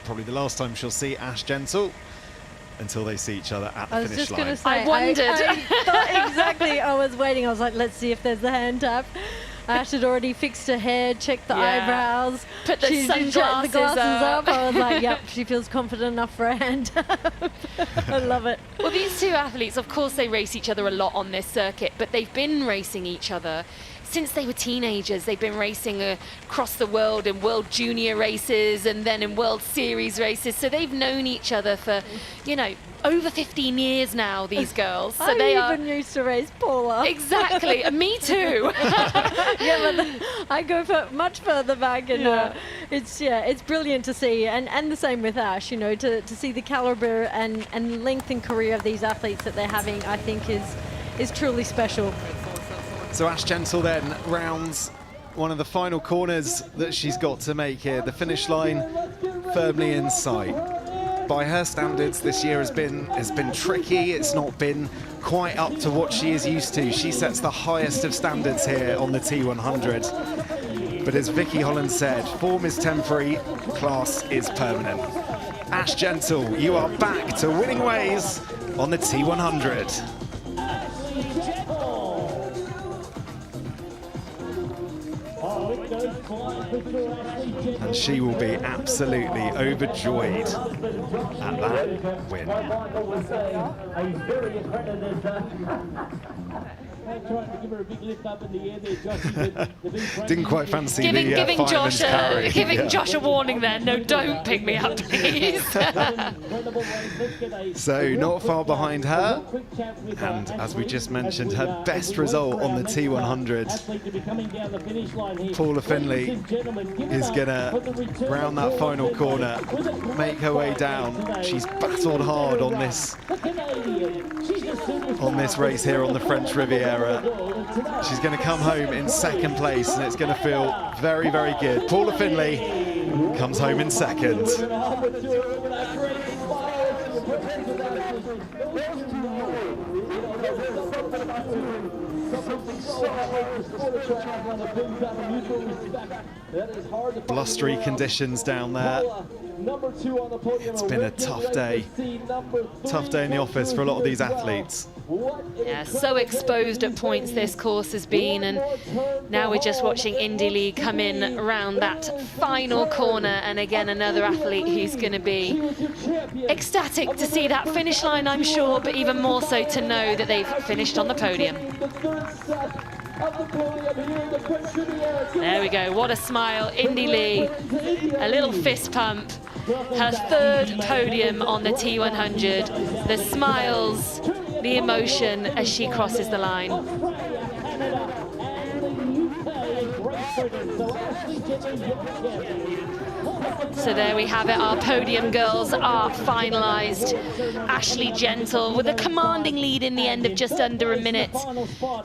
probably the last time she'll see Ash Gentle until they see each other at the finish line. I was just going to say, I wondered. I thought exactly, I was waiting. I was like, let's see if there's a hand tap. Ash had already fixed her hair, checked the eyebrows, put the sunglasses the glasses up. I was like, yep, she feels confident enough for a hand. I love it. Well, these two athletes, of course, they race each other a lot on this circuit, but they've been racing each other since they were teenagers. They've been racing across the world in World Junior races and then in World Series races. So they've known each other for, you know, over 15 years now, these girls. So I even used to race Paula. Exactly, and me too. Yeah, but I go for much further back, and it's brilliant to see, and the same with Ash. You know, to see the caliber and length in career of these athletes that they're having, I think is truly special. So Ash Gentle then rounds one of the final corners that she's got to make here. The finish line firmly in sight. By her standards, this year has been tricky. It's not been quite up to what she is used to. She sets the highest of standards here on the T100. But as Vicky Holland said, form is temporary, class is permanent. Ash Gentle, you are back to winning ways on the T100. And she will be absolutely overjoyed at that win. Didn't quite fancy giving fireman's carry. giving Josh a warning there. No, don't pick me up, please. So not far behind her, and as we just mentioned, her best result on the T100. Paula Finley is gonna round that final corner, make her way down. She's battled hard on this race here on the French Riviera. She's going to come home in second place, and it's going to feel very, very good. Paula Finley comes home in second. Blustery conditions down there. It's been a tough day in the office for a lot of these athletes. Yeah, so exposed at points this course has been, and now we're just watching Indy Lee come in around that final corner, and again another athlete who's going to be ecstatic to see that finish line, I'm sure, but even more so to know that they've finished on the podium. There we go, what a smile, Indy Lee, a little fist pump, her third podium on the T100, the smiles, the emotion as she crosses the line. So there we have it, our podium girls are finalised. Ashley Gentle with a commanding lead in the end of just under a minute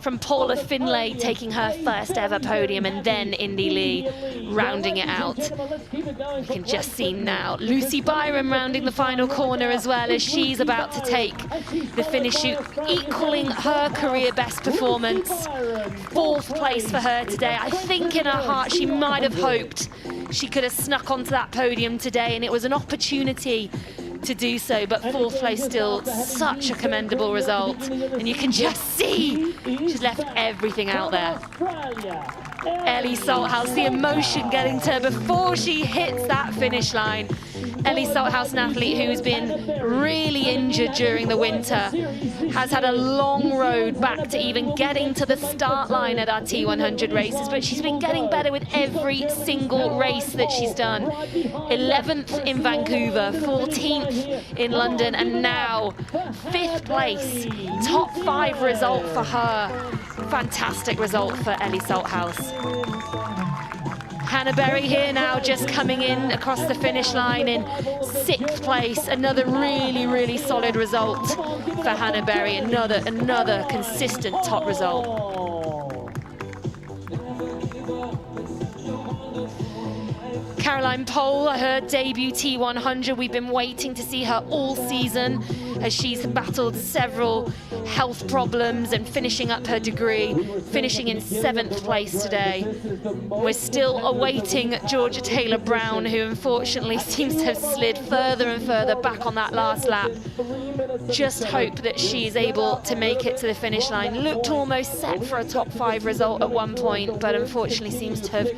from Paula Finlay taking her first ever podium, and then Indy Lee rounding it out. You can just see now Lucy Byram rounding the final corner as well, as she's about to take the finish chute, equaling her career best performance. 4th place for her today. I think in her heart she might have hoped she could have snuck onto that podium today, and it was an opportunity to do so, but 4th place still such a commendable result, and you can just see she's left everything out there. Ellie Salthouse, the emotion getting to her before she hits that finish line. Ellie Salthouse, an athlete who's been really injured during the winter, has had a long road back to even getting to the start line at our T100 races, but she's been getting better with every single race that she's done. 11th in Vancouver, 14th in London, and now 5th place. Top 5 result for her. Fantastic result for Ellie Salthouse. Hannah Berry here now, just coming in across the finish line in 6th place. Another really, really solid result for Hannah Berry. Another consistent top result. Caroline Caroline Pohl, her debut T100. We've been waiting to see her all season as she's battled several health problems and finishing up her degree, finishing in 7th place today. We're still awaiting Georgia Taylor-Brown, who unfortunately seems to have slid further and further back on that last lap. Just hope that she is able to make it to the finish line. Looked almost set for a top 5 result at one point, but unfortunately seems to have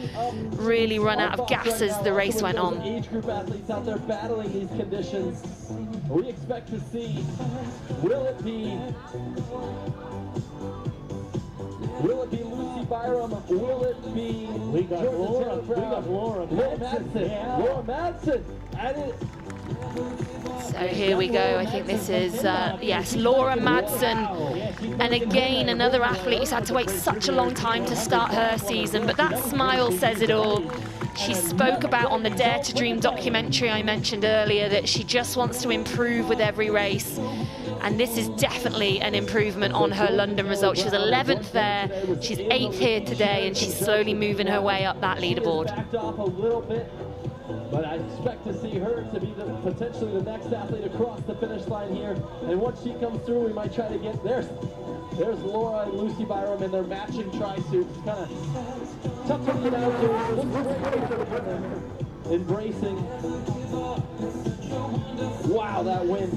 really run out of gas as the race went on. Age group athletes out there battling these conditions. We expect to see, will it be Lucy Byram? Will it be We got Laura Madsen. Yeah. Laura Madsen. So here we go. I think this is, yes, Laura Madsen. And again, another athlete who's had to wait such a long time to start her season. But that smile says it all. She spoke about on the Dare to Dream documentary I mentioned earlier that she just wants to improve with every race. And this is definitely an improvement on her London result. She was 11th there, she's 8th here today, and she's slowly moving her way up that leaderboard. Backed off a little bit, but I expect to see her to be potentially the next athlete across the finish line here. And once she comes through, we might try to get there's Laura and Lucy Byram in their matching tri-suits. Kind of tough to get out to. Embracing. Wow, that wind.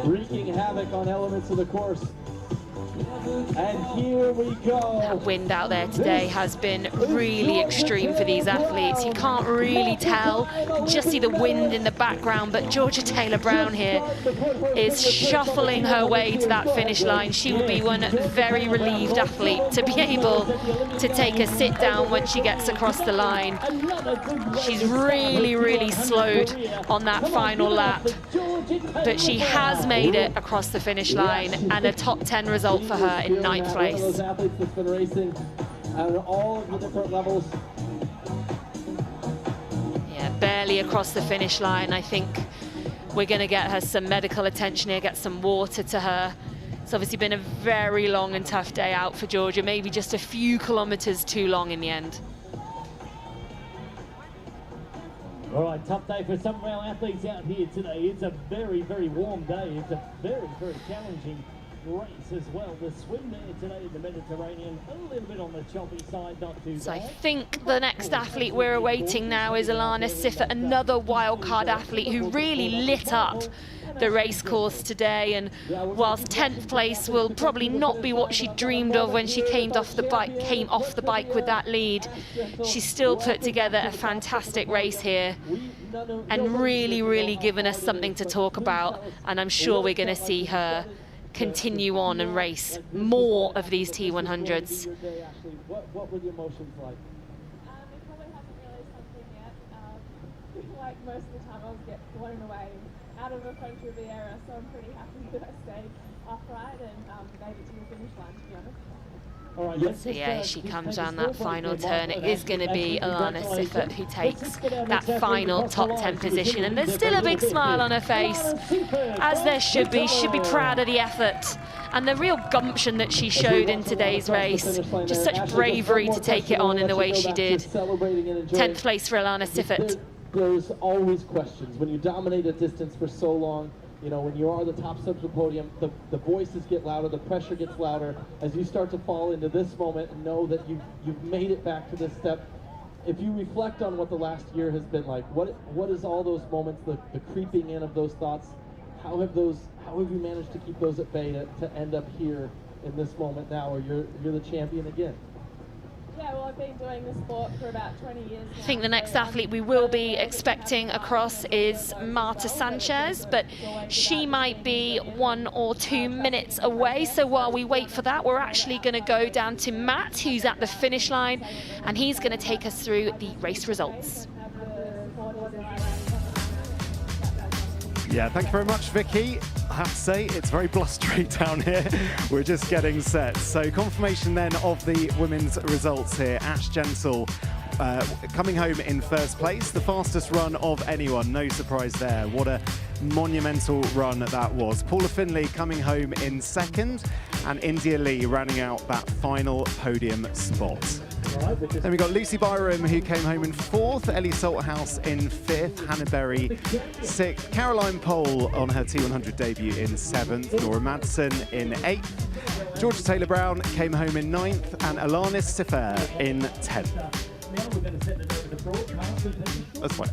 Wreaking havoc on elements of the course. And here we go. That wind out there today has been really extreme for these athletes. You can't really tell, you can just see the wind in the background, but Georgia Taylor-Brown here is shuffling her way to that finish line. She will be one very relieved athlete to be able to take a sit down when she gets across the line. She's really, really slowed on that final lap, but she has made it across the finish line, and a top 10 result for her in 9th place. Those athletes that's been racing at all of the different levels. Yeah, barely across the finish line. I think we're going to get her some medical attention here, get some water to her. It's obviously been a very long and tough day out for Georgia, maybe just a few kilometers too long in the end. All right, tough day for some of our athletes out here today. It's a very, very warm day. It's a very, very challenging race as well. The swim there today in the Mediterranean, a little bit on the choppy side, not too bad. So I think the next athlete we're awaiting now is Alana Siffert, another wildcard athlete who really lit up the race course today. And whilst 10th place will probably not be what she dreamed of when she came off the bike with that lead, she still put together a fantastic race here and really, really given us something to talk about. And I'm sure we're going to see her continue on and race more of these T100s. What were the emotions like? It probably hasn't really sunk in yet. Like most of the time I was get blown away out of the French Riviera, so I'm pretty happy that I stayed upright and made it to the finish line, to be honest. So yeah, as she comes down that final turn, it is going to be Alana Siffert who takes that final top 10 position. And there's still a big smile on her face, as there should be. She should be proud of the effort and the real gumption that she showed in today's race. Just such bravery to take it on in the way she did. 10th place for Alana Siffert. There's always questions. When you dominate a distance for so long, you know, when you are the top sub of the podium, the voices get louder, the pressure gets louder. As you start to fall into this moment and know that you've made it back to this step, if you reflect on what the last year has been like, what is all those moments, the creeping in of those thoughts, how have you managed to keep those at bay to end up here in this moment now where you're the champion again? Yeah, well, I've been doing this sport for about 20 years now. I think the next athlete we will be expecting across is Marta Sanchez, but she might be 1 or 2 minutes away. So while we wait for that, we're actually going to go down to Matt, who's at the finish line, and he's going to take us through the race results. Yeah, thank you very much, Vicky. I have to say, it's very blustery down here. We're just getting set. So confirmation then of the women's results here. Ash Gensel coming home in first place, the fastest run of anyone. No surprise there. What a monumental run that was. Paula Findlay coming home in second, and India Lee rounding out that final podium spot. Then we got Lucy Byram, who came home in fourth, Ellie Salthouse in fifth, Hannah Berry sixth, Caroline Pole on her T100 debut in seventh, Laura Madsen in eighth, Georgia Taylor-Brown came home in ninth, and Alanis Sifer in 10th. That's fine.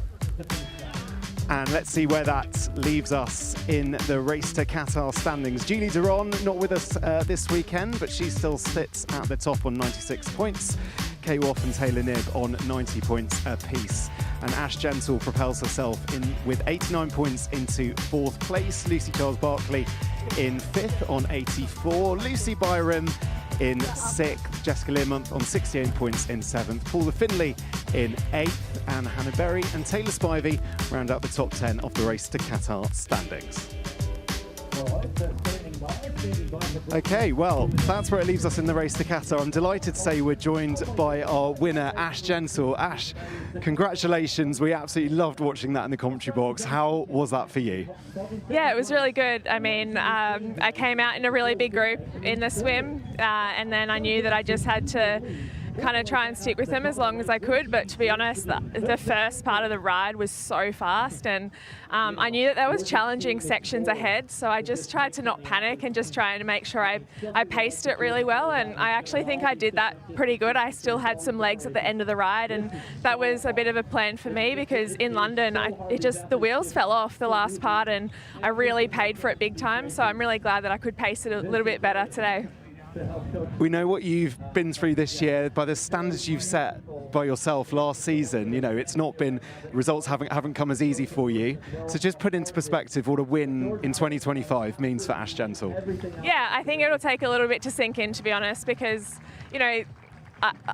And let's see where that leaves us in the Race to Qatar standings. Julie Duron not with us this weekend, but she still sits at the top on 96 points. Kay Woff and Taylor Knibb on 90 points apiece. And Ash Gentle propels herself in with 89 points into fourth place. Lucy Charles-Barkley in fifth on 84. Lucy Byram in sixth. Jessica Learmonth on 68 points in seventh. Paula Findlay in eighth. And Hannah Berry and Taylor Spivey round out the top 10 of the Race to Qatar standings. Okay, well, that's where it leaves us in the Race to Qatar. I'm delighted to say we're joined by our winner, Ash Gentle. Ash, congratulations. We absolutely loved watching that in the commentary box. How was that for you? Yeah, it was really good. I mean, I came out in a really big group in the swim, and then I knew that I just had to kind of try and stick with them as long as I could, but to be honest, the first part of the ride was so fast, and I knew that there was challenging sections ahead, so I just tried to not panic and just try and make sure I paced it really well, and I actually think I did that pretty good. I still had some legs at the end of the ride, and that was a bit of a plan for me because in London the wheels fell off the last part, and I really paid for it big time, so I'm really glad that I could pace it a little bit better today. We know what you've been through this year. By the standards you've set by yourself last season, you know, it's not been, results haven't come as easy for you. So just put into perspective what a win in 2025 means for Ash Gentle. Yeah, I think it'll take a little bit to sink in, to be honest, because, you know,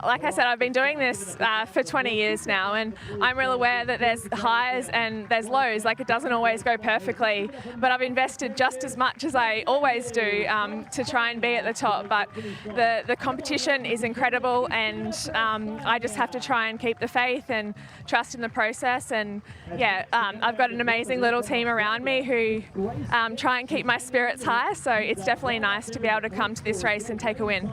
like I said, I've been doing this for 20 years now, and I'm real aware that there's highs and there's lows. Like, it doesn't always go perfectly, but I've invested just as much as I always do to try and be at the top. But the competition is incredible, and I just have to try and keep the faith and trust in the process. And yeah, I've got an amazing little team around me who try and keep my spirits high. So it's definitely nice to be able to come to this race and take a win.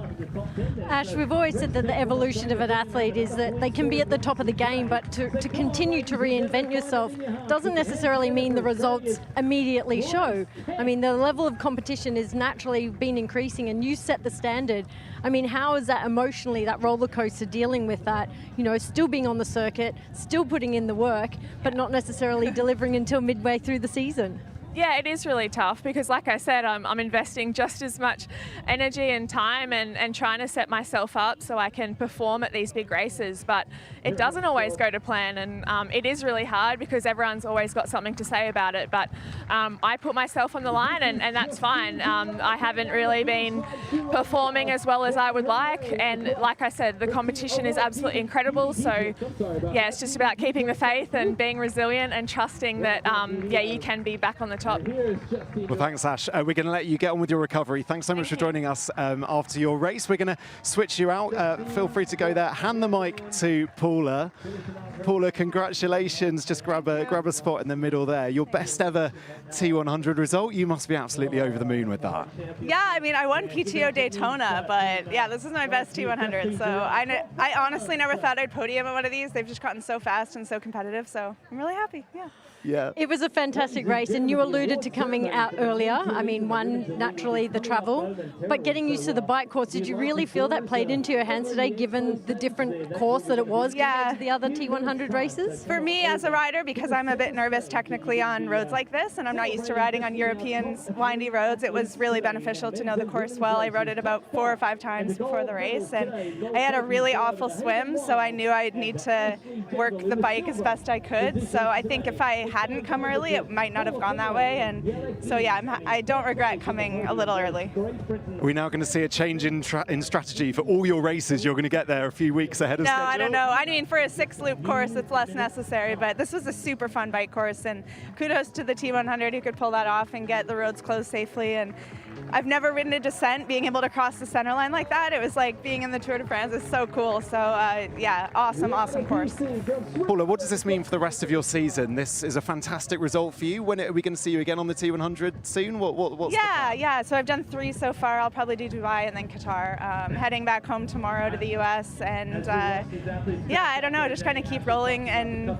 Ash, we've always said that the evolution of an athlete is that they can be at the top of the game, but to continue to reinvent yourself doesn't necessarily mean the results immediately show. I mean, the level of competition has naturally been increasing, and you set the standard. I mean, how is that emotionally, that roller coaster, dealing with that? You know, still being on the circuit, still putting in the work, but not necessarily delivering until midway through the season. Yeah, it is really tough because, like I said, I'm investing just as much energy and time and trying to set myself up so I can perform at these big races, but it doesn't always go to plan, and it is really hard because everyone's always got something to say about it, but I put myself on the line, and that's fine. I haven't really been performing as well as I would like, and like I said, the competition is absolutely incredible, so yeah, it's just about keeping the faith and being resilient and trusting that yeah, you can be back on the top. Well, thanks, Ash. We're going to let you get on with your recovery. Thanks so much for joining us after your race. We're going to switch you out. Feel free to go there. Hand the mic to Paula. Paula, congratulations. Just grab a spot in the middle there. Your best ever T100 result. You must be absolutely over the moon with that. Yeah, I mean, I won PTO Daytona, but yeah, this is my best T100. So I honestly never thought I'd podium at one of these. They've just gotten so fast and so competitive. So I'm really happy. Yeah. Yeah. It was a fantastic race, and you alluded to coming out earlier. I mean, one, naturally the travel, but getting used to the bike course, did you really feel that played into your hands today, given the different course that it was compared to the other T100 races? For me as a rider, because I'm a bit nervous technically on roads like this, and I'm not used to riding on European windy roads, it was really beneficial to know the course well. I rode it about 4 or 5 times before the race, and I had a really awful swim, so I knew I'd need to work the bike as best I could. So I think if I hadn't come early, it might not have gone that well. way. And so yeah, I don't regret coming a little early. We're now going to see a change in strategy for all your races. You're going to get there a few weeks ahead of schedule. No, I don't know. I mean, for a 6-loop course, it's less necessary, but this was a super fun bike course, and kudos to the T100 who could pull that off and get the roads closed safely. And I've never ridden a descent. Being able to cross the center line like that, it was like being in the Tour de France. It's so cool. So yeah, awesome course. Paula, what does this mean for the rest of your season? This is a fantastic result for you. When are we going to see you again on the T100 soon? What's Yeah. So I've done 3 so far. I'll probably do Dubai and then Qatar. Heading back home tomorrow to the US, and yeah, I don't know, just kind of keep rolling and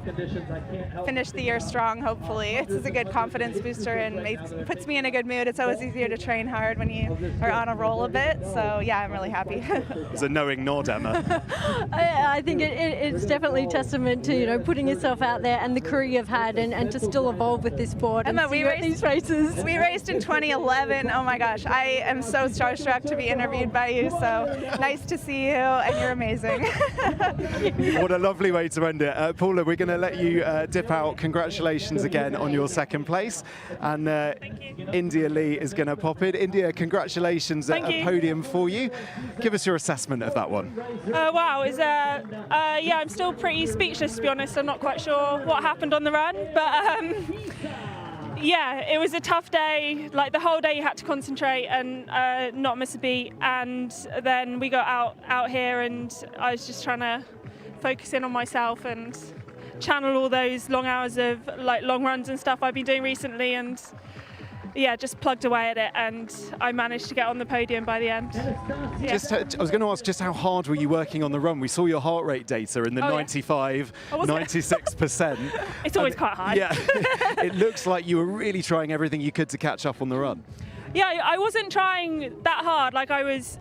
finish the year strong. Hopefully, it's a good confidence booster and puts me in a good mood. It's always easier to train hard when you are on a roll a bit. So yeah, I'm really happy. It's a knowing nod, Emma. I think it's definitely testament to putting yourself out there and the career you've had, and to still evolve with this sport. Emma, and we raced these races. We raced in 2011. Oh my gosh, I am so starstruck to be interviewed by you. So nice to see you, and you're amazing. What a lovely way to end it. Paula, we're going to let you dip out. Congratulations again on your 2nd place. And India Lee is going to pop in. India, congratulations at a podium for you. Give us your assessment of that one. Wow, yeah, I'm still pretty speechless, to be honest. I'm not quite sure what happened on the run, but yeah, it was a tough day. Like the whole day you had to concentrate and not miss a beat. And then we got out here, and I was just trying to focus in on myself and channel all those long hours of like long runs and stuff I've been doing recently, and yeah, just plugged away at it, and I managed to get on the podium by the end. Yeah. I was going to ask, just how hard were you working on the run? We saw your heart rate data in the 95, 96%. It's always quite high. Yeah, it looks like you were really trying everything you could to catch up on the run. Yeah, I wasn't trying that hard. Like I was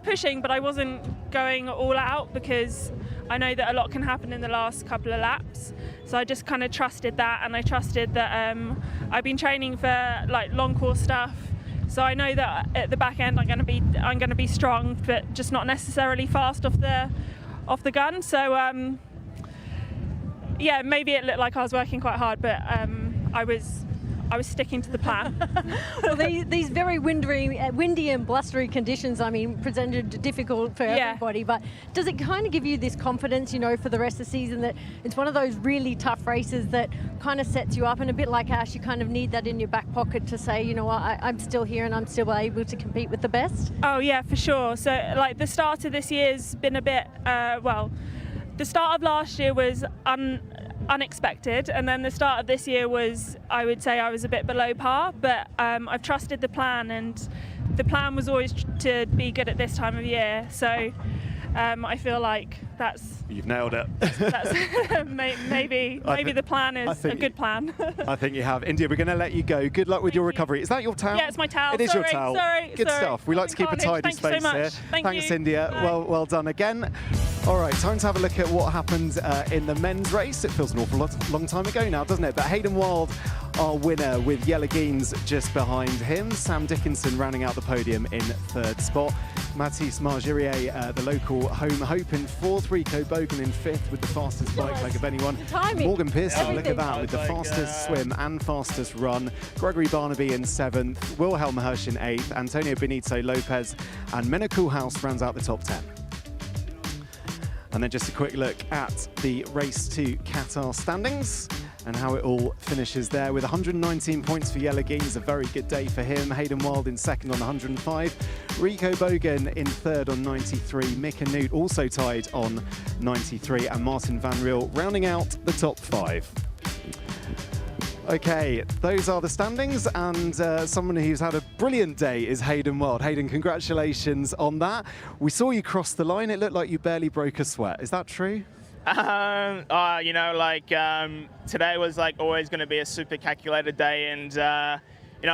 pushing, but I wasn't going all out because I know that a lot can happen in the last couple of laps. So I just kind of trusted that, and I trusted that I've been training for like long course stuff. So I know that at the back end I'm going to be strong, but just not necessarily fast off the gun. So yeah, maybe it looked like I was working quite hard, but I was sticking to the plan. Well, these very windy and blustery conditions, I mean, presented difficult for everybody, but does it kind of give you this confidence, for the rest of the season, that it's one of those really tough races that kind of sets you up, and a bit like Ash, you kind of need that in your back pocket to say, you know what, I'm still here and I'm still able to compete with the best? Oh yeah, for sure. So like the start of this year's been a bit, the start of last year was unexpected, and then the start of this year was, I would say I was a bit below par, but I've trusted the plan, and the plan was always to be good at this time of year. So I feel like you've nailed it. maybe the plan is a good plan. I think you have. India, we're going to let you go. Good luck with your recovery. Is that your towel? Yeah, it's my towel. It is your towel. Sorry. Good stuff. We like to keep a tidy space here. Thanks, India. Well done again. All right, time to have a look at what happened in the men's race. It feels an awful long time ago now, doesn't it? But Hayden Wild, our winner, with Yellow Geens just behind him. Sam Dickinson rounding out the podium in 3rd spot. Mathis Margirier, the local home hope, in 4th. Rico Bogan in 5th with the fastest bike leg of anyone. Morgan Pearson, look at that, with the fastest swim and fastest run. Gregory Barnaby in 7th. Wilhelm Hirsch in 8th. Antonio Benito Lopez and Menno Koolhaas rounds out the top 10. And then just a quick look at the race to Qatar standings and how it all finishes there, with 119 points for Yellow Geens, a very good day for him. Hayden Wild in 2nd on 105. Rico Bogan in 3rd on 93. Mick and Newt also tied on 93. And Martin Van Riel rounding out the top 5. Okay, those are the standings, and someone who's had a brilliant day is Hayden Wild. Hayden, congratulations on that. We saw you cross the line. It looked like you barely broke a sweat. Is that true? Today was like always going to be a super calculated day, and I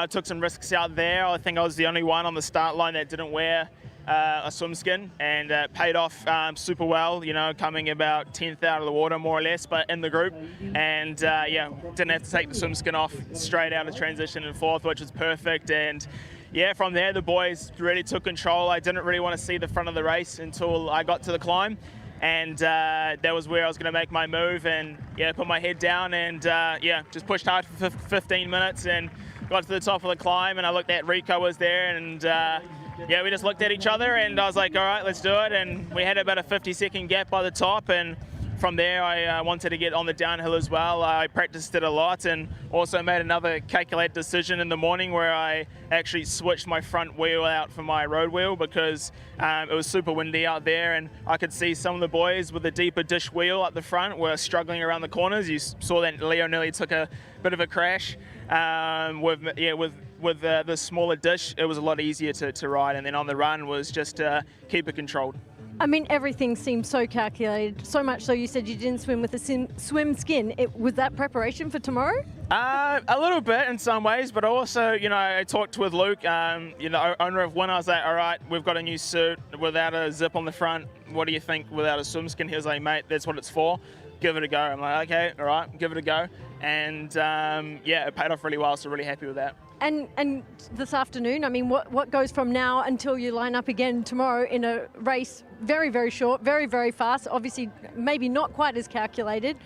took some risks out there. I think I was the only one on the start line that didn't wear a swim skin, and paid off super well, coming about 10th out of the water more or less, but in the group, and didn't have to take the swim skin off straight out of transition in 4th, which was perfect. And yeah, from there the boys really took control. I didn't really want to see the front of the race until I got to the climb, and that was where I was going to make my move, and yeah, put my head down and yeah, just pushed hard for 15 minutes and got to the top of the climb, and I looked at Rico was there, and yeah, we just looked at each other, and I was like, all right, let's do it, and we had about a 50-second gap by the top, and from there I wanted to get on the downhill as well. I practiced it a lot and also made another calculated decision in the morning where I actually switched my front wheel out for my road wheel because it was super windy out there, and I could see some of the boys with the deeper dish wheel up the front were struggling around the corners. You saw that Leo nearly took a bit of a crash. With the smaller dish, it was a lot easier to ride, and then on the run was just keep it controlled. I mean, everything seemed so calculated, so much so you said you didn't swim with a swim skin. Was that preparation for tomorrow? A little bit in some ways, but also, you know, I talked with Luke, you know, owner of Win. I was like, all right, we've got a new suit without a zip on the front. What do you think without a swim skin? He was like, mate, that's what it's for. Give it a go. I'm like, okay, all right, give it a go. And yeah, it paid off really well, so really happy with that. And this afternoon, I mean, what goes from now until you line up again tomorrow in a race very, very short, very, very fast, obviously maybe not quite as calculated.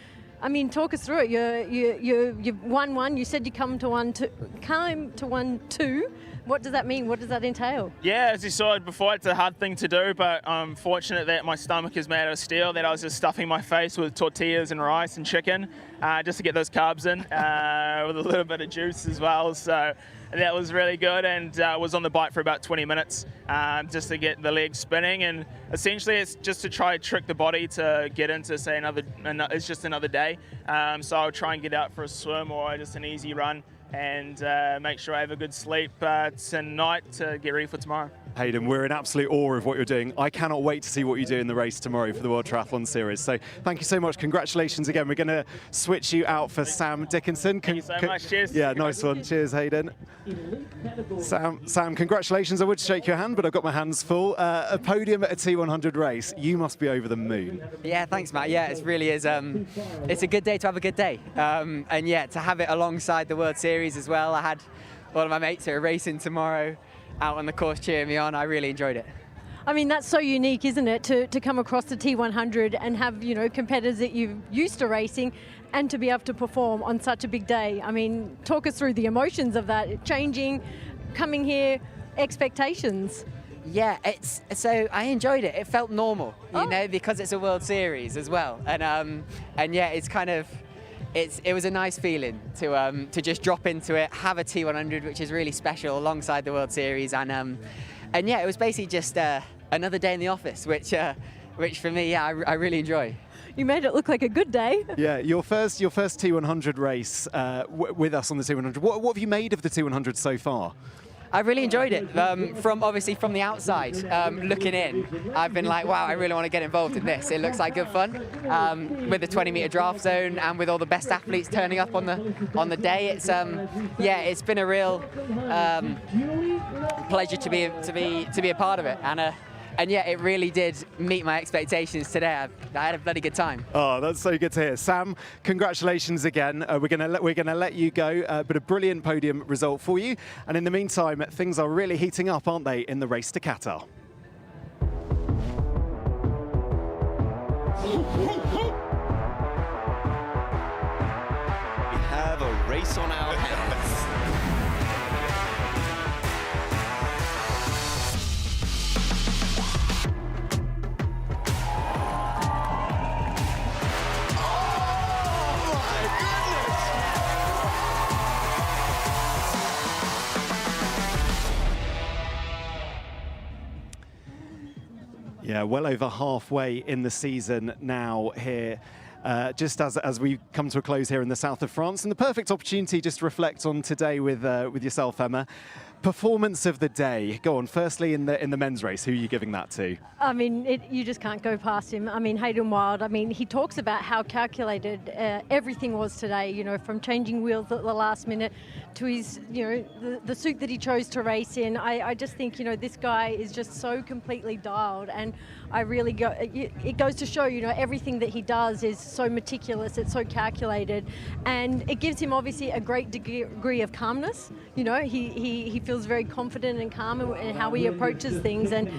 I mean, talk us through it. You've won one. You said you came to 1-2. What does that mean? What does that entail? Yeah, as you saw before, it's a hard thing to do, but I'm fortunate that my stomach is made of steel, that I was just stuffing my face with tortillas and rice and chicken just to get those carbs in with a little bit of juice as well. So that was really good, and was on the bike for about 20 minutes just to get the legs spinning, and essentially it's just to try to trick the body to get into, say, it's just another day. So I'll try and get out for a swim or just an easy run and make sure I have a good sleep tonight to get ready for tomorrow. Hayden, we're in absolute awe of what you're doing. I cannot wait to see what you do in the race tomorrow for the World Triathlon Series. So thank you so much. Congratulations again. We're going to switch you out for Sam Dickinson. Thank you so much. Cheers. Yeah, nice one. Cheers, Hayden. Sam, congratulations. I would shake your hand, but I've got my hands full. A podium at a T100 race. You must be over the moon. Yeah, thanks, Matt. Yeah, it really is. It's a good day to have a good day. And yeah, to have it alongside the World Series as well. I had all of my mates who are racing tomorrow out on the course cheering me on. I really enjoyed it. I mean, that's so unique, isn't it, to come across the T100 and have, you know, competitors that you're used to racing and to be able to perform on such a big day. I mean, talk us through the emotions of that, changing, coming here, expectations. Yeah, so I enjoyed it. It felt normal, you know, because it's a World Series as well. And yeah, it's kind of, it was a nice feeling to just drop into it, have a T100, which is really special alongside the World Series, and yeah, it was basically just another day in the office, which for me, yeah, I really enjoy. You made it look like a good day. Yeah, your first T100 race with us on the T100. What have you made of the T100 so far? I really enjoyed it. From the outside, looking in, I've been like, wow, I really want to get involved in this. It looks like good fun with the 20-meter draft zone and with all the best athletes turning up on the day. It's yeah, it's been a real pleasure to be a part of it, and yeah, it really did meet my expectations today. I had a bloody good time. Oh, that's so good to hear. Sam, congratulations again. We're gonna let you go, but a brilliant podium result for you. And in the meantime, things are really heating up, aren't they, in the race to Qatar? We have a race on our hands. Yeah, well over halfway in the season now here, just as we come to a close here in the south of France, and the perfect opportunity just to reflect on today with yourself, Emma. Performance of the day. Go on. Firstly, in the men's race, who are you giving that to? I mean, you just can't go past him. I mean, Hayden Wild. I mean, he talks about how calculated everything was today. You know, from changing wheels at the last minute to his, you know, the suit that he chose to race in. I just think, you know, this guy is just so completely dialed, and I really go. It goes to show, everything that he does is so meticulous. It's so calculated, and it gives him obviously a great degree of calmness. He feels very confident and calm in how he approaches things, and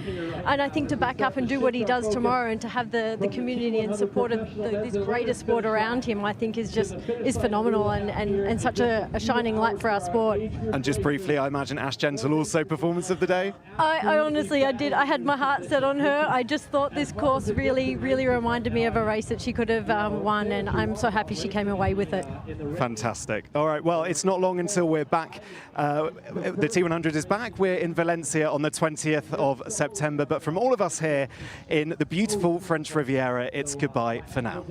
I think to back up and do what he does tomorrow, and to have the community and support of this greater sport around him, I think is phenomenal and such a shining light for our sport. And just briefly, I imagine Ash Gentle also performance of the day? I honestly, I did. I had my heart set on her. I just thought this course really, really reminded me of a race that she could have won, and I'm so happy she came away with it. Fantastic. All right, well, it's not long until we're back. The T100 is back. We're in Valencia on the 20th of September, but from all of us here in the beautiful French Riviera, it's goodbye for now.